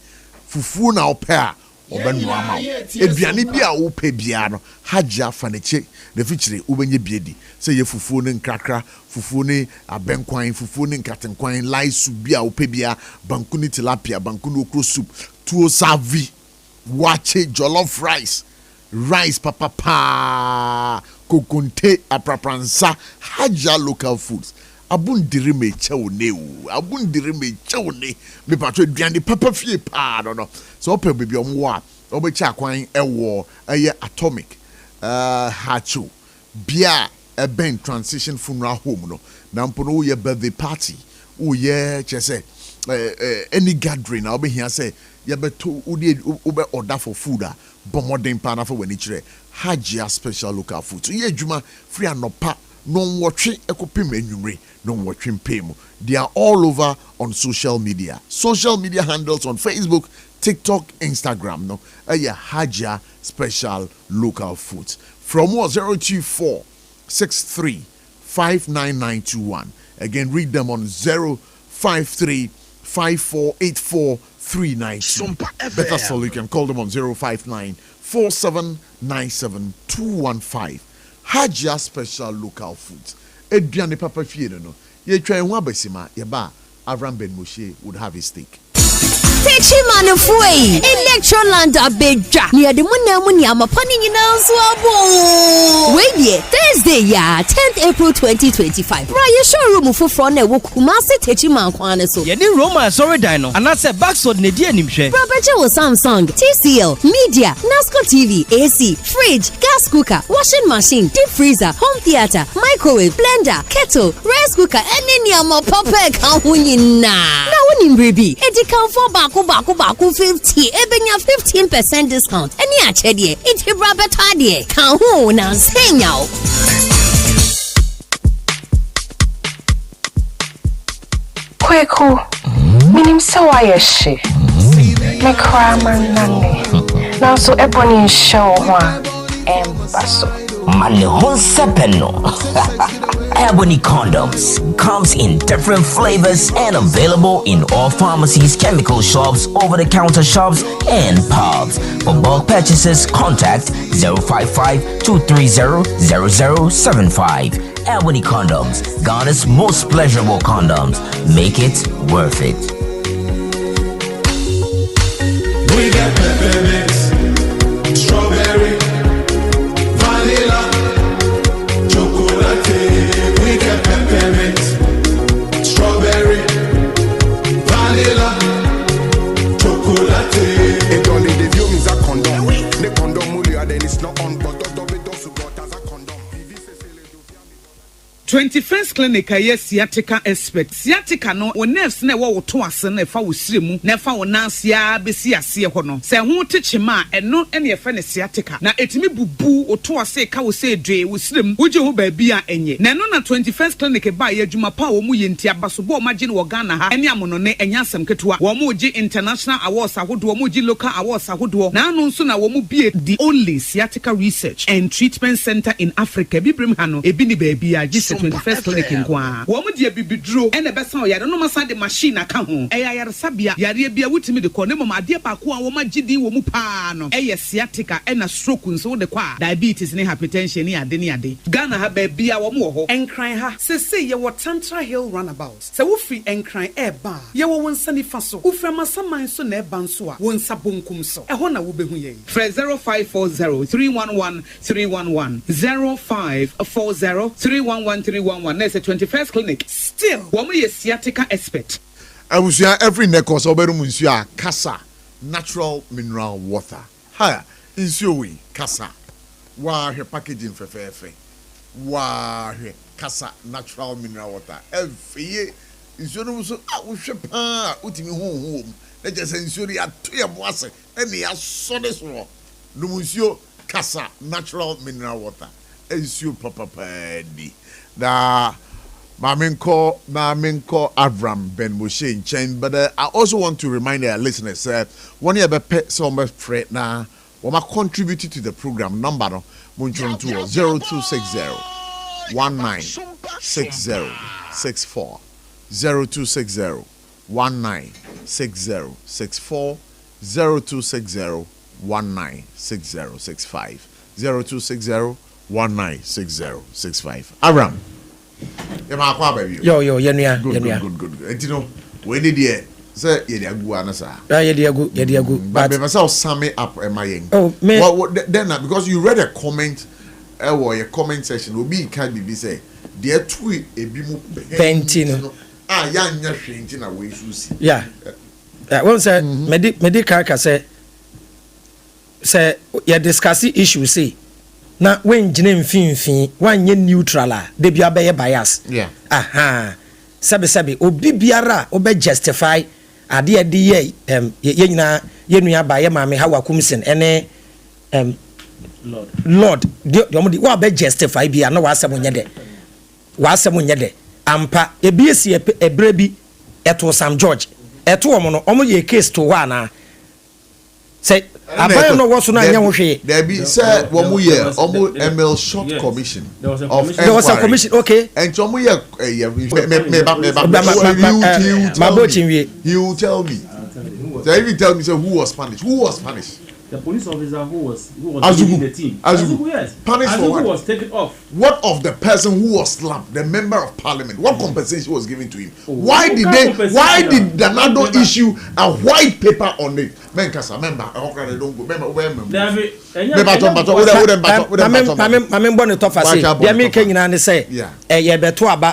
Fufu na opa. ɔbɛnoa ama wo aduane bi a wopɛ biara no hagya fa n'akyi na fikyire wobɛnyɛ biedi sɛ yɛ fufuo ne nkrakra fufuo ne abɛnkwan fufuo ne nkatenkwan lai soup bi a wopɛ biara banku ne tilapia banku ne okro soup tuo savi wache jollof rice papa kokonte aprapransa hagya local foods abundiri me chewne me patro aduane papa fie pa no so ope baby omwo a obechi akwan ewo eye atomic hacho bia ben transition funeral home no na mpo no ye birthday party ye chese any gathering na obe hia say ye beto ube order for food a bomodin pa na for wani kire hagya special local food so ye adwuma free anopa no watching ekopim enwumre no watching paymo. They are all over on social media handles on Facebook, TikTok, Instagram. No, Hagya Special Local Foods. From 024 63 59921. Again, read them on 053 5484 392. Better still, you can call them on 059 4797 215. Hagya Special Local Foods. Aduane papa fie no. Ye twa ho abasima ye ba Avram Ben Moshe would have a stake.
Techi manufui Electroland abeja near the munamuni amapani nyina so abo we Thursday ya 10th April 2025 Raya showroom foforo na wo Kumasi Techi man kwan so
ye di Roma sorry dino anase backsword ne di animhwe
Property with Samsung TCL Media Nasco TV AC fridge gas cooker washing machine deep freezer home theater microwave blender kettle rice cooker any amapapa ka ho nyina na woni mbribi e kan for baku 50 ebenya 15% discount any achede it brabata de kan ho na senya
Kweku minim se wayeshe me kraman nane na so ebony show ho a embaso
Mane Honsepeno. Ebony Condoms comes in different flavors and available in all pharmacies, chemical shops, over-the-counter shops, and pubs. For bulk purchases, contact 055-230-0075. Ebony Condoms, Ghana's most pleasurable condoms. Make it worth it.
We got peppermints, strawberry, vanilla, chocolate. We got peppermint, strawberry, vanilla, chocolate.
It only the view means a condom. The condom mulia then it's not on but as a condom.
21st clinic a yes sciatica expert sciatica no wo nerves na wo to ase na fa wo siremu na fa wo nansia besi ase ho no se ho techima eno ene efa ne sciatica na etimi bubu wo to ase ka wo se dwe wo siremu wo je ho ba bia enye na no na 21st clinic ba ya adwuma pa wo mu yenti abaso bo ma je no Ghana ha ene amono ne enya asem ketua wo mu je international awards ahodo wo mu je local awards ahodo na anu nso na wo mu bie the only sciatica research and treatment center in Africa bibrim ha no ebi ni ba bia je 21st clinic nkwa wo mu de bibidro ene besa o yare no masa de machine aka ho eya yare sabia yare bia wutimi de ko ne mama de ba ko a wo magidi wo mu pa no eye sciatica ena stroke nso de kwa diabetes ne hypertension ne ade Ghana ha ba bia wo mu ho enkran ha sese ye wo Tantra Hill runabout se wo free enkran eba ye wo wonsa ni fa so wo fra masaman so na eba nso a wonsa bonkum so eho na wo behu ye 0540-311-311 0540-311-311 There's a 21st clinic. Still, woman is sciatica expert.
I was here every neck or so better Casa natural mineral water. Higher in Casa. Wah her packaging for fair. Wah Casa natural mineral water. Every year is your so we ship utimi home. Let just ensure you are 2 years and they are so this war. No Casa natural mineral water. Ensure papa paddy. Da Maminko Avram Ben Moshe in chain, but I also want to remind our listeners one year be pet some fret now wama contributed to the program number no munchon to 0260 196064 0260 196064 0260 0260196065. 0260196065. Abraham.
Yo, yenua.
Good. And you know, when did you say ADWOA ASARE?
ADWOA.
But me myself sum it up am I?
Oh, me.
Then because you read a comment or a comment section will be can be say dear tweet a bimu
painting.
Young painting away susi.
Yeah. One say medical say you discuss issue say na when jine mfimfin wanye neutral a de bia be bias.
Yeah.
Aha. Sabe obi biara obe justify ade de ye nyina ye nua ba ye maame Hawa Kumsin ene Lord de omudi wa be justify bia na wa asem nye de ampa ebi esi ebre bi eto Sam George eto omo no omo ye case to wa na say abayo no wo so na anya wo hwe
there be say omo ye omo ML short commission
there was a commission okay
and omo ye he will tell me so even tell me say who was punished
the police officer who was
leading
the team.
Azugu,
yes.
Punished for what?
Was taken off.
What of the person who was slapped, the member of parliament? What compensation was given to him? Why did Danado issue a white paper on it? Menkasa member, don't go.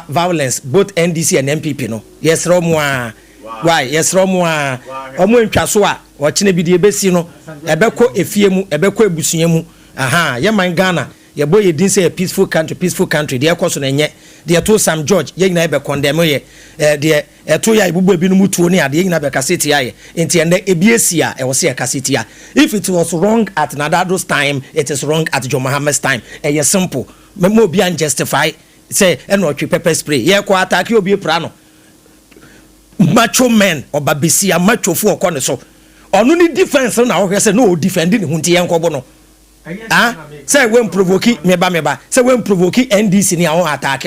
Violence, both NDC and MPP. No, yes, Romwa. Why? Yes, Romwa. Omo ntwaso ochine bi de besi no ebeko efie mu ebeko ebusuye mu aha ye man Ghana ye boy din say a peaceful country de ekoso na nye de to Sam George ye nyina ebe condemn ye de eto ya ibubu ebi no mutuo ne ade ye nyina be kaseti ya ye enti ende ebiesi a e wo se kaseti ya. If it was wrong at Nadado's time, it is wrong at John Mohammed's time. E simple me obi an justify say eno twi pepper spray ye ko attack obi pra no macho men obabesi a macho fu okọ ne so onu ni defense na wo hwese no defending hu ntie enkobo no say when provoke meba say when provoke NDC ni awon attack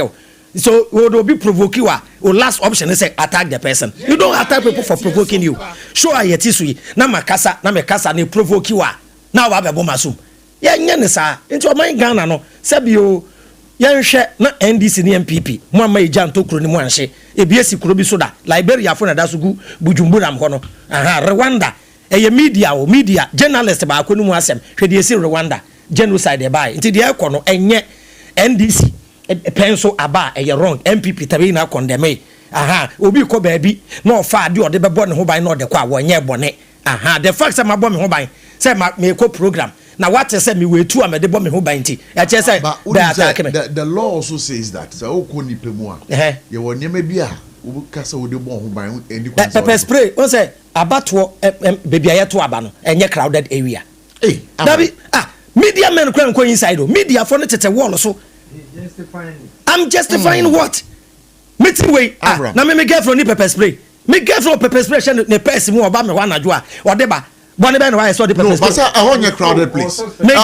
so would be provoke wa last option is say attack the person. You don't attack people for provoking you. Show ayeti sui na makasa na provoke wa na wa be bomasum ye nye ne sa nti o man Ghana no sebio yenhwe na NDC ni MPP mo ama eja ntokro ni mo anhye ebiesi kuro bi so da Liberia fo na da so gu Bujumbura ho no Rwanda media journalist ba akonu mu asem hwede esi Rwanda genocide e bai nti de ekọ no enye NDC penso aba eye wrong MPP tabi na condemn obi ko baabi na ofa ade ode bebo ne ho ban na ode kwa wonye bone the fact say ma bo me ho ban say me ko program na what say me wetu a me de bo me ho ban ti e che say
the law also says that so ko ni pemu a ye wonye ma bi a wo kasa wo de bo ho ban eni ko
pepper spray o say abato baby ayeto aba no enye crowded area dabi media men kwan inside media for no tete wall so I'm justifying what meeting way na me girlfriend ni pepper spray me girlfriend pepper spray ne person mu oba me wa najo a odeba bone be no why so the pepper spray
no but I want a crowded place
me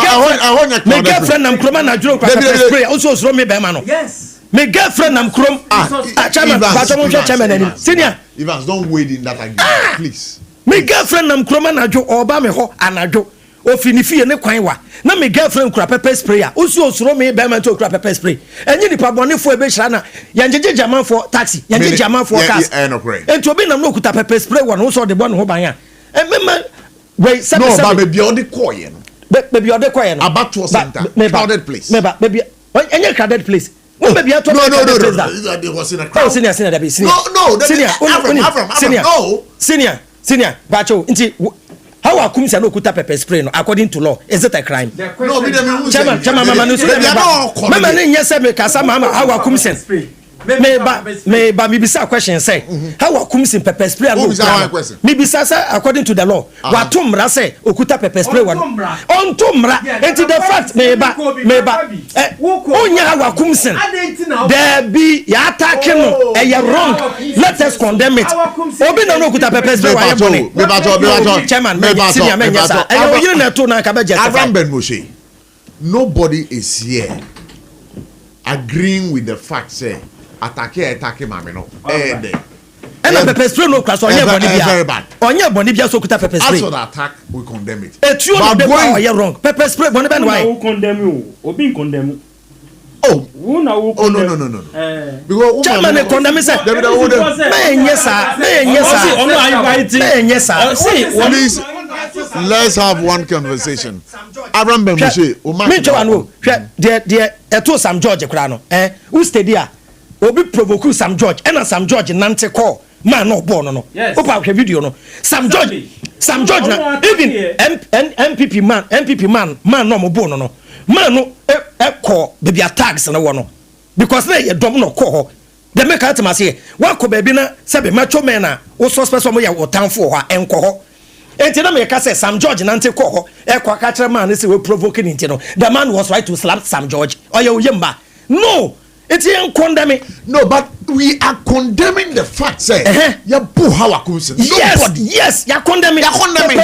girlfriend nam kroma najo pepper spray also so me be ma no yes me girlfriend nam krom chairman senior
Evans don't wade in that again please
me girlfriend nam kroma najo oba me ho anajo ofinifie ne kwan wa na me girlfriend kura pepper spray a osuro me be man to kura pepper spray enyi nipa bonefo e be hira na yanjeje jaman for taxi yanjeje jaman for cars enti obi nam no kuta pepper spray wa no so de bon ho ban a mema we sabe
no ba be odi koye no
be odi koye no
abato center crowded place
be enye crowded place no
it was in a crowd
senior bacho nti how akum say no kuta pepper spray no according to law is it a crime
no be dem
chairman mama no so mama no nye say me kasa mama how akum say me ba me bisa question say how akum say pepper spray no me bisa say according to the law wa tumra say okuta pepper spray wa on tumra into the fact me ba onya how akum say there be ya attack no e wrong let us condemn it obi no okuta pepper spray wa ye bone
me ba
chairman me senior me nyasa e o yire na to na ka be justify
nobody is here agreeing with the fact say attacking mama no
ɛna pepper spray no kura so ɔnyɛ bɔnni bia ɔnyɛ bɔnni bia so kuta pepper spray.
as for the attack we condemn it.
etuo no de ba ɔyɛ wrong pepper spray bɔnni bɛ ni wa ye.
who condemn you obi condemn.
Oh,
no.
Because
chairman they condemn say.
Please, let's have one conversation. Abraham Bemushe,
me chairman wo. There eto Sam George kura no. Who stay there? Obi provoke Sam George. And Sam George nante call. Man no born no. Opa hwe video no. Sam George na even MPP man no mo born no. Man no call baby attacks na wono because na ye dom no call ho the make at say one ko baby na say be macho men na wo suspect mo ya wotanfo ho enko ho enti na me ka say Sam George nante call ho e kwa ka kire man say we provoking enti no the man was right to slap Sam George oye oyemba no it's in condemning.
No, but we are condemning the fact, say. You boo how I could say.
Yes, you're condemning. You're condemning.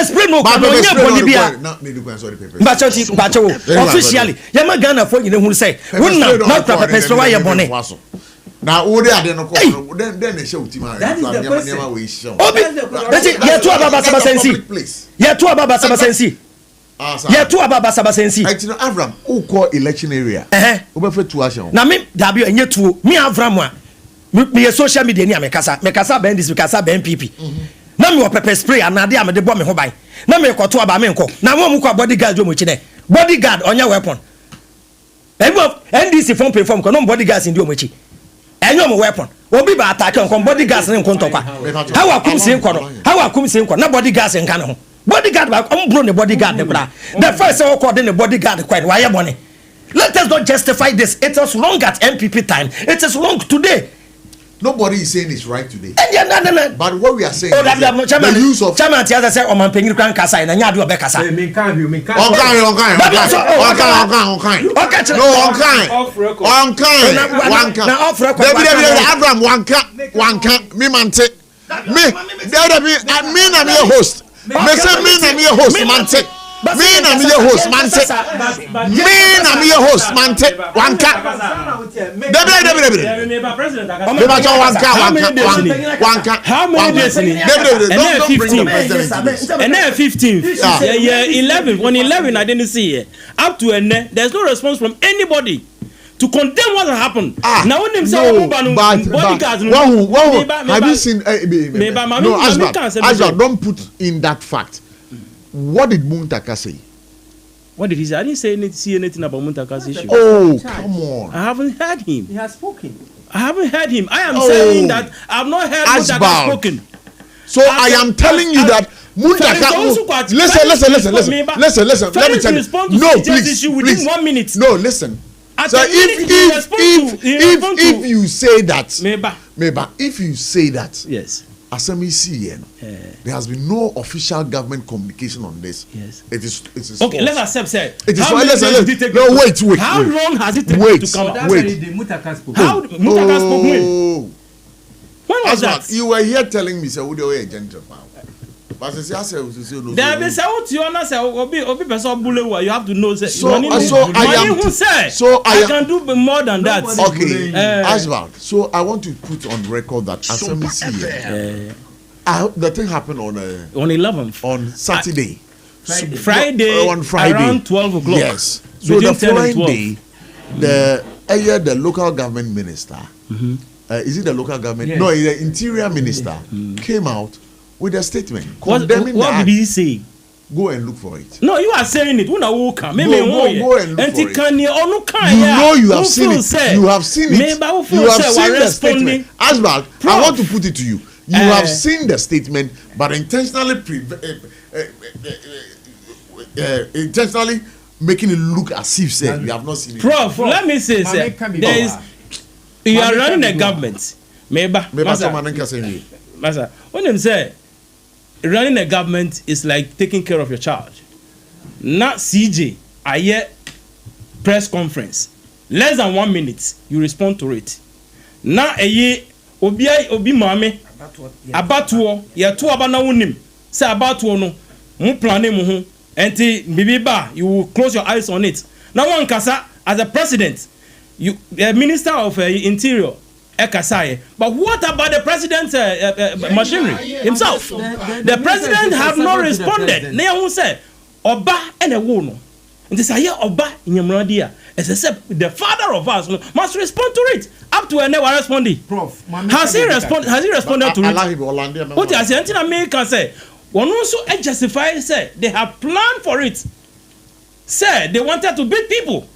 But officially, you're not gonna for you who say, not proper pepper why you're born.
Now, all they are then they show to my
that is the question. You're too about Sabasensi. You're too about Sabasensi. Yeah, two about Sabasensi.
I know Avram who call election area. Over to action.
Now me W and you two me Avram me social media near me kasa bend this kasa bend PP. Now me pepper spray and nadia me de bomb me ho ban. Now me ko to aba me nko. Now mo ko bodyguard jo mo chi ne. Bodyguard on your weapon. NDC form perform ko no bodyguards in do mo chi. Enyo mo weapon. Obi ba attack on bodyguards ne nko ntokwa. How akum se nko no. How akum se nko na bodyguards nka ne ho. Bodyguard back, I'm blown the bodyguard. The first called in the bodyguard quite why money. Let us not justify this. It was wrong at MPP time. It is wrong today.
Nobody is saying it's right today.
No.
But what we are saying is the use of
Chairman Tiaza said, "Oman pengi kran kasa ina nyadu obe kasa."
Okay. Abraham wanka me mante. Me na me host. Me say me na me host mante. Me na me host mante. Me na me host mante. Wanka.
How many days in it? And then 15. Yeah, 11. On 11 I didn't see it. Up to there's no response from anybody to condemn what happened. Now when them say bodyguards,
have you seen? No, Asba, don't put in that fact. What did Muntaka say?
What did he say? I didn't see anything about Muntaka's issue.
Oh, come on!
I haven't heard him.
He has spoken.
I haven't heard him. I am saying that I've not heard Muntaka spoken.
So I am telling you that Muntaka. Listen. Let me tell you. No, please.
Within 1 minute.
No, listen. So if you say that, maybe if you say that,
yes,
Asami there has been no official government communication on this.
Yes,
it is
okay. Let's accept. Say
it is. No, wait.
How long has it taken to come out?
Wait.
How Muntaka spoke when? When was that?
You were here telling me, "Say, we are a gentleman." But you have
to know.
I
can do more than that.
Okay, Aswald. So I want to put on record that the thing happened on
11th
on Saturday,
Friday
on Friday
around 12 o'clock.
Yes. So the following day, the local government minister, is it the local government?
Yes.
No, the interior minister came out with a statement condemning
what did he say?
Go and look for it.
No, you are saying it. Go and look for it.
You have seen it. You have seen it. You have seen the statement. Asbal, I want to put it to you. You have seen the statement, but intentionally making it look as if say you have not seen it.
Prof, let me say, you are running a government. Master, when them say running a government is like taking care of your child. Not CJ, I hear press conference. Less than 1 minute, you respond to it. Now a year, obi mame abatuo ye to aba na wonim say abatuo no mu plan mu ho enti bibiba you will close your eyes on it. Now one kasa as a president, you the minister of interior Ekasaye. But what about the president's machinery himself? The president have not responded. Ne who say Oba and a wono. And they say Oba in Yamradia. As I said, the father of us must respond to it. Up to when they were responding. Prof, has he responded to it? What I say, America say, one also justify say they have planned for it. Say they wanted to beat people.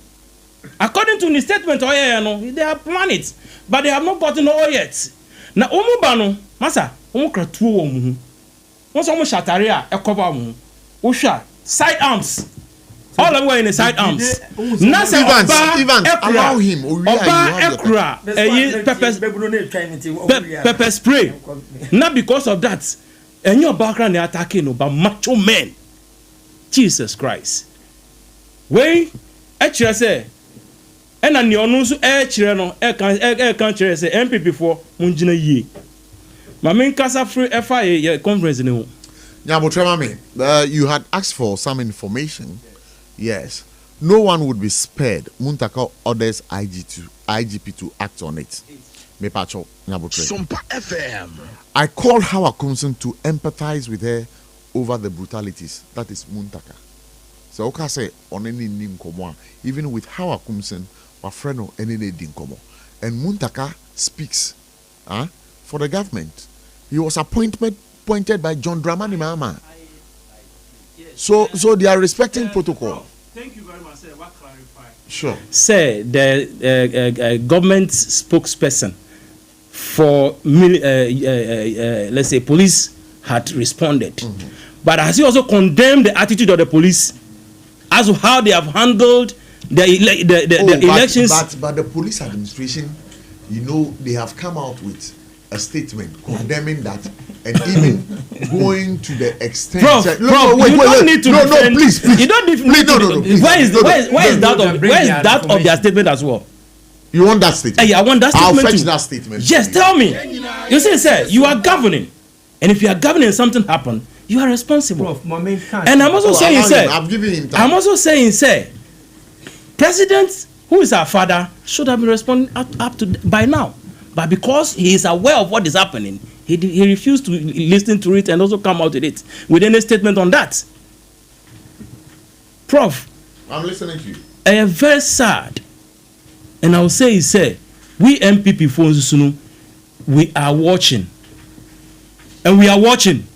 According to the statement, they have planned it, but they have not gotten all yet. Now, Omubano, Masa, Omukratu Omu, once Omu Shataria, a cover Omu, Usha, side arms. All of them were in the side arms. Nasa allow him. Oba pepper spray. Not because of that. And your background they attacking but macho men. Jesus Christ. Wey, actually say, and an yonusu no can't say MPP for Munjina ye. My main casa free FIA conference in
you had asked for some information. Yes, no one would be spared. Muntaka orders IGP to act on it. Mepacho Nyabotre.
SOMPA FM.
I called Hawa Kumsun to empathize with her over the brutalities. That is Muntaka. So Oka say on any nim komo, even with Hawa Kumsun, my friend or any dim komo. And Muntaka speaks for the government. He was appointed by John Dramani Mahama. So they are respecting protocol.
Thank you very much, sir. What clarify?
Sure.
Sir, the government spokesperson for let's say police had responded, but has he also condemned the attitude of the police as to how they have handled the elections?
But the police administration, they have come out with a statement condemning that, and even going to the extent.
Prof, you don't need to defend. Please. You don't need to. Where is that of their statement as well?
You want that statement?
Yeah, I want that statement.
I'll fetch that statement.
Yes, tell me. You see, sir, you are governing, and if you are governing and something happen, you are responsible. Prof, and I'm also saying, sir, I'm also saying, sir, President, who is our father, should have been responding up to by now. But because he is aware of what is happening, he refused to listen to it and also come out with it with any statement on that. Prof,
I'm listening to you.
I am very sad, and I will say, we MPP phones, we are watching, and we are watching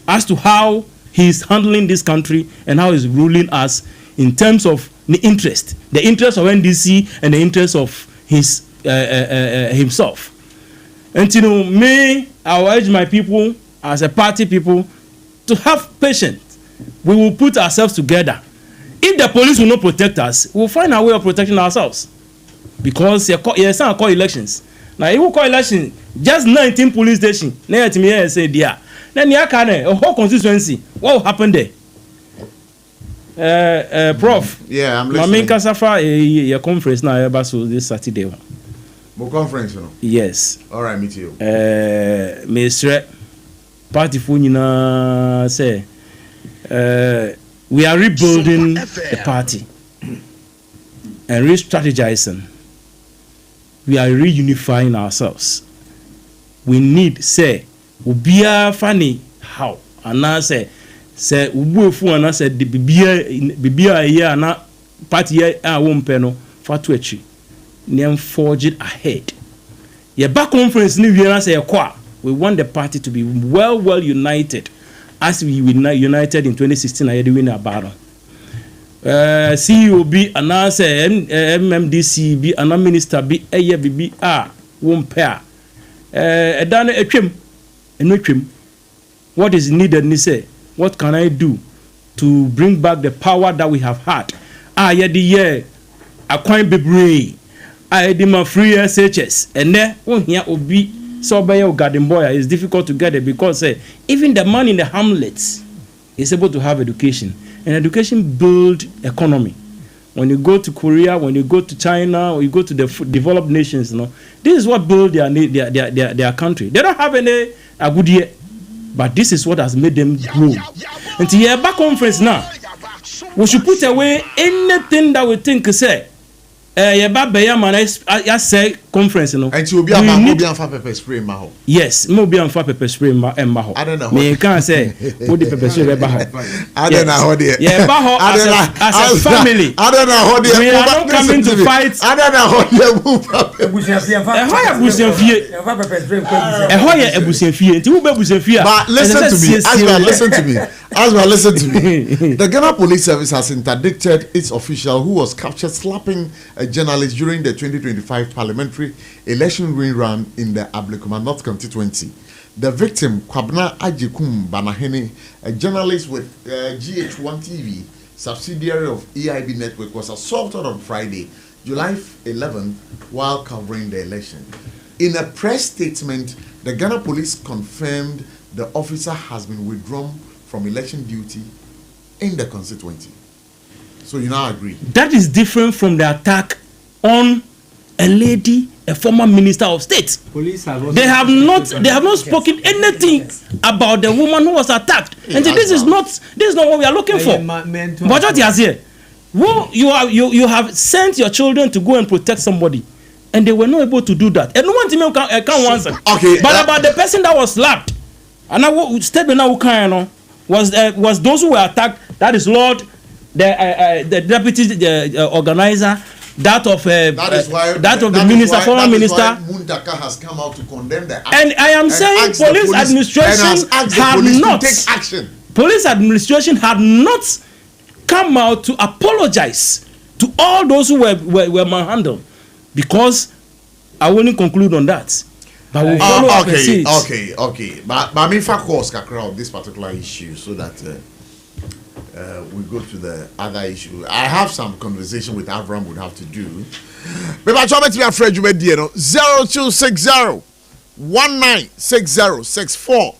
as to how he is handling this country and how he is ruling us in terms of the interest of NDC and the interest of his himself. And me, I will urge my people as a party people to have patience. We will put ourselves together. If the police will not protect us, we will find a way of protecting ourselves. Because yes, I call elections. Now, if we call election, just 19 police stations, then you can a whole constituency. What will happen there? Prof.
Yeah, I'm listening.
My main Kasafa a conference now this Saturday.
More conference,
Yes.
All right, meet you.
Mr. Party Funina say we are rebuilding the party and re-strategizing. We are reunifying ourselves. We need ubia funny how and I say ubufu and I said the bibia here and party here I won't peno fatuechi. Forge it ahead. Your back conference we want the party to be well united as we united in 2016. I win a battle. CEO be announced MMDC be an minister be a year be won't pair. Done a trim and no trim. What is needed? And say, what can I do to bring back the power that we have had? The year a quite be I did my free SHS and there on here will be so by your garden boy. It's difficult to get it because even the man in the hamlets is able to have education, and education build economy. When you go to Korea, when you go to China, or you go to the developed nations, this is what build their country. They don't have any ADWOA, but this is what has made them grow. And to hear back conference now, we should put away anything that we think yɛba bɛyɛ ma na yɛasɛ conference no.
And you be a pepper spray ma ho.
Yes, mo be am fa pepper spray ma ho.
I don't know.
Me can say wo the pepper spray ba ho.
I don't know how they.
Yeah, ba ho as a family.
I don't know how they.
We are not coming to fight.
I don't know how they move. But listen to me. Asma, listen to me. The Ghana Police Service has interdicted its official who was captured slapping a journalist during the 2025 parliamentary election rerun in the Ablekuma North constituency. The victim, Kwabna Ajikum Banahene, a journalist with GH1 TV, subsidiary of EIB Network, was assaulted on Friday, July 11th, while covering the election. In a press statement, the Ghana Police confirmed the officer has been withdrawn from election duty in the constituency. So you now agree?
That is different from the attack on a lady, a former minister of state.
Police have
they have not spoken anything about the woman who was attacked. And this is not what we are looking for. But what is here? You have sent your children to go and protect somebody, and they were not able to do that. And no one can answer.
Okay.
But about the person that was slapped, and I statement now was those who were attacked. That is Lord, the deputy organizer. That of the minister, former minister.
Mundaka has come out to condemn the act.
And I am saying police administration had not
take action.
Police administration had not come out to apologize to all those who were manhandled, because I won't conclude on that. But we'll follow up and see it.
Okay. But I mean, for course, of this particular issue, so that we go to the other issue. I have some conversation with Avram would have to do. But I try to be afraid you made 0260 196064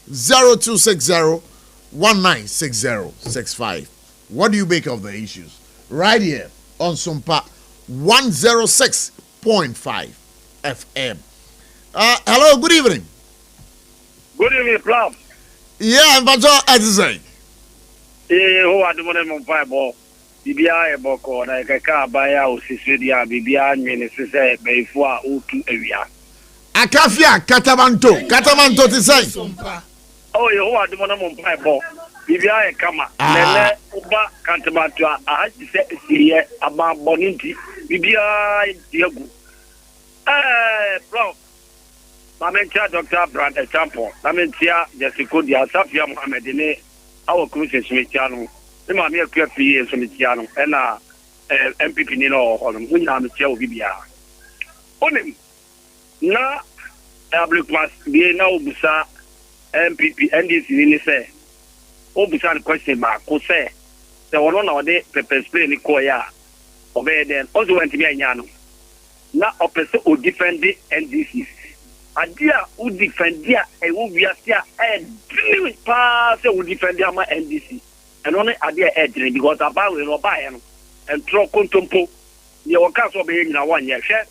0260 196065. What do you make of the issues? Right here on SOMPA 106.5 FM. Hello, good evening.
Good evening, Plum.
Yeah, I'm Bajo Edison.
Who are the one on fireball? BBI Boko, like a car by our Sicilia, BBI minister, before Utu area.
Akafia, Catamanto to say.
Oh, you are the one on fireball. BBI Kama, Nene Uba Cantamantua, I had to say here about Boninti, BBI Diago. Plum. Lamentia Dr. Brand example. Lamentia Jessica Dia Safia Mohammed our Christian Smithano. The Mamma Clearly is Smithano and MPP Nino Holland. We have the Chow Bibia. On him. Na Ablik must be now Busa MPP and this in say. Oh, Busan question mark, who say there were one of the pepper spray in the Koya. Obey then also went to be a Yano. Now, a person who defend the NDC. Adia who defend dia e wo wiase a dream pass who defend dia ma NDC and only adia e dream because about we no buy no and tro kontompo ye wo ka so be nyina wonye hwe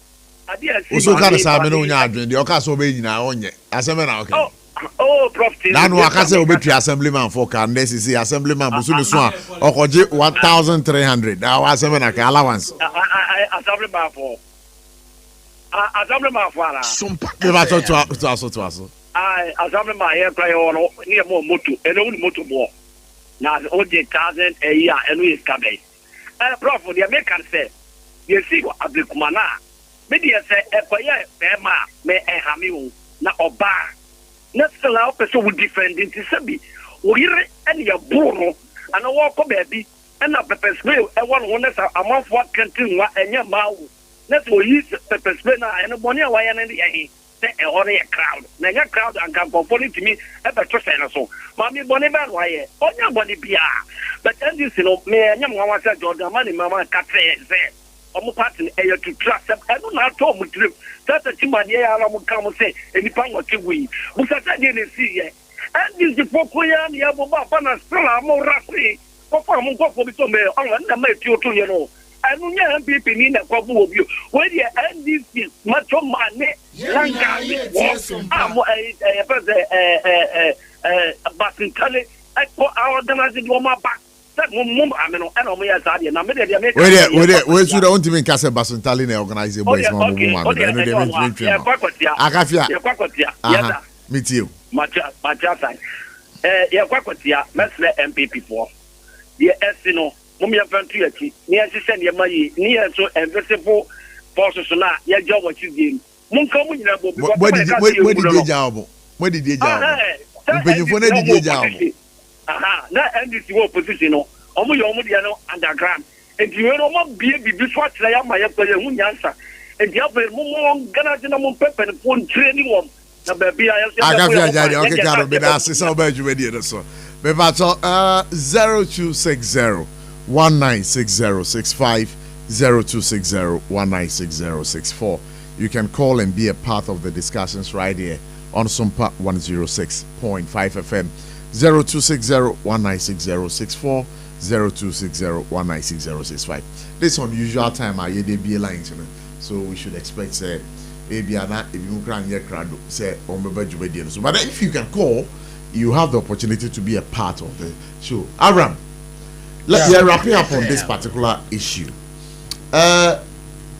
adia si
so ka sa me no nya adwen de o ka so be nyina wonye aseme na okay
oh prof
na no aka say obetu assemblyman for can this assemblyman busu so a okoje 1300 na aseme na ka allowance
assemblyman for Assemblyman Fara.
SOMPA.
Assemblyman here cry on near more motor and only motor more. Now the old 1,000 a year and we is cabbage. Prof, the American say, you see what Abdulkumana. Maybe I say, a quiet Bema may a hamiu, not a bar. Not so our person would defend in Tisabi. We and your bono and a walk of baby and a pepper spray and one wonders a month what continue and your mouth. That's what he's pepper spray and a money away and the only a crowd. Now your crowd and come for to me at the trust and so. Mammy Bonnie Man, why? On your body PR. But then you know, me and young one said, Jordan money, Mamma Catray said. I'm a partner to trust them. I don't know how to do. That's a Timania, I will come and say, any pound what you we. But I didn't see yet. And this is for Koyan, the Abba, Stella, more rapidly. For go for the mail, I'm make you to you know. I don't know people in a couple of you. When you end this much of money, I'm a Basin Tally. I put our organizing on my back. That mum, I mean, I don't know, I na me dey make.
Wait, you don't even cast a Basuntali na organize boys no woman. Akafia.
Yeah.
Meet you.
Macha sign. Yeah, kwakotia, mesle MPP for. The SNO, mum ya fantu yaki. Ni send your money, ni so invisible forces na ya job what you do. Mun come in a book.
Where did you job? Where did you job? When you did you job?
Aha, na NDC opposition no. Omo yo dia no underground. And you know what be swat na ya ma ya play hu nyansa. And the other mum gana na mum pepper and phone training one. Na baby I
Akafia jari okay karo be na sisa oba juwedi e so. Me ba to 0260 196065 0260 196064. You can call and be a part of the discussions right here on SOMPA 106.5 FM. 0260-196064, 0260-196065. This unusual time I hear be lines, so we should expect maybe if you can hear crowd say so. But if you can call, you have the opportunity to be a part of the show. Aram, let's wrapping up on this particular issue.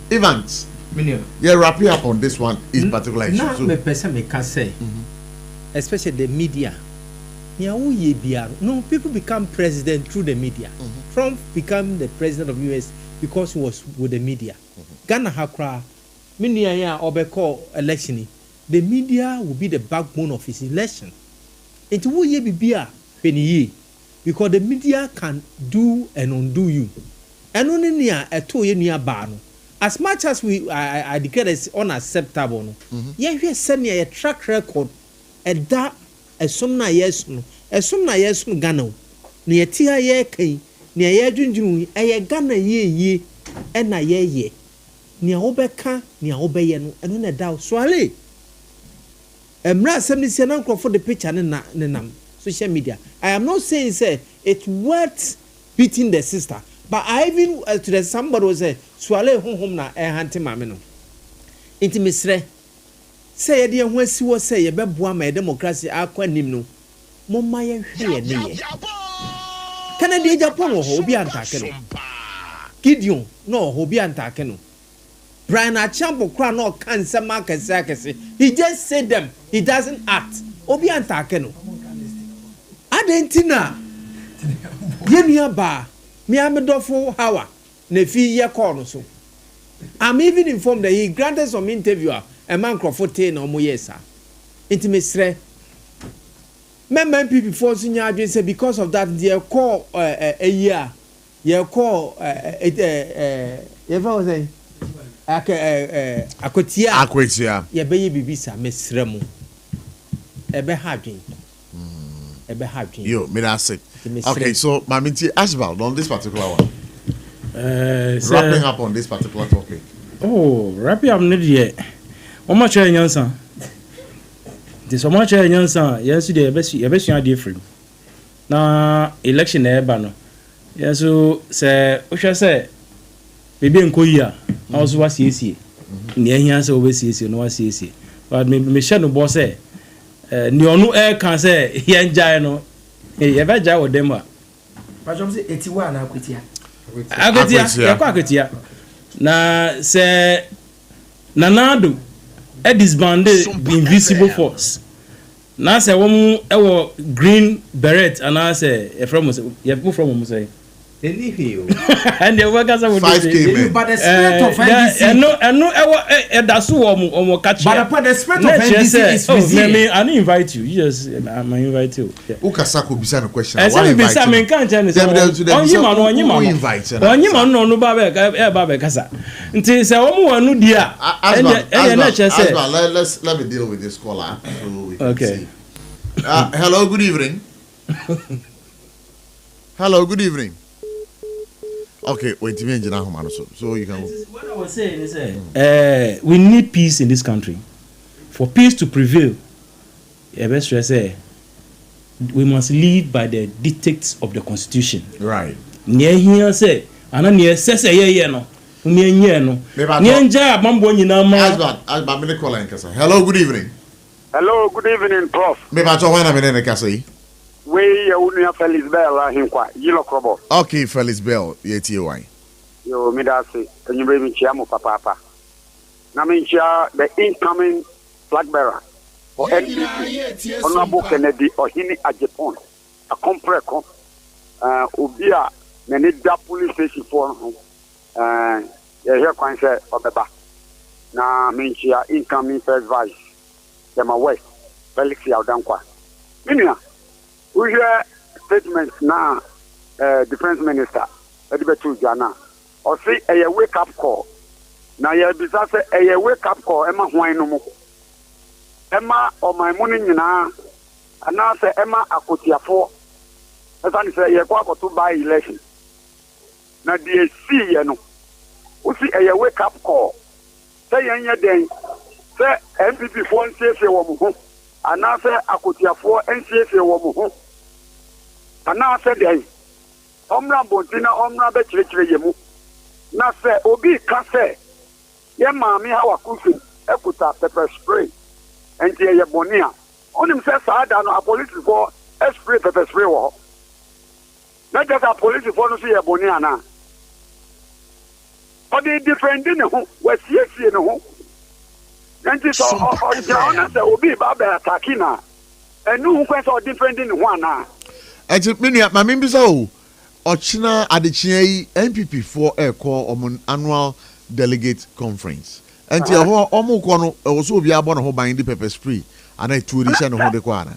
Evans, wrapping up on this one is particular issue.
Now, me person me can say, especially the media. No, people become president through the media. Trump became the president of US because he was with the media. Ghana Hakra, Minia Obeko election. The media will be the backbone of his election. It will be penny because the media can do and undo you. And only near a 2 year near barn. As much as I declare it's unacceptable. Yeah, we send a track record at that. Esomna yesu Ghana ne yetia ye kan ne ye dwundwun eye Ghana ye na ye ne obeka ne obeye no eno na da swale emra asem se na nkrofo the picture ne nam social media. I am not saying say it's worth beating the sister, but I even to the somebody was say swale honhom na hante mame no intimisre say ye de ho asiwo say ye beboa ma democracy akwanim no momma ye hwe ne ye Canada Japan ho obi antake no Gideon no ho obi antake no Brian Achampo kra no kan sama akese he just said them, he doesn't act obi antake no adentina ye nua ba me amedofo hawa na fi ye call no so. I'm even informed that he granted some interviewer a man Crawford na omo yesa intimate member people before senior adwin say because of that they call a year you call you was say akotia ye be ye bibisa mesremu ebe hadwin
yo me that say okay so maminti Asbal on this particular one wrapping up on this particular topic.
Wrapping up need yet. How much are you son? This how much are you son? Yes, you best you different. Now election no. Yes, so say what shall say? Baby nkoya. Also was CC. Near here say over CC no was CC. But me share no boss say. Ni onu can say here enjoy no. Eh, ever jai with them.
But you say 81 na akwetia.
Akwetia. Na say Nanado a disbanded invisible force. Na say woman ewo green beret and I say from you put from say
and
the workers would
5K but the spirit of NDC
and no that's who catch
but the spirit of NDC is
resilient. I didn't invite you. You just I invite you.
Ukasako bisa no question.
Why invite you? I can't tell you.
Invite
no babe kasa. Nti say omo wanu dia.
Let me deal with this caller. Okay. Hello, good evening. Hello, good evening. Okay, wait, so you can.
What I was saying is, we need peace in this country. For peace to prevail, we must live by the dictates of the Constitution.
Right.
Near here say, and near says no.
Hello, good evening.
Hello, good evening, Prof.
Maybe I told when I'm in the casa.
we unia Felix Bell hinkwa yilo krobo.
Okay, Felix Bell, yeti why.
Yo midasi enyumre mi chia mo papa. Na mi chia the incoming flag bearer for NDC. Honorable Kennedy Ohini Ajepon. A compreko. Ubia many da police station for here kwan say obeba. Na mi chia incoming first vice. Dema West Felix Yaudankwa. Minia we hear statements now, defense minister, Edibetu Jana, or say a wake up call. Now, you have a wake up call, Emma Huayno. Emma or my money, and now say Emma Akotia 4. As I say, you go to buy election. Now, the see, you know, we see a wake up call. Say, any day, say MPP 4 and say, and now say Akotia 4 and say, and now said, Omra Bontina, Omra Betchre Yemu. Now say, Obi Casse, Yamami, how a cooking, Ekuta, pepper spray, and Tia Bonia. On him says, I don't know a police for a spray pepper spray war. Not just a police for to see a Boniana. Or they defending who was yes, you know. And this all Jonas will be Baba Takina. And no question or defending one.
Minia, my members are Ochina Adichie MPP for a call on annual delegate conference. And the whole Omukono also be abon who buying the pepper spray and a two edition of the Quana.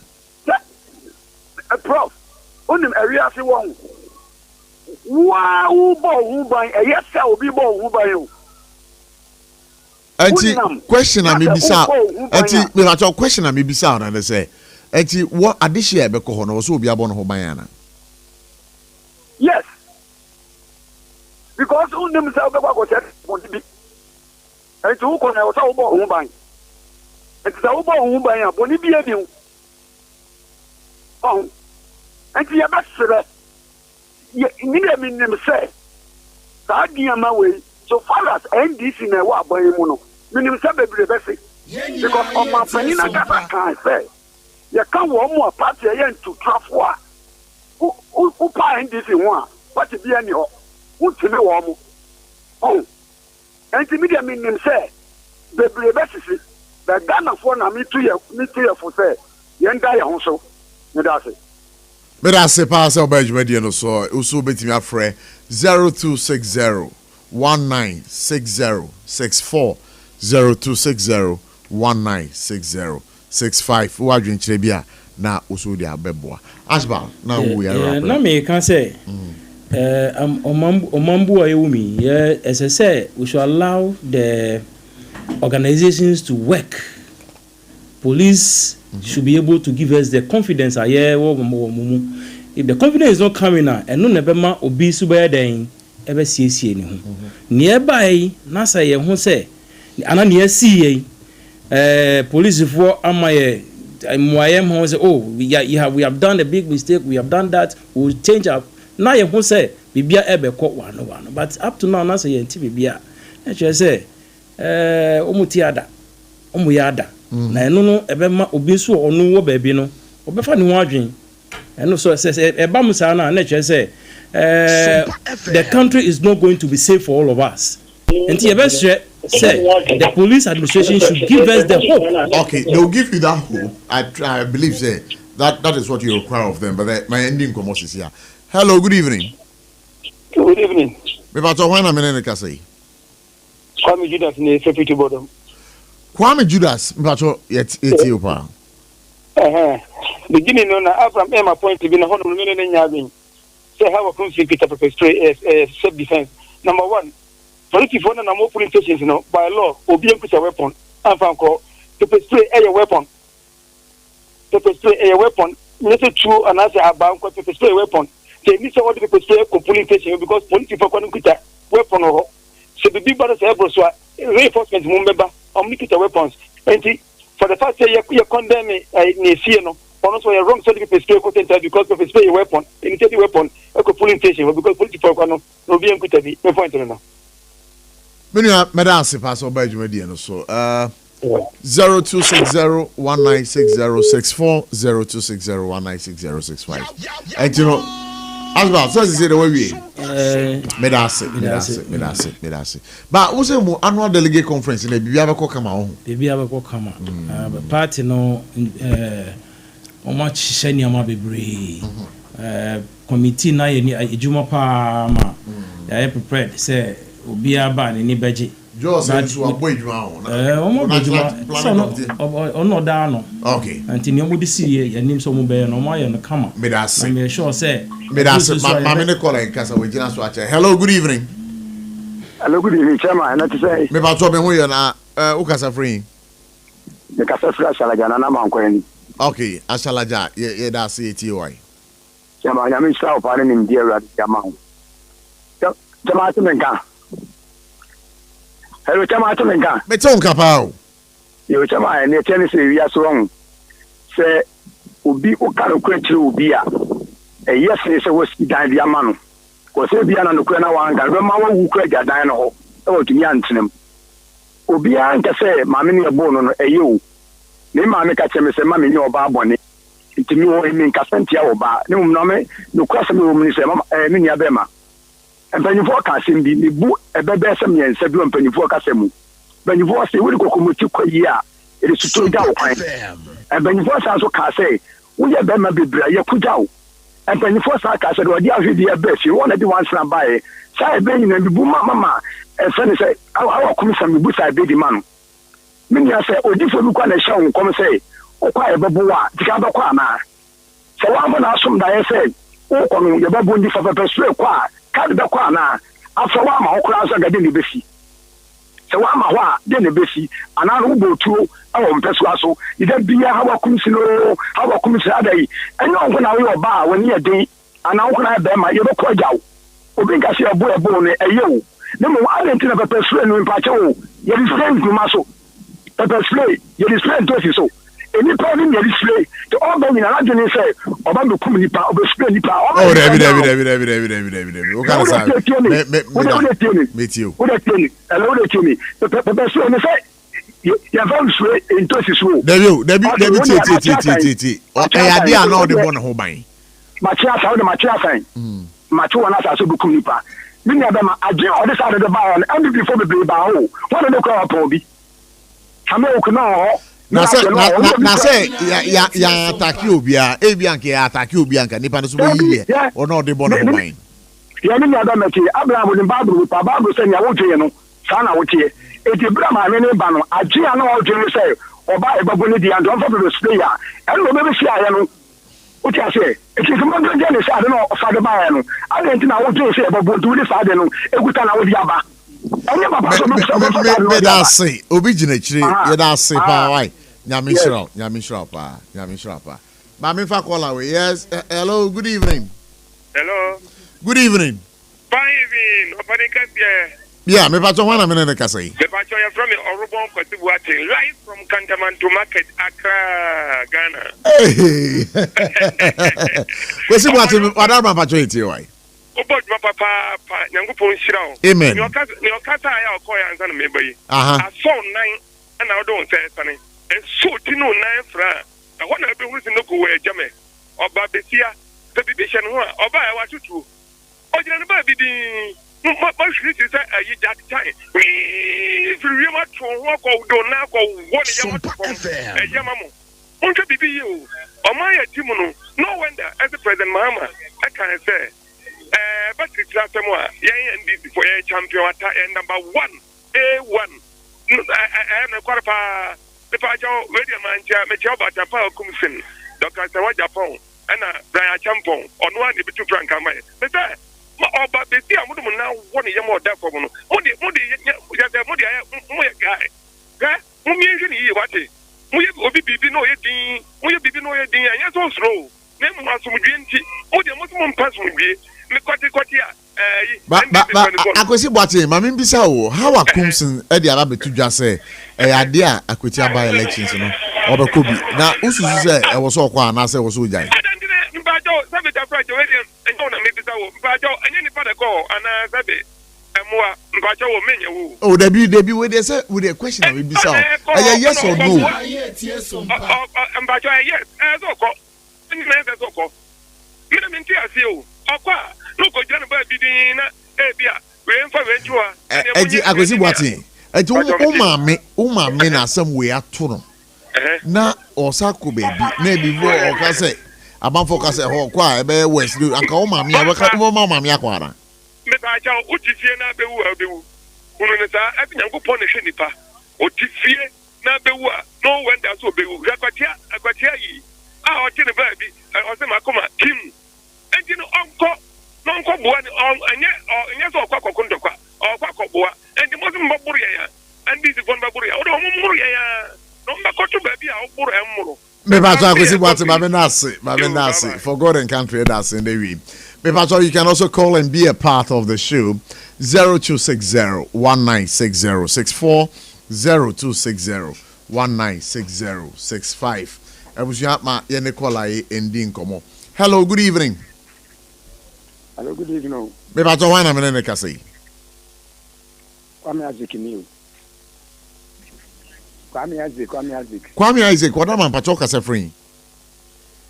Prof, on the area see one. Wow, who buy a yes, I will be born who buy you.
And question I may be sound. And me question I may be sound and they say. Eti what addition beko ho no so be abon ho bayana.
Yes. Because unim say obekwa go set body. Eti wo ko na wo say wo bo ho ban. Eti say wo bo ho ban ya boni bi abi. Oh. Enti ya basere. Ye ni na mi nim say. Sa dia ma we so far as NDC na wa ban mu no. Minim say bebre bese. Because on my penina kasa kan say. You can't want more party to trafwa. Who pay this in one? What to be any ho? Who to me warm? Oh, and to me, I mean, them say the blessings the Ghana for me to you for say, you and die also.
But I say, pass our badge mediano so, also bet me a friend 0260 1960 64 0260 1960 65 wadwen kire bia na oso dia beboa asba na wo ya
na me can say omambu ayumi SSA we should allow the organizations to work. Police should be able to give us the confidence if the confidence is not coming now and no nebema obi subaya den ebe siesie ni ho nearby na say ye ho say ana ne see police for amaye moyem ho say oh we have done a big mistake, we have done that, we will change up now ye ho say bibia ebe ko one but up to now na say enti bibia e che say omuti ada omuyada na eno no ebe ma obi so onu wo ba bi no obefa ne ho adwen eno so say eba musa na na che say the country is not going to be safe for all of us. And say the police administration should give us the hope.
Okay, they'll give you that hope. I believe say that is what you require of them. But my ending commerce is here. Hello, good evening.
Good evening.
Me ba to hwana menene ka say.
Kwame Judas ne security board.
Kwame Judas, me ba to yet you pa.
Beginning on Abraham Emma point to be na hono menene nya say how a conflict with self defense. Number one, police for na more police stations by law obi enkuta weapon and fan call to spray a weapon. To spray a weapon, not true and as a bank to spray a weapon. They need someone to spray a police station because police for kuta weapon or so the big brothers so reinforcement member omnikita weapons. And for the fact that you condemn ne no also a wrong sort of spray content because of spray a weapon, any weapon, a police station because police for no be enkuta be point no.
Many medals pass over Judy and so 0260-196064, 0260-196065. And you know, as well, so say the way we medase. But what's the annual delegate conference in the Bibiaba Kokama?
Bibiaba Kokama. Party no much Sheniama Bibri. Committee na ejuma pa ma. I prepared say Obiaba ni budget.
Just to avoid you
no down.
Okay.
Until you would see your name so mobile no more and come. I'm sure say.
Hello, good evening.
Hello, good evening, Chairman. Not to say.
Me ba to me ho na ukasa free.
The kasa free Ashalaja na man kwani.
Okay, Ashalaja, ye da say TY.
Chairman, I mean stop on in dear rat Chairman. Chairman to menka. Hello, Chairman to menka.
Me ton kapao.
Yo Chairman, ne tell say we are so wrong. Say obi o kan kwetri obi a. Yes, they say was dan dia manu. Ko se bia na no kura na wan ga be ma wa wu kura ga dan no ho. E wo tumi antinem. Obi an ka se ma me ne bo no no eye o. Ne ma me ka che me se ma me ni oba abone. Ntimi wo mi nka sentia oba. Ne mu no me no kura se me wo mi se ma me ni abema. Empanifo ka se mbi me bu ebebe se me ense bi empanifo ka se mu. Empanifo se wo ko komuti kwayi a e su to da wo kwan. Empanifo sa so ka se wo ye be ma bebra ye kuja wo. And when you first start, I said, "Well, the best. You want to do one stand by." So I bring in the boom, mama, and son say, "Our commission will boost. I be the man." Many I say, "Oh, this will look on the show. Come say, oh, quite a baboa. The other corner." So I'm going to assume that I said, "Oh, come on, the baboon for the best way. Can't the corner after one more class. I got in the besi." So I'm a then the besi, and I will go to our persuaso. You don't be how commission, how commission day. And no when I will bar when you're day, and now when I bear my yellow quite out. Obinga see a boy bone a yo. No more I didn't have a persuasion in Pacho. Yet is friend to muscle. A persuade, yet is friend to so. Any problem you display to all men in a land and say, about the community power, the spending power.
Oh, David. What kind of sound? Meet you.
What I tell you, allow it to me. The persuasion say, you have also into his room.
Debbie, okay, I didn't know the one who buy.
Machia sound the Machia sign. Machu and us also community. Many of them are doing on the side of the bar and before the blue bar. What do they call a Poby? Hamilton.
Na say ya attack you bia ebianke attack you bianka nipa no so yi ye or no de bon ho man
ya ni ya da meti Abraham ni Bible say ya wo tue no sa na wo tie eti Abraham ne ba no agi ya na wo tue say oba e babu ni di and on for the player and no be see aya no wo tie say eti kuma do je ne say ade no fa de ba ya no ade nti na wo tue say babu do ni fa de no eguta na wo di aba
me da say obi gina chire ye da say pa why nyame shira pa ma me fa call away. Yes, hello, good evening.
Hello,
good evening.
Fine evening. Opani Kapia.
Yeah, me pa to wana me na ka say.
Me pa to ya from Orobon Kwatibuate live from Kantaman to Market Accra, Ghana.
Hey. Kwesi buate wada ma pa to eti why.
Obod papa nyankopon shira o.
Amen.
Ni okata ya okoya anza na mebayi. Aso 9 and I don't say sane. And so tino 9 fra. Na wana be hu sinoko we jame. Oba besia the bibishan ho oba ya watutu. Ojira no ba bidi. Ma shiri say ayi jack time. If you ma tro ho ko do na ko woni ya watutu. E jama mo. Unja bibi you. Omaya timuno. No wonder as the President Mahama I can say but it's last time for a champion number 1 A1. I am a quarter the Pacho radio man, Mechoba Japan Kumsin, Dr. Sawa Japan, and Brian Champon, on one of the 2 franc. But but the dear woman now 1 year more deaf for Modi, guy. Mummy, what it? We be no yet, we be no yet, and yet so slow. Name was some greenty, or the most person will be. But
akwesi boate mama mbisa wo how akumsin e dey aba betu dwa say e ade a akweti aba elections no obekobi na ususu say e wo so kwa na say wo so jan
mbajo sabe da friday we dey no na mbisa wo mbajo enye ni father call ana sabe Emwa mpacha wo menye wo.
Oh, Debbie, wait, they say with a question we be so. Yes or no?
Mpacha yes. So ko. Ni na so ko. Me na minti ase o. Akwa no ko jana ba bidin na bia we mfa we jua.
Eji agosi boatin. Eji o maame na some way atoro. Na osako baby na ebibo o ka say abanfo ka say ho kwa ebe west do anka o maame abaka o maame akwara.
Me ba ja o tifie na bewu unu ne sa abi nyankopon ne hwe nipa o tifie na bewu a no wenda so bewu akwatia yi a o tine ba bi o se makoma kim enti no onko boa ni anya so kwa ndokwa o kwa boa enti mo se mbaburu ya andi se fon baburu ya o do mo muru ya no mbakoto ba bi a o buru emmuru
me ba so akosi boate ma me nase for God and country that's in the way. You can also call and be a part of the show. 0260-196064, 0260-196065. I was my Yenekolai ending komo. Hello, good evening.
Hello, good evening.
Bebato wana menene kasi.
Kwame
Isaac, what am I pachoka se free?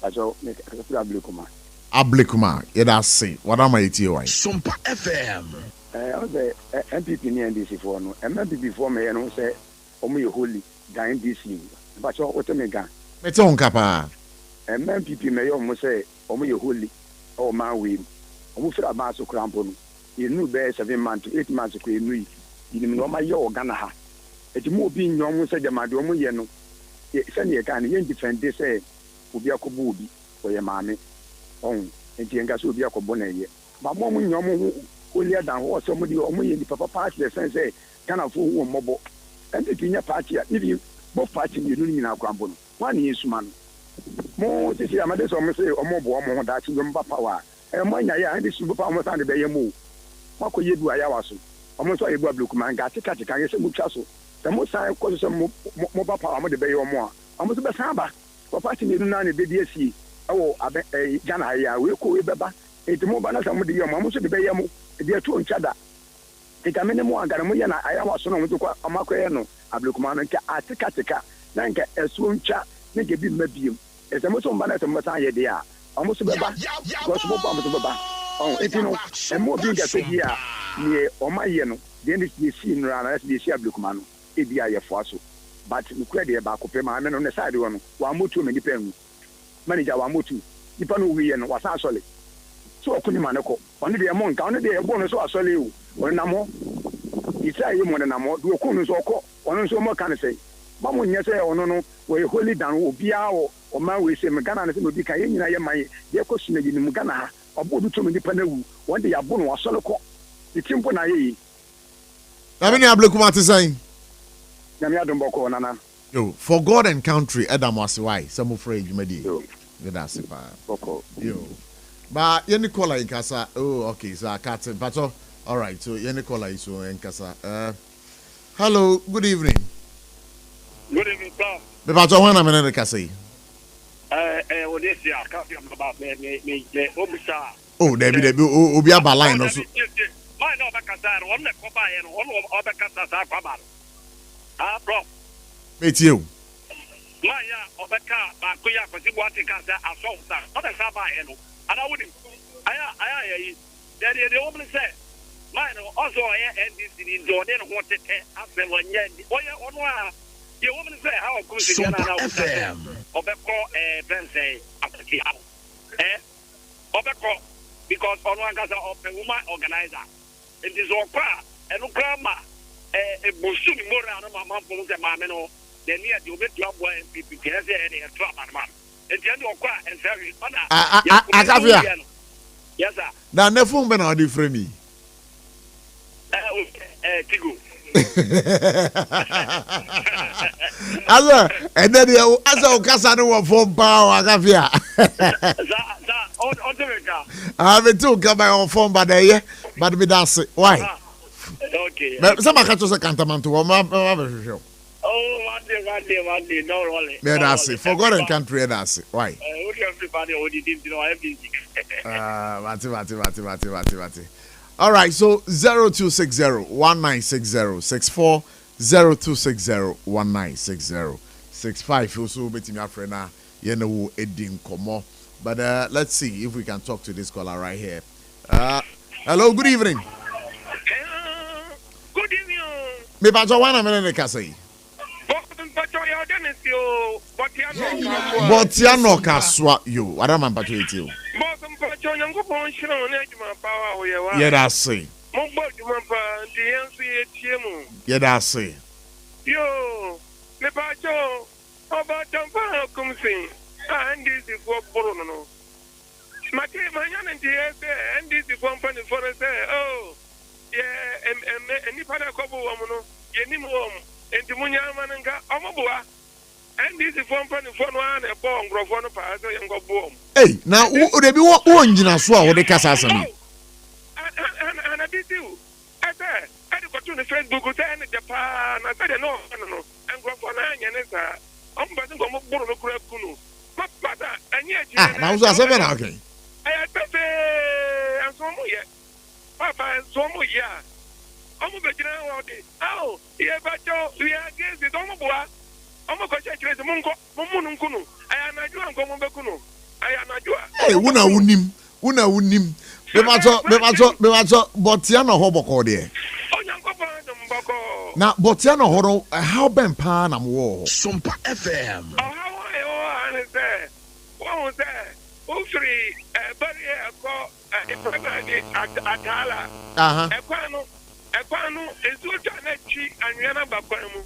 Pacho me Ablekuma.
Ablekuma, yeda say. What am I TOI?
SOMPA FM.
The MPP ni NDC for no. MPP for me no say omo ye holy dan NDC. Pacho what me gan.
Me ton kapa.
MPP me yo mo say omo ye holy o man we. Omo fira ba so krampo no. Ye nu be 7 months to 8 months ko enu yi. Yinim no ma ye organa ha. Eti mo bi nyom mo say jamade omo ye no. Ye se ne kan ye defend say obi akobo obi o ye maame. On enti enga so obi akobo na ye. Ba mo mo nyom only than what somebody or me in the papa party the sense say can of who mobile and the junior party if you both party you don't know grumble one is man more to see Amadeus or say or mobile that you power and when I had this super almost under the mo what could you do I was almost a blue man got to catch a can say muchaso the most I cause some mobile power the bay or more almost the samba for party you don't know the DSC oh a Jana we call it baba it's more than somebody your mom should be mo dia tu nchada ikamene mu angara mu yana aya waso no mutukwa amakoye no Ablekuma no nka atikatika na nka esu ncha ne ge bi mabiem esemo so mbana esemo san ye dia amuso beba gospel bomb amuso beba etino emo bi ga pedi a ne omaye no de ne si nra na de si Ablekuma no e bi aye fo aso but ni kura de ba ko pe ma me no ne side wo no wa motu me nipa enu manager wa motu nipa no wiye no wa sa sole so okuni maneko oni de monka oni de ebo no so asole o oni namo isa yi mo namo do okunu so okọ oni so mo kan say ba mo nye say ono no we holy dan obi a o ma we say me Ghana na say obi kan ye nyina ye man ye ko suna yi mu Ghana ha obo du to me nipa na wu won de yabo no asole ko itimpo na ye yi
na me ni Ablekuma te say
na me adom boko nana
yo for God and country Adam was why some afraid you made yo that's it
boko
yo. But Yenny Kola in Casa. Oh, okay. So I can't. But all right. So Yenny Kola is in Casa. Hello. Good evening.
Good evening, sir.
The Pacho one I'm in the Casa.
Odehyie about me.
Oh, Debbie. Obi aba line also.
Why no Bakasa? One the Copa and one of Bakasa Sakwaba. Ah, bro.
Meet you.
Maya Obeka Bakuya Pasibuati Casa Assault. Not a Saba. And I wouldn't. I the woman said, mine also I and this in Jordan wanted to after 1 year. Oh, yeah, on the woman said, how good is it? Obeko, Bense, after the house. Obeko, because on one gas of a woman organizer. It is all cry and grandma, a Busumi Mora, my mom, and Mameno, then near the Obet boy and people can say any trouble, man. And the end of cry and very honor. Yes, sir.
Now, never phone been out for me.
Tigo.
And then as a Casano phone power, Agavia. I have two come my own phone, but me that's why.
Okay.
Some catch us a cantaman to one show.
Oh, one day, no rolling.
That's it. Forgot and country, that's it. Why?
Everybody already did, everything.
Mati. All right, so 0260-1960-64, 0260-1960-65. Also, bet me friend na you know Edin Komo. But let's see if we can talk to this caller right here. Hello, good evening.
Good evening.
Me ba jowana me ne kasai. Botiano Kaswa yo. Adama mpacho eti o. Yeah, that's it. Yeah, that's it.
Yo, me pacho, about Tampa come sing, and this is what Borono. Mate, my and this is company for us. Oh, yeah, and Nipana Kobo Womono, Yenimo, and the Munyamananga, Omobua. And this is company for one, a bomb, Grofono Pass, and go boom.
Hey, now, would they be one in a swallow the Casasami?
And I did you. I said, I got to the Facebook and Japan. I said, no, and Grofona, and I'm going to go more Kunu. But, and yet,
now, was 7 okay.
I had to say, and so more, Papa, and so more, yeah. I'm going to oh, yeah, but we are against the Domoboa. I'm going to check the Munko, Mumunukunu. I am not doing Gomobakuno. I am not doing.
Hey, Una unim. Me macho, Botiano Hoboko there. Now, Botiano Horo, how Ben Pan am war?
SOMPA FM.
Oh, how I understand. What was that? Oh, three, barrier, Atala. Equano, it's all Janechi and Yana Bapamu.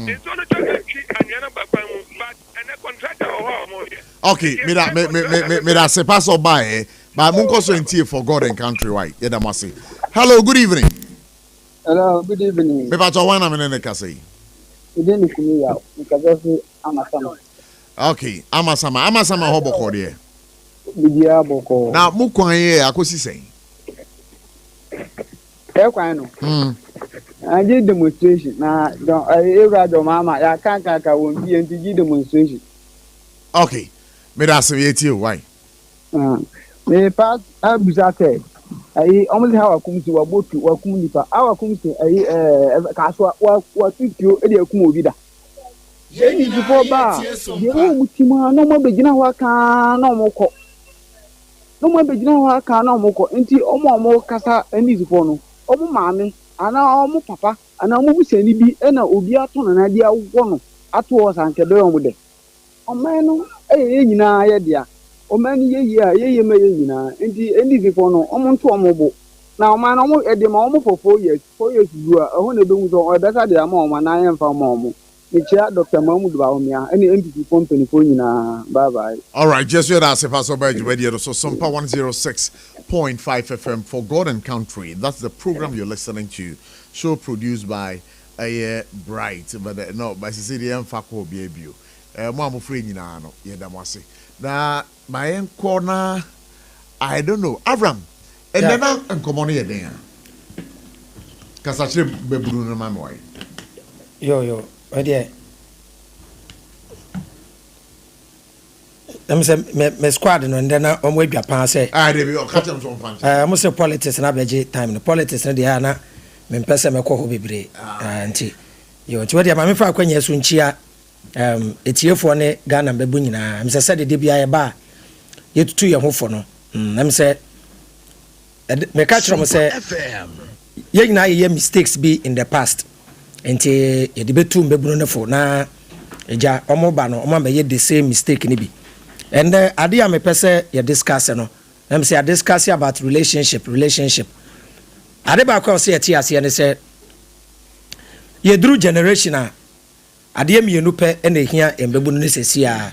It's all Janechi and Yana Bapamu, but and a contractor or more.
Okay, me that se pass by. But I'm also in tea for God and country, right? Yeah, that must say. Hello, good evening.
Hello, good evening.
Me bacho wana me ne kase.
Ideni kumi ya, nikazafi amasama.
Okay, amasama hobo ko de.
Bidia boko.
Na mu kwan ye akosi sen.
Kwan no. I did demonstration. Na don ewra do mama ya kanka won bi enti demonstration.
Okay. Me da se yeti o why?
Me pass abusate. Ayi omuli hawa kumsi wa botu wa kumnipa. Awa kumsi ayi kaswa wa tutio e de akum obi da. Eni before ba. Ye o mutima no mo begina wa kan no mo ko. No mo begina wa kan no mo ko. Enti omo kasa eni before no. Omo maame ana omo papa ana omo busani bi e na obi ato na dia wo no ato o sanke do omo de. Oman no nyina ye dia. Oman ye me ye nyina. Enti before no omo nto omo bo. Na oman no omo e de ma omo for 4 years. 4 years du a ho na do mu so o beta de ama omo na ye mfa ma omo. Nichia Dr. Mahmoud Baumia any MPP company for nyina. Bye bye.
All right, just hear that if I so by radio so SOMPA 106.5 FM for God and Country. That's the program you're listening to. Show produced by Bright, but no by Cecilia Fako Biebio. Mo amofre nyina no ye da mo ase. Na my corner I don't know. Avram. And then enkomo no ye den. Kasa chire beburu no mamoi.
Yo. Odehyie. I'm say me squad no ndɛ na ɔmo adwa pan sɛ
they be catch them some fun.
Mo say politics na beje time no politics na dey na me mpɛ sɛ me kɔ ho bebre nti yo nti Odehyie ma me fa akwanya so nchia etiefo ne Ghana mbebu nyina me sɛ de bia ye ba yetutu ye ho fo no na me sɛ me ka kyerɛ mo sɛ ye nyina ye mistakes be in the past enti ye de betu mbebunu ne fo na eja omo ba no omo ma ye the same mistake ni bi and ade ya me pese ye discuss no am say I discuss about relationship ade ba kwa say eti ase ne say ye duru generation a ade mi enu pe na ehia mbebunu ne sesi a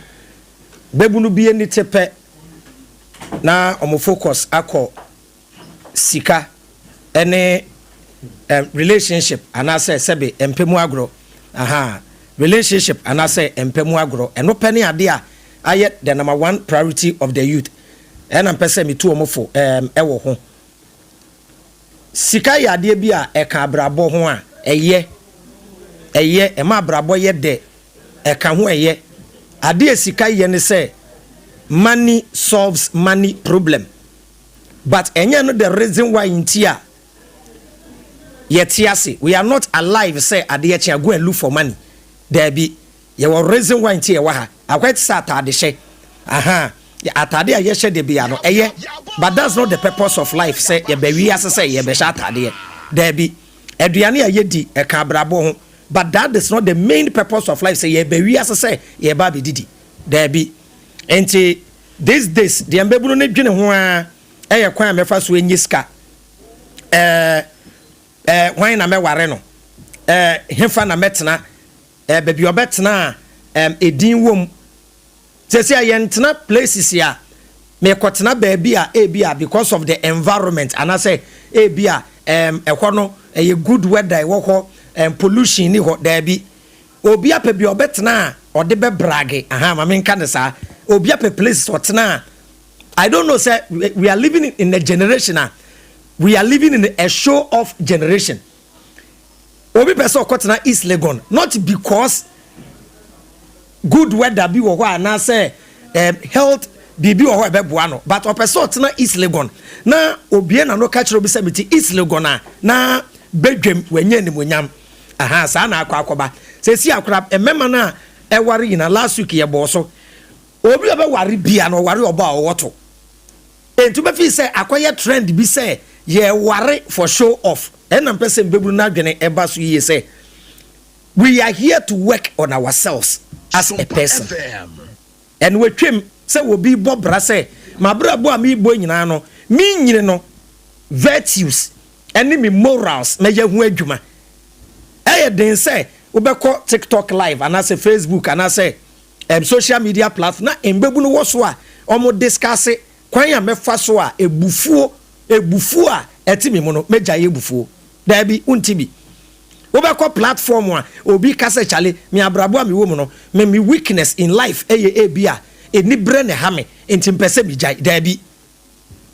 bebunu bi eni tepe na omo focus akọ sika ene relationship anase sebe empemu agro relationship anase empemu agro eno pene ade a aye the number one priority of the youth ena mpese me tu omofo ewo ho sika ya ade bi a eka abrabo ho a eye ema abrabo ye de eka ho eye ade sika ye ne say money solves money problem but enye no the reason why intia yetiase we are not alive say ade chia go and look for money there be you were reason why ntie wa ha akwet sa atade hye aha atade a ye hye de bia no eye but that's not the purpose of life say ye be wi ase say ye be hye atade there be aduane a ye di e ka brabo ho but that is not the main purpose of life say ye be wi ase say ye ba be didi there be enti these days the mbebunu ne dwene ho a eye kwan mefa so enyiska why na me ware no hefa na metena baby obetena edin wom sese ayentena places ya me kotena baby a ebia because of the environment and I say ebia ekwo no good weather wo pollution ni ho there be obi ape bi obetena ode be brage aha ma me nka ne sa obi ape places otena I don't know say we are living in a generation we are living in a show off generation. Obi person kotena East Legon not because good weather be wo na say health bibi wo ho be boa but o person kotena East Legon na obi na no catch obi say meti East Legon na bedwem wenye ni monyam aha sa na akwa say si akra emema na e ware ina last week ye bo so obi obe ware bia no ware oba owoto entu be fi say akoye trend bi say ye worry for show off and I'm person bebu na dwene eba so ye say we are here to work on ourselves as a person and we twem say we be bobra say ma brabo am ibo nyina no mi nyine no virtues and me morals me ye hu adwuma eh den say we be call TikTok live and I say Facebook and I say social media platform na embebu no wo so a omo discuss kwan ya mefa so a ebufu a etimi mu no meja ye ebufu da bi untibi obekọ platform a obi kase chale mi abrabo mi wo mu no me weakness in life eye bia eni bre ne ha me enti mpese mi jai da bi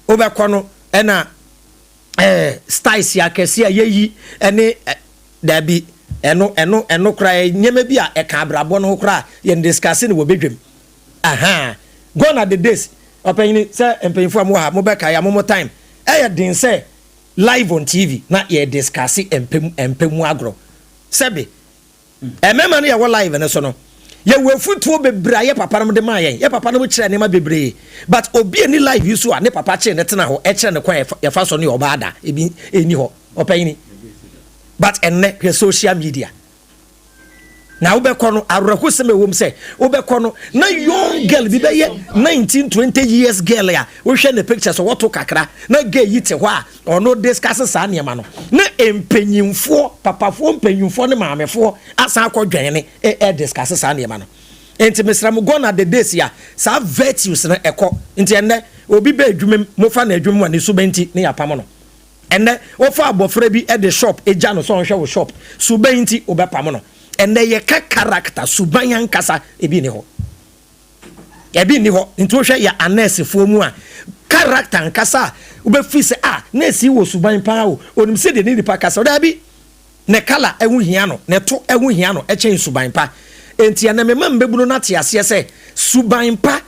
obekọ no ena styles ya kese ayi ene da bi eno kra nyeme bi a eka abrabo no kra ye discuss ne wo bedwem aha gone are the days opanyini say empanyfo amu ha mo beka ya mo time din say live on TV na ye discuss empemu agro sebe emema no ye wo live ne so no ye wefutuo bebra ye papa no de ma ye papa no kire ne ma bebre but obi ani live yusu a ne papa kire ne tena ho kire ne kwa ye fa so ne obaada ebi eni ho opanyini but enne ye social media na ubekọ no arahuseme wom say ubekọ no na young girl bi be ye 19-20 years girl ya wo hwe ne pictures what to kakra na gay yi te ho a ono discuss sa ne ma no na empanyimfo papafo empanyimfo ne maamefo asa akọdwen ne discuss sa ne ma no enti mesram gona the days ya sa virtues na ekọ enti enne obi be adwumem mo fa na adwumem wa ne subenti ne yapam no enne wo fa abofra bi e de shop eja no so hwe wo shop subenti obepam no and they ka character subanyan kasa ebi ni ho nti wo hwe ya anesefo mu a character kasa ube fi se na esi wo suban pa o onim se de ni pa kasa da bi ne kala ehu hia no ne to ehu hia no echen suban pa enti na mema mbebuno na te ase se suban pa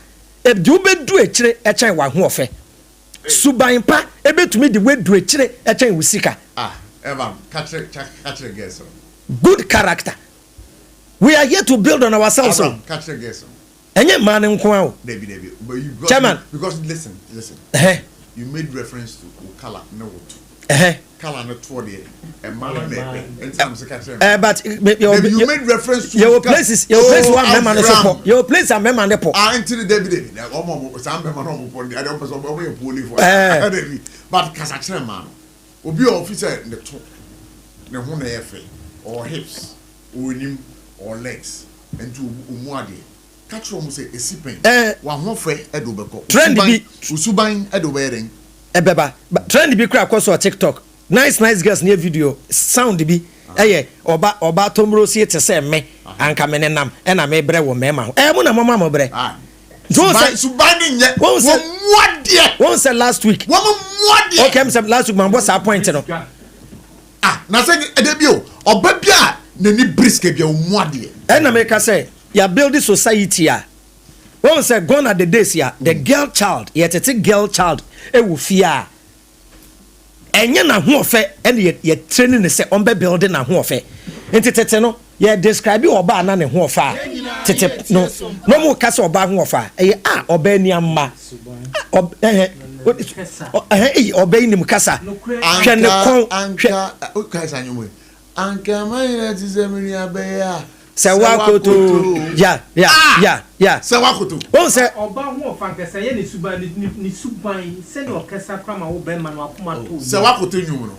ebi obedu ekire echen wa ho ofe suban pa ebetumi de wedu ekire echen wusika
Evan katre geso
good character. We are here to build on ourselves.
Catch a guess.
Any man in Kwao.
David, but you got
Chairman.
Because listen. You made reference to Okala no. Kala no 20 a man and some
but
you made reference to
your places, one man support. Your place are member depot.
Until the David, some member I don't person away poorly for but Casacha man will be officer in the top. The one or hips or nim or legs and to umwadi catch almost say a sipping one more fe edobeko
trend be
usuban edobering
ebeba trend be crack also TikTok nice girls near video sound be oba tomro si te say me anka menenam e na me bre wo mema mo na mama mo bre
subani nye
one say last week okay I'm say last week man boss appoint no
na say edebio obabia nani briske bia omuade
na make say ya build society a one say gone are the days ya the girl child yet girl child e wo fia enye na ho ofe ene ye training ne se on be building na ho ofe enti tete no ye describe oba na ne ho ofa tete no mo kasa oba ho ofa oba ni amma oba ni mkasa hwe ne kon
anka kasa nyumwe anka mayina tizemini abeya
Sewakoto ya
Sewakoto
o se
oba ho ofa nkasa ye ni suban se ni okasa kwa ma wo be ma no akoma to
Sewakoto nyumo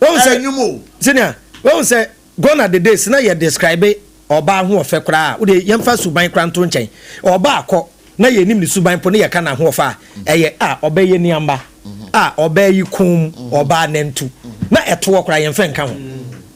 o se nyumo senior o se gone are the days na ye describe oba ho ofe kra o de yemfa suban kra nto nchen oba akọ na ye nim ni suban po na ye ka na ho ofa eye oba ye ni amba oba yi kum oba nantu na eto kra yemfa nka ho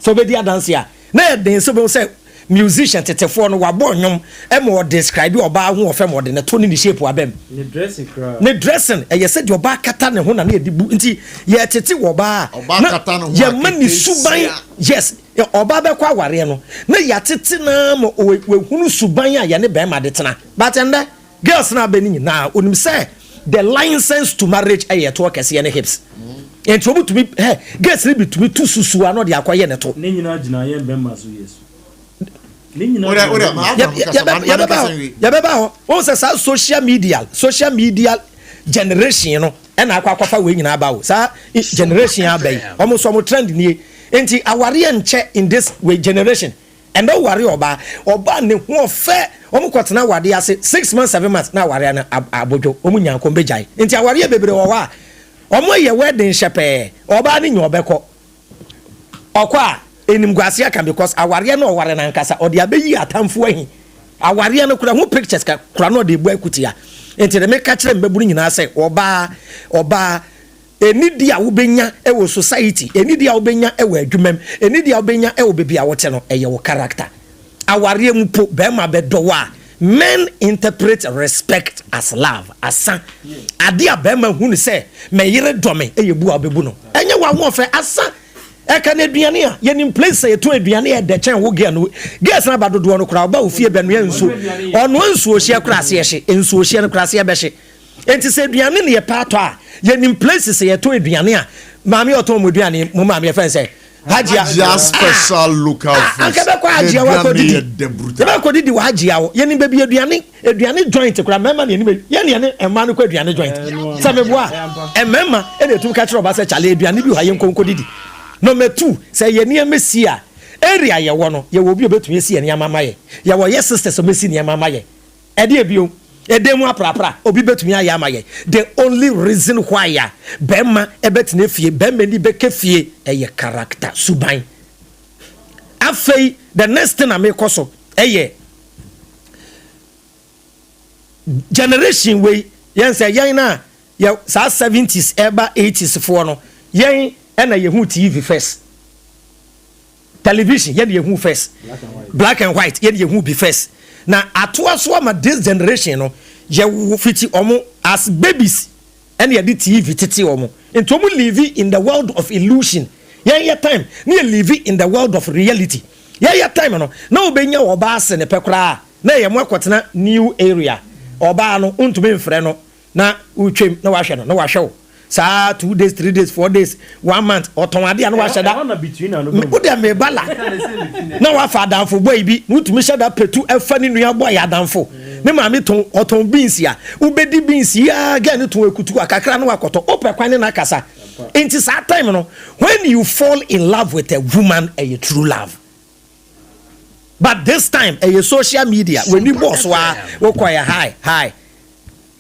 so be di adanse a na ye den so be say musician tetefo no wabo nyom e mo describe oba ho ofe mo de ne to ni shape abem ne dressing ye said oba kata ne ho na na edibu nti ye tete oba
kata no ho
ye mani suban yes oba be kwa ware no na ya tete na mo we hunu suban a ye ne be ma de tena but enda girls na be ni na onim say the license to marriage e ye to kese ne hips enti obu to be girls ni be to be tu susu ano de akwaye ne to
ne nyina gina ye be ma so yesu
social media generation no and akwafa we nyina ba wo sa generation abai almost some trend ni enti aware nche in this way generation and no worry oba ne ho fe omo kwotena wade ase 6 months 7 months na aware na abojo omo nyanko bejai enti aware bebre wo wa omo ye wedding shepe oba ni nyobeko okwa enim gwase aka because aware na oware na nkasa odi abeyi atamfo ahi aware na kura ho pictures ka kura no de bu akutia enti de me ka kire mbaburu nyina se oba enidi a wobenya e wo society enidi a wobenya e wo adwumam enidi a wobenya e wo bebi a wote no eye wo character aware mu po be ma be do wa men interpret respect as love asa ade a be ma hunu se me yire do me eye bu a bebu no enye wa ho fe asa eka na aduane a ye nim place ye to aduane e de chen wo ge no gas na badodo no kura ba ofie be no ye nso ono nso ohie kura se ye hye nso ohie no kura se ye be hye enti se aduane ne ye pato a ye nim places ye to aduane a maami oton mo aduane mo maami e fen se hajia
special local food
akabe kwa hajia wa kodidi be kodidi wa hajia wo ye nim be bi aduane joint kura mema ne nim ye ne ema no kwa aduane joint sameboa emema e de tu ka kire oba se chale aduane bi ha ye nkonkodidi Number 2, say ye near Messia. Area ye wono, ye will be able to see any amamaye. Ya wa yes sisters of Messi amamaye. Ediabio, edemo prapra, obi bet me ayamaye. The only reason why ya Bema ebet nefie, Bemeni bekefie, ye character, subain. Afei, the next thing I make also, generation way, yen say, yana, ya sa 70s, eba 80s for no, yen. Ena ye hu TV first television ye hu first black and white ye hu be first na atoa so ama this generation no ye fiti omo as babies and ye di TV titi omo into omo live in the world of illusion ye time na live in the world of reality ye time no na obenya oba ase ne pekra na ye mo akotena new area oba no untumi mfre no na utwem na wahwe no na wahwe sa 2 days 3 days 4 days 1 month otonade anu wa sheda wo de me bala na wa fa danfo boy bi mutumi sheda petu efa ni nua boy adanfo ne ma me ton oton beans ya ubedi beans ya ga ni ton ekutu akakra na wakoto opekwan na kasa enti sa time no when you fall in love with a woman a true love but this time a social media when you boss wa wo kwaya hi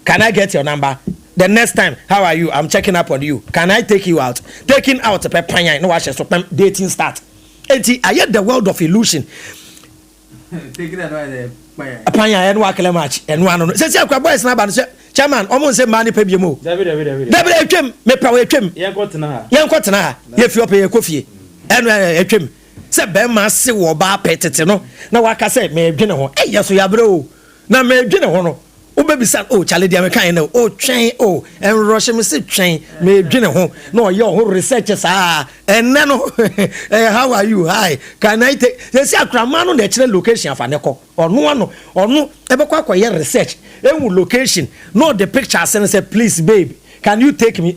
can I get your number? The next time, how are you? I'm checking up on you. Can I take you out? Taking out a pepanya. No, I shall stop dating start. And I had the world of illusion.
Taking that way,
panya and wakele match and one. Say, boys, now, chairman, almost say money pay you more. David, me power trim. Young Cotana, if you pay a coffee. And a trim. Say, Bema, see what bar petted, no. Now, like I said, may dinner. Hey, yes, we are bro. Now, may dinner. O baby san chale dia me kan no twen en rush me se twen me dwene ho no your research sa en no how are you hi can I take say akrama no na kire location afa ne ko ono e be kwa research e wu location no the picture say please babe can you take me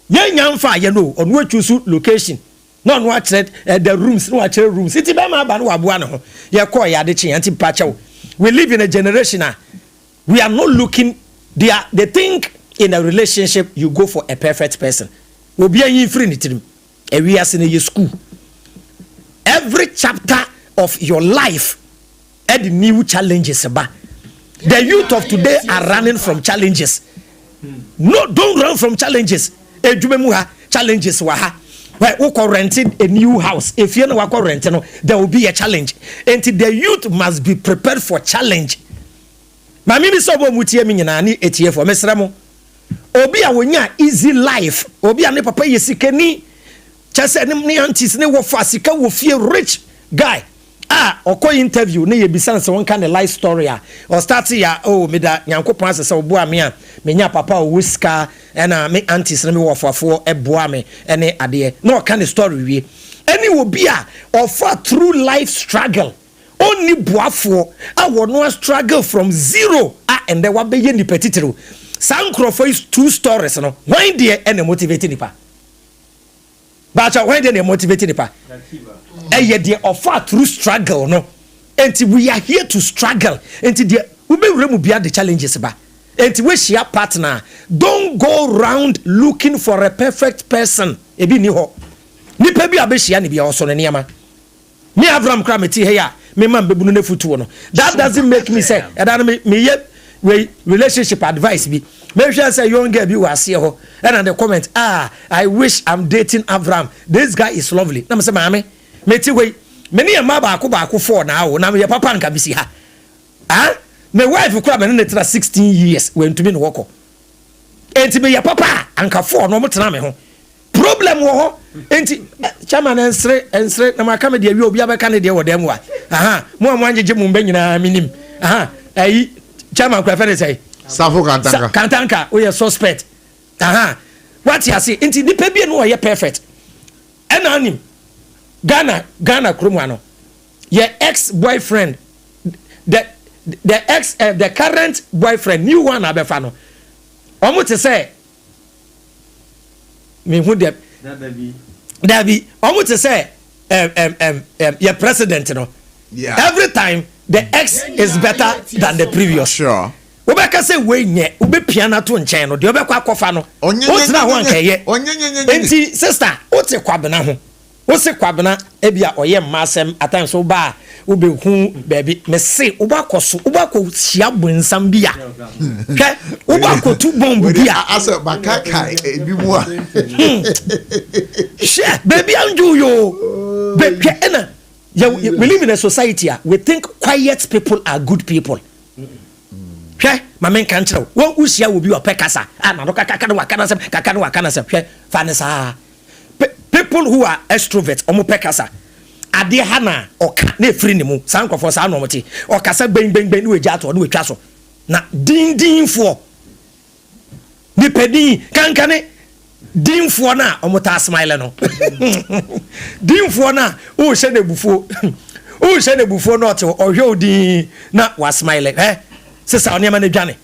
ye nyamfa ye no onu choose location no no atred the rooms no atred rooms iti be ma ba no waboa ne ho ye call ya de chi anti pacha. We live in a generation we are not looking they think in a relationship you go for a perfect person. Obi an free ni tirim e we as in your school. Every chapter of your life add new challenges ba. The youth of today are running from challenges. No, don't run from challenges. Challenges wa ha. Where we rented a new house. If you know what rent, there will be a challenge. And the youth must be prepared for challenge. Mami mi sobo mutie mi nyina ni etie for mesramo. Obi a wonya easy life. Obi a ne papa yesikani. Chase ni aunties ne wo fa sika wo fie rich guy. Oko interview ne ye bisan se won kan the life story or start ya me da nyankopon asese obo ame a menya papa o wiska na me aunties ne me wofafo eboa me ene ade no kan the story wie any obi a offer through life struggle only boafo no struggle from zero and then what be ni petitiro sankrofo is two stories no why dey ene motivate nipa but why dey motivate nipa they offer through struggle no and we are here to struggle and we be remove the challenges ba and we share partner don't go around looking for a perfect person ebi ni ho nipa bi abehia ni bia oso ne niama me Abraham krameti he ya me man bebu no futu no that doesn't make me say me relationship advice bi me sure say young girl bi was here ho and the comment I wish I'm dating Abraham, this guy is lovely na me say mama meti we many ma ba ko for now na me papa nka bisi ha my wife kura me na 16 years when to me no work enti me ya papa anka for no mo tena me ho problem wo ho enti chairman ensre na maka me de wi obi abeka ne de wo dem wa mo anjeje mu mba nyina minim ayi chairman kura fe say
safo kantanka
we suspect what you say enti nipa bi no ye perfect ena anim Ghana Krumano, your ex-boyfriend, the current boyfriend, new one abefano. Almost to say, me who there be almost to say, your president,
Yeah.
Every time the ex is better than the previous.
Sure.
Obeka say we nye ube piano to nchen no de obekwa kofa no. What's na one keye? Enti sister, what's a kwabena ho? Wose kwabena ebia oye masem at times so ba ube hu baby me say ubakoso ubako hia bonsam bia ke ubako tu bomb bia
asa bakaka ebi mu a
she baby anju yo baby ena we live in a society we think quiet people are good people. Hwe mamen kan kire wo usia obi opekasa na no kaka no wakana se hwe fanesa people who are extroverts omo pekasa ade hana oka na efiri ne mu sankofo sa no moti okasa ben ni weja ato no wetwa so na din fo ni pedi kankane din fo na omo ta smile no din fo na o hye ne bufuo no to ohwe odin na wa smile sisa oniama na dwane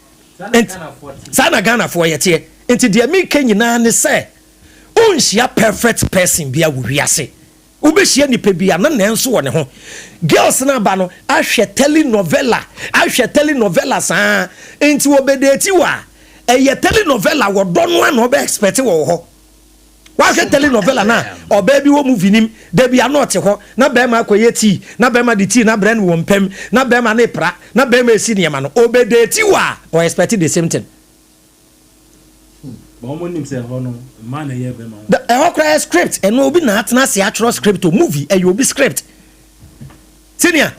sana Ghana fo yete enti de mi kenyina ne se unshia perfect person bia wo wiase ubehia nipa bia na nenso wo ne ho girls na ba no ahwe telenovela sa enti wo bedeti wa eye telenovela wo do no na obe expect wo ho wa hwe telenovela na oba bi wo movie nim da bia no te ho na ba ma akoye tea na ba ma di tea na brand wo mpem na ba ma ne pra na ba ma esi niam no obedeti wa or expect the same thing. The script and no be not na say actual script to movie and you be script. Senior,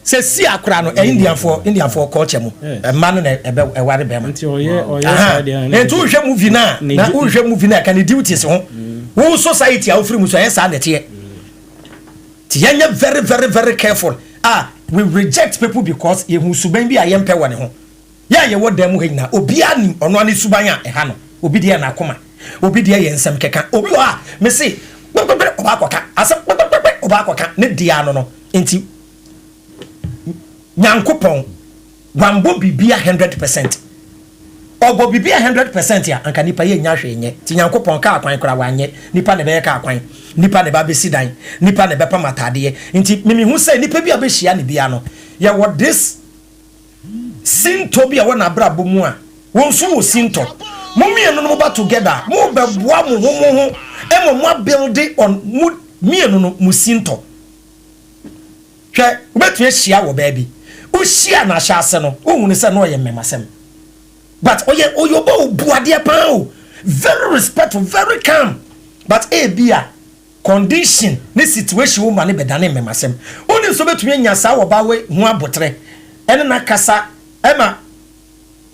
say see akra no Indian for culture mu. A man na e ware be man. And to hwe movie na hwe movie na can duties ho. Wo society a free mu so yen sa na tie. Tienya very very very careful. We reject people because ye hu suban bi ayempe wone ho. Ya ye wo dem hina obi ani ono ani subanya eha no obi de na akoma obi de ye nsem keka obi wa me say oba akoka asa oba akoka ne dia no enti nyankopon wambo bibia 100%. obo bibi 100% ya anka nipa ye nya hwenye ti Nyankopon ka akwan kora wanye nipa ne be ka akwan nipa ne ba be sidan nipa ne be pa matade nti mimi hu say nipa bi abehia ne bia no ya what this sinto bi a wona brabo mu a wonso wo sinto momienu no ba together mo be boa mo ho emo mo build on mienu no mu sinto hwe obetu ehia wo ba bi o hia na hya ase no o hunu se no ye memasem but oyobo buade pa o very respectful very calm but bia condition ne situation wo ma ne bedane memasem oni so betu nya sa wo ba we hu abotre ene na kasa ema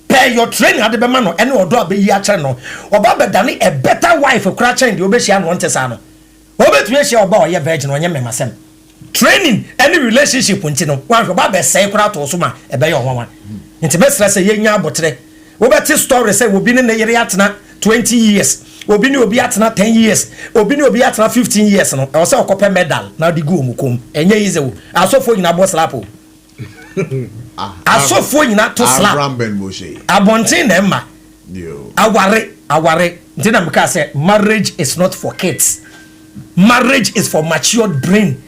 pay your training ade be ma no ene odo abeyi a kire no oba bedane a better wife kura chain de obehia no ntesa no obetu ehia oba oye virgin onye memasem training any relationship unti no wan oba be say kura to so ma ebe ye onwan nti be stress ye nya abotre obeti story say obi ne yere atena 20 years obi ne obi atena 10 years obi ne obi atena 15 years no e say okope medal na di go mukom enye yize wo asofo nyina bo slap o asofo nyina to slap
Abraham Ben Moshe
abontin na ma aware ntina mka say marriage is not for kids, marriage is for matured brain.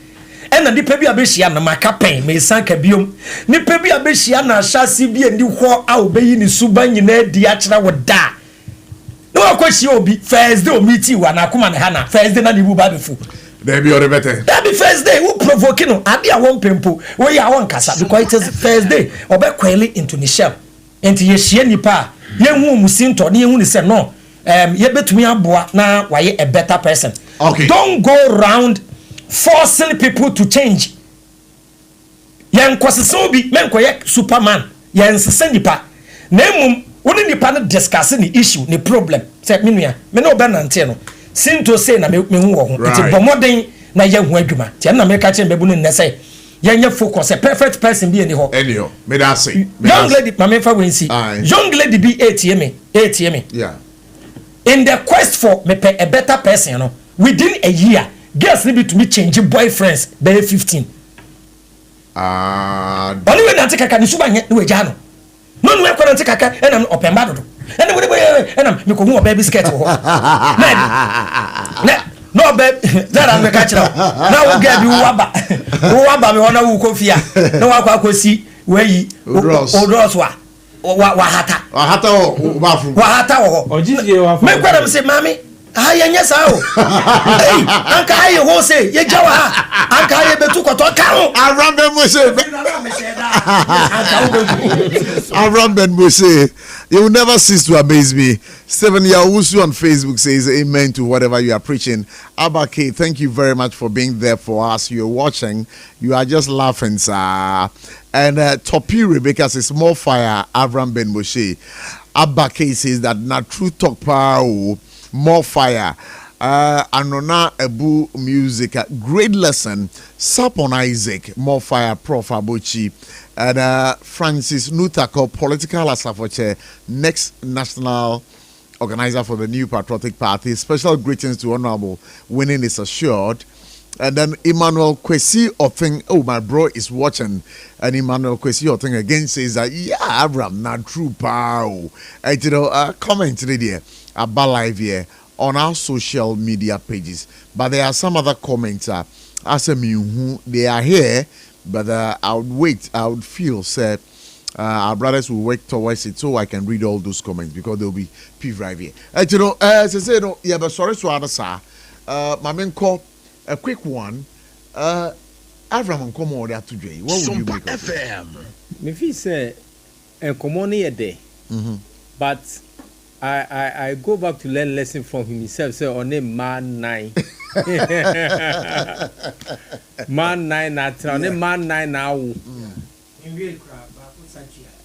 Ena nipa bi abehia na makapen me sanka biom nipa bi abehia na ahyase bi eni ho a obeyi ni suba nyina di akira wo da no akwahia obi Thursday o meet you na akoma na hana Thursday na nibu ba befu
there be already better
that be Thursday who provoke no ade a won pempo we ya won kasa because it is Thursday obe kweli into the shell enti ye hia nipa ye hu musinto na ye hu ni se no ye betumi aboa na waye a better person.
Okay,
don't go around forcing people to change. Yan kwasese bi menkoye superman yan sese nipa na emum woni nipa no discussing the issue the problem say menua me no be nante no sinto say na me hu wo ho ti bomoden na ye hu adwuma ti na me ka che mbebu no nne say yan focus a perfect person bi eni ho
me da say
young lady mama fa wensi young lady bi ATM
yeah
in the quest for me a better person no within a year girls need to be changing boyfriends by 15. Only when I take a can suba we jano. No no ko nante kaka and I'm open bad do. And we me ko hu baby skirt ho. No baby that am catch now. Now we get bi waba me hona wu kofia. Na wa akosi we odros wa hata ho ojije wa me kwara me say mami aya nya sao hey anka aye ho say ye jawa ha anka aye betu koto ka ho
Abraham Ben Moshe you will never cease to amaze me. Stephen Yawusu on Facebook says amen to whatever you are preaching. Abake, thank you very much for being there for us. You're watching, you are just laughing, sir. And Topi Rebecca says more fire. Abraham Ben Moshe Abake says that not true talk power. More fire. Anona Ebu music. Great lesson. Sapon Isaac. More fire. Prof Abuchi. And Francis Nutako, political asafoche, next national organizer for the New Patriotic Party. Special greetings to Honorable. Winning is assured. And then Emmanuel Kwesi Othing, oh, my bro is watching. And Emmanuel Kwesi Othing again says that, yeah, Abraham, not true, pow. And you know, comment there about live here on our social media pages. But there are some other comments. As a who they are here, but I would wait. I would feel, say, our brothers will work towards it so I can read all those comments because they'll be peeved right here. And you know, as I say, no, yeah, but sorry to other sir. My main call. A quick one. Avram come on there today. What would you make of it?
Me feel say common here there. But I go back to learn lesson from himself. Say on a man 9. Man 9 na on a man 9 now.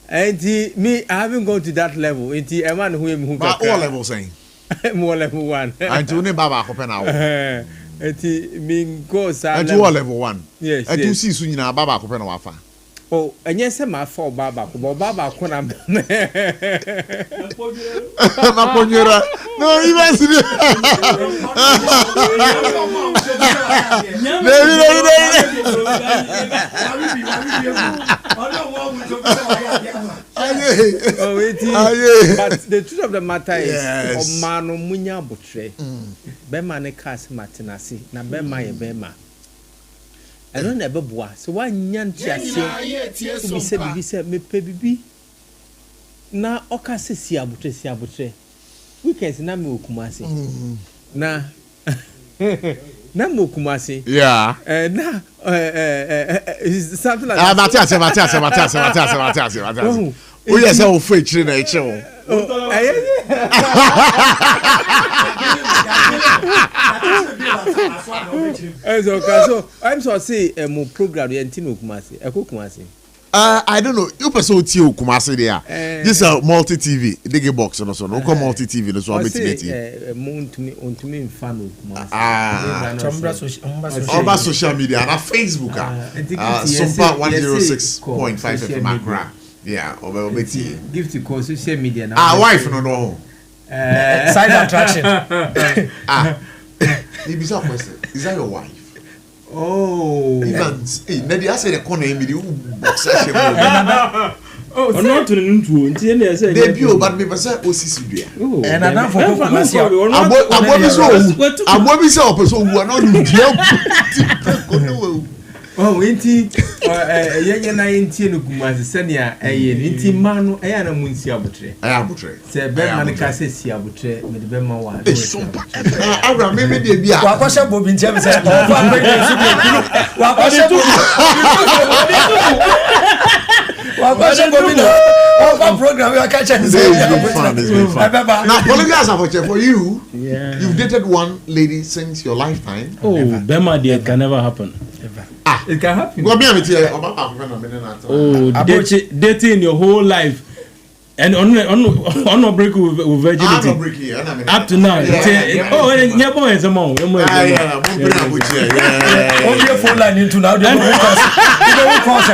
And me I haven't gone to that level. It a man who
what level saying?
More level 1.
And to ne baba ko now.
Eti min go sa
and to level 1.
Yes.
And to see so nyina baba ko pe na wafa.
Oh, and yes, my fall baba, baba, kuna.
No, even
but the truth of the matter is, Omano Munya Butre, Bema ne Kas Martinasi, na Bema ye Bema. I don't ever boy, so why Nyan Chia said, me baby. Na Oka se Siabutre. Weekends na me Kumasi. Na Kumasi.
Yeah.
Na something like
Matthias. Oh yes, I will fetch you na echo.
So I'm so say mo program the Antino Kumasi. Eko Kumasi.
I don't know. You person Tio Kumasi there. This is multi TV. Dig box no so. No come multi TV no so meeting.
To me fan Kumasi.
Over social media and Facebook. SOMPA 106.5 FM. Yeah, over Betty.
Give to call social media now.
Wife no.
Side attraction.
Maybe some question. Is that your wife?
Oh.
Even maybe I say the corner in the box.
Oh, not to the new
debut, but me say osisi.
And I don't for Kumasi.
Abobi say opeso who are not
oh, inti ye na inti no Kumasi senia inti manu na munsi abutre.
Abutre.
Se be man ka se si abutre me de be ma wa.
Abra me de bia.
Wa kwasha bobi ntem se. Wa kwasha bobi. Wa kwasha bobi no. Our program we are catching this.
Now, Political Asare for you, you've dated one lady since your lifetime.
Oh, Bema dear, it can never happen.
It can happen.
Oh, dating your whole life and on no break with virginity up to now. Oh, yeah, boy, it's a mom.
Only a phone line into now. You don't cross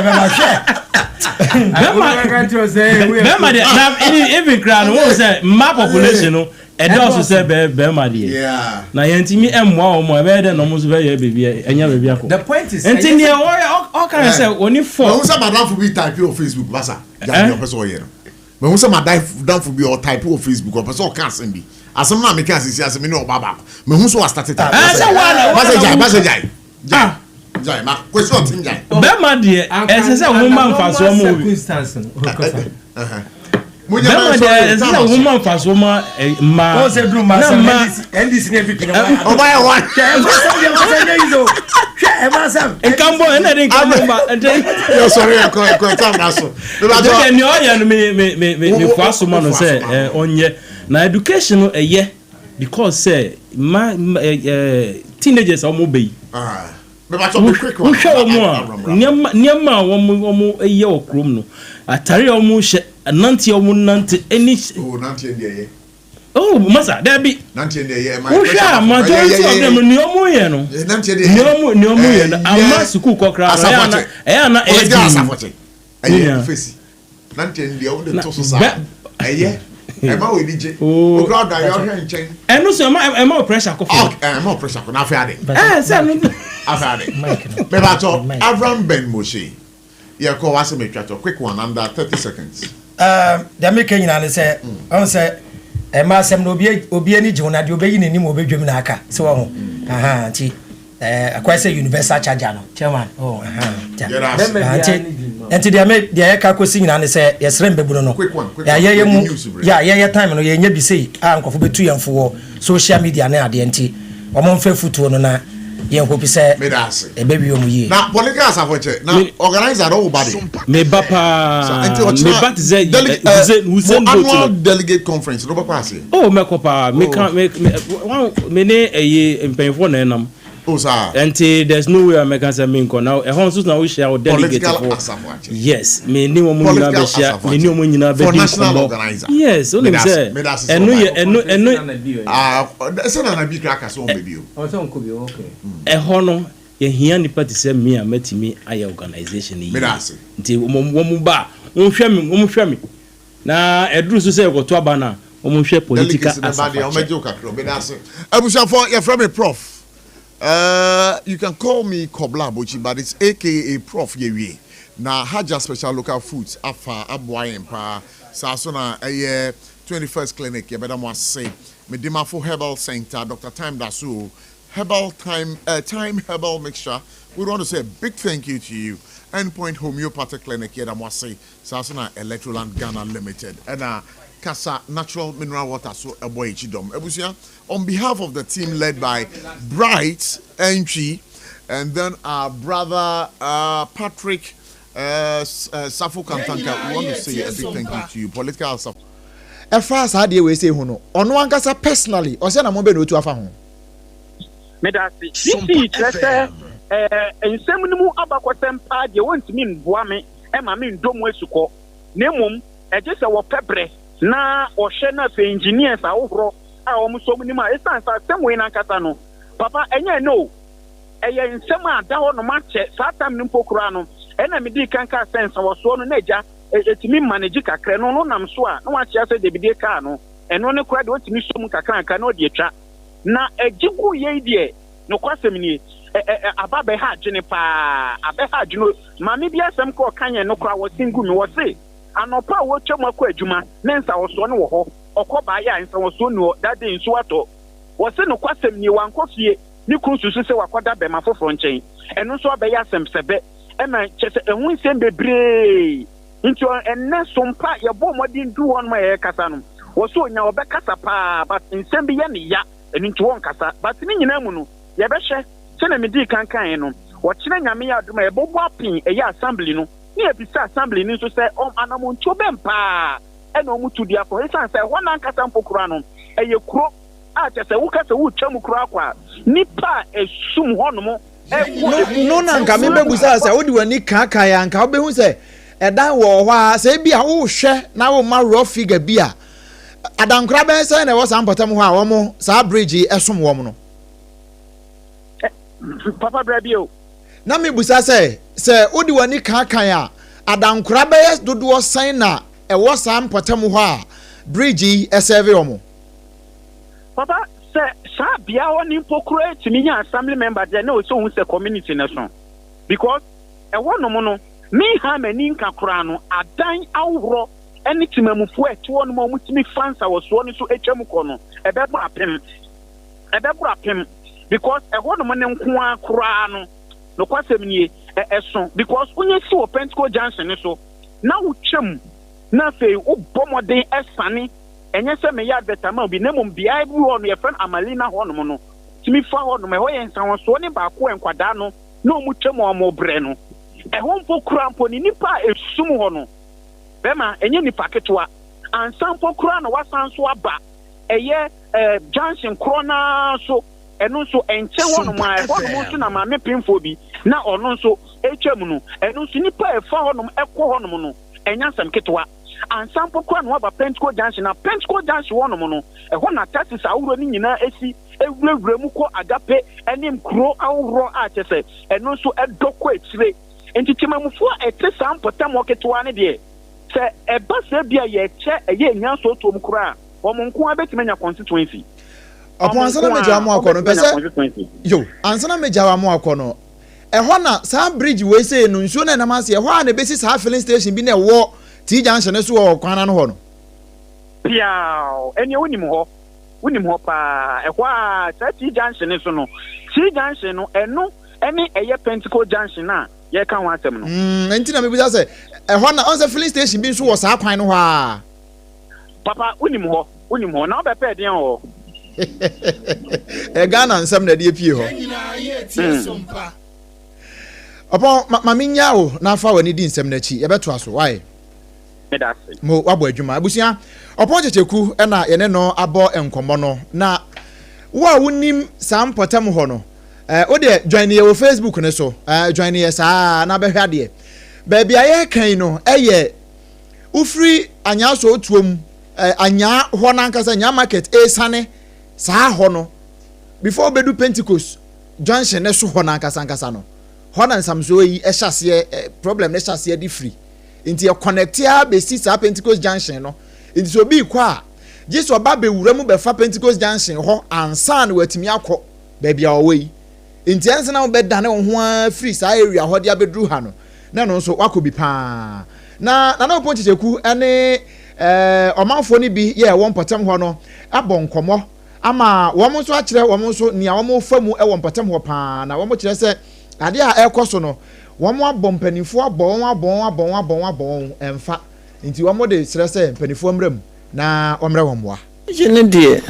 even crowd won't say my population. And also say Bema dear.
Yeah.
Now, Yantimi and wow, my bed and almost very baby, and your baby.
The point is,
and all can I say when you fall.
Who's my down for be type of Facebook, Massa? Your person here. But who's my down for be or type of Facebook or person can't send me. As some man can see as a minute Baba. Me who's was started. Jai, ma question thing Jai.
Bema dear, as I say, woman for some circumstance. Bema dear, as a woman for some ma.
What's a blue mass and this everything.
Oh, my one.
And come on, and I didn't come and
you're sorry, I can't
me fast man say on ye. Now education a year because say my teenagers are mobile.
Quick one.
Nyama a year or crum no. Atari almost a nanti or nanti any.
Oh, nanti in the
oh, Massa, there be
nanti in the year.
Majority of them no more, no more, a mass cook or crowd. Ayana,
face. Nanti in the old tossa. I'm always DJ. Oh, crowd, I am chain.
And also, I'm more pressure.
I'm more pressure. Now, Friday. I've had it. Maybe I thought Avram Ben Moshe. Yeah, call us a quick one under 30 seconds.
The making an answer. I say, a mass and obi any Jonah, you begin in him will be Juminaka. So, a question universal charger. Chairman. Oh, and today I made the Eka singing and say, yes, remember,
quick one.
Yeah, time and you be say, Uncle for between and for social media now, the NT. Or mon fair foot on a young hope say, a baby.
Now, Political Asare now organize that whole body.
Me Bapa,
annual delegate conference. No Papa say.
Oh, me Papa, me can't make me a year in pain for Nenam. And there's no way I can say Minko now. A horse now we shall delegate yes, me new woman me new woman
for national organizer.
Yes, only say and no
that's not a big cracker so baby.
A hono yɛhia nipa te sɛ me a matumi ayɛ organization yi
medase
nti wɔn ba wɔn me na ɛduru so sɛ yɛkɔto aba no a wɔn hwɛ political
abusuafo yɛfrɛ me prof you can call me Kobla Bochi, but it's aka Prof Yewie. Na Haja Special Local Foods afa aboyen pa sasona 21st clinic yebeda mo say medima for herbal center Dr. Time Dasu herbal time herbal mixture. We want to say a big thank you to you. Endpoint Homeopathic Clinic yeda mo say sasona Electroland Ghana Limited and Casa Natural Mineral Water so aboy chidom ebusia on behalf of the team led by Bright Entry and then our brother Patrick Safo Kantanka, we want to say a big thank you to you. Political support.
As far as we say, Hono, on one case personally, or send a mobile to a phone.
Medasi, and some new abaquatem party, you want to mean Buame, and I mean Domwesuko, Nemum, and just our pepper, na or Shena, the engineers are over, almost so many miles, some way in Catano. Papa, and you know, and some are down on match, Satam Nimpocrano. And I mean, can't sense our son Naja, it's me manage Kakra, no, I'm sure. No one says the Bidecano, and only cried what me some Kakran cannot be a trap. Now, a Jibu ye dear, no question, a baby had Jennifer, a beha, you know, Mammy, be some call Kanya, no crowd was single, no say. And no power, Choma Juma, Nansa was one or Kobaya, and some was so no, that day in Suato. Was no question, you one coffee, you could say what Bema for front chain, and also Baya some Sebe. Emma just a win send be into and SOMPA your bomb didn't do on my casano. Was so now back casapa, but in Sembiani ya and into one casa, but in Yamuno, Yabesha, Senamidi Cancano, watching Yamia to my bobbing a ya assembly no, near the assembly needs to say, oh, Anamon Chobempa, and no to the for instance, one Ancatam Pocrano, and your crow, I just a Wukas a wood Chamucraqua, Nipa a sum honomo.
No nanka me bebusa say wo de wani kaka ya nka wo be hu say edan wo ho a say bia wo hwe na wo ma raw figure bia adankra ben say na wo sam potam ho a wo mo sa bridge esom wo mo no
papa brabio
na me busa say wo de wani kaka ya adankra ben dodo san na e wo sam potam ho a bridge serve wo mo
papa Sabia on impocrate to me assembly member there no so who's a community nation because a one mono me ham and inca crano a dine outro any timamufu at 1 moment me fans I was one to HM a bebra pim because a one man crano no quasemini a song because when you saw Pentecost Johnson so now chum na fe o bomode esani enye se me ya better ma bi nemum bi ai bu on ye friend Amalina hono no timi fa hono me ho ye nsan so ne ba ko enkwada no na omu twem o mo bre no e ho mpo krampo ni nipa esum hono bema enye nipa ketwa ansan po kra no wasan so aba eye Johnson krona so eno so enche hono ma e hono so na ma me pimfo bi na ono so etwam no eno so nipa e fa hono ekọ hono no enya sam ketwa and sample kwa no aba Pentecost Junction na Pentecost Junction wono mo no e ho na taxis awuro ni nyina esi ewurawura mu ko agape enim kro awuro a chese eno so edokọ etire entitimamufo ete sample tam oketwa ne de se e ba se bia ye che eye nya so to mu kra wo mo nko abetimanya constituency
opo ansana meja mo akono pese yo ansana meja mo akono e ho na sa bridge we say no nsuo na namase e ho a na besi sa filling station bi na wo T Junction so wo kwana no ho no
piao eni wonim ho pa e ho a T Junction so no T Junction no eno eni eye Pentecost Junction na ye ka ho atem no
enti na me bisa say e ho na on say filling station bi so wo sa kwan no ho a
papa wonim ho na be pe den ho
e Ghana nsam na de pie ho Opo maminya wo na fa wani di nsam na chi ye beto aso why mo wabo adwuma abusia opo checheku na ye ne no abo enkomo no na wo a wonim sam potem ho no o de join ye wo Facebook ne so join ye saa na be hwade ba bia ye kan no eye ufri anya so otuom anya ho na nkasa nya market esane saa ho no before bedu Pentecost junction ne so ho na nkasa no ho na nsamso yi ehyaseɛ problem ne hyaseɛ di free nti e connect ya be si sa Pentecost junction no nti so bi kwa a Jesus oba be wura mu be fa Pentecost junction ho ansa na watimi akɔ ba bia wo yi nti ansa na wo be dane wo ho free sa area ho de abedru ha no na no so wakɔ bi pa na no ponchecheku ene omanfo ni bi ye won potem ho no abɔ nkɔmɔ ama wɔn nso akyerɛ wɔn nso nia wɔn fa mu wɔ mpatam hɔ paa na wɔn kyerɛ sɛ ade a ɛkɔ so no wɔn abɔ mpanimfoɔ abɔ ɛmfa nti wɔn de kyerɛ sɛ mpanimfoɔ mmerɛ mu na wɔmmerɛ wɔn mmoa.
Jene deɛ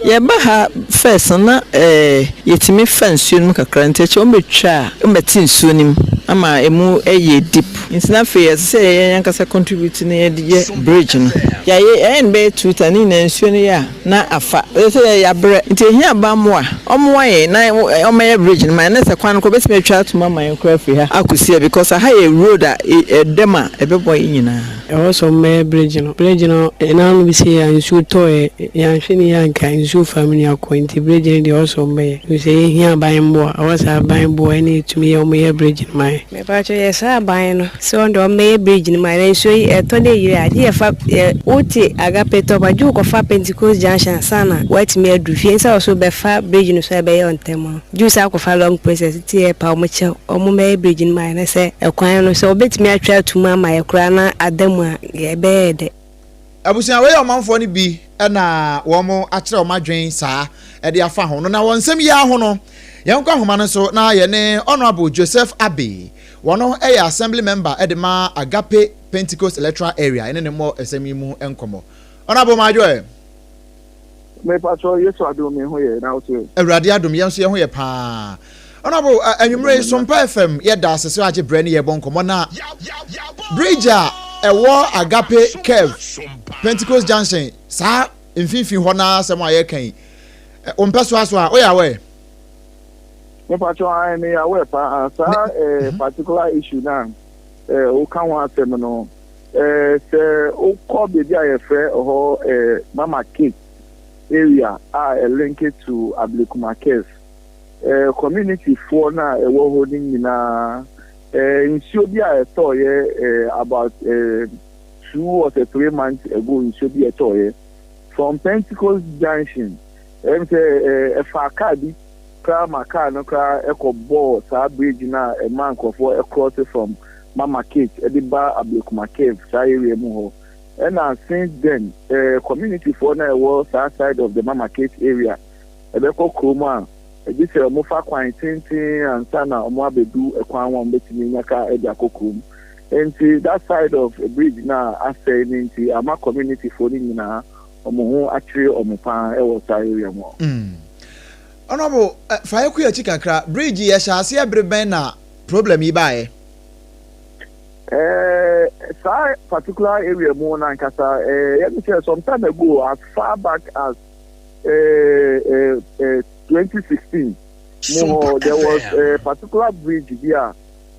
yɛba ha first na yɛtumi fa nsuo no kakra nti kyɛ wɔn betwa a wɔbɛte nsuo no mu ama emu ɛyɛ deep nti na afei yɛsɛ yɛn ankasa contribute na yɛde yɛ bridge no yɛyɛ ɛn bɛyɛ tuta ne na nsuo no yɛ na afa yɛsɛ yɛ abrɛ nti ehia ba mo a ɔmo ayɛ na ɔmo yɛ bridge no ma na sɛ kwan no kɔ bɛtumi atwa atoma ma yɛn kora afiri ha akosia because aha yɛ road a ɛdɛm a ɛbɛbɔ yɛ nyinaa
ɛwɔ sɛ ɔmo yɛ bridge no ɛna no bi sɛ yɛ nsuo tɔɔ yɛnhwɛ ne yɛ anka nsuo family akɔ nti bridge no deɛ ɔsɔ ɔmo yɛ sɛ yɛhia aban bo a ɔwɔ sɛ aban bo ɛne etumi yɛ ɔmo yɛ bridge no ma yɛ mepacho yesa aban no so ndo me bridge ni ma nso eto de yire ade ye fa uti agape to ba ju ko fa Pentecost junction sana what me adu fie nsa so be fa bridge no so e be ye ontemo ju sa ko fa long process ti e pa o mo che o mo me bridge ni ma na se ekwan no so obetimi atwa atuma ma ye kura na adamu a ye be de
abusia we omanfo ni bi na wo mo akyere o madwen saa e de afa ho no na wonsem yi aho no yenkwa homa no so na ye ne honorable Joseph Abbey wono assembly member edema Agape Pentecost electoral area ene ne mo asemi mu enkomo honorable majo
me patrol yeso adom me ho ye na o to
awrade adom ye nso ye ho ye pa honorable anwumre Sompa FM ye da asese age bre ne ye bonkomo na bridge a ewo Agape Cave Pentecost junction sa mfinfin ho na asem a ye kan o mpeso aso a o ya we
me patrol I me aware pa particular issue now o kan wa asem no se o call baby ayefe Mama Cake area are linked to Ablekuma Cave community for na ewo holding na nsuo bi ayeto ye about 2 or 3 months ago nsuo bi ayeto ye from Pentecost junction Fakadi Maka no kra eko ball sa bridge na a man for across from Mama Cake Ediba Ablekuma Cave sa area mu ho and since then community for na was outside of the Mama Cake area ebeko kroma e say mo fa kwan tintin ansa na mo abedu ekwan won betimi nyaka e dia kokrom and that side of a bridge na asay ninti ama community for ni na omo ho akire omo pa e was area mo
honorable fayeku ya chikakra bridge ya shase ebreben na problem yi bae
sa particular area mo na nkasa let me say some time ago as far back as 2016 there was a particular bridge there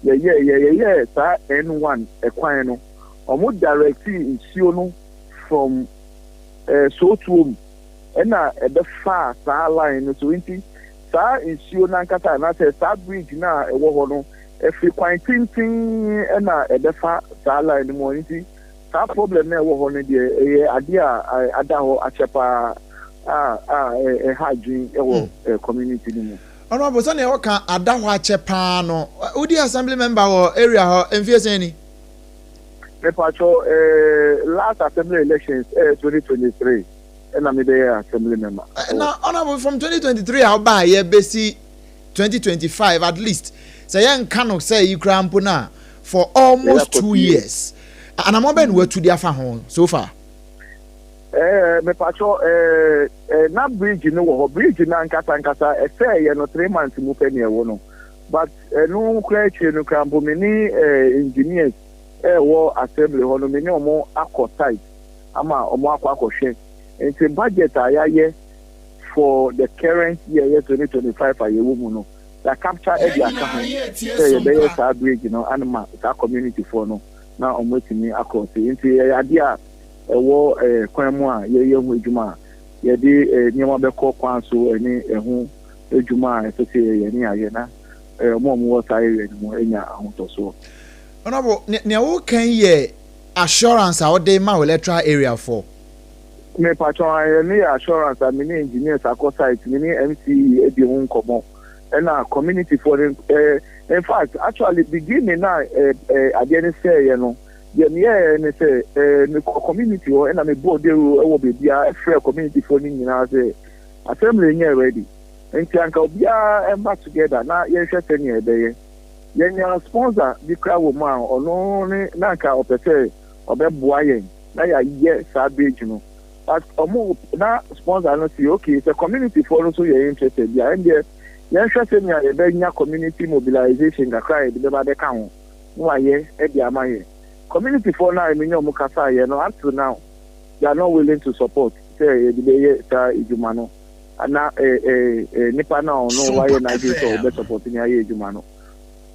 yeah sa N1 ekwan no omo direct nsuo no from Sotuom ena ebe fa sa line so nti sa nsuo na nkata na say sa bridge na ewo ho no efi kwan tintin ena ebe fa sa line mo nti sa problem na ewo ho no de ade a ada ho achepa hajin ewo community ni mo
ono bo so na e ka ada ho achepa no udi assembly member wo area ho emfiese ni
me pacho last assembly elections 2023 and I'm the assembly member.
Now, honorable from 2023, I'll buy a basic 2025 at least. Say, young cannot say you crampuna for almost 2 years. And I'm open where to the home so far.
Me pacho, na bridge no bridge na nkasa say no 3 months mu penye wono. But no create no crampo many engineers wo assembly hono many omo akọ site ama omo akọ hwe. It's a budget for the current year 2025 no that capture every account say be sa bridge anima that community for no na omwetimi across into idea ewo kwan mu a ye hu adwuma ye de niam be kọ kwan so eni ehu ejuma ɛsɛ sɛ yɛ ne ayɛ na mo mo sa area no enya ahotoso.
Honorable ne wo kan ye assurance a wode ma electoral area for.
Me patron ne assurance a me engineers akọ site me MC ebi ho nkomo na community for in fact actually beginning na ade ne say ye no ye ne say me community o na me board e wo bebia e free community for ni nyina say assembly nye ready nti anka obia emba together na ye hwese ne ebeye ye nya sponsor di kra wo ma ono ne na anka opese obeboa yen na ya ye sa page no but omo na sponsor no say okay the community for no so ye interested ya and ye hwese ne ya be nya community mobilization ga kra e be ba de ka ho no aye e di amaye community for now me nyo mo kasa ye no up to now they are not willing to support say e be ye sa ijuma no ana nipa na no why na dey so be supporting ya ejuma no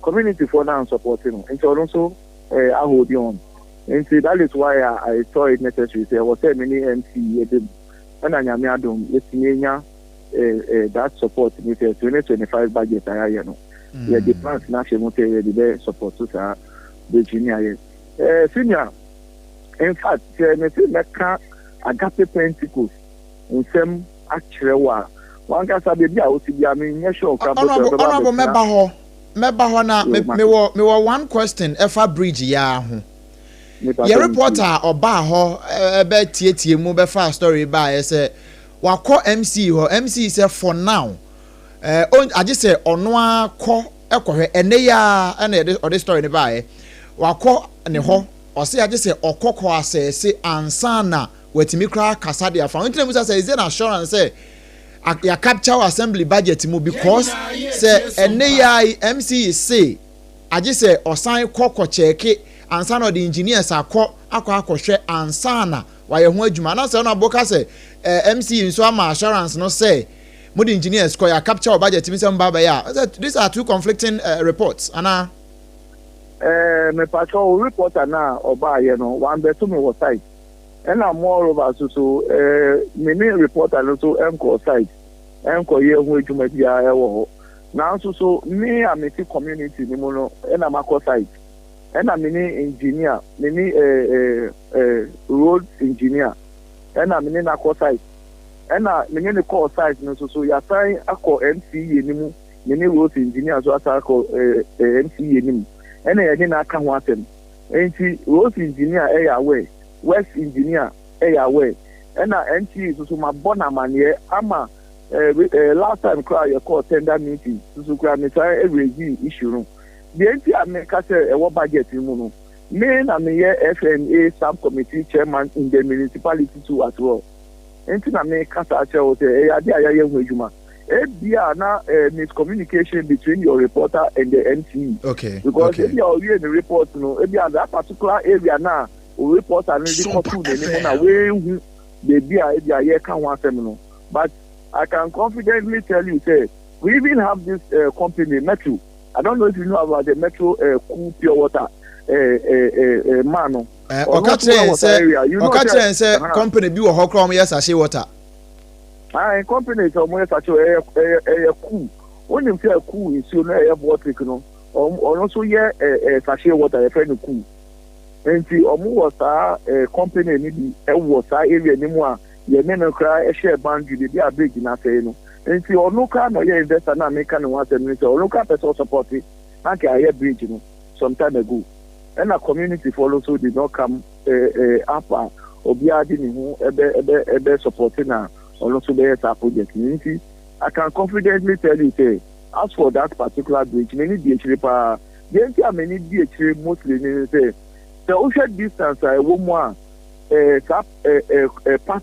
community for now supporting no and also I hold on and that is why I saw it necessary say was many MC and anyame adom letininya that support me say 2025 budget aya no yeah the plans na she mote the support to that the junior senior in fact me say meka agape pentacles nsem akrewa wan ka sabe bia o ti bia me nye show ka
honorable meba ho na me wo one question efa bridge ya ho ye reporter oba ho be tietie mu be fa story ba ye say wakọ MC ho MC say for now age say ono akọ ekohwe ene ya na the story ne ba ye wakọ ne ho o say age say okọkọ asese ansana wetimi kra kasa de afa ntene musa say is an assurance say ya capture assembly budget mu because say ene ya MC say age say osan kokọ cheke ansana the engineers akọ ansana wa ye ho adwuma na say na boka say MC nso ama assurance no say mo the engineers ko ya capture budget mi say mbaba ya these are two conflicting reports ana
me patrol reporter na oba ye no one beto me was site and I'm more over so me reporter no so enko site enko ye ho adwuma bia e wo na so me ameti community ni mo no and I'm akọ site and I'm engineer me road engineer and I'm in akọ site and me the call site no so ya sign akọ MCE ni mu me road engineer so akọ MCE ni mu and e na aka ho atem enti road engineer away west engineer away and MCE so ma bona manie ama last time cry your call tender meeting so cry me try every issue no the enti America say e budget mu no me na me FNA subcommittee chairman in the municipality too as well enti na me kasa che o say ade ayaye hu adwuma bia na miscommunication between your reporter and the MC because if you are reading the report no bia that particular area na o reporter no report to the na we hu the bia ye kan one asem no but I can confidently tell you say we even have this company Metro. I don't know if you know about the Metro cool pure water man.
Okache say company bi wo hokro mo yesa water.
Company so mo yesa cool. When you say cool is you know water no. Also ye sachet water e friend cool. Enti omo water company ni bi e water area ni mo a ye ne no kra e share boundary bi a big na say no. Enti onuka no ye investor na make no want to say onuka person support it. Like I bridge you know some time ago. And a community follow so did not come up obiadi ni hu ebe supporting na also be a project community. I can confidently tell you say as for that particular bridge many DH pa the many DH mostly say the ocean distance one more part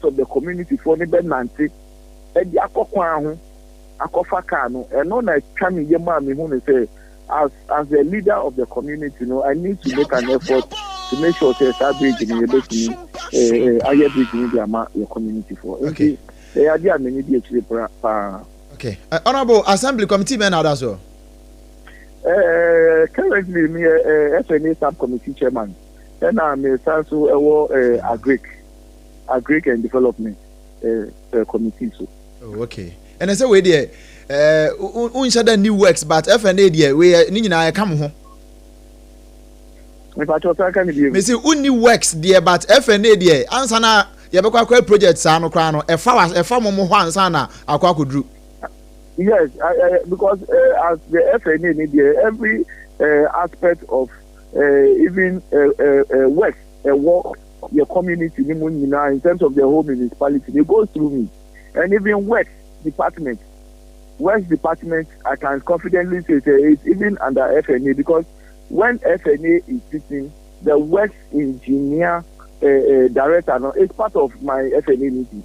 of the community for the Nancy and the akokwan akofaka no and no na twami yema me hu say as a leader of the community, you know, I need to make an effort to make sure that bridge in the bridge in your community for. Okay. The idea many be actually
okay. Honorable Assembly Committee man as well.
Currently me FNA subcommittee chairman. And I'm also agric and development committee. So.
Oh, okay. And I say we there unhyɛ da new works but FNA deɛ we ni nyinaa ɛka mo ho me say unni works deɛ but FNA deɛ ansa na yɛbɛkɔ akɔ project saa no kra no ɛfa mo ho ansa na akɔ akɔduru.
Yes, because as the FNA need every aspect of even work your community in terms of the whole municipality, they go through me. And even work department, I can confidently say it's even under FNA, because when FNA is sitting, the works engineer director is part of my FNA meeting.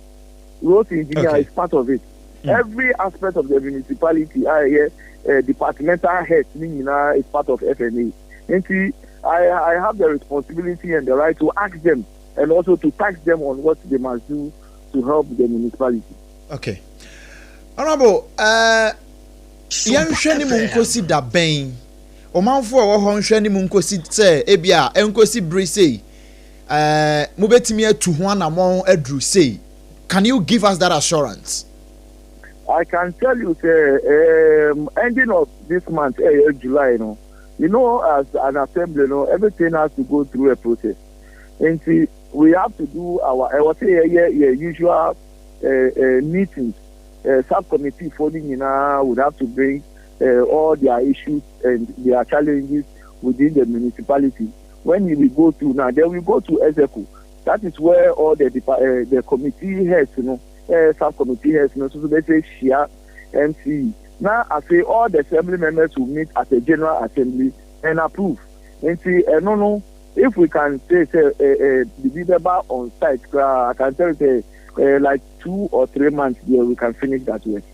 Road engineer is part of it. Every aspect of the municipality, departmental head is part of FNA. And I have the responsibility and the right to ask them and also to tax them on what they must do to help the municipality.
Okay. Honorable, yanhwɛ ni mu nkosi da bɛn. Omanfo a wɔ hɔ nhwɛ ni mu nkosi sɛ ebia enkosi brise mubetimi atu ho anamon adru sei. Can you give us that assurance?
I can tell you, ending of this month, July, as an assembly, everything has to go through a process. And see, we have to do our, usual meetings. Subcommittee for the would have to bring all their issues and their challenges within the municipality. When we go to now, then we go to Ezeku. That is where all the committee heads, subcommittee heads, so they say share MC. Now I say all the assembly members will meet at a general assembly and approve. And see, if we can say the leader on site, I can tell you like 2 or 3 months there we can finish that work.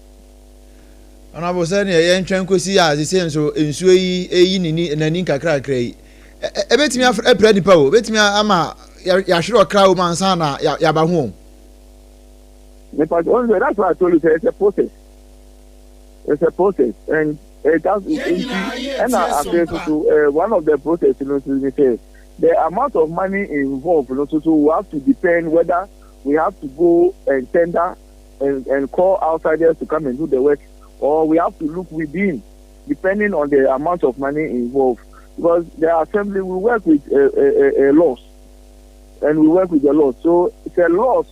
And I was saying, yen kosi as the same so nsuo yi ni nani kakra krai. Ebetimi afra nipa o, ebetimi ama ya hwere okra o mansa na ya ba ho.
That's why I told you it's a process. It's a process, and it has. And I say to one of the processes, we say the amount of money involved. So we have to depend whether we have to go and tender and call outsiders to come and do the work, or we have to look within, depending on the amount of money involved. Because the assembly we work with laws, and we work with the laws. So the laws,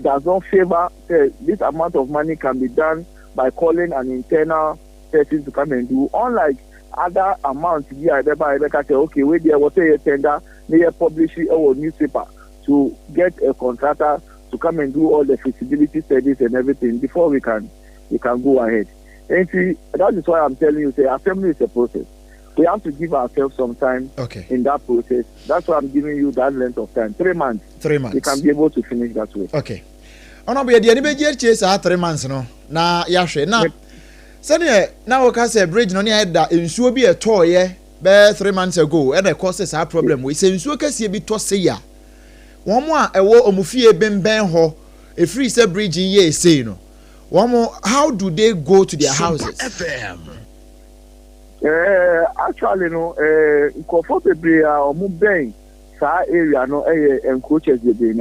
does not favor this amount of money can be done by calling an internal person to come and do. Unlike other amounts, okay, wait there was a tender, they publish it or newspaper to get a contractor to come and do all the feasibility studies and everything before we can go ahead. And see, that is why I'm telling you, the assembly is a process. We have to give ourselves some time in that process. That's why I'm giving you that length of time. 3 months.
3 months.
We can be able to finish that way.
Okay. Honorable, the anybody chase 3 months no. Na yahwe na. Sane na we ka say bridge no ne head nsuo bi eto ye be 3 months ago and the causes our problem we say nsuo kase bi to say ya. Won mo a ewo omufie bemben ho e free say bridge ye say no. Won mo how do they go to their houses? FM.
Actually, comfortably, moving that area, encroaches the day,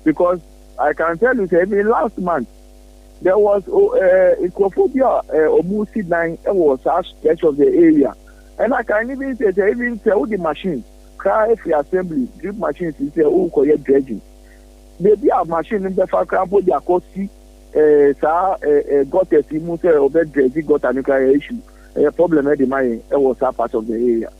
because I can tell you, even last month there was almost 9 was a stretch of the area, and I can even say the machine, cry free assembly, drip machines, is dredging. Maybe a machine in the Fakrambo, they are called got a simulate of the dredging got a nuclear issue. A problem at the mine was that part of the area.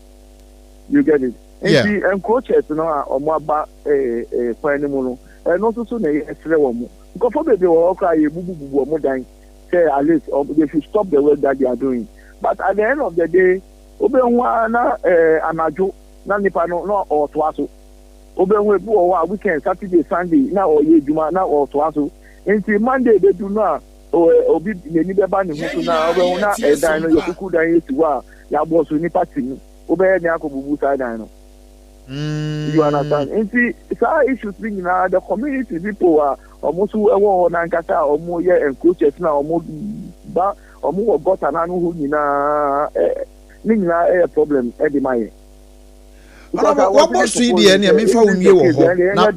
You get it?
Yeah.
And the encroachers, or more about a animal, and also soon a slow more. Because probably they will cry a boo more than say at least, or they should stop the work that they are doing. But at the end of the day, Obewana Anajo, Nanipano, no, or Twaso. Obewe weekend, Saturday, Sunday, now or Juma, now or Twaso. Until Monday, they do not. Obi ni be ba ni mutu na obe una edan no yokuku dan yetu a ya boss ni party ni obe ni akobubu side dan no you understand nti sa issues bi na the community people are almost ewo na nkata omo ye encroachers na omo ba omo wo gota na no hu nyina ni nyina problem e di maye
what boss we dey na me fa unwie wo ho na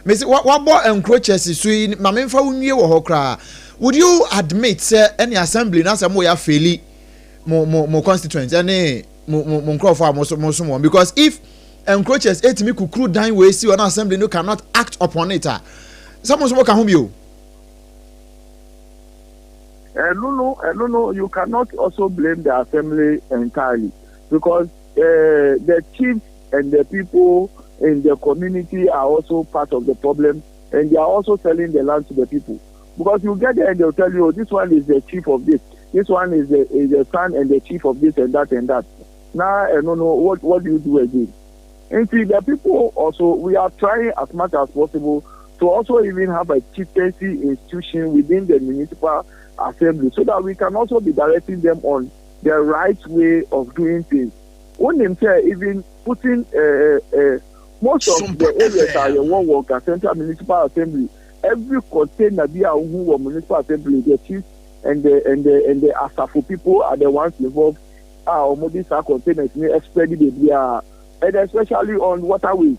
me say what encroachers so ma me fa unwie wo ho kra would you admit say any assembly na say mo ya faili mo constituents any mo crowd mo because if encroachers etimi kukuru dan we see on assembly no cannot act upon it someone can home you
no, you cannot also blame the assembly entirely because the chiefs and the people in the community are also part of the problem, and they are also selling the land to the people. Because you get there and they'll tell you, oh, this one is the chief of this one is the son and the chief of this and that and that. Now, no, what do you do again? And see, the people also, we are trying as much as possible to also even have a chieftaincy institution within the municipal assembly so that we can also be directing them on the right way of doing things. When them say even putting most of the areas are your one worker, Central Municipal Assembly, every container be a municipal assembly, the chief and the ASAFO people are the ones involved. These are containers spreading the and especially on waterways,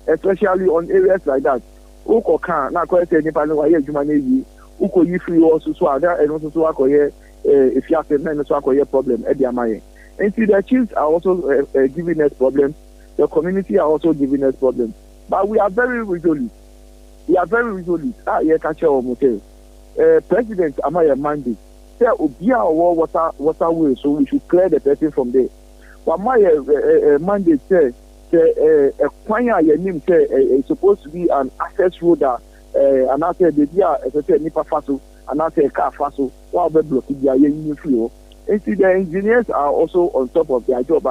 especially on areas like that. Uko can na kwa say nipa no waye adwuma na yi uko yi free also so ada and also so akoye if you have na so akoye problem e dia maye. And see the chiefs are also giving us problems. The community are also giving us problems. But we are very resolute. Yeah, catch our motel. President Amaya mandate. Say obia waterway, so we should clear the person from there. But my mandate says a kwanya yenim say it's supposed to be an access road and I said the dia as I said nipa faso and I said car faso wa be block dia yen free. And see the engineers are also on top of their job.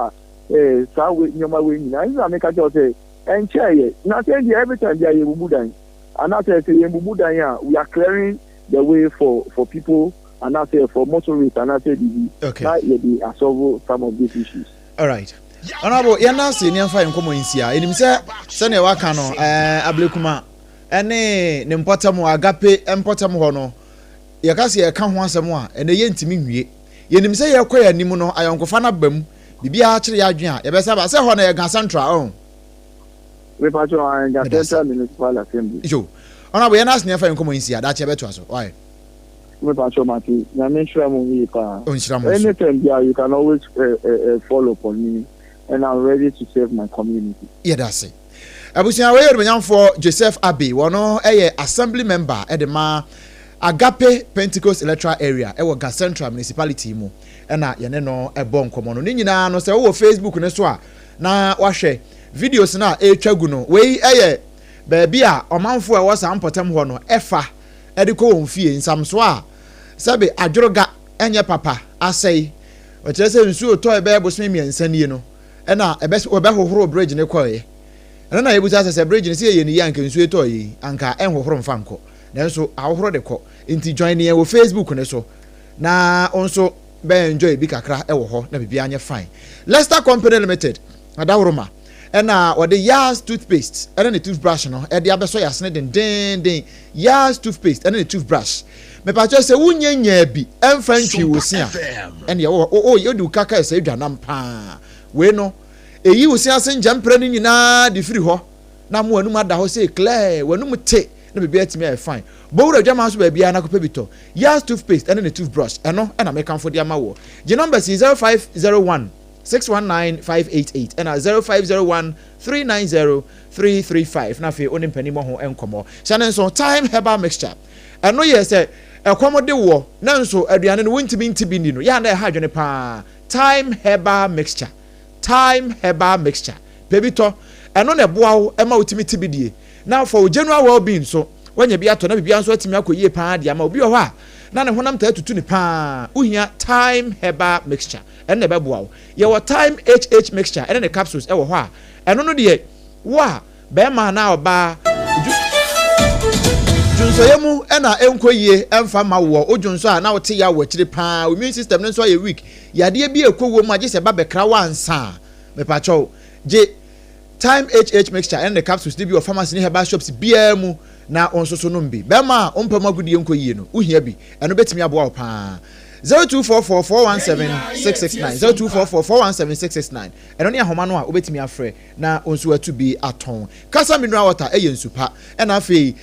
Some nyoma we nyina make a job say and chair na say every time they are bubudan and I say bubudan we are clearing the way for people and I say for motorists and I say
okay
that solve some of these issues.
All right. Honorable yana se ni amfa enkomo insia enim se na wa ka no ablekuma ene ne mpotam agape mpotam ho no ye ka se ye ka ho asem a ene ye ntimi hwie yenim se ye koya nim no ayonkofa na bam bibia kire ya adwen a ye be saba se ho na ye ga central
we pacho an ga central municipal assembly
jo honorable yana se ni amfa enkomo insia da che beto aso why
we pacho mati na me sure mo yi pa
anytime
you can always follow upon me and I'm ready to serve my community.
Yeah, that's it. Abusia we yero for Joseph Abbey, wono assembly member at the Agape Pentecost electoral area e wo Ga Central municipality mu na ye ne no ebo nkomo no ni nyina no se wo Facebook ne so a na wahwe videos na etwagu no we ba bia omanfo e wo sa mpotem ho no efa e de ko won fie nsam so a sabe adworoga enye papa asei o kire se nsu to e be bosme miensanie no na ebes obehohoro bridge ne koye na yebuza se bridge ne se ye ni yanka nsu eto yi anka enhohoro mfa nko nanso ahohoro de ko enti join ne wo Facebook ne so na onso be enjoy bi kakra e wo ho na bibia anye fine. Leicester Company Limited adawroma na wo de Yas toothpaste na ne toothbrush no e de abeso yasne den Yas toothpaste na ne toothbrush me pa cho se wunyanya bi emfa ntwi wo sia ene wo yodu kaka se dwanam pa we no eyi wo sia se njampra ni nyina de firi ho na mo anum ada ho se clear wanum te na bibia atimi ai fine bowura dwama so ba bia na kopa bito Yas toothpaste and a toothbrush eno na make am for dia ma wo the number is 0501 619 588 and 0501 390 335 na fe onim pani mo ho enkomo chane so time herbal mixture eno ye se ekomode wo na nso aduane no wontimi ntibi ni no ya na ha dwene pa time herbal mixture pebito eno na boa wo ema wotimi tibidie now for general well-being so when you be ato na bibia nso atimi akoyie pa dia ma obi ho a na ne honam ta tutu ni pa uhia time herbal mixture eno na beboa wo ye wo time HH mixture eno ne capsules e wo ho a eno no de wa be ma na oba junso yemu ena enkoyie emfa ma wo ojunso a na wote ya wo kire pa immune system no so ye weak yade bi ekowo mu age se ba bekra wansa me pa cho je time HH mixture and the capsules dey be of pharmacy herbal shops bia mu na onsoso no mbi be ma ompam agudie enkoyie no uhia bi eno betimi aboa pa 0244417669 0244417669 eno ne ahoma no a obetimi afre na onso atu bi aton kasa mineral water nsupa ena afei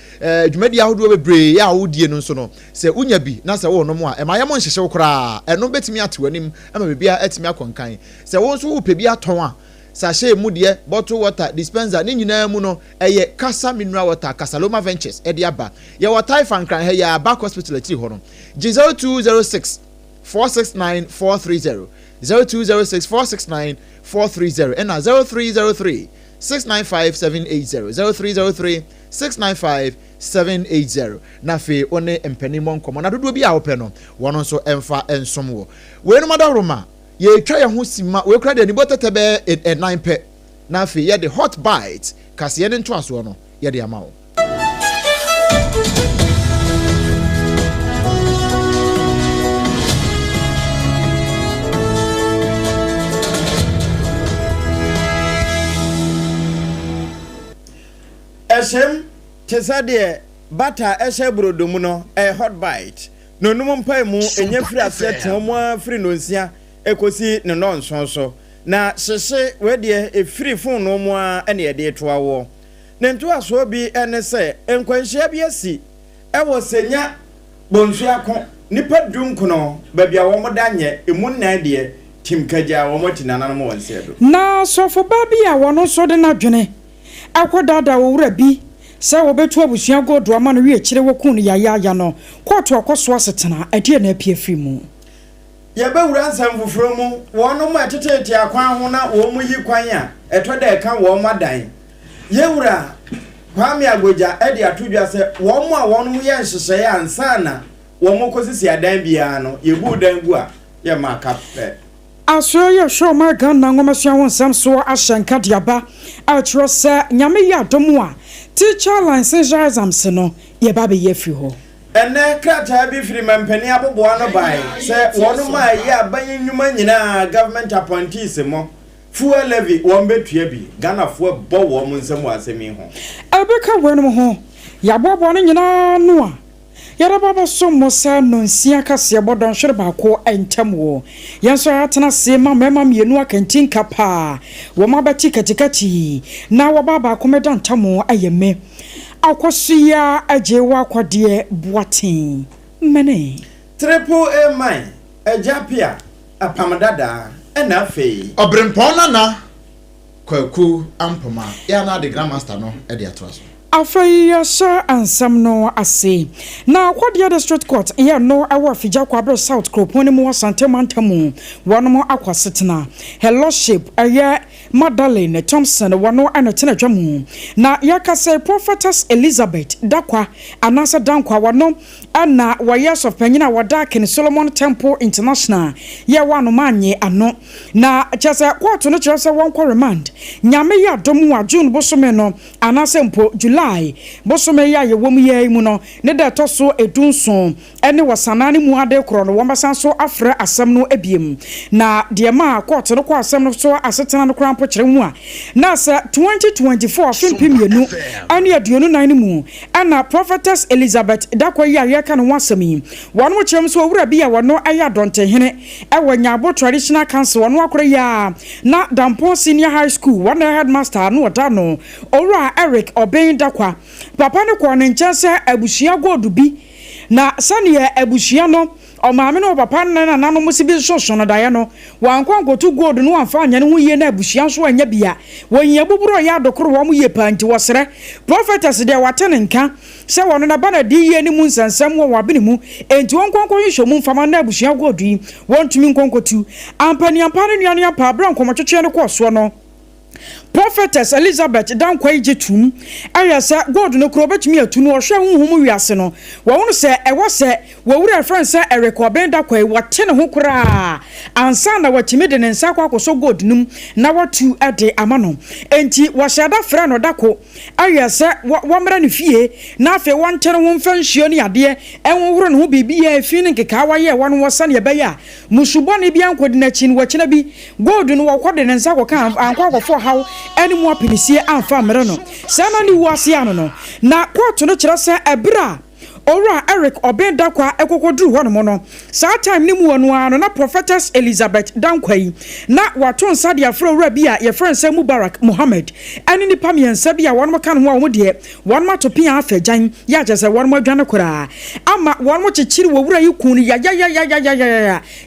dwumadi ahodo bebre ya awodie no nso no se unya bi na se wo no mo a ema yemo nhyehyɛ kora eno betimi atewanim ama bebia atimi akonkan se wo nso wo pebi aton a sachet mu de bottle water dispenser ni nyina mu no eye kasa mineral water Casaloma Ventures e de aba ye water fankran he ya back hospital ati ho no 0206 469 430 0206 469 430 and 0303 695 780 0303 695 780 na fe one empanimon komo na dodo bi a ope no wono so emfa ensom wo we no madaroma ye twa ye ho sima we kra de ni botetebe 9 pe na fe ye the hot bite kase ye ne nto aso no ye de ama wo
Eshem tesade bata eshe brodomu no hot bite no num mpai mu enye free aset mo free no nsia ekosi ne no nsonso na hyehye we de free phone no mu a ene ye de toa wo ne nto aso bi ene se enkwanhia bi asi ewo senya bonsu akon nipa dunku no babia wo modanye emu nnan de timkaja wo motinana no wonse do
na sofo babia wono so de na dwene akodada wo wura bi se wo betu abusua godo ama no wie kire wo kun ya no koto akoso asetena adie na apie fimu
ye be wura nsam foforo mu wono mu etetete akwan ho na wo mu yi kwan a eto da ka wo madan ye wura kwame agoja e de atodwa se wo mu a wono mu ye nhyehyɛ ansa na wo mu kosisi adan bia no ye bu dan gu a ye maka pe
aso ye show ma gan na ngomasua won sam so ahyenka diaba a tro se nyame ya domu a teacher license exams no ye ba be ye fi ho
ene krata bi firi mampani aboboa no bai se wono ma ye aban nyuma nyina government appointees mo fuel levy won betua bi Ghana fo bo wo mo nsam asemi ho
abeka wonum ho ya bobo no nyina no a yara baba so mo sa no nsia kase bodon hwere ba ko entam wo yenso atena se ma mema mienu akantin kapa wo ma bati katikati na wo baba ko medan tamo ayeme akosuya ajewa akwade boaten mene
triple a mine ajapia apamadada ena fei
obrempona na kwaku ampoma ya na the grandmaster no e de atoaso
afai sha ansam no ase na kwade district court ya no awa fija kwabre south kropon mu wasante mantamu wono akwasetena helloship aya Madeleine Thompson wano anatena dwamu na yakase prophetess Elizabeth dakwa anasa dankwa wano ana wayes of penyina wadake Solomon Temple International ya wano manye ano na chase kwatu no chase wonko remand nyame ya domu wa June bosome no anasa mpo July bosome ya yewomu ye mu no ne da toso edunson ene wasanane mu ade kro no wombasan so afra asem no ebiem na de ma kwatu no kwa asem no so asetena no kra na sa 2024 fimpimienu ani aduonu nan mu ana prophetess Elizabeth dakwa ya yaka no wasami wonu mo kyerem so owura bia wono aya donte hene ewo nyabo traditional council wono akora ya na Dampon senior high school one headmaster no oda no owura Eric Oben dakwa papa ne ko ne nkyese abusia godu bi na sane abusia no o maame no papa na no musibi soso no daye no wankwankotu gold no amfa anya ne ho yie na abusia so anya bia wonye buburo ya dokoro wo mu ye panti wosere prophetess de watene nka se wono na bana di yie ni mu nsansam wo wabene mu enti wonkwankon hwehwemu mfama na abusia gold yi wontumi nkonkotu ampani ampani nuane apa abra nkomotwetwe ne ko so no prophetess Elizabeth dankwa ijetum ayasa god no kro betumi atu no hwe huhum wiase no wo wonu se ewo se wo wura friend se Oben dakwa wote ne ho kra ansa na watimi de ne nsa kwa koso god num na watu ade amano enti wo shada fra no dako ayasa wo mra ne fie na afi wonte ne ho mfa nhio ne ade enwo woro ne ho bibi ya afi ne nkeka waye wonu wosane ye beya musubo ne bia nkodi na chi ne wakina bi god no wo kode ne nsa kwa kan ankwa kofo hawo eni mo apinisie amfa mere no sana ni wase ano no na court no kire se ebra owura Eric Obendakwa ekokoduru hɔ no no saa time ni mu wonu ano na prophetess Elizabeth Dankwai na waton sade afro owura bi a ye friend say Mubarak Mohammed ani ni pamiensa bi a wɔn ka no ho a wɔn de wɔn ma topia afagyan ya kyese wɔn ma dwane kora ama wɔn mo kyekiri wo wura yi kun ya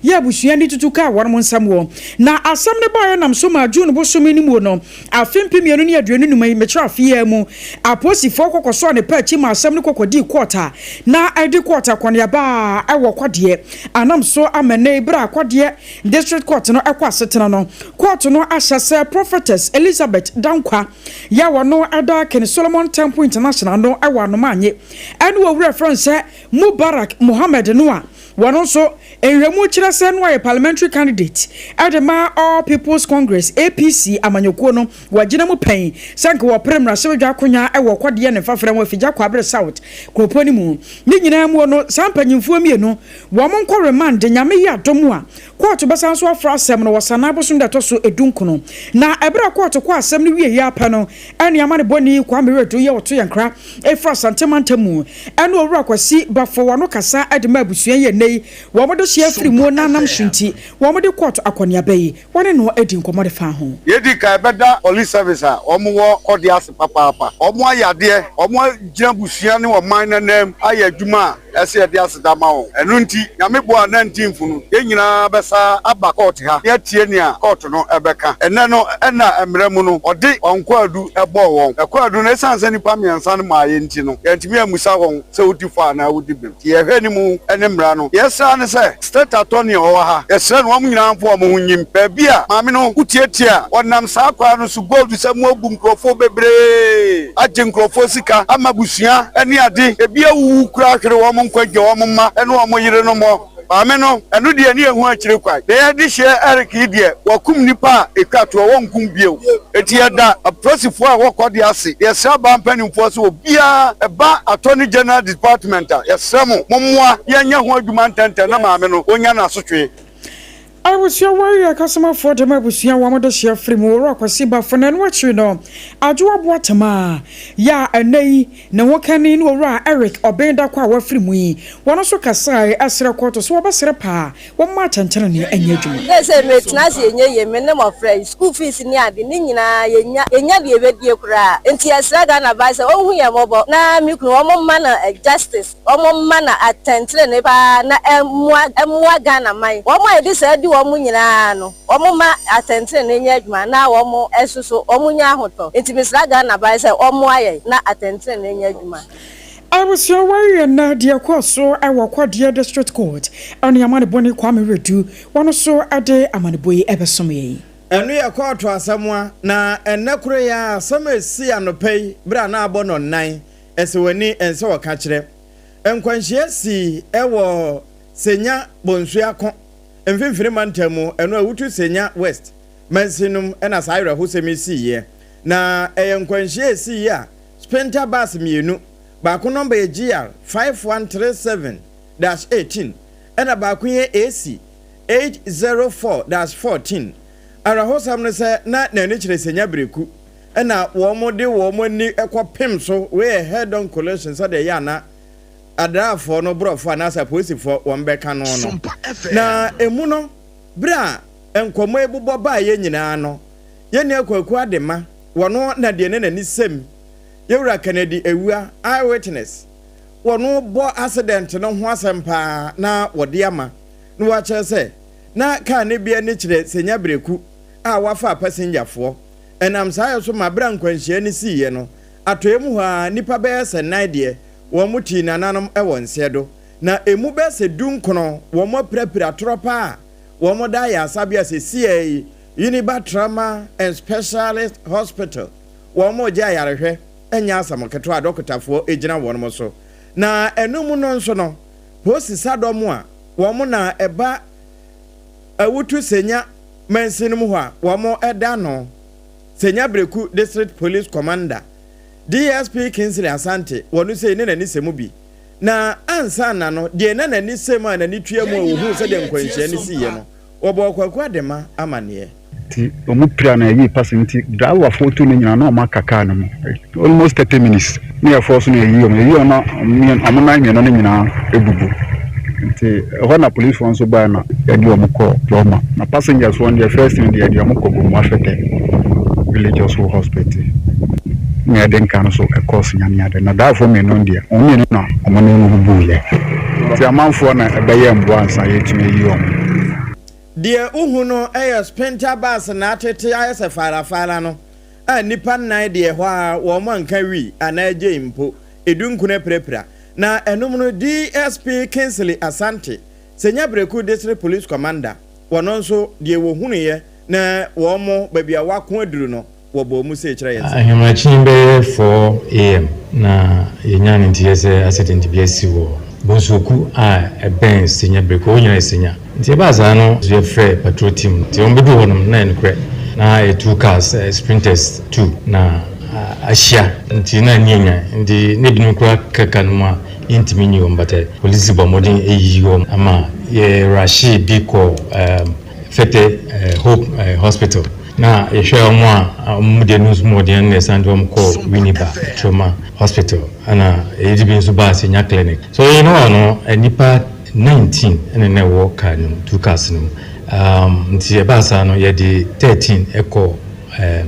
ya busua ni tutuka wɔn mo nsam wo na asam ne ba nam so ma June bosomi ni mu no afempemienu ne aduonu numai metra afia mu aposifo kokoso ne pa chi ma asam ne kokodi quarter na edi quarter kwone ba ewo kwade anam so amene bra kwade district court no ekwa setena no court no ahyase prophetess Elizabeth Dankwa ya wono ada Ken Solomon Temple International no ewo anomanye ene wo reference Mubarak Mohammed no a wono so enhwemu kire se no ye parliamentary candidate adema All People's Congress APC amanyoko no wagina mu pen sanke wo premra sebedwa akonya ewo kwade ne fafra wo afigya kwabre south koponi mu ni nyina mu no sampanyimfo mienu wo mo nkɔ remand nyame yi adomu a court besan so afra asem no wasana bosun da to so edunkono na ebra court kwa asem no wie ya pa no ene amane boni kwa meredo ye woto yankra efra santemantamu ene owura kwasi bafo wono kasa adema abusua ye nei wo mo do hia firi mu nanam hwinti wo mo de court akonia bayi wone no edi nkomode fa ho
yedi ka beda police service a omo wo kodi ase papa omo ayade omo gina busua ne wo man nanem aye adwuma ese yede ase dama wo enu nti nyame bo a 19 funu ye nyina besa aba court ha ye tie ni a court no ebeka ene no ena emremu no odi onkwadu ebo won ekwadu na esanse ni pamiansa no ma ye nti no ye ntimi amusa won se odi fa na odi bem ye hwe ni mu ene mra no yesa ne se state attorney o ha yesre no mu nyina mfo mo hunyim ba bia maame no utietia wonam sa kwa no su gold se mu obu nkrofo bebre agye nkrofo sika ama busua ene ade ebia wu kura hwere wo mo nkwaje wo mo ma ene wo mo yire no mo maame no enu de ani ehu akire kwai de ya de hye Eric de wakum nipa ekwato wo nkum bio eti da aprosifo a wokode ase yesra ba mpanimfo so obia eba attorney general department yesra mo mommoa yenya ho adwuma ntanta na maame no onya na asotwe
I was your warrior customer for the Mabusia Wamada share free more kwasi ba for nan watch no adwoa boatama ya anei na wokani no ra Eric Obendakwa wa free mu yi wono so kasai asere kwoto so obasere pa wo ma tantana ne anya dwuma
say metina se enye me ne mo friend school fees ni ade ni nyina yenya de ebedie kura enti asra ga na ba se ohun ye mobo na mi kunu omo ma na justice omo ma na atentene ne pa na emwa ga na mai omo e di se di omo nyina no omo ma atentene ne nya adwuma na omo esuso omo nya ahoto enti misra ga na ba se omo aye na atentene ne nya adwuma
I was your warrior na dear kwaso I wa kwadie district court ani amane boni kwa meredu wono so ade amane boyi ebesomye
enu ye court asamwa na enekure ya samesi anopei bra na abo no nan ese wani ense waka kire enkwanhie si ewo senya bonsu akon emfimfiri mantamu enu awutu senya west mansinum ena sayre hosemi ye na enkwanhie si ya sprinter bus mienu baako number ye GR 5137-18 ena baako ye AC 804-14 arahosam ne se na nani kire senya breku ena wo mo de wo mo ni ekopem so we head on collection so de ya na adrafo no brofo anasa posifo wo mbeka no no na emu no bra enkomo ebubo ba ye nyina no ye ne akwaku adema wono na de ne nani sem yewura Kennedy ewua eyewitness wono bo accident no ho asempa na wode ama no wa kyerese na ka ne bia ne kire senya breku a wafa passenger fo enam sayo so mabra nkwanhia ne siye no atoemu ha nipa be se de wo muti nananom ewo nsedo na emu be se dunkono wo mo prapira tropa wo mo da ya asabia se CA Uniba Trauma and Specialist Hospital wo mo ja yarehwe enya asamoketo a dokotafo ejina wo no so na enum no nso no posi sadom a wo mo na eba awutu senya mensinum ho a wo mo eda no senya breku district police commander DSP Kingsley Asante wonu sei ne nani semu bi na ansa na no de na nani semu a nani tuamu a wo hu se de nkwanhia ne siye no wo bo kwaku adema amane
ti omu pira na yi passing ti driver photo ni nyina na ma kaka no almost 30 minutes me ya force no yi o na amuna nyina no nyina ebubu nti ho na police phone so ba na ya di omu call trauma na passengers one the first thing they am ko go afete village hospital me ya den kan so e course nyame ade na da for me no dia onye no na amuna no bubu ye ti amanfo na ebeye mbo ansa yetumi yi omu
deɛ uhu no ɛyɛ sprinter bus na atete ayɛ sɛ farafara no a nipa nnan deɛ hɔ a wɔn anka wi anagye mpo edunkune prepra na ɛnum no DSP Kingsley Asante senya breku district police commander wɔn nso deɛ wɔhunu yɛ na wɔn mo baabi a wako aduru no wɔbɔ mu sɛ kyerɛ yɛn
ahemachin bɛyɛ 4 am na yɛnya ne ntiɛ sɛ accident bi asi wɔ bonsoku a ɛbɛn senya breku onyina senya nti ba za no so yɛfrɛ patrol team nti wɔn bɛdu hɔ nom na ɛnokorɛ na yɛ 2 cars sprinters 2 na ahyia nti na nyanya nti ne binom kora kaka no mu a yɛntimi nyi wɔn bata polisi bɔ mmɔden ɛyiyi wɔn ama yɛ rashi bi kɔ fete hope hospital na yɛhwɛ wɔn a wɔn de no nso mmɔden na ɛsan de wɔn kɔ winiba trauma hospital ana ɛyɛ bi nso ba senya clinic so yɛn no nipa 19 and na wo car no 2 cars no nti e ba sa no ye de 13 eko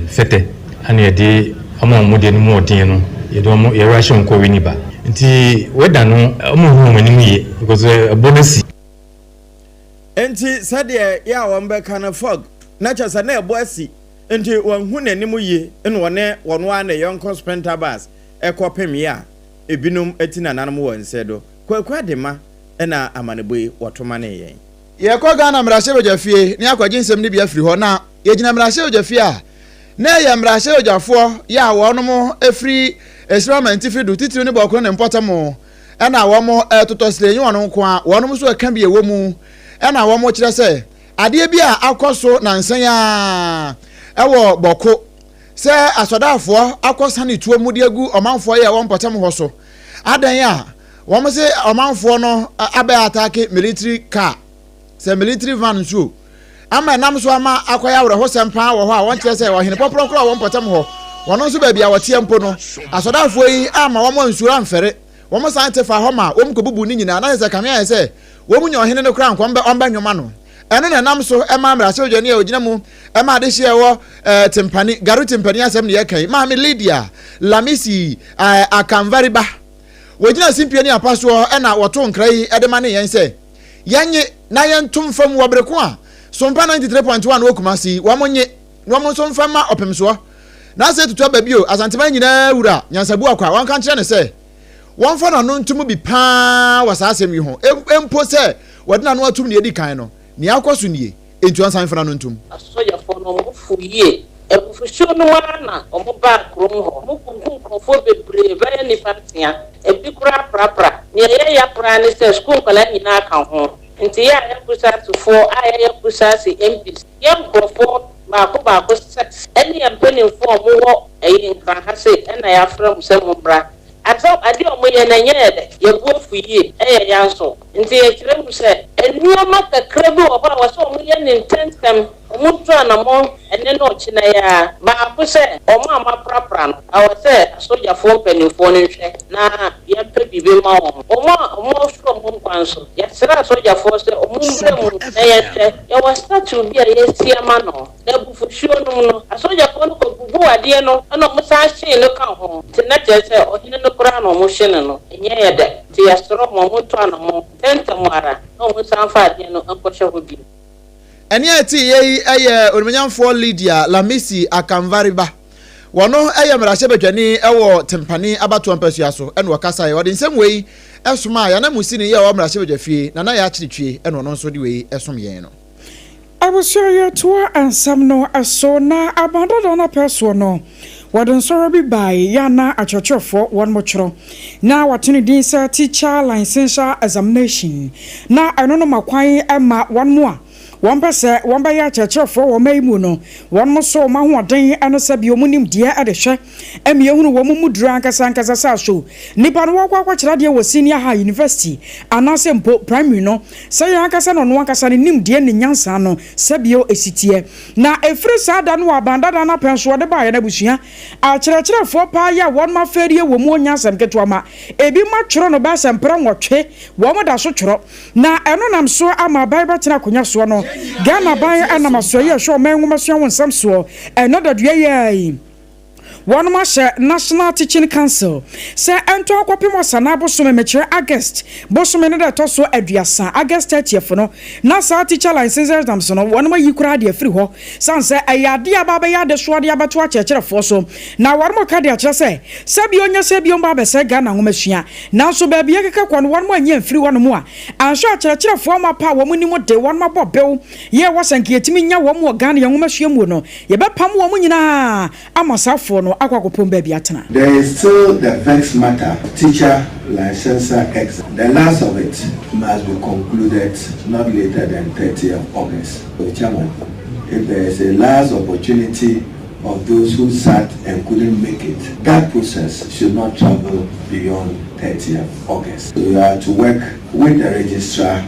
fete and ye de amon de no modin no ye do ye ration ko wini ba nti weda no amon hu manim ye because bonus
enti sade ya won be kan fog na chasa na ebo asi enti won hu nanim ye ene wono a na yonko sprinter bus ekopem ya ebinum etina nanom won sedo kwakwa de ma ena amaneboy watoma ne yen
ye ko Ghana mrahye bojafie ni akwaje nsem ne bia firi ho na ye gina mrahye bojafie a na ye mrahye bojafo ya wonom efiri experiment fi do titiri ne bokro ne mpotamo ena womo totosle yin wonom ko a wonom so aka bi ewo mu ena womo kire se ade bi a akoso na nsan ya ewo boko se asodafo akosane tuo mu de agu omanfo ye wo mpotamo ho so adan ya wɔn say omanfo no abɛ attack military car say military van so ama nam so ama akoya wore ho sempa wo ho a wɔn kyerɛ sɛ wɔhene poporo kora wɔn pɔtam ho wɔn nso baabi a wɔte mpo no asodafo yi ama wɔn nsura mfere wɔn san te fa hɔ ma wɔn kobubu ni nyina na sɛ kamea sɛ wɔn nya ɔhene no kora nkɔm bɛ ɔmba nwoma no ɛno na nam so ɛma mrase odwane a ogina mu ɛma ade hye ɛwɔ timpani garu timpani asɛm ne yɛ kai ma me Lydia Lamisi akamvariba wojina simpie ni apaso na woto nkrai edema ne yen se yanye na yen tumfam wobreko a sompa 93.1 wokumasi wamonye wamonso mfama opemso na se tutu ababio asantema nyina wura nyansabu akwa wanka kire ne se wonfa na no ntum bi pa wasasem yi ho empo se wodina no atum ne edi kan no ne akoso nie entu ansan fa na no ntum
asoya fo no mfu yie ebufusho no wana omoba krom ho mukunku krofo bebre baya ni fatia ebikura prapra ne ya pra ne se school kala nyina ka ho nti ya kusa to 4 ya kusa si MPs yam krofo ba ko sex eni ampeni fo mo eyin kan ha se na ya from se mo bra aso ade omo ye na nyede ye buofu yie yanso nti ye kire mu se enuoma kakra bi wo ba wo so omo ye ne intentem omo twa na mo ene no chi na ya ba ko se omo ama prapra no awo se soja fo penifo ne hwe na ye pe bibe ma omo so mo kwanso ya sira soja fo se omo mbre mu na ye hwe ye wa statue bi a ye siama no na bufu shuo no asoja fo no ko bubu ade no na mo sa hye no ka ho tina je se ohine no kura no mo hye no enye ye de ti ya soro mo to na mo tenta mara no mo san fa ade no ankɔhye ho bi
eni ati ye eye onmenyamfo Lydia Lamisi akamvariba wono eye mrahye badwani ewo timpani abato ampasua so ene wakasa ye wode nsem wei esoma ya na musini ye wo mrahye badwafie na ya kyertwie ene ono nso de wei esom ye no
abusua to ansam no aso na abadodo na peso no wadon soro bi bai ya na achochofo won mochro na watuni din sa teacher licensure examination na eno no makwan ema won mo a wɔn pɛ sɛ wɔn bɛyɛ akyerɛkyerɛfoɔ wɔ ɔman yi mu no wɔn mo so wɔn ahoɔden ɛno sɛ bi wɔn nim deɛ ɛde hwɛ ɛmi ehunu wɔn mu duro ankasa saa so nipa no wɔkɔ akɔkyerɛ deɛ wɔ senior high university anaasɛ mpo primary no sɛ yɛn ankasa no ɔno ankasa ne nim deɛ ne nyansa no sɛ bi esitiɛ na efiri saa da no wɔ abandada na pɛn so wɔde baayɛ na busua akyerɛkyerɛfoɔ paa yɛ wɔn ma fɛrie wɔ mu onyansɛm ketewa ma ebi ma twerɛ no bɛsɛ mpɛrɛ nwɔtwe wɔn da so twerɛ na ɛno nam so ama aban bɛtena akonnwa soɔ no Ghana aban anam asoɔ yɛ hwɛ ɔman nwoma wɔn nsɛm soɔ ɛno dadua yɛ one masha National Teaching Council say ento akopim osana bosome mekire August bosome ne to so aduasa August 30th no na sa teacher license exam so no one ma yikura de afiri ho san say ayade aba ya de so de abato akyerkyerefo so na one mo ka de akyere say bi onya say bi omba be say Ghana nwomahua na so ba bi ekeka kwa no one mo anya afiri ho no mo a anso akyerkyerefo ma pa wo mo ni mo de one ma bobew ye wasanke yetimi nya wo mo Ghana nwomahua mu no ye bepam wo mo nyina amasafo no.
There is still the vexed matter, teacher licensure exam. The last of it must be concluded not later than 30th August. So, Chairman, if there is a last opportunity of those who sat and couldn't make it, that process should not travel beyond 30th August. So we are to work with the registrar,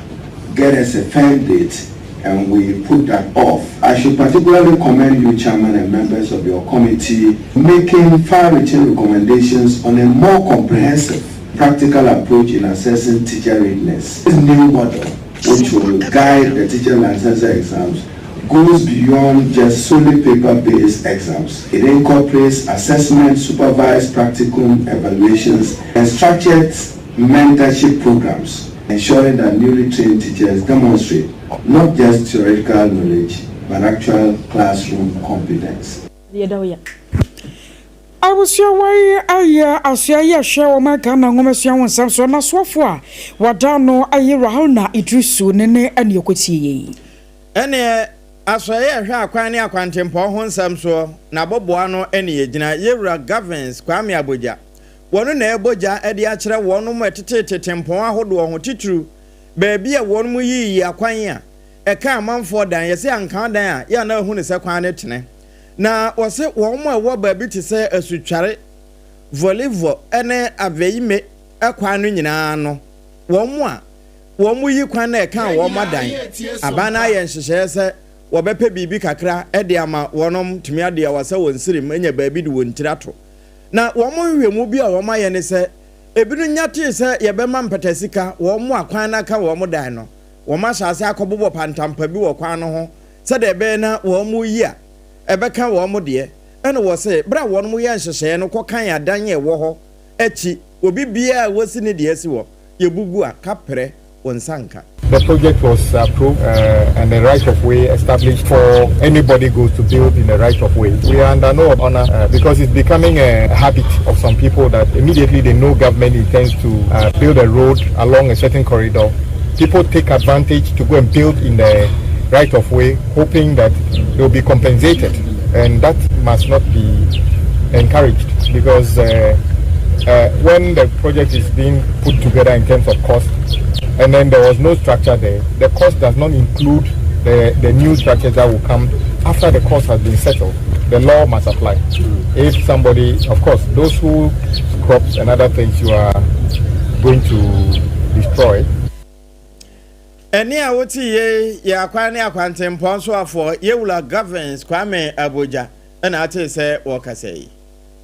get us a firm date, and we put that off. I should particularly commend you, Chairman, and members of your committee, making far-reaching recommendations on a more comprehensive, practical approach in assessing teacher readiness. This new model, which will guide the teacher licensure exams, goes beyond just solely paper-based exams. It incorporates assessment, supervised practicum evaluations, and structured mentorship programs, ensuring that newly trained teachers demonstrate not just theoretical knowledge, but actual classroom competence.
I was your way, I say, share my Ghana Ngomesia and Samson, na Swafwa, Wadano, Rahona, Idrisu, Nene, and Yokoti.
Any Aswaya, Quania Quantum Pohon Samso, Nabobuano, any Jina, Yera governs Kwame Abuja. One Neboja, Eddie Achra, one metete tempoa, Hodo, Titru. Baby, a one mu yi akwanya e ka manfo dan ye se anka dan a ya na hu ne se kwan ne tene na wo se wo mo wo baby te se asutware volleyball ene aveyime ekwan no nyina no wo mu yi kwan na e ka wo madan abana ye nhyehyɛ se wo bepe bibi kakra e de ama wonom tumi ade a wase won sirim enya baby de won tirato na wo mo hwemu bi a wo ma ye ne se ebinu nyate se ye be ma mpatasika wo mo akwan na ka wo mo dan no wo ma hyase akobobo pantampa bi wo kwan no ho se de be na wo mo yi a ebe ka wo mo de ene wo se bra wo no mo ye nhyehyɛ no kɔ kan adan ye wo ho achi obi bia wosi ne de asi wo ye bugu a kapre wonsanka.
The project was approved and the right of way established for anybody goes to build in the right of way. We are under no honor because it's becoming a habit of some people that immediately they know government intends to build a road along a certain corridor. People take advantage to go and build in the right of way, hoping that they will be compensated, and that must not be encouraged because when the project is being put together in terms of cost, and then there was no structure there, the cost does not include the new structures that will come after the cost has been settled. The law must apply. If somebody, of course, those who crops and other things you are going to destroy.
Eni a woti ye akwa ne akwantempo so afọ yewula governs Kwame Abuja na ate se wokasei.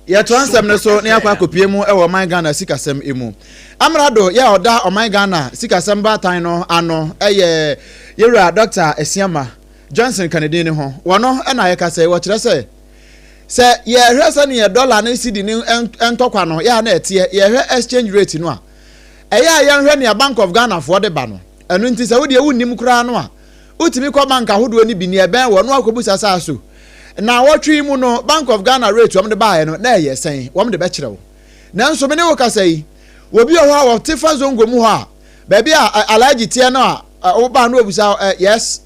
Ya to ansem ne so ne akwa akopie mu e wo man Ghana sikasem emu. Amrado ya oda o man Ghana sikasem batan no ano eye yewura Dr. Esiama Johnson Kennedy ne ho. Wono e na ye kasei wo kire se ye hwese ne dollar ne cedi ne entokwa no ya na etie ye hwe exchange rate no a eya ya hwe ne Bank of Ghana for de ba no enu nti se wo de wunnim kura no a utimi kwa bank ahodo ni bi ne e ben wo no akobusa sa so na wotwi mu no Bank of Ghana rate wom de baaye no na ye sen wom de be kirewo na nso me ne wo kasai obi o ho a wotefa zongo mu ho a ba bi a alaji tie no a wo ba no obusa yes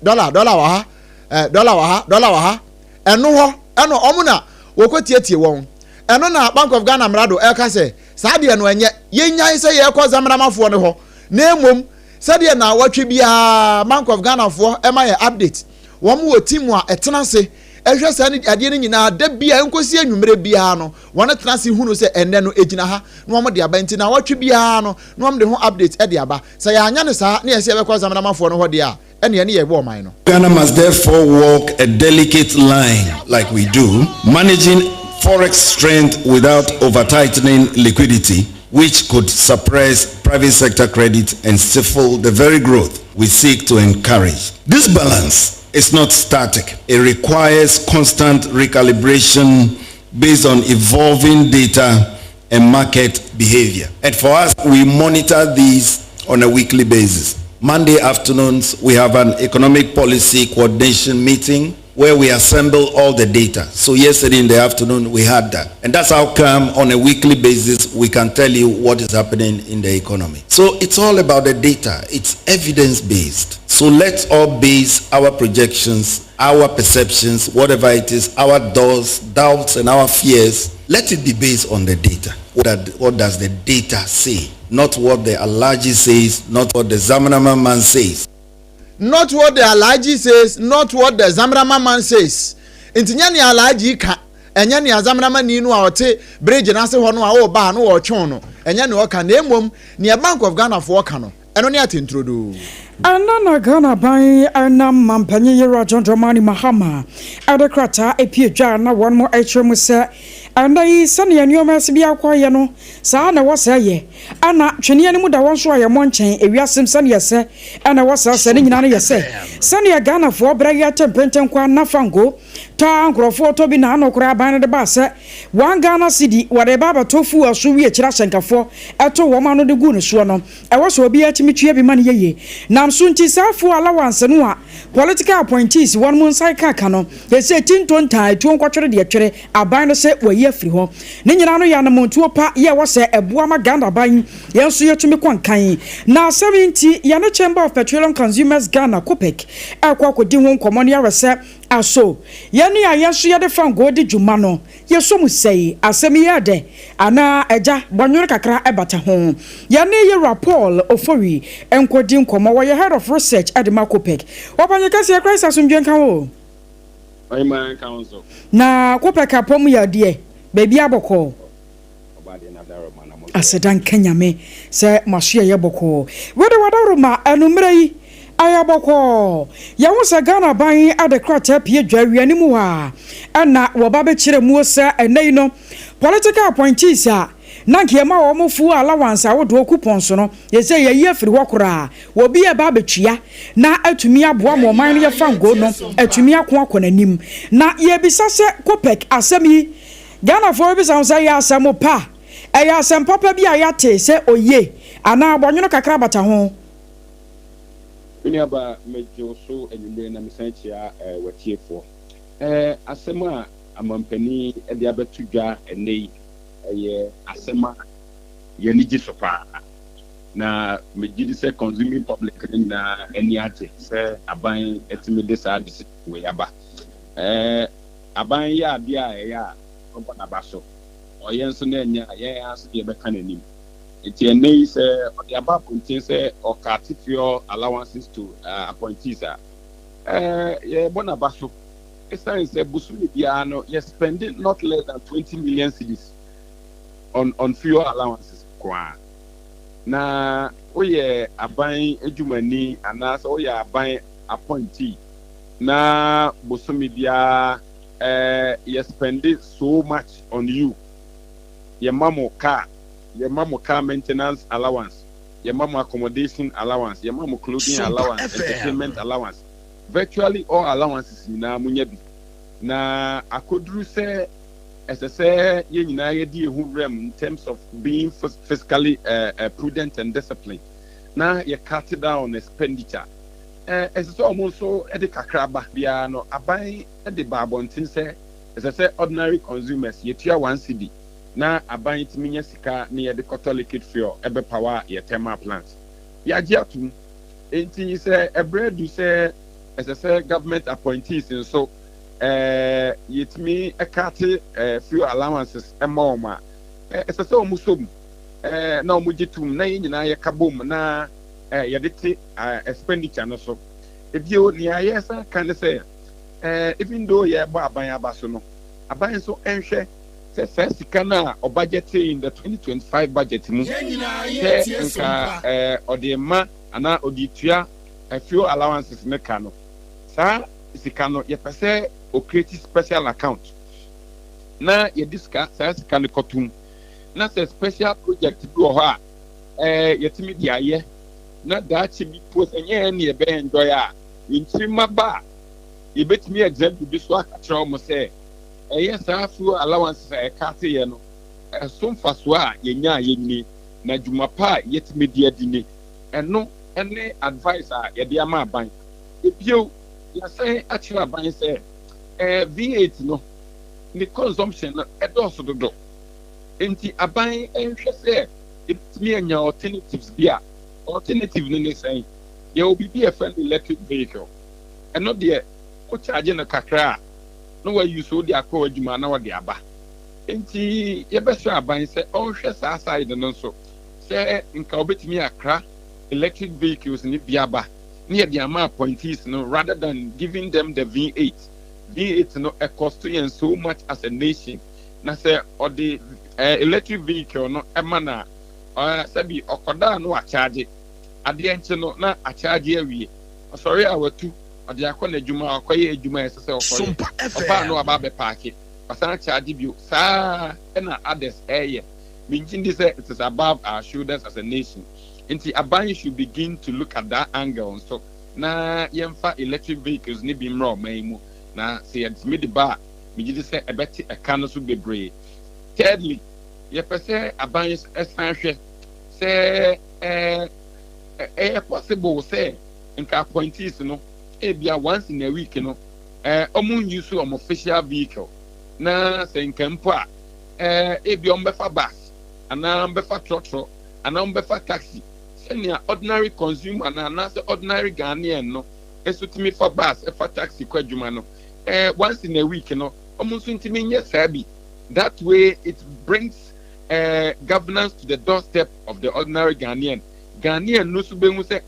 dollar wa ha eno ho eno omuna wo kwatietie won eno na Bank of Ghana mrado e ka se sa de no enye yenyan se ye ko zamramafo ne ho na emom said na watch bia Bank of Ghana for my update one more team wa etenase ehwe sani ade ni nyina da bia enkosi anwumre bia no one etenase hunu se enne no ejina ha no mo de aba nti na watch bia no no mo de ho update e de aba say ya anya ne sa na yesi ebekwa zamanamafo no ho de a ene ye bo man no.
Ghana must therefore walk a delicate line like we do, managing forex strength without over-tightening liquidity, which could suppress private sector credit and stifle the very growth we seek to encourage. This balance is not static. It requires constant recalibration based on evolving data and market behavior. And for us, we monitor these on a weekly basis. Monday afternoons, we have an economic policy coordination meeting where we assemble all the data. So yesterday in the afternoon, we had that. And that's how come on a weekly basis, we can tell you what is happening in the economy. So it's all about the data. It's evidence-based. So let's all base our projections, our perceptions, whatever it is, our doubts and our fears, let it be based on the data. What does the data say? Not what the Alaji says, not what the Zamanama man says.
Not what the Alaji says, not what the Zamanama man says. Intinyani Alaji ka enyani Zamanama ni nu awote bridge na se hono a o ba no o twon no enyani o ka na emom ni Bank of Ghana for ka no eno ne atintrodu.
Anana Ghana by Anam Mampanyi Rajon Dramani Mahama Adekrata Epiedja na one more HM se and I sunny and your mess be a quiet no Sana was a ye Anna Chinian Muda one show a monchain if you are some sunny say and I was sending none of say Sunny a Ghana for Bragata Pentanqua Nafango Town Crawford Tobinano Crabana the Bass 1 Ghana city whatever tofu or suvi a chirashanka for at a woman of the goon swanum I was will be at Michi money ye now soon to serve for allowance and political appointees 1 month side cano they say 10 tie 2 quarter the actually a binder set were ye free home Ninano Yanamon to a part ye was a Buama Ganda buying Yansu to me one kind now 70 Yana Chamber of Petroleum Consumers Ghana Kopek a quack with Dimon Commonia Recept aso yani ayesu ya de fango de jumano yeso mu sei asemi ya de ana eja bonwere kakra ebata ho yani ye rapol ofori enkodi nkomo wo ye head of research at Makopek obanye kase ya Christ asumdwen kan o
oyman council
na Kopek apom ya de baby aboko obade na daro manamo asedan kenyame se masua ye boko wede wadaro ma anumre yi ayaboko yawusa Ghana ban adekrata pie dwawe nimu ha ana wobabe kire mu osa enai no political appointees a nankema wo mofu allowance awodo coupon so no yese ye afiri hokora obi e ba betwia na atumi aboa mo man ye fango no atumi akon nanim na ye bisa se Kopek asemi Ghana for bisa so ya asemo pa e ya asem papa bi ayate se oye ana abonyono kakra bata ho
Aba mejo so enyumre na misanchia watiefo asema amampani e de abetudwa enei ye asema ye niji sopa na megidi se consuming public na eni ate se aban etimide sa disi we yaba aban ya bia ya ompa na baso oyenso na enya ye aso de be kananim iti enei se the above contains artificial allowances to appointees ye bona baso esa se busumi biano ye spending not less than 20 million cedis on fuel allowances kwa na oye aban ejumani anasa oye aban appointee na busumi bia ye spending so much on you ye mamo car maintenance allowance, your mama accommodation allowance, your mama clothing allowance, entertainment allowance. Virtually all allowances in Munyabi. Na akodru se as I say ye nyina ye di in terms of being fiscally prudent and disciplined. Na ye cut down expenditure. As so almost so edi kakraba bia no aban edi babontin se as I say ordinary consumers ye tua 1 cedi. Na aban itiminya sika na ye de liquid fuel ebe power ye thermal plant ya giatum enti se ebredu se say government appointees so yetimi ekate fuel allowances emoma say omusom na omugitum na ye nyina ye kabom na yɛde expenditure no so ebio nea yɛsa kan sɛ even though yɛbɔ aban aba so no aban so ɛnhwɛ sɛ saa sika no a ɔbudget in the 2025 budget mu sɛ nka ɔde ma anaa ɔde tua fuel allowances ne ka no saa sika no yɛpɛ sɛ ɔcreate special account na yɛde saa sika no kɔtum na sɛ special project bi wɔ hɔ a yɛtumi de ayɛ na daakye bi po sɛ nyɛ ne yɛbɛyɛ enjoy a yɛntiri ma ba a yɛbɛtumi example bi so aka kyerɛ wɔn sɛ ɛyɛ saa fuel allowances a ɛka ase yɛ no ɛso mfasoɔ a yɛnya a yɛnyini na dwuma pa a yɛtumi de adi ne ɛno ɛne advice a yɛde ama aban ebio yɛsɛn akyerɛ aban sɛ V8 no ne consumption no ɛdɔɔso dodo nti aban ɛnhwɛ sɛ yɛtumi anya alternatives bi a alternative no ne sɛn yɛwɔ biribi yɛfrɛ no electric vehicle ɛno deɛ wokyagye no kakra a na wayi so de akɔ adwuma na wɔde aba nti yɛbɛsrɛ aban sɛ ɔnhwɛ saa side no nso sɛ nka wobɛtumi akra electric vehicles ne bi aba ne yɛde ama appointees no rather than giving them the V8 no cost yɛn so much as a nation na sɛ ɔde electric vehicle no ɛma na sɛbi ɔkɔdaa no akyagye adeɛ nkye no na akyagye awie ɔsɔre a watu ɔde akɔ n'adwuma ɔkɔyɛ adwuma ɛsɛ sɛ ɔkɔyɛ ɔbaa no aba bɛpaake wasan akyagye bio saa ɛna others ɛyɛ menkyin de sɛ it is above our shoulders as a nation nti aban should begin to look at that angle nso na yɛmfa electric vehicles ne bi mmra ɔman mu na sɛ yɛtumi de ba a megye de sɛ ɛbɛte ɛka no so bebree. Thirdly, yɛpɛ sɛ aban ɛsan hwɛ sɛ ɛyɛ possible sɛ nka appointees no ebia once in a week no ɔmo use ɔmo official vehicle na sɛ nka mpo a ebia ɔmo bɛfa bus anaa ɔmo bɛfa trɔtrɔ anaa ɔmo bɛfa taxi sɛnea ordinary consumer na anaasɛ ordinary Ghanaian no esutumi fa bus ɛfa taxi kɔ adwuma no once in a week no ɔmo nso ntumi nyɛ saa bi. That way, it brings governance to the doorstep of the ordinary Ghanaian. Ghanaian no sube mu say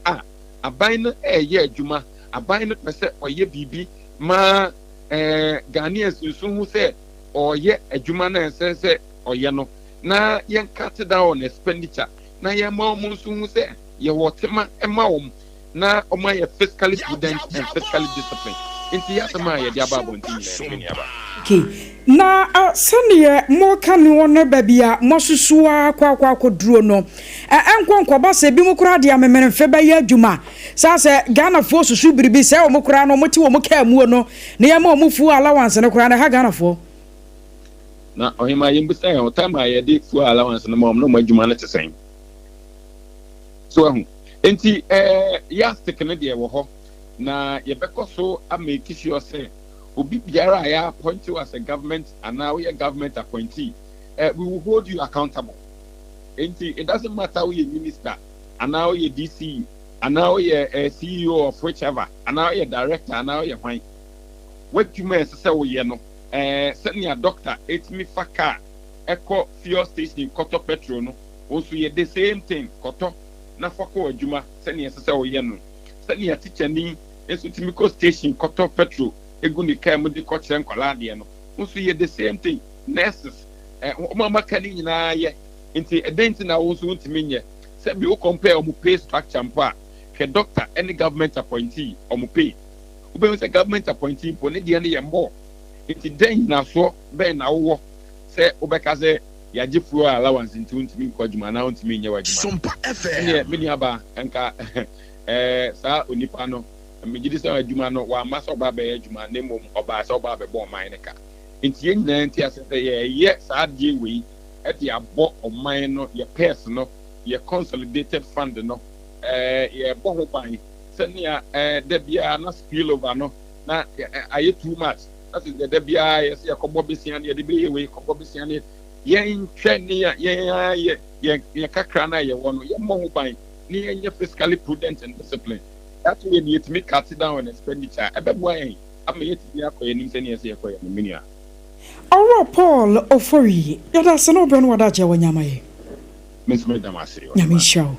aban no ɛyɛ adwuma, aban no pɛ sɛ ɔyɛ biribi ma Ghanaians nso hu sɛ ɔyɛ adwuma no ɛsɛ sɛ ɔyɛ no. Na yɛn cut down on expenditure. Na yɛn ma ɔmo nso hu sɛ yɛwɔ tema ɛma wɔn na ɔmo ayɛ fiscally prudent and fiscally disciplined. Nti yasema yɛde aba abɔnten nyinaa aba.
Okay. Na sɛneɛ mɔka ne wɔ no baabi a mɔsosoa akɔ no ɛnkɔnkɔba sɛ bi mu koraa deɛ amemmeremfɛ bɛyɛ adwuma saa sɛ Ghanafoɔ susu biribi sɛ wɔ mo koraa no ɔmote wɔ mo kaa muo no na yɛma ɔmo fuo allowance no koraa na ha Ghanafoɔ
na ɔhema yɛmbisa yɛn ɔtam a yɛde fuo allowance no ma ɔmo no mo adwuma no te sɛn so ahu enti yɛastik no deɛ wɔ hɔ na yɛbɛkɔ so ameki sure sɛ obi biara a ya appoint you as a government and now we are government appointee we will hold you accountable. It doesn't matter who you minister and now you DC and now you a CEO of whichever and now you director and now you fine what you may say we no send your doctor it's me for car echo fuel station koto petrol no also you the same thing koto na foko adwuma send your say we no send your teacher ni eso timiko station koto petrol eguni kai mu de kokyere nkwala de no nso ye the same thing nurses mama kani nyina ye nti edent na wo nso ntimi nye se bi wo compare o mu pay structure mpa hwe doctor any government appointee o mu pay wo be say government appointee po ne de ne ye mbo nti den na so be na wo se wo be ka se ya gi fuel allowance nti ntimi nkwadwuma na ntimi nye wadwuma SOMPA FM ne me ni aba nka sa onipa no megidi sɛ adwuma no wa ma sɛ ɔba bɛyɛ adwuma ne mmom ɔba sɛ ɔba bɛbɔ ɔman ne ka nti yɛn nyinaa nti asɛ sɛ yɛyɛ saa adeɛ wei ɛde abɔ ɔman no yɛ pɛs no yɛ consolidated fund no yɛbɔ ho ban sɛnea da biara na spill over no na ayɛ too much na sɛ da biara yɛsɛ yɛkɔbɔ besia ne yɛde bɛyɛ wei kɔbɔ besia ne yɛnhwɛ ne yɛn kakra no a yɛwɔ no yɛmmɔ ho ban ne yɛnyɛ fiscally prudent and disciplined. That way, you to make cut down on expenditure. I bet why I'm yet to be a coin in any year for a minute.
Paul Ofori, Yada Sanoban Wadaja Wanyamay.
Miss Madam Asiri.
Yamisha.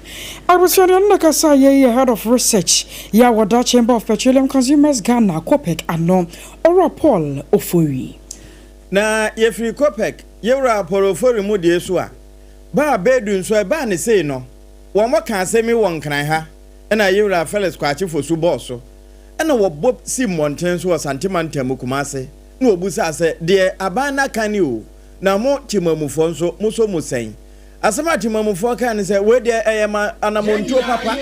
I was saying, like I say, head of research, Wada Chamber of Petroleum Consumers Ghana, COPEC, and Ora Paul Ofori.
Na yefri COPEC, Yura Paul Ofori Mudi Esua. Ba bedun so ba ne say no. One more can say me one can ha. And I Yura fellas quachi for Suboso. And I Bob Simonten was Santimantem Kumase. No busa say, dear Abana can you? Na mo Timamufonso, Muso Musain. Asama Timamufo can say, where there I am anamonto papa.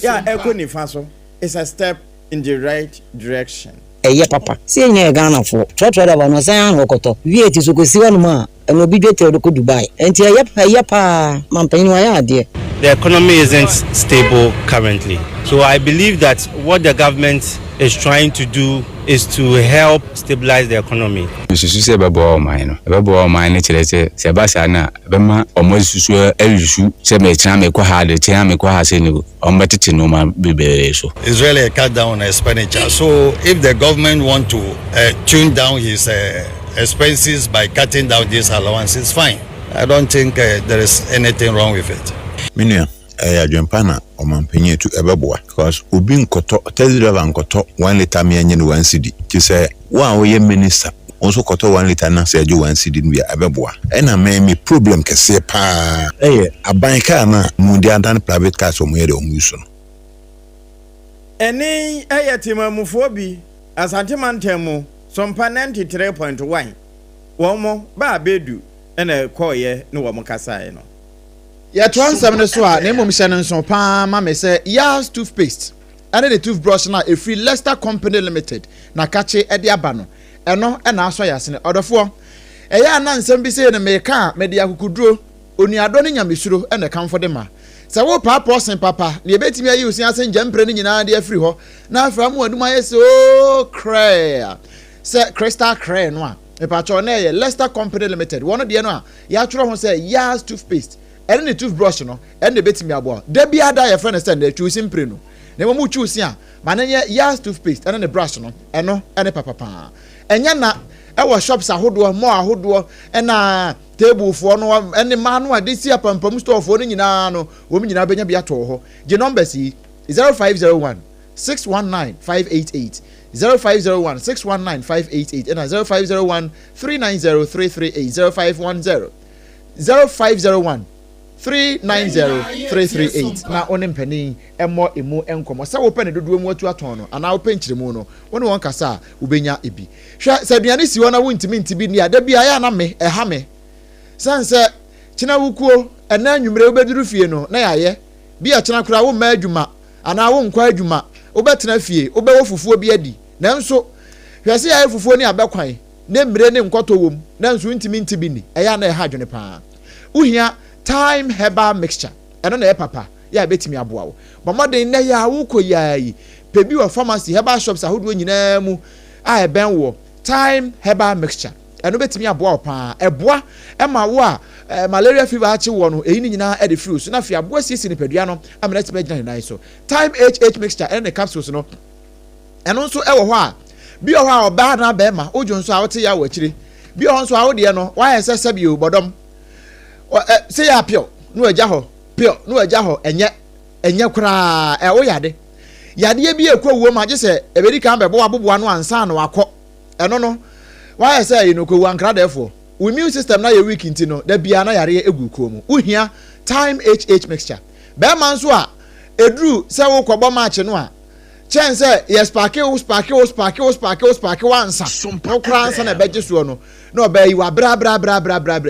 Yeah, Ekoni Faso. It's a step in the right direction.
Eye papa si enye Ghana for trotro ba no san okoto wie ti so kosi wanu ma eno bi dwete do ko Dubai enti eye pa mampanyi wa ya ade.
The economy isn't stable currently, so I believe that what the government is trying to do is to help stabilize the economy.
Susu se bebo mine chere se ba sa na be ma omo susu erusu se me tena me kwa ha de tena me kwa ha se ni omo tete no ma bebe so.
It's really a cut down on expenditure. So if the government want to tune down his expenses by cutting down these allowances, fine. I don't think there is anything wrong with it.
Minia adwempana omampenye tu ebeboa because obi nkoto taxi driver nkoto 1 liter me anye no 1 cedi ti say wa wo ye minister onso koto 1 liter na say aju 1 cedi bia ebeboa ena me problem kese pa aban car na mundi andan private cars o mo ye de omuso no
eni ayatimamufo bi asantemantemu SOMPA 93.1 womo ba bedu ena koye no wo kasae no
ya 27 so a na mom hyɛ nso pa ma me say Yas toothpaste and the toothbrush na a free Leicester Company Limited na kache e de aba no eno e na aso yase ne odofo eya na nsɛm bi say ne me ka me de akukuduro onuado ne nyamesuro e na kamfo de ma sɛ wo pa person papa ne ebetimi ayi osia sɛ njempre ne nyina de afiri hɔ na afra mu aduma yese o cray sɛ crystal cray no a e pa cho na ye Leicester Company Limited wono de no a ya tworo ho sɛ Yas toothpaste and the toothbrush no and the betimi abo de bia da your friend stand there choose impre no na mo choose a mananye Yas toothpaste and the brush no eno ene papa enya na e wo shops ahodo mo ahodo na table for no ene ma no ade si apampam store for no nyina no wo mi nyina benya bia to ho je number si 0501 619 588 0501 619 588 and 0501 390 338 0510 0501 390-338 na onempani emo emu enkomo sa wo pene dodo mu atu aton no ana wo penchiremu no woni won kasa ubenya ebi hwa saduane si wona wontimi ntibi ni ada bia ya na me eha me sanse kina wukuo ena anwumre obeduru fie no na yaye bia kina kura wo ma adwuma ana wo nkwa adwuma obetena fie obewo fufuo bi adi nanso hwase ya fufuo ni abekwan na mire ne nkoto wom nanso ntimi ntibi ni eya na eha adwene pa uhia time herbal mixture eno na papa ya betimi aboa wo bomodin na ya wo koyai pebi wa pharmacy herbal shops ahodo nyina mu a ben wo time herbal mixture eno betimi aboa wo pa eboa ema wo a malaria fever achi wo no eyi nyina e de free so na fi aboa sisi ni pedua no amena tipe gina nai so time HH mixture eno capsules no eno nso e wo ho a bi o ho a oba na ba ma ojo nso a wote ya wo akire bi o nso a wo de no wa yesa bi o bodom say ya pio no agya ho pio no agya ho enye kura wo yade bi ekwa wo ma je se ebedi kan bebo aboboa no ansa na wakọ eno no why say you no ko wankra defo we immune system na ye weak intino da bia na yare egu ko mu uhia time HH mixture be man so a edru se wo kọbọ match no a chen say yes spark wansa no kra ansa na beje so no no be yi wa bra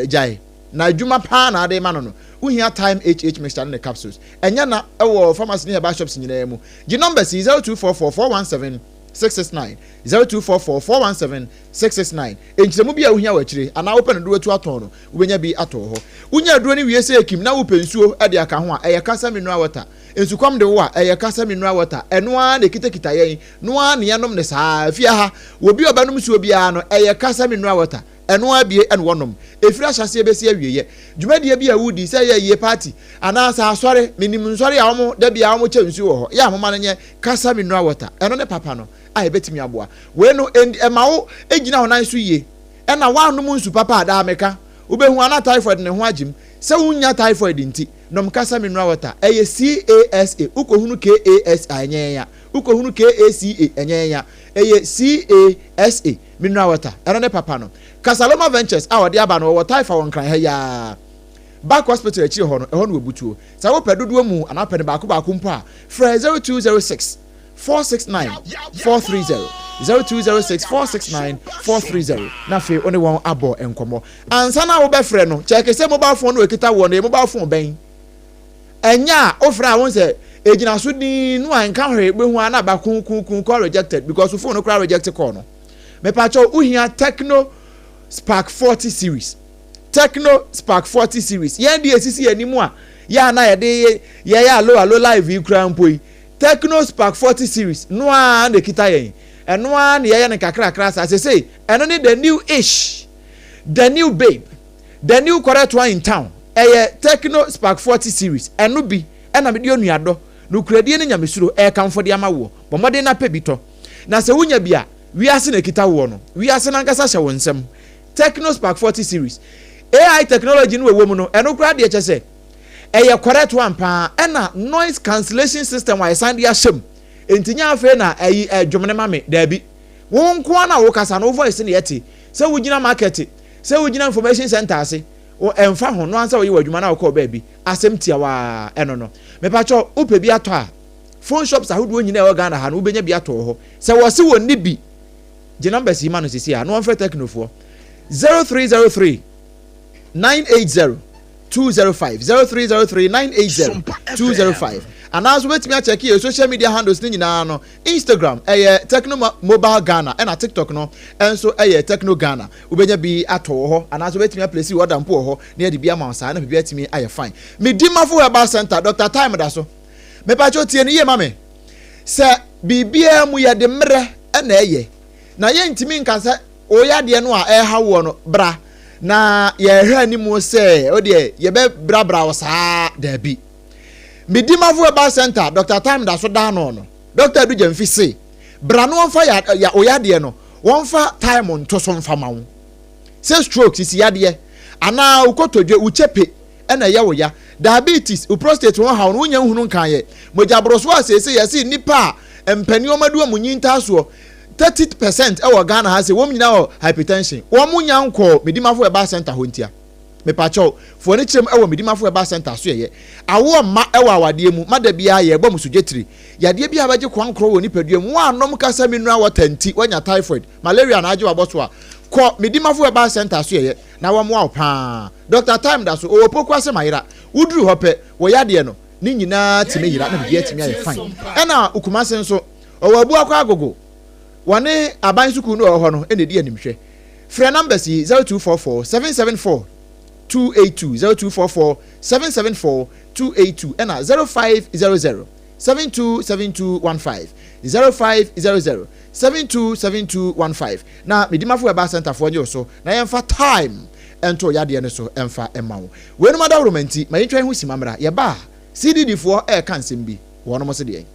jai na adwuma pa na ade ma no uhia time HH mixture na capsules enya na ewo pharmacy ne herbal shops nyina mu gi number 0244417669 0244417669 enchiremu bia uhia wachire ana open do atu aton no ubenya bi ato ho unya duro ni wiese ekim na wo pensuo ade aka ho a eye kasa mineral water ensukwam de wo a eye kasa mineral water eno a na kitakita yen no a ne yanom ne saa fia ha obi obanum suo bia no eye kasa mineral water eno abie eno wonom efira hyase ebesi awieye dwumadie bia wudi say ye party ana sa asore minim nsore ya omo da bia omo kyensu wo ho ya moma no nye kasa mineral water eno ne papa no a ebetimi aboa we no emawo egina ho nan so yie ena wanum nsu papa ada meka Ubehu ana typhoid ne ho agim. Se wunya typhoid nti nom kasa mineral water eye CASA ukohunu KASA nyenya ukohunu KACA nyenya eye CASA mineral water era ne papa no Kasaloma Ventures awade aba no wo typhoid won kran ha ya back hospital achi ho no obutuo sa wo pedodo mu anapene baako mpo a fra 0206 469 430 0206 469 430 na fe one won abo enkomo ansa na wo be frɛ no check say mobile phone no ekita wo no mobile phone ben enya o fra won say ejina so din no anka hwe be hu ana ba kun call rejected because phone no call rejected call no me pa cho uhia Techno Spark 40 series Techno Spark 40 series yen di esisi animu a ya na ye de ye ya allo live kura mpoi Techno Spark 40 series no a na kita yen eno a na ye ne kakra sa say eno ni the new ish the new babe the new correct one in town Techno Spark 40 series eno bi ena me de onuado no kuradie ne nyamesuro kamfo de amawo bomode na pebito na se wunya bia wi ase na kita wo no wi ase na nkasa hye wonsem Techno Spark 40 series AI technology no we mu no eno kura de chese correct one pa ena noise cancellation system wa isan dia hyem entinya afa na dwomne mame da bi won ko na wo kasa no voice ne yete se wugina market se wugina information center ase o emfa ho no ansa wo yi wadwuma na wo ko ba bi asem tia wa eno no me pa cho upe bi ato a phone shops ahodo nyina e Ghana ha no ubenya bi ato ho se wo se woni bi je number si ma no sisi a no on frɛ Techno fo 0303 980 205 0303 980 205 and as we me check your social media handles ni nyina no Instagram Techno Mobile Ghana and TikTok no and so Techno Ghana ubenya bi ato ho and as we me place order mpo ho na de bi ama sa na bi atimi aye fine me di mafo herbal center Dr. Time da so me pa cho tie ni ye mame se bibia mu ye de mre na na ye ntimi nkansa o ya de no a ha wo no bra na ye hwa animu se o de ye be bra wo saa da bi Midimavo Herbal Center Dr. Time da so da no Dr. Du Jemfi se bra no onfa ya oyade no wonfa time on to so mfa ma wo se stroke sisi yade ana ukotodwe uchepe ena ye wo ya diabetes prostate won ha no nya hunu kan ye mojabroso asese yesi nipa empani omadu amunyinta so 30% e wo Ghana ha se wo nyina wo hypertension wo munya nko Midimavo Herbal Center ho ntia me pacho fo ne kirem ewo Midimafo Herbal Center so ye awo ma ewo awade mu mada bia ye bom sujetiri yade bia baje kwankro wo nipadua mu anom kasa mineral water nti wanya typhoid malaria na age waboso a ko Midimafo Herbal Center so ye na wo mo pa Dr. Time da so owo poku ase mayira uduru hope wo yade no ni nyina time yira na bia time aye fine ena ukumase nso owo abu akwa agogo wane aban suku no ho no ene di animhwe free numbers 0244 774 282 0244 774 282 and 0500 727215 0500 727215 na Midimafo Herbal Center for nyo so na yemfa time ento yade ne so emfa emawo we no mada romanti ma yentwa hu simamra ye ba CDD for kan sembi wono mo se de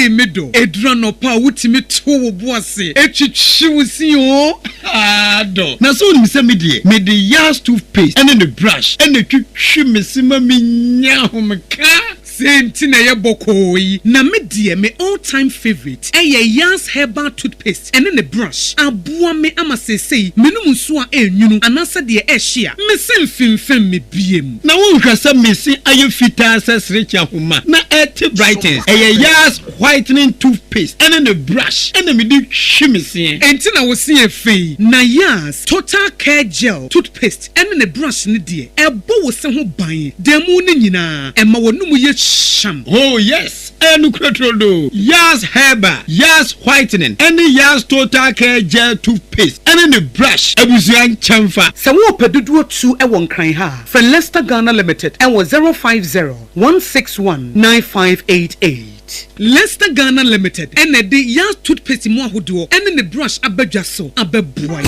medo edrano pa wutimi to wo boase etwitwiwusi o ado na so ni se mede yas toothpaste and the brush and the twitwi mesima menya homka senti na ye bokoi na me me all time favorite yas herbal toothpaste and the brush aboa me amasesei menum so a enwunu anasa de ehia me semfimfem me biem na wo hwasa mesi aye fita sesrecha homa na et brightens yas whitening toothpaste and the brush and me di hwimese enti na wo se efei na yas total care gel toothpaste and the brush ne de ebo wo se ho ban demu ne nyina ema wonum ye sham. Oh yes, and Crotrodo. Yas Herbal, Yas Whitening, and the Yas Total Care Gel Toothpaste, and in the brush, Abusian Chamfa. Sawo Pedudu 2 Ewon Kran ha. For Leicester Ghana Limited, and was 050-161-9588. Leicester Ghana Limited, and the Yas Toothpaste mo ahodo, and in the brush abejaso, abeboy.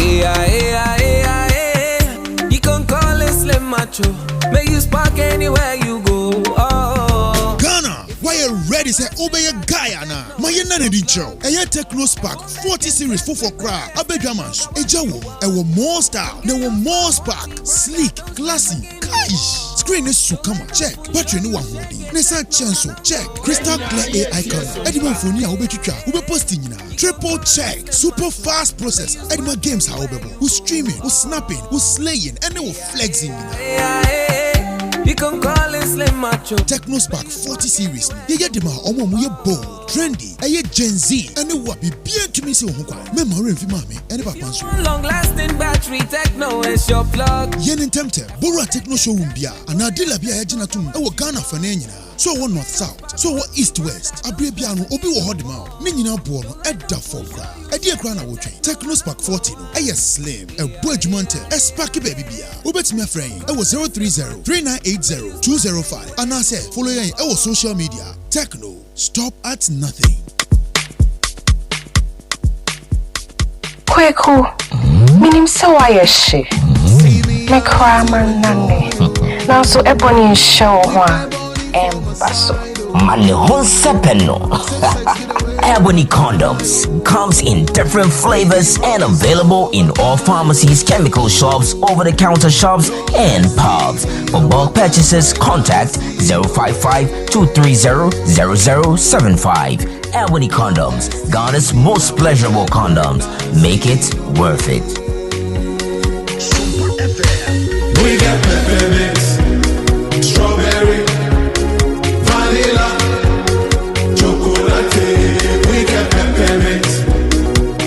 You can call it Slim macho. Make you spark anywhere you go. Oh.
Ghana, why you ready? Say obey a Guyana. My Yanadi Joe. A Techno Spark 40 series for cry. Abejamas. A Jawo. A more style. There were more spark. Sleek, classy. Kaish. Screen is so come check. Battery no one holding. Nessa Chanso check. Crystal clear AI camera. Edima Phonia Ubechucha. Ube posting na. Triple check. Super fast processor. Edima games how ubebo. Who's streaming? Who's snapping? Who's slaying? And they were flexing.
You can call it Slim Macho.
Techno Spark 40 series. You get them out. Omo bold, trendy. Aye Gen Z. And they will be bien to me so hukwa. Memory fi mami. And the papanso.
Long lasting battery. Techno is your plug.
Yen in temtem. Bora Techno showroom bia. And adila bia ejina tum. Ewo Ghana fanenina. So what north south. So what east west. Abre biano obi wo hodi mao. Ninyina buono. Edda fokra. Edi ekrana wo train. Techno Spark 40 no. Aye slim. E bojumante. E sparky baby bia. Ubet me friend. Ewo 030-3980-205. And I say follow yen ewo social media. Techno. Stop at nothing.
Kweku. Minim sawa she. Me kraman nane. Now so ebony show one. Embasso.
Malehon Sepeno. Ebony condoms comes in different flavors and available in all pharmacies, chemical shops, over-the-counter shops, and pubs. For bulk purchases, contact 055-230-0075. Ebony condoms, Ghana's most pleasurable condoms. Make it worth it.
We got peppermint, strawberry, vanilla, chocolate. We got peppermint,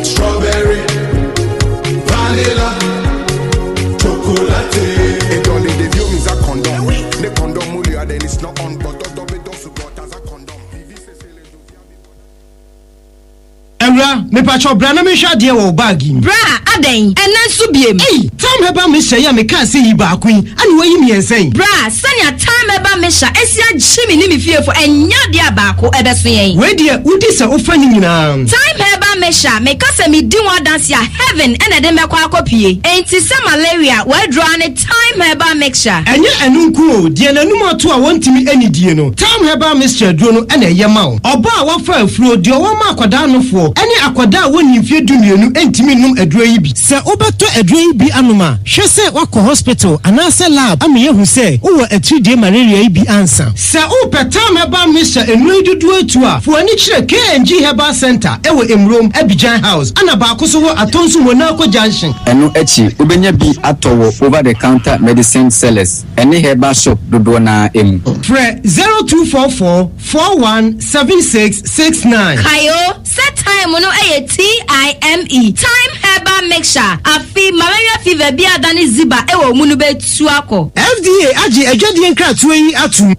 strawberry, vanilla, chocolate.
It only the view is a condom. The condom only then it's not on, but the does got as a condom.
Emra, me pacho brana me sha dia wo bagi.
Bra, aden, enan so biem.
Hey, time heba me sha ya me kan se yi ba kwin. Ani wo yi me ensen.
Bra, sanya time heba me sha esia jimi ni me fie fo enya dia ba ko ebeso yen.
We dia udi se ofa ni nyina.
Time heba me sha me kase me di one dance ya heaven ena de me kwa akopie. Enti se malaria we draw ne time heba mixture.
Enye enunku o, die nanum ato a wontimi ani die no. Time heba mixture duro no ena ye ma o. Oba a wafa afuro die wo ma akwada no fo. Ene akwada woni mfie dumienu entimi num aduro yi bi. Se obeto aduro yi bi anoma, hwe se wakọ hospital anase lab ame yehu se wo atridie malaria yi bi ansa. Se o petam heba mixture enu dudu atu a, fo ani kire KNG Herbal Center ewo Emrom Abidjan House. Ana ba akoso wo atonso Monaco Junction.
Eno echi obenya bi atowo over the counter medicine sellers. Ene herbal shop dodo na emu.
Pre 0244417669.
Kayo, set time no TIME. Time Herbal Mixture. Afi malaria fever bi adani ziba ewo munu be tuako.
FDA aji ejodi enkra tuyi atu.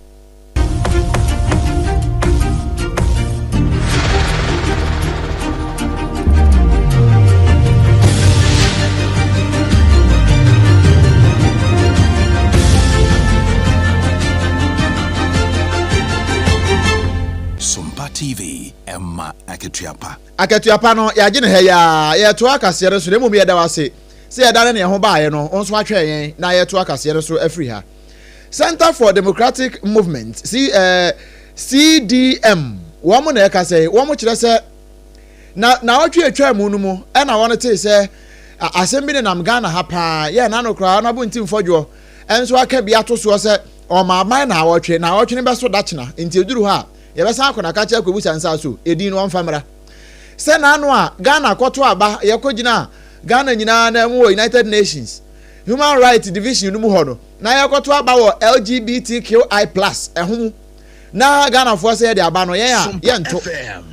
SOMPA TV Emma Aketiapa.
Aketiapa no ya gine he ya to akase so nemu me da wase se ya dane ne ho baaye no onso atwe yen na ya to akase so afri ha. Center for Democratic Movement CDM wo mo na ekase wo mo kire se na otwe atwa mu no mu e na won te se asem bi ne nam Ghana ha pa ye na no kra na bu ntim fodwo enso aka bi ato so se o ma man na wotwe ne be so dachina nti eduru ha ye be san akona ka che akwabu sansa so edin no famra se na anu a Ghana kwoto aba ye kogina Ghana nyina na mu United Nations Human Rights Division no mu ho no na ye kwoto aba wo LGBTQI+ ehum na Ghana fo se ye de aba no ye nto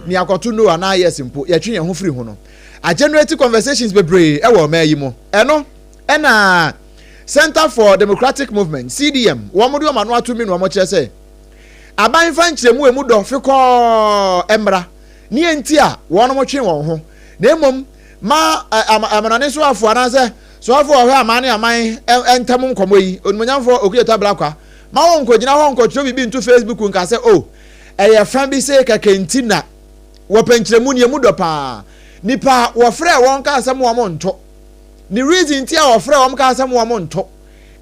ni akoto no na ye simple ye twen ye ho free ho no a generate conversations bebre e wo ma yi mo eno na Center for Democratic Movement CDM wo mo do ma no atumi no mo kire se aban fa nkyeremu emu do fikọ emra ni enti a won mo twen won ho na emom ma amanane so afo anase so afo ho amane aman entam nkomo yi onumanyamfo okuyeta blakwa ma won kogina ho nkotro bibi ntu Facebook nka se eye fan bi se kakenti na wo pankyeremu ni emu do pa nipa wo frɛ won ka asem wo mo nto ni reason ti a wo frɛ won ka asem wo mo nto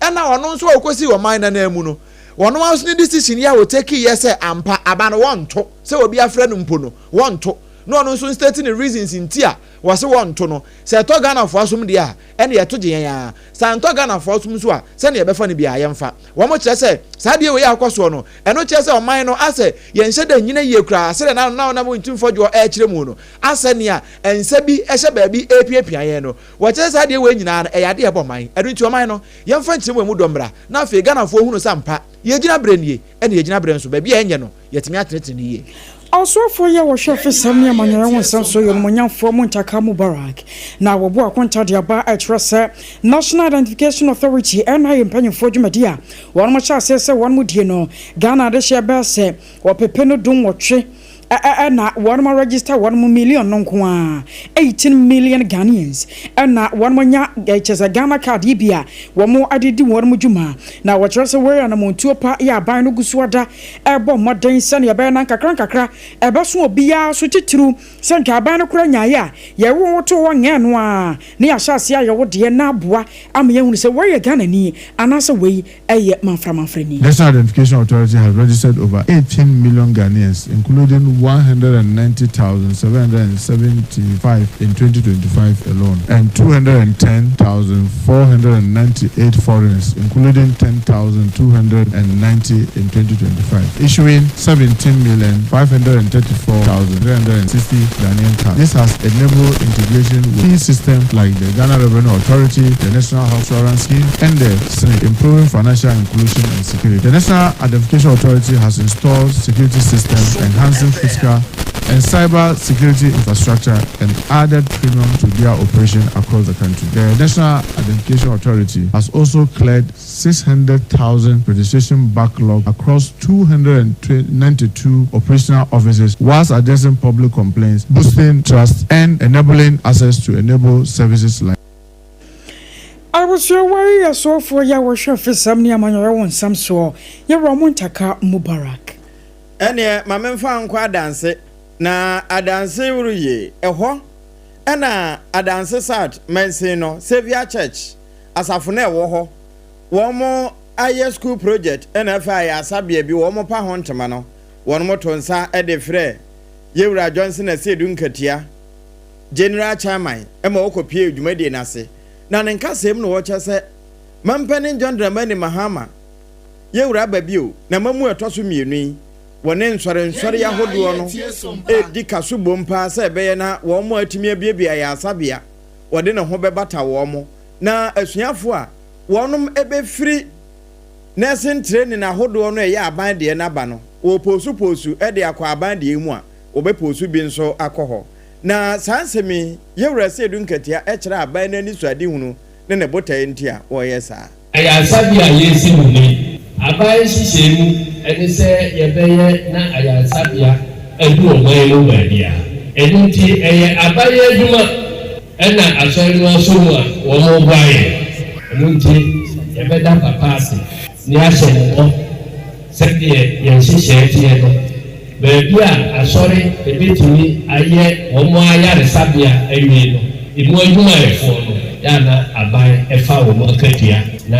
ɛna ɔno nso okosi wɔ man na na mu no wɔn also ne decision ya wo take yes ampa aba no wonto sɛ obi afrɛ no mpo no wonto no ɔno nso state ne reasons ntia wɔse wonto no sɛ to Ghana for asum de a ɛne yɛto gye ya santo Ghana for asum so a sɛ ne yɛbɛfa ne bia yɛmfa wɔn mo kyerɛ sɛ saa de we akɔso no ɛno kyerɛ sɛ ɔman no asɛ yɛnhyɛ da nyina yie kura asɛ na mo ntumfo dwo ɛkyerɛ mu no asɛ ne a ɛnsa bi ɛhyɛ baabi epiapia yɛn no wɔkyerɛ saa de we nyina no ɛyɛ ade ɛbɔ man ɛno nti ɔman no yɛmfa nkyerɛ mu dɔmbra na afei Ghana for hunu sampa yɛgyina brɛ nie ɛne yɛgyina brɛ nso baabi ɛnyɛ no yɛtumi atenetene nie
Also ya wɔhwɛ fisam ne amanyɛ wɔn nsɛm so yɛ monyamfo Muntaka Mubarak na wɔbo akonta de aba ɛkyerɛ sɛ National Identification Authority NIA mpanyimfo dwumadi a wɔn mo kyerɛ sɛ wɔn mo die no Ghana de hyɛ bɛ sɛ wɔpepe no dum wɔtwe na one more register 1 million no kwa 18 million Ghanaians na one more nya chesa Ghana card ibia one more adidi one more juma na wɔkyerɛ sɛ wɛrɛ na montuo pa ya ban no gusuada ɛbɔ mmɔden sɛ ne ɛbɛyɛ nan kakra ɛbɛso obia so titiri sɛ nka ban no kora nyae a yɛwo woto wɔn nyɛ no a ne ahyase a yɛwo de na aboa ama yɛhu sɛ wɛrɛ Ghana ni anasa wei ɛyɛ manfra ni.
National Identification Authority has registered over 18 million Ghanaians, including 190,775 in 2025 alone, and 210,498 foreigners, including 10,290 in 2025, issuing 17,534,360 Ghanaian cards. This has enabled integration with key systems like the Ghana Revenue Authority, the National Health Insurance Scheme, and the SNIC, improving financial inclusion and security. The National Identification Authority has installed security systems, enhancing fiscal and cyber security infrastructure, and added premium to their operation across the country. The National Identification Authority has also cleared 600,000 registration backlog across 292 operational offices, whilst addressing public complaints, boosting trust, and enabling access to enable services like
I was your worry so for your chef is some near my own some so your Muntaka Mubarak.
Ene mamemfa nkwa dance na adanse wuruye eho ena adanse sat mense no Savior Church asafo na ewo ho womo aye school project ena fa ya asabia bi womo pa ho ntema no wono to nsa e de frɛ Yewura Johnson na sedu nkatia General Chairman ema okopie adwumadi na se na ne nkasem no wo kyese mampanin John Dramani Mahama Yewura babio na mamu etoso mienu wone nsɔre yahodo no di kaso bompa sɛ bɛyɛ na wɔn mo atimi abiebia ya asabea wɔde ne ho bɛbata wɔn mo na asuafo a wɔnom ebefiri nursing training ahodo no ɛyɛ aban de na ba no wo posu de akɔ aban de mu a wɔbɛposu bi nso akɔ hɔ na sansemi Yewura Sedu Nkatia ɛkyerɛ aban na ni suade hunu ne ne botae ntia wɔyɛ saa
ɛyɛ asabea yɛsi mu ne abaye hyehyɛmu ɛne sɛ yɛbɛyɛ na ayasabea adu ɔman no baadia ɛno nti ɛyɛ abaye adwuma ɛna asɔre no aso mu a wɔn bɔ ayɛ ɛno nti yɛbɛda papa ase ne ahyɛ ne hɔ sɛdeɛ yɛn hyehyɛ teɛ no baabi a asɔre ebetumi ayɛ wɔn ayaresabea awie no emu adwumayɛfoɔ no yana aban ɛfa wɔn akatua na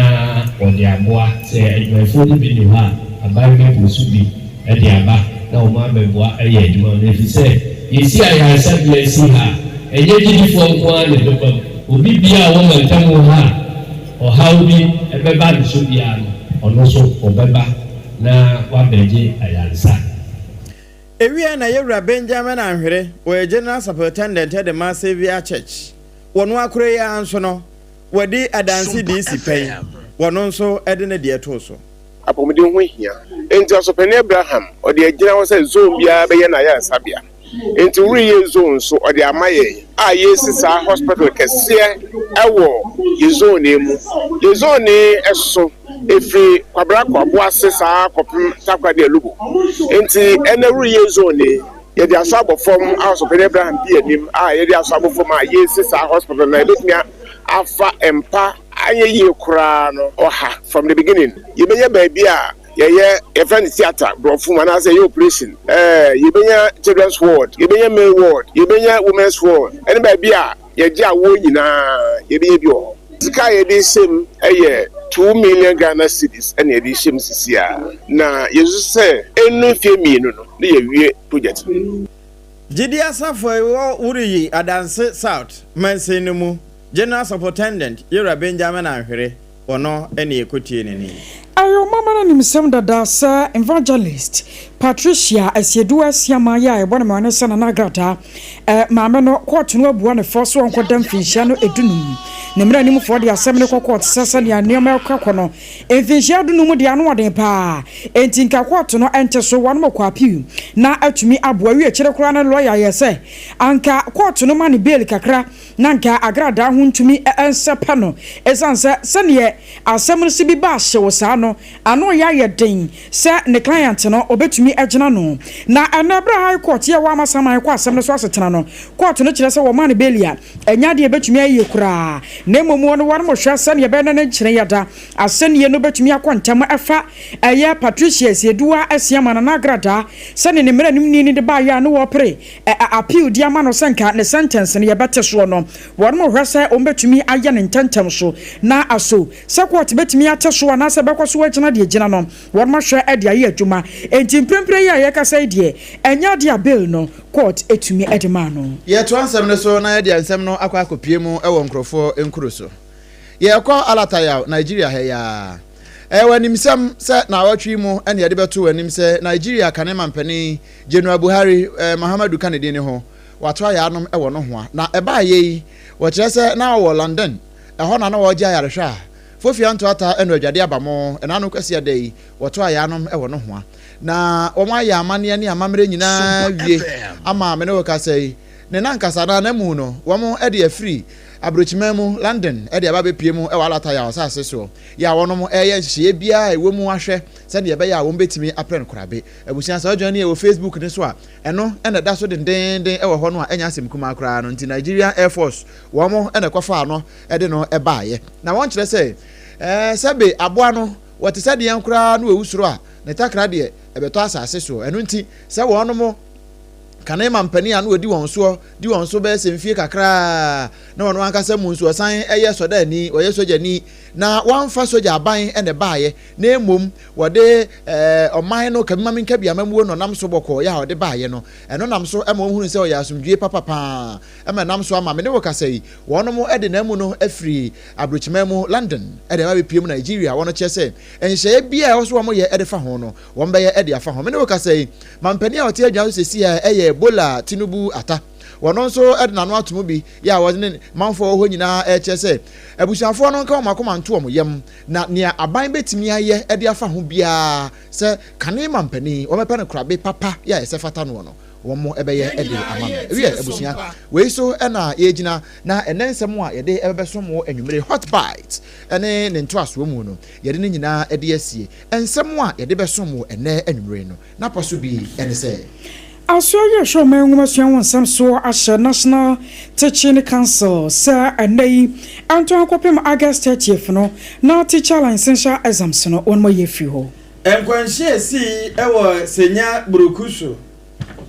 wɔde aboa sɛ adwumayɛfoɔ no bi ne hɔ a aban bɛposu bi ɛde aba na wɔn abɛboa ɛyɛ adwuma no efi sɛ yɛsi ayaresabea si ha ɛnyɛ gyidifoɔ nko ara na ɛbɛba mu obi bia a wɔn ntam ha ɔhaw bi ɛbɛba ne so bia no ɔno nso ɔbɛba na wabɛgye ayaresa.
Ewia na Yewura Benjamin Anhwere wɔ General Superintendent de Ma Savior Church wɔn akore ya nso no wɔde adansi di si pɛn wɔn nso ɛde ne deɛ to so
apɔmuden ho hia enti ɔsɔpɛne Abraham ɔde agyina hɔ sɛ zone biara bɛyɛ na yɛ sabia enti wuri yɛ zone so ɔde amaye a yɛsi saa hospital kɛseɛ ɛwɔ yɛ zone mu yɛ zone ɛso efiri kwabra kwabo ase saa kɔpem takwade alugo enti ɛna wuri yɛ zone yɛde aso abɔfam a ɔsɔpɛne Abraham di anim a yɛde aso abɔfam a yɛsi saa hospital na ebetumi afa empa anye yie koraa no ɔha from the beginning yɛbɛyɛ baabi a yɛyɛ friend theater brɔfo ma na say operation yɛbɛnya children's ward yɛbɛnya male ward yɛbɛnya women's ward ɛne baabi a yɛgye awo nyinaa yɛbɛyɛ bi wɔ sika ye dey same 2 million Ghana cedis and ye dey same sisia na yesu say enu fie mienu no na ye wie project
Jidi Asafo Uriyi Adanse South Mansenemu General Superintendent Yura Benjamin Ahwere ono ene ekotie neni
ayo mama na nimsem dada sa evangelist Patricia Asiedu Asiama ya ebona mane sana na grata mama no court no abuwa ne forso onkodam finhia no edunum ne mra nim fo de asem ne court sasa ne anema akwa no finhia dunum de ano oden pa entinka court no ente so won mo kwa piu na atumi aboa wi akire kura na lawyer yese anka court no mane bail kakra na nka agrada ho ntumi ensepa no esanse sene asem no sibi ba hye wo sa no ano ya yeden se ne client no obetumi agina no na anabra high court ya wa masama kwa asem no so asetena no court no kire se wo mane belia enya de betumi aye kura na momu no war mo hwa se ne be na kire yada asene no betumi akontam efa eye Patricia Sedua Asiama na nagrada se ne mera nim ni de ba ya no wo pre appeal dia ma no senka ne sentence ne ye bete so no war mo hwa se o betumi aye ne ntentem so na aso se court betumi ate so na se bekwaso agina de agina no war mo hwa e de aye adwuma enti prempre ya ye kasa de enya de bill no court etumi edema no
ye to ansem ne so na ye de ansem no akwa akopie mu e wo nkrofo enkuro so ye kwa alata ya Nigeria he ya wanimsam se na watwi mu ene ye de beto wanim se Nigeria kanema mpani General Buhari Muhammadu Kennedy ne ho wato ya anom e wo no ho na e ba ye wo kire se na wo London e ho na wo gya yarehwa fofia nto ata eno adwade abamo ena no kwase dai wato ya anom e wo no ho na omo ya amane ne amamre nyina wie ama me ne wo ka sei ne nankasa na mu no wo e de free abrochimemu London e de aba bepie mu e walata ya osase so ya wono mu eye hye bia e wo mu ahwe se de be ya wo betimi apren korabe abusia sa odwane e wo Facebook ne so a eno ene da so den e wo ho no a enya asem kuma akra no nti Nigeria Air Force wo mo ene kwafa no e de no e baaye na won kire se sebe aboa no wote se de yankra no ewusuro a ne takra de e beto asase so eno nti se wo no mo kanema mpani anu odi won so be se mfie kakra na wono ankasa mu nso san eye soda ni oye soja ni na wanfa soja aban ene baaye na emom wode oman no kamima nka bia mamuo no nam so boko ya wode baaye no eno nam so ema ohunu se oya asumdue papa ema nam so ama me ne wokasai wono mo ede na mu no afri abrochimemu London ede ma be piem Nigeria wono chese enhye bia wo so wo ye ede fa ho no won be ye ede afa ho me ne wokasai mampani a wote adwa so sesi eye Bola Tinubu ata wono so edna no atomo bi ya wone manfo ho nyina chese abusiafo no nka makoma nto omo yem na ne aban betimi aye ede afa ho bia se kanema mpani o mepe ne krabe papa ya ese fata no no womo ebeye ede amam wi abusia we so na ye gina na enensem a yede ebebesom wo anwumere hot bite ene ne nto aso mu no yede ne nyina ede asie ensem a yede besom wo ene anwumere no na poso bi ene se
Aso ye show me ngumasuan wonsam so ashe National Teaching Council sa anai anto akopem August 30th no na teacher licensure exams no onmo ye fi ho
enkwanhye si ewo senya burukusu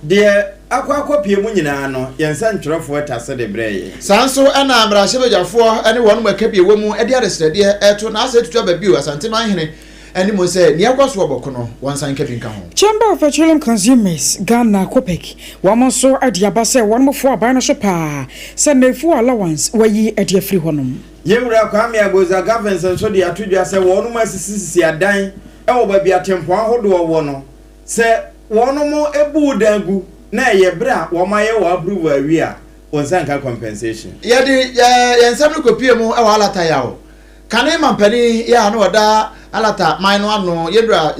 de akopie mu nyina no yensa ntwerefo etase de breye
sanso na amrahye bejafo ene wonu makabie wemu ede aresrede eto na ase tutu babiu asante manhene ani mo say ne akwaso obokono wansan kabinka ho
Chamber of Petroleum Consumers Ghana Copec wamonso adiaba say wonmofo aban no so pa say nefu allowance wayi ade free honum
yemura kwame agoza governance so de atudwa say wonum asisi adan e wo ba bia tempo ahodo wo no say wonum ebu dangu na ye bra wo maye wo approve awi a wonsan ka compensation
ye de yensam no kopie mu e wala tayawo kanema mpani ya no wada alata maino ano yedra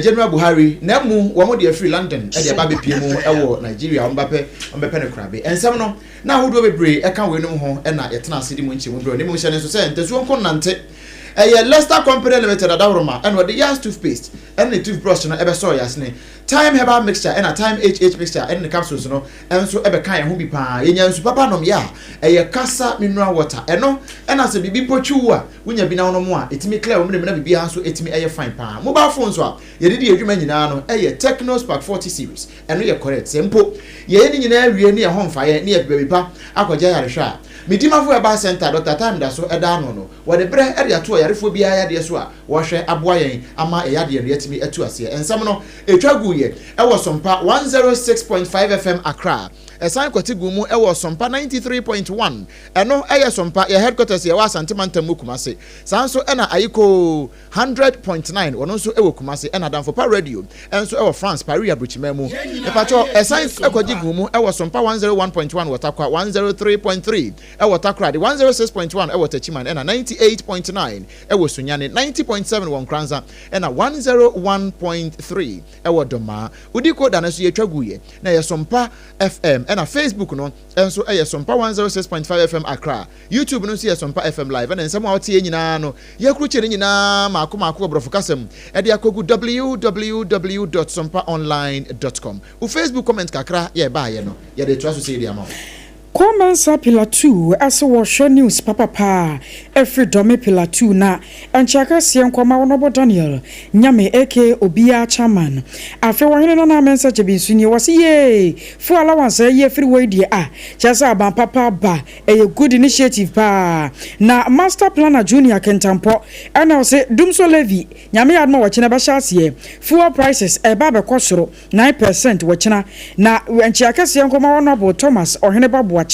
General Buhari na mu wo mo de free London e de ba bepie mu e wo Nigeria ombepe ne krabe ensem no na hodo bebre e kan we no ho e na yetena asedi mu nchi mu bro ne mu hye ne so se ntesu onko nante Leicester Company Limited adawroma and what the Yas toothpaste and the toothbrush no ebe so yasne time herbal mixture and a time HH mixture and the capsules no and so ebe kan ho bi pa yenya nsu papa nom ya kasa mineral water eno and as bibi pochu a wonya bi na no mo a etimi clear wo me na bibi ha so etimi fine pa mobile phone so a ye de adwuma nyina no Techno Spark 40 series eno ye correct sempo ye ni nyina awie ne ye ho mfa ye ne ye bibi pa akogya yarehwa Medimafo Eba Center Dr. Time da so eda no wo de bre e de ato yarefo bia ya de so a wo hwe aboa yen ama e ya de yetimi atu ase ensam no etwagu ye e wo Sompa 106.5 FM Accra esan kwati gumu e wo Sompa 93.1 eno eye Sompa ye headquarters ye wa Santimanta Mukumase sanso e na ayiko 100.9 wono nso e wo Kumase e na danfo pa radio enso e wo France Paris Abuchima mu e pacho esan kwati gumu e wo Sompa 101.1 Watakwa 103.3 e wo Takra de 106.1 e wo Tachiman e na 98.9 e wo Sunyane 90.7 won Kranza e na 101.3 e wo Doma udiko da na so ye twagu ye na ye Sompa FM and a Facebook no and so a Sompa 106.5 FM Accra YouTube no see a Sompa FM live and some out here nyina no ye kruche nyina mako brofokasem e de akogu www.sompaonline.com u Facebook comment kakra ye ba ye no ye de trust say the amount
Commensa Pillar 2 as a news papa every dome Pillar 2 na anchaka sian kwama wonobo Daniel nyame eke obia chairman afi wahene na mensa chebinsu ni wasi ye fu allowance ye free way die chasa aban papa ba a good initiative pa na master planner junior kentampo ana say dumso levy nyame adma wachina ba shase fuel prices e ba be kwosoro 9% wachina na anchaka sian kwama wonobo Thomas ohene babu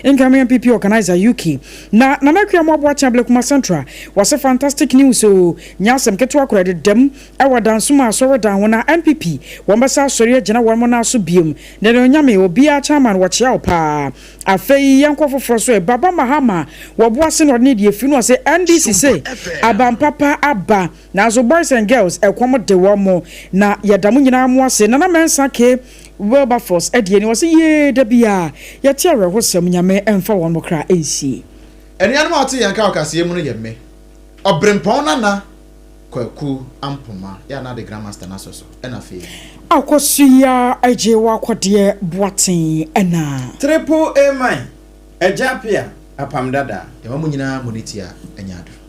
incoming MPP organizer UK na namakwa mwa chable kuma central was a fantastic news so nyasem ketwa credit dem ewa dansuma so dan wona MPP wombasa sori gina won na so biem na nyame obi a chairman wache opa afei yankofofo so e baba mahama woboase no ne die finu say NDC say aban papa aba na so boys and girls ekwom de womo na yadamu nyina mo ase na mensa ke Wilberforce Edieni was ye debia ya tiare hosem nyame emfa won mokra ensi
eni anu ati yanka okase mu no yemme obrempon na kwaku ampoma ya na the grandmaster na so ena fe
akosua ajewa kwode boaten ena
triple A mine ejapia apam dada
ya mu nyina monitia anyado